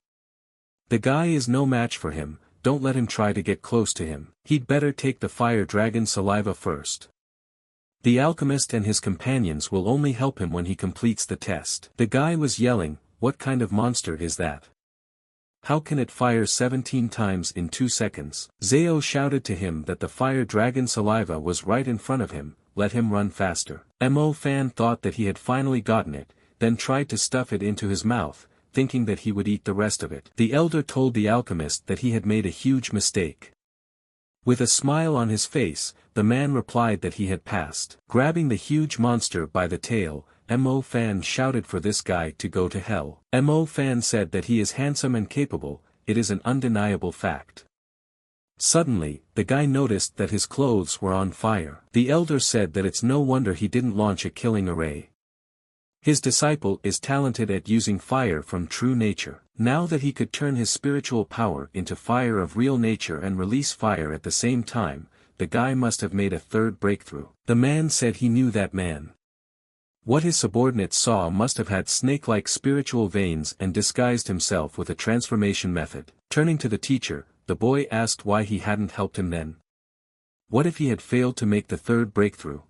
The guy is no match for him, don't let him try to get close to him. He'd better take the fire dragon saliva first. The alchemist and his companions will only help him when he completes the test. The guy was yelling, what kind of monster is that? How can it fire 17 times in 2 seconds? Zao shouted to him that the fire dragon saliva was right in front of him, let him run faster. Mo Fan thought that he had finally gotten it, then tried to stuff it into his mouth, thinking that he would eat the rest of it. The elder told the alchemist that he had made a huge mistake. With a smile on his face, the man replied that he had passed. Grabbing the huge monster by the tail, Mo Fan shouted for this guy to go to hell. Mo Fan said that he is handsome and capable, it is an undeniable fact. Suddenly, the guy noticed that his clothes were on fire. The elder said that it's no wonder he didn't launch a killing array. His disciple is talented at using fire from true nature. Now that he could turn his spiritual power into fire of real nature and release fire at the same time, the guy must have made a third breakthrough. The man said he knew that man. What his subordinates saw must have had snake-like spiritual veins and disguised himself with a transformation method. Turning to the teacher, the boy asked why he hadn't helped him then. What if he had failed to make the third breakthrough?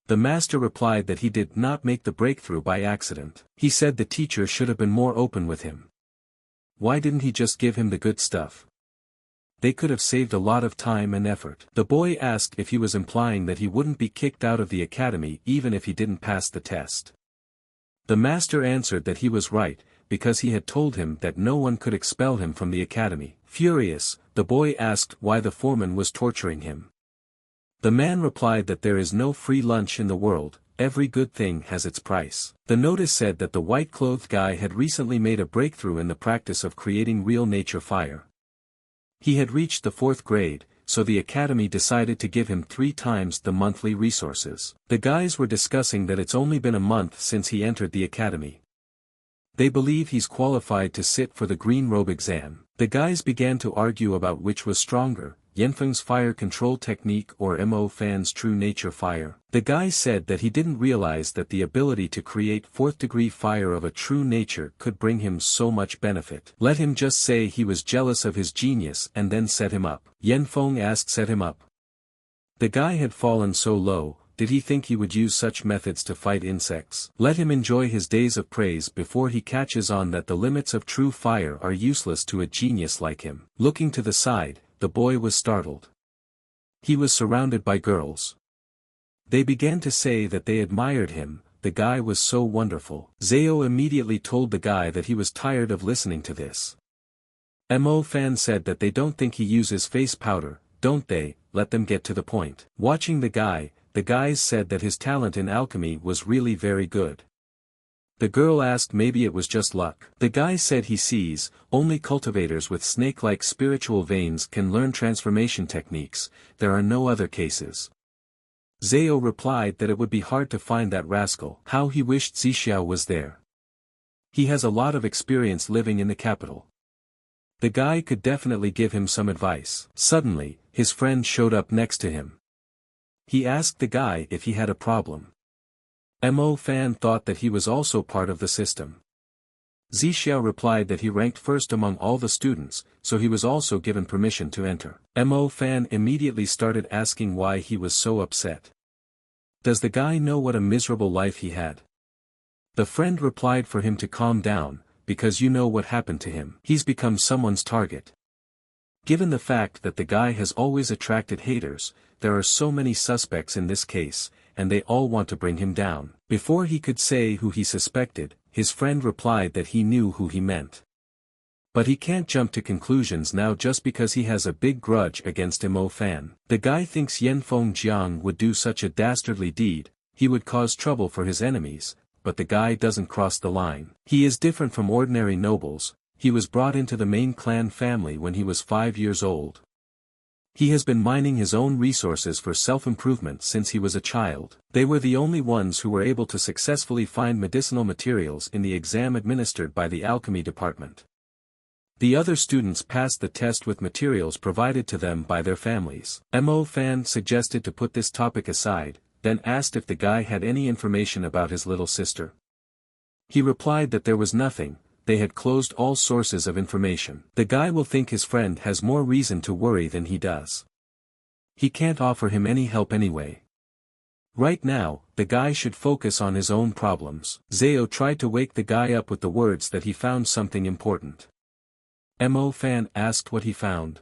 The master replied that he did not make the breakthrough by accident. He said the teacher should have been more open with him. Why didn't he just give him the good stuff? They could have saved a lot of time and effort. The boy asked if he was implying that he wouldn't be kicked out of the academy even if he didn't pass the test. The master answered that he was right, because he had told him that no one could expel him from the academy. Furious, the boy asked why the foreman was torturing him. The man replied that there is no free lunch in the world, every good thing has its price. The notice said that the white-clothed guy had recently made a breakthrough in the practice of creating real nature fire. He had reached the 4th grade, so the academy decided to give him 3 times the monthly resources. The guys were discussing that it's only been a month since he entered the academy. They believe he's qualified to sit for the green robe exam. The guys began to argue about which was stronger, Yenfeng's fire control technique or Mo Fan's true nature fire. The guy said that he didn't realize that the ability to create 4th-degree fire of a true nature could bring him so much benefit. Let him just say he was jealous of his genius and then set him up. Yenfeng asked, set him up. The guy had fallen so low, did he think he would use such methods to fight insects? Let him enjoy his days of praise before he catches on that the limits of true fire are useless to a genius like him. Looking to the side, the boy was startled. He was surrounded by girls. They began to say that they admired him, the guy was so wonderful. Zhao immediately told the guy that he was tired of listening to this. Mo Fan said that they don't think he uses face powder, don't they, let them get to the point. Watching the guys said that his talent in alchemy was really very good. The girl asked maybe it was just luck. The guy said he sees, only cultivators with snake-like spiritual veins can learn transformation techniques, there are no other cases. Zhao replied that it would be hard to find that rascal. How he wished Zixiao was there. He has a lot of experience living in the capital. The guy could definitely give him some advice. Suddenly, his friend showed up next to him. He asked the guy if he had a problem. Mo Fan thought that he was also part of the system. Zixiao replied that he ranked first among all the students, so he was also given permission to enter. Mo Fan immediately started asking why he was so upset. Does the guy know what a miserable life he had? The friend replied for him to calm down, because you know what happened to him. He's become someone's target. Given the fact that the guy has always attracted haters, there are so many suspects in this case, and they all want to bring him down. Before he could say who he suspected, his friend replied that he knew who he meant. But he can't jump to conclusions now just because he has a big grudge against Mo Fan. The guy thinks Yenfeng Jiang would do such a dastardly deed, he would cause trouble for his enemies, but the guy doesn't cross the line. He is different from ordinary nobles, he was brought into the main clan family when he was 5 years old. He has been mining his own resources for self-improvement since he was a child. They were the only ones who were able to successfully find medicinal materials in the exam administered by the alchemy department. The other students passed the test with materials provided to them by their families. Mo Fan suggested to put this topic aside, then asked if the guy had any information about his little sister. He replied that there was nothing. They had closed all sources of information. The guy will think his friend has more reason to worry than he does. He can't offer him any help anyway. Right now, the guy should focus on his own problems. Zhao tried to wake the guy up with the words that he found something important. Mo Fan asked what he found.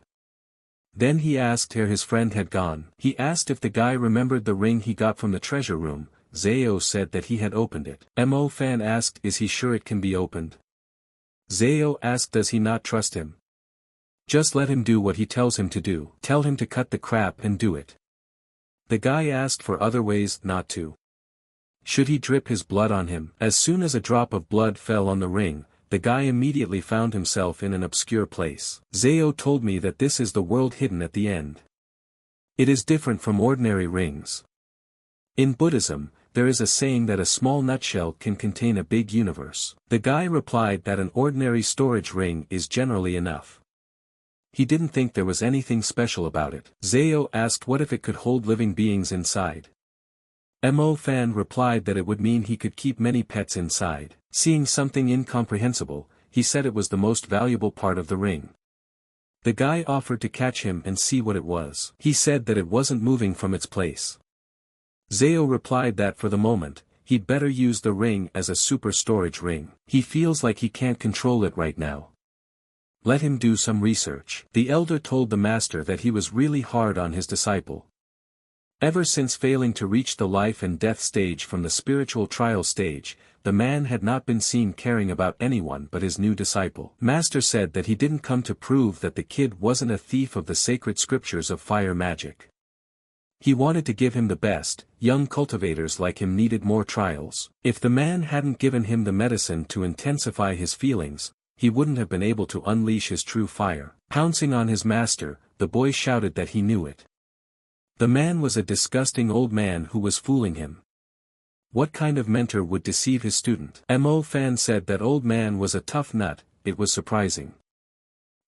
Then he asked where his friend had gone. He asked if the guy remembered the ring he got from the treasure room. Zhao said that he had opened it. Mo Fan asked is he sure it can be opened. Zhao asked does he not trust him. Just let him do what he tells him to do. Tell him to cut the crap and do it. The guy asked for other ways not to. Should he drip his blood on him? As soon as a drop of blood fell on the ring, the guy immediately found himself in an obscure place. Zhao told me that this is the world hidden at the end. It is different from ordinary rings. In Buddhism, there is a saying that a small nutshell can contain a big universe. The guy replied that an ordinary storage ring is generally enough. He didn't think there was anything special about it. Zhao asked what if it could hold living beings inside. Mo Fan replied that it would mean he could keep many pets inside. Seeing something incomprehensible, he said it was the most valuable part of the ring. The guy offered to catch him and see what it was. He said that it wasn't moving from its place. Zhao replied that for the moment, he'd better use the ring as a super storage ring. He feels like he can't control it right now. Let him do some research. The elder told the master that he was really hard on his disciple. Ever since failing to reach the life and death stage from the spiritual trial stage, the man had not been seen caring about anyone but his new disciple. Master said that he didn't come to prove that the kid wasn't a thief of the sacred scriptures of fire magic. He wanted to give him the best. Young cultivators like him needed more trials. If the man hadn't given him the medicine to intensify his feelings, he wouldn't have been able to unleash his true fire. Pouncing on his master, the boy shouted that he knew it. The man was a disgusting old man who was fooling him. What kind of mentor would deceive his student? Mo Fan said that old man was a tough nut. It was surprising.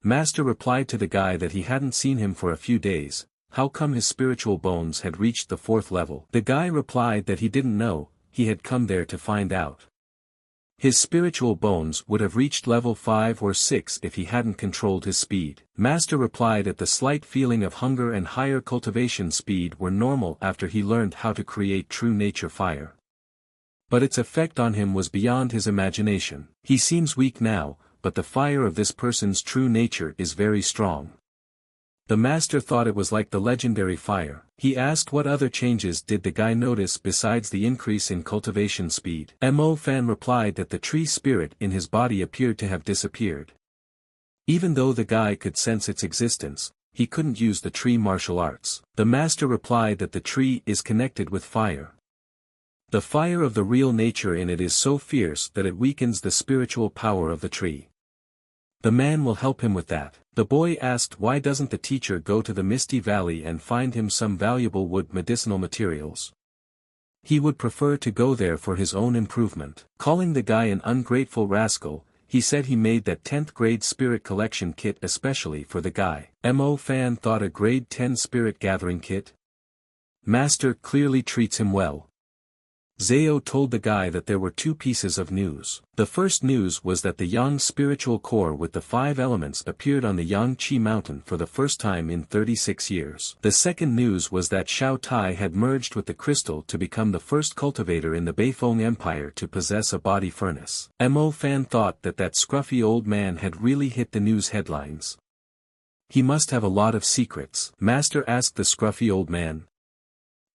Master replied to the guy that he hadn't seen him for a few days. How come his spiritual bones had reached the 4th level? The guy replied that he didn't know, he had come there to find out. His spiritual bones would have reached level 5 or 6 if he hadn't controlled his speed. Master replied that the slight feeling of hunger and higher cultivation speed were normal after he learned how to create true nature fire. But its effect on him was beyond his imagination. He seems weak now, but the fire of this person's true nature is very strong. The master thought it was like the legendary fire. He asked what other changes did the guy notice besides the increase in cultivation speed. Mo Fan replied that the tree spirit in his body appeared to have disappeared. Even though the guy could sense its existence, he couldn't use the tree martial arts. The master replied that the tree is connected with fire. The fire of the real nature in it is so fierce that it weakens the spiritual power of the tree. The man will help him with that. The boy asked why doesn't the teacher go to the Misty Valley and find him some valuable wood medicinal materials. He would prefer to go there for his own improvement. Calling the guy an ungrateful rascal, he said he made that 10th grade spirit collection kit especially for the guy. Mo Fan thought a grade 10 spirit gathering kit? Master clearly treats him well. Zao told the guy that there were 2 pieces of news. The first news was that the Yang spiritual core with the 5 elements appeared on the Yang Qi mountain for the first time in 36 years. The second news was that Xiao Tai had merged with the crystal to become the first cultivator in the Beifeng Empire to possess a body furnace. Mo Fan thought that scruffy old man had really hit the news headlines. He must have a lot of secrets. Master asked the scruffy old man.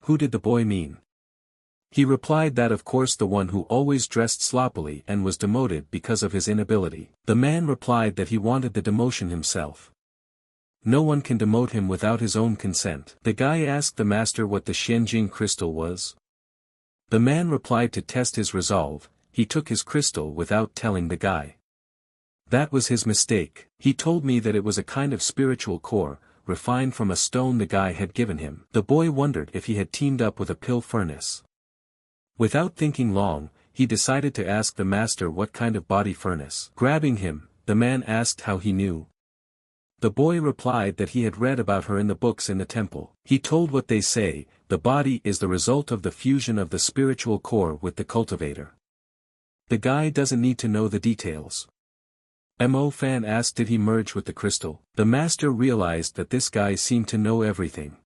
Who did the boy mean? He replied that of course the one who always dressed sloppily and was demoted because of his inability. The man replied that he wanted the demotion himself. No one can demote him without his own consent. The guy asked the master what the Shenjing crystal was. The man replied to test his resolve, he took his crystal without telling the guy. That was his mistake. He told me that it was a kind of spiritual core, refined from a stone the guy had given him. The boy wondered if he had teamed up with a pill furnace. Without thinking long, he decided to ask the master what kind of body furnace. Grabbing him, the man asked how he knew. The boy replied that he had read about her in the books in the temple. He told what they say, the body is the result of the fusion of the spiritual core with the cultivator. The guy doesn't need to know the details. Mo Fan asked did he merge with the crystal. The master realized that this guy seemed to know everything.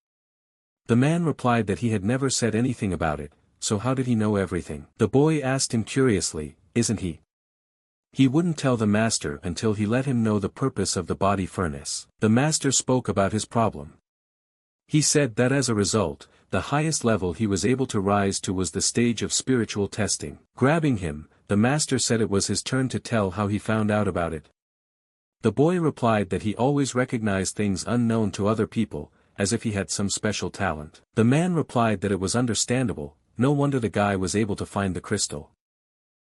The man replied that he had never said anything about it. So how did he know everything? The boy asked him curiously, isn't he? He wouldn't tell the master until he let him know the purpose of the body furnace. The master spoke about his problem. He said that as a result, the highest level he was able to rise to was the stage of spiritual testing. Grabbing him, the master said it was his turn to tell how he found out about it. The boy replied that he always recognized things unknown to other people, as if he had some special talent. The man replied that it was understandable. No wonder the guy was able to find the crystal.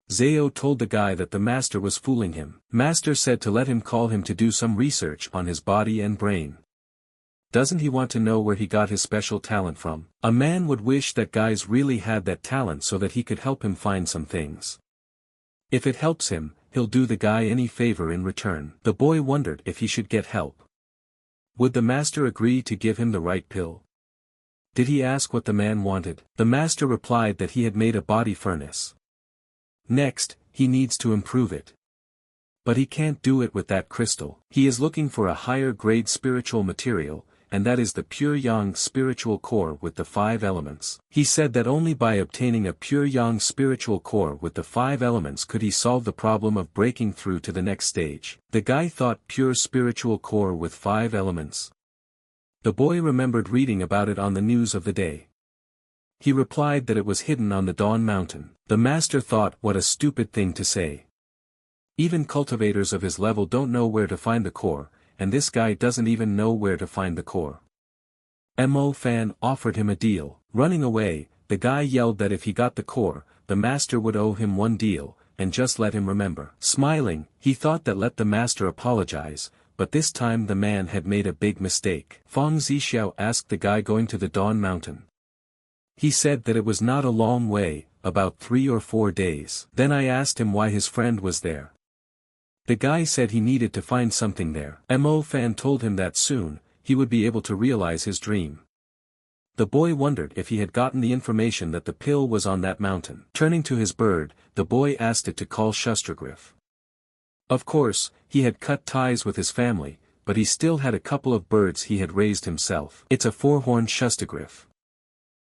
Zao told the guy that the master was fooling him. Master said to let him call him to do some research on his body and brain. Doesn't he want to know where he got his special talent from? A man would wish that guys really had that talent so that he could help him find some things. If it helps him, he'll do the guy any favor in return. The boy wondered if he should get help. Would the master agree to give him the right pill? Did he ask what the man wanted? The master replied that he had made a body furnace. Next, he needs to improve it. But he can't do it with that crystal. He is looking for a higher grade spiritual material, and that is the pure yang spiritual core with the 5 elements. He said that only by obtaining a pure yang spiritual core with the 5 elements could he solve the problem of breaking through to the next stage. The guy thought pure spiritual core with 5 elements. The boy remembered reading about it on the news of the day. He replied that it was hidden on the Dawn Mountain. The master thought what a stupid thing to say. Even cultivators of his level don't know where to find the core, and this guy doesn't even know where to find the core. Mo Fan offered him a deal. Running away, the guy yelled that if he got the core, the master would owe him one deal, and just let him remember. Smiling, he thought that let the master apologize, but this time the man had made a big mistake. Feng Zixiao asked the guy going to the Dawn Mountain. He said that it was not a long way, about 3 or 4 days. Then I asked him why his friend was there. The guy said he needed to find something there. Mo Fan told him that soon, he would be able to realize his dream. The boy wondered if he had gotten the information that the pill was on that mountain. Turning to his bird, the boy asked it to call Shustragriff. Of course, he had cut ties with his family, but he still had a couple of birds he had raised himself. It's a 4-horned Shustragriff.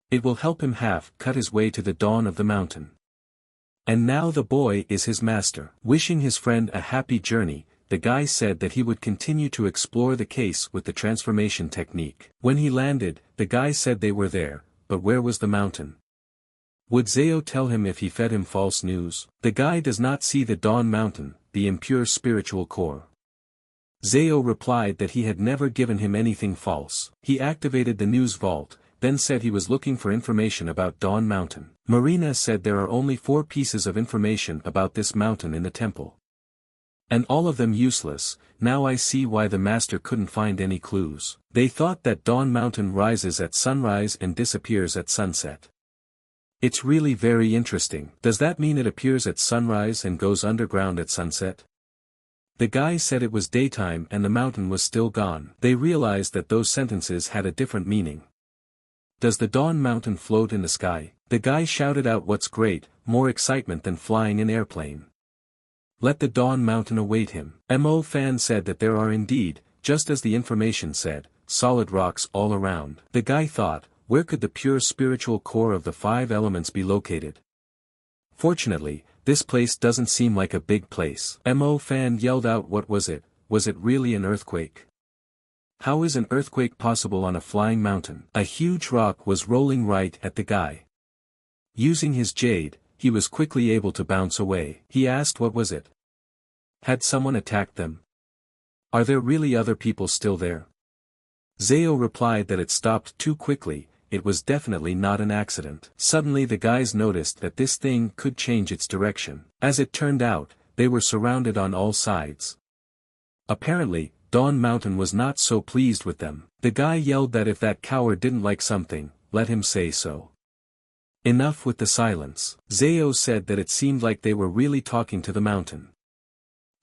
It will help him cut his way to the dawn of the mountain. And now the boy is his master. Wishing his friend a happy journey, the guy said that he would continue to explore the case with the transformation technique. When he landed, the guy said they were there, but where was the mountain? Would Zao tell him if he fed him false news? The guy does not see the Dawn Mountain, the impure spiritual core. Zao replied that he had never given him anything false. He activated the news vault, then said he was looking for information about Dawn Mountain. Marina said there are only 4 pieces of information about this mountain in the temple. And all of them useless. Now I see why the master couldn't find any clues. They thought that Dawn Mountain rises at sunrise and disappears at sunset. It's really very interesting. Does that mean it appears at sunrise and goes underground at sunset? The guy said it was daytime and the mountain was still gone. They realized that those sentences had a different meaning. Does the Dawn Mountain float in the sky? The guy shouted out what's great, more excitement than flying an airplane. Let the Dawn Mountain await him. Mo Fan said that there are indeed, just as the information said, solid rocks all around. The guy thought, where could the pure spiritual core of the 5 elements be located? Fortunately, this place doesn't seem like a big place. Mo Fan yelled out what was it? Was it really an earthquake? How is an earthquake possible on a flying mountain? A huge rock was rolling right at the guy. Using his jade, he was quickly able to bounce away. He asked what was it? Had someone attacked them? Are there really other people still there? Zao replied that it stopped too quickly, it was definitely not an accident. Suddenly the guys noticed that this thing could change its direction. As it turned out, they were surrounded on all sides. Apparently, Dawn Mountain was not so pleased with them. The guy yelled that if that coward didn't like something, let him say so. Enough with the silence. Zao said that it seemed like they were really talking to the mountain.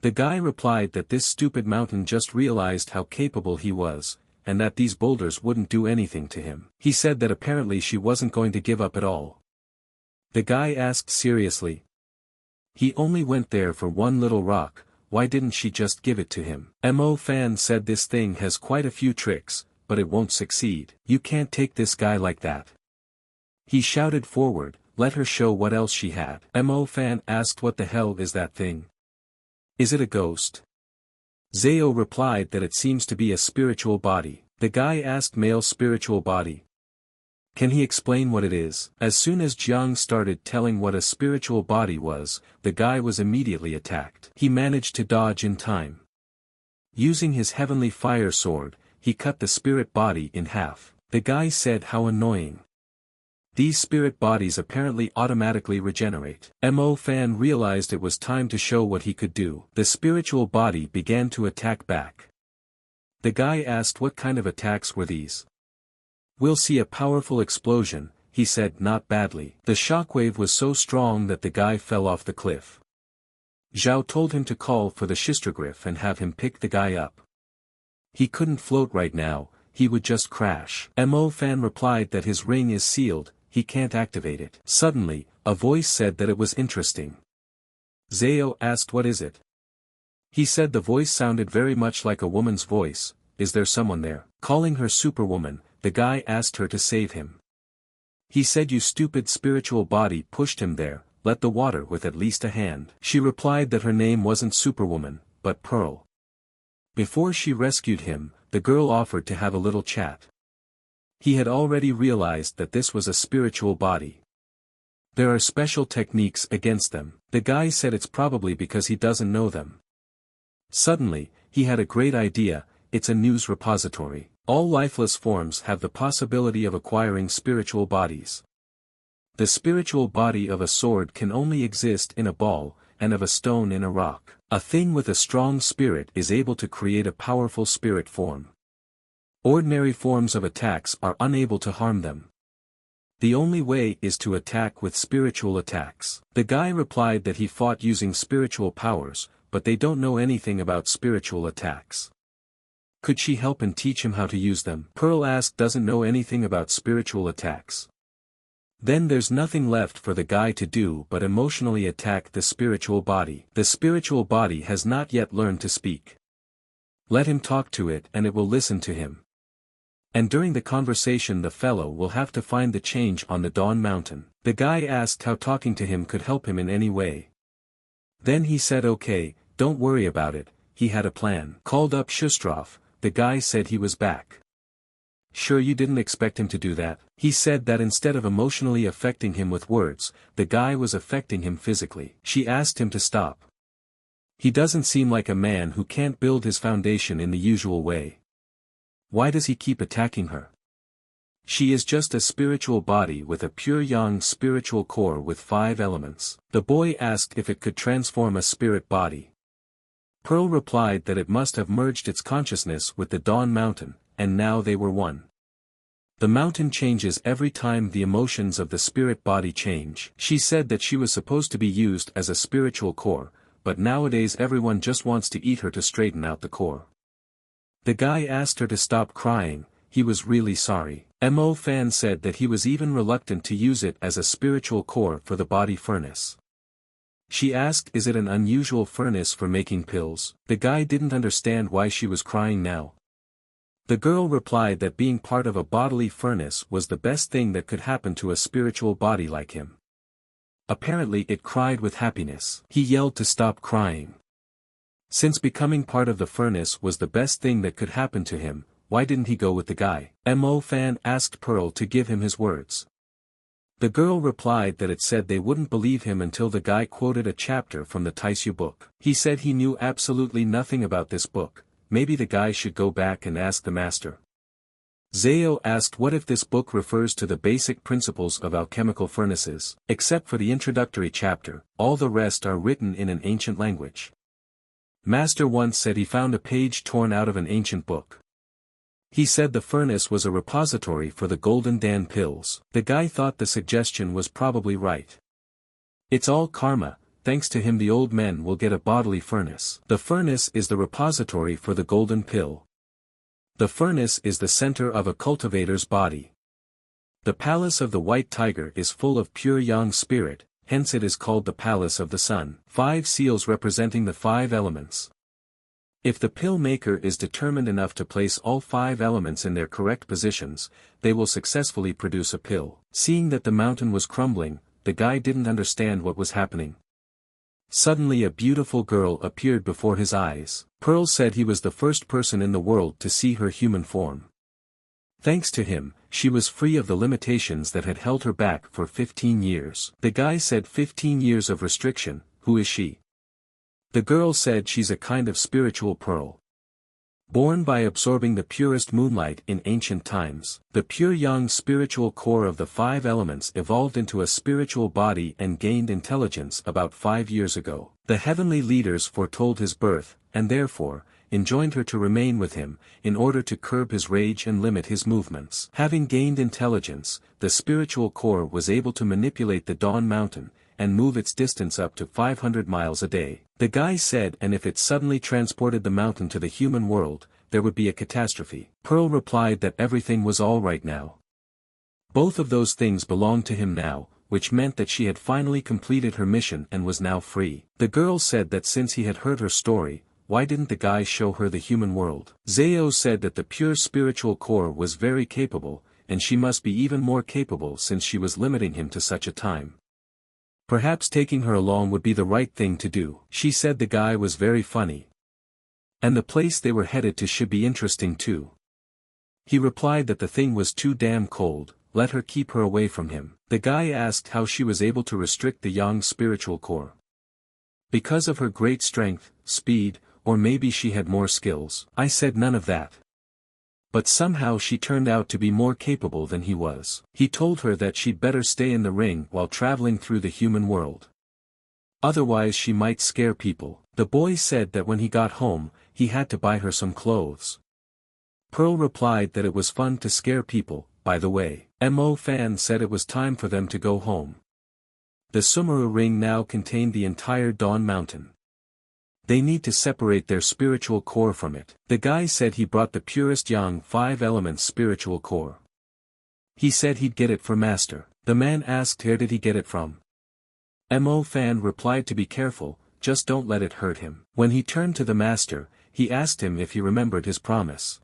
The guy replied that this stupid mountain just realized how capable he was, and that these boulders wouldn't do anything to him. He said that apparently she wasn't going to give up at all. The guy asked seriously. He only went there for one little rock, why didn't she just give it to him? Mo Fan said this thing has quite a few tricks, but it won't succeed. You can't take this guy like that. He shouted forward, let her show what else she had. Mo Fan asked what the hell is that thing? Is it a ghost? Zao replied that it seems to be a spiritual body. The guy asked male spiritual body. Can he explain what it is? As soon as Jiang started telling what a spiritual body was, the guy was immediately attacked. He managed to dodge in time. Using his heavenly fire sword, he cut the spirit body in half. The guy said how annoying. These spirit bodies apparently automatically regenerate. Mo Fan realized it was time to show what he could do. The spiritual body began to attack back. The guy asked what kind of attacks were these. We'll see a powerful explosion, he said not badly. The shockwave was so strong that the guy fell off the cliff. Zhao told him to call for the Shustragriff and have him pick the guy up. He couldn't float right now, he would just crash. Mo Fan replied that his ring is sealed, he can't activate it. Suddenly, a voice said that it was interesting. Zao asked what is it? He said the voice sounded very much like a woman's voice, is there someone there? Calling her Superwoman, the guy asked her to save him. He said you stupid spiritual body pushed him there, let the water with at least a hand. She replied that her name wasn't Superwoman, but Pearl. Before she rescued him, the girl offered to have a little chat. He had already realized that this was a spiritual body. There are special techniques against them. The guy said it's probably because he doesn't know them. Suddenly, he had a great idea. It's a news repository. All lifeless forms have the possibility of acquiring spiritual bodies. The spiritual body of a sword can only exist in a ball, and of a stone in a rock. A thing with a strong spirit is able to create a powerful spirit form. Ordinary forms of attacks are unable to harm them. The only way is to attack with spiritual attacks. The guy replied that he fought using spiritual powers, but they don't know anything about spiritual attacks. Could she help and teach him how to use them? Pearl asked doesn't know anything about spiritual attacks. Then there's nothing left for the guy to do but emotionally attack the spiritual body. The spiritual body has not yet learned to speak. Let him talk to it and it will listen to him. And during the conversation the fellow will have to find the change on the Dawn Mountain. The guy asked how talking to him could help him in any way. Then he said okay, don't worry about it, he had a plan. Called up Shustrov, the guy said he was back. Sure you didn't expect him to do that? He said that instead of emotionally affecting him with words, the guy was affecting him physically. She asked him to stop. He doesn't seem like a man who can't build his foundation in the usual way. Why does he keep attacking her? She is just a spiritual body with a pure yang spiritual core with 5 elements. The boy asked if it could transform a spirit body. Pearl replied that it must have merged its consciousness with the Dawn Mountain, and now they were one. The mountain changes every time the emotions of the spirit body change. She said that she was supposed to be used as a spiritual core, but nowadays everyone just wants to eat her to straighten out the core. The guy asked her to stop crying, he was really sorry. Mo Fan said that he was even reluctant to use it as a spiritual core for the body furnace. She asked is it an unusual furnace for making pills? The guy didn't understand why she was crying now. The girl replied that being part of a bodily furnace was the best thing that could happen to a spiritual body like him. Apparently it cried with happiness. He yelled to stop crying. Since becoming part of the furnace was the best thing that could happen to him, why didn't he go with the guy? Mo Fan asked Pearl to give him his words. The girl replied that it said they wouldn't believe him until the guy quoted a chapter from the Taisyu book. He said he knew absolutely nothing about this book, maybe the guy should go back and ask the master. Zao asked what if this book refers to the basic principles of alchemical furnaces. Except for the introductory chapter, all the rest are written in an ancient language. Master once said he found a page torn out of an ancient book. He said the furnace was a repository for the Golden Dan pills. The guy thought the suggestion was probably right. It's all karma, thanks to him the old men will get a bodily furnace. The furnace is the repository for the golden pill. The furnace is the center of a cultivator's body. The palace of the white tiger is full of pure yang spirit, hence it is called the palace of the sun. 5 seals representing the 5 elements. If the pill maker is determined enough to place all 5 elements in their correct positions, they will successfully produce a pill. Seeing that the mountain was crumbling, the guy didn't understand what was happening. Suddenly a beautiful girl appeared before his eyes. Pearl said he was the first person in the world to see her human form. Thanks to him, she was free of the limitations that had held her back for 15 years. The guy said 15 years of restriction, who is she? The girl said she's a kind of spiritual pearl. Born by absorbing the purest moonlight in ancient times, the pure yang spiritual core of the 5 elements evolved into a spiritual body and gained intelligence about 5 years ago. The heavenly leaders foretold his birth, and therefore, enjoined her to remain with him, in order to curb his rage and limit his movements. Having gained intelligence, the spiritual core was able to manipulate the Dawn Mountain, and move its distance up to 500 miles a day. The guy said and if it suddenly transported the mountain to the human world, there would be a catastrophe. Pearl replied that everything was all right now. Both of those things belonged to him now, which meant that she had finally completed her mission and was now free. The girl said that since he had heard her story, why didn't the guy show her the human world? Zao said that the pure spiritual core was very capable, and she must be even more capable since she was limiting him to such a time. Perhaps taking her along would be the right thing to do. She said the guy was very funny. And the place they were headed to should be interesting too. He replied that the thing was too damn cold, let her keep her away from him. The guy asked how she was able to restrict the Yang's spiritual core. Because of her great strength, speed, or maybe she had more skills. I said none of that. But somehow she turned out to be more capable than he was. He told her that she'd better stay in the ring while traveling through the human world. Otherwise she might scare people. The boy said that when he got home, he had to buy her some clothes. Pearl replied that it was fun to scare people. By the way, Mo Fan said it was time for them to go home. The Sumeru ring now contained the entire Dawn Mountain. They need to separate their spiritual core from it. The guy said he brought the purest Yang 5 elements spiritual core. He said he'd get it for Master. The man asked where did he get it from. Mo Fan replied to be careful, just don't let it hurt him. When he turned to the Master, he asked him if he remembered his promise.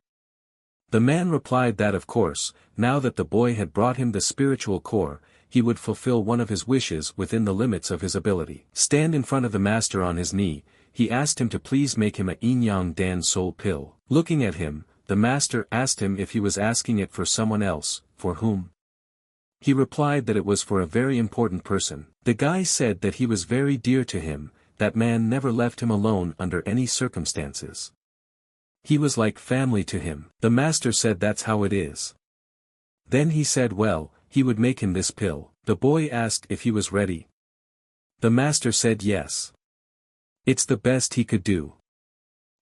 The man replied that of course, now that the boy had brought him the spiritual core, he would fulfill one of his wishes within the limits of his ability. Stand in front of the Master on his knee, he asked him to please make him a Yin Yang Dan Soul pill. Looking at him, the Master asked him if he was asking it for someone else, for whom? He replied that it was for a very important person. The guy said that he was very dear to him, that man never left him alone under any circumstances. He was like family to him. The Master said that's how it is. Then he said well, he would make him this pill. The boy asked if he was ready. The Master said yes. It's the best he could do.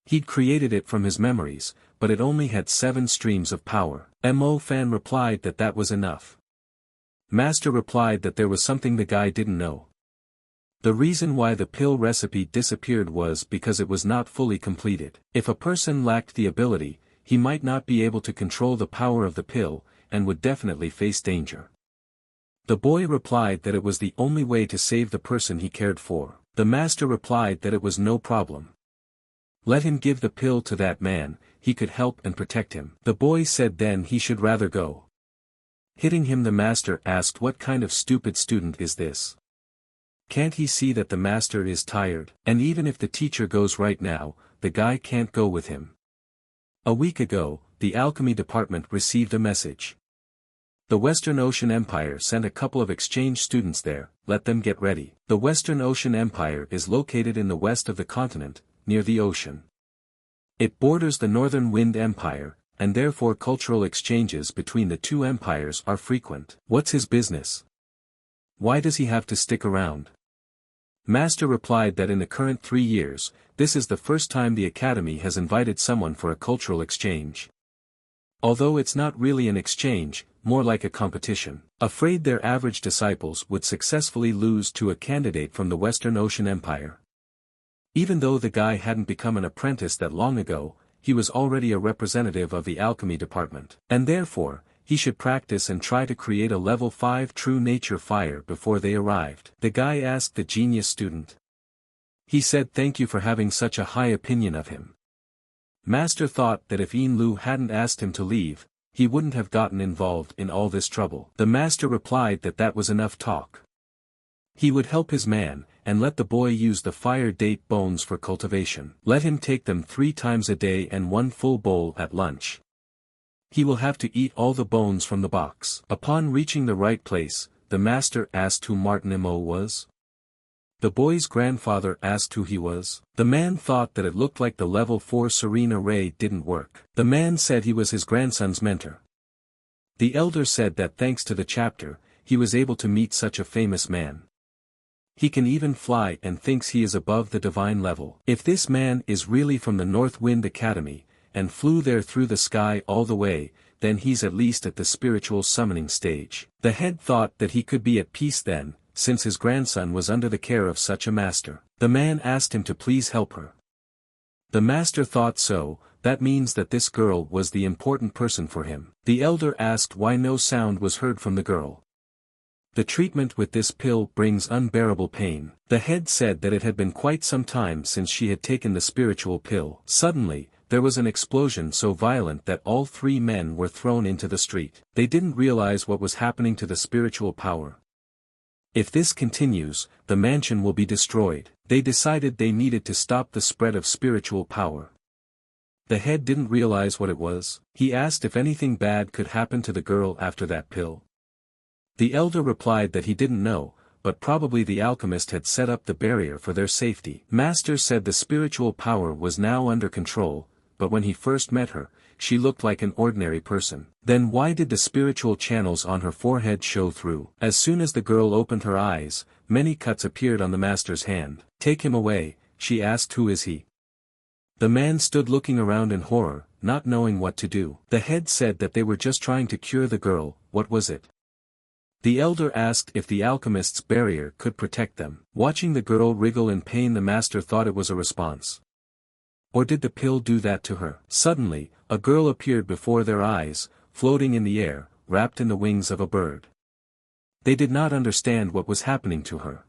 He'd created it from his memories, but it only had 7 streams of power. Mo Fan replied that that was enough. Master replied that there was something the guy didn't know. The reason why the pill recipe disappeared was because it was not fully completed. If a person lacked the ability, he might not be able to control the power of the pill, and would definitely face danger. The boy replied that it was the only way to save the person he cared for. The Master replied that it was no problem. Let him give the pill to that man, he could help and protect him. The boy said then he should rather go. Hitting him, the Master asked what kind of stupid student is this? Can't he see that the Master is tired? And even if the teacher goes right now, the guy can't go with him. A week ago, the alchemy department received a message. The Western Ocean Empire sent a couple of exchange students there, let them get ready. The Western Ocean Empire is located in the west of the continent, near the ocean. It borders the Northern Wind Empire, and therefore cultural exchanges between the two empires are frequent. What's his business? Why does he have to stick around? Master replied that in the current 3 years, this is the first time the Academy has invited someone for a cultural exchange. Although it's not really an exchange, more like a competition. Afraid their average disciples would successfully lose to a candidate from the Western Ocean Empire. Even though the guy hadn't become an apprentice that long ago, he was already a representative of the alchemy department. And therefore, he should practice and try to create a level 5 true nature fire before they arrived. The guy asked the genius student. He said thank you for having such a high opinion of him. Master thought that if Yin Lu hadn't asked him to leave, he wouldn't have gotten involved in all this trouble. The Master replied that that was enough talk. He would help his man, and let the boy use the fire date bones for cultivation. Let him take them 3 times a day and 1 full bowl at lunch. He will have to eat all the bones from the box. Upon reaching the right place, the Master asked who Martin Mo was. The boy's grandfather asked who he was. The man thought that it looked like the level 4 serene array didn't work. The man said he was his grandson's mentor. The elder said that thanks to the chapter, he was able to meet such a famous man. He can even fly and thinks he is above the divine level. If this man is really from the North Wind Academy, and flew there through the sky all the way, then he's at least at the spiritual summoning stage. The head thought that he could be at peace then, since his grandson was under the care of such a master. The man asked him to please help her. The Master thought so, that means that this girl was the important person for him. The elder asked why no sound was heard from the girl. The treatment with this pill brings unbearable pain. The head said that it had been quite some time since she had taken the spiritual pill. Suddenly, there was an explosion so violent that all 3 men were thrown into the street. They didn't realize what was happening to the spiritual power. If this continues, the mansion will be destroyed. They decided they needed to stop the spread of spiritual power. The head didn't realize what it was. He asked if anything bad could happen to the girl after that pill. The elder replied that he didn't know, but probably the alchemist had set up the barrier for their safety. Master said the spiritual power was now under control, but when he first met her, she looked like an ordinary person. Then why did the spiritual channels on her forehead show through? As soon as the girl opened her eyes, many cuts appeared on the master's hand. Take him away, she asked. Who is he? The man stood looking around in horror, not knowing what to do. The head said that they were just trying to cure the girl. What was it? The elder asked if the alchemist's barrier could protect them. Watching the girl wriggle in pain, the master thought it was a response. Or did the pill do that to her? Suddenly, a girl appeared before their eyes, floating in the air, wrapped in the wings of a bird. They did not understand what was happening to her.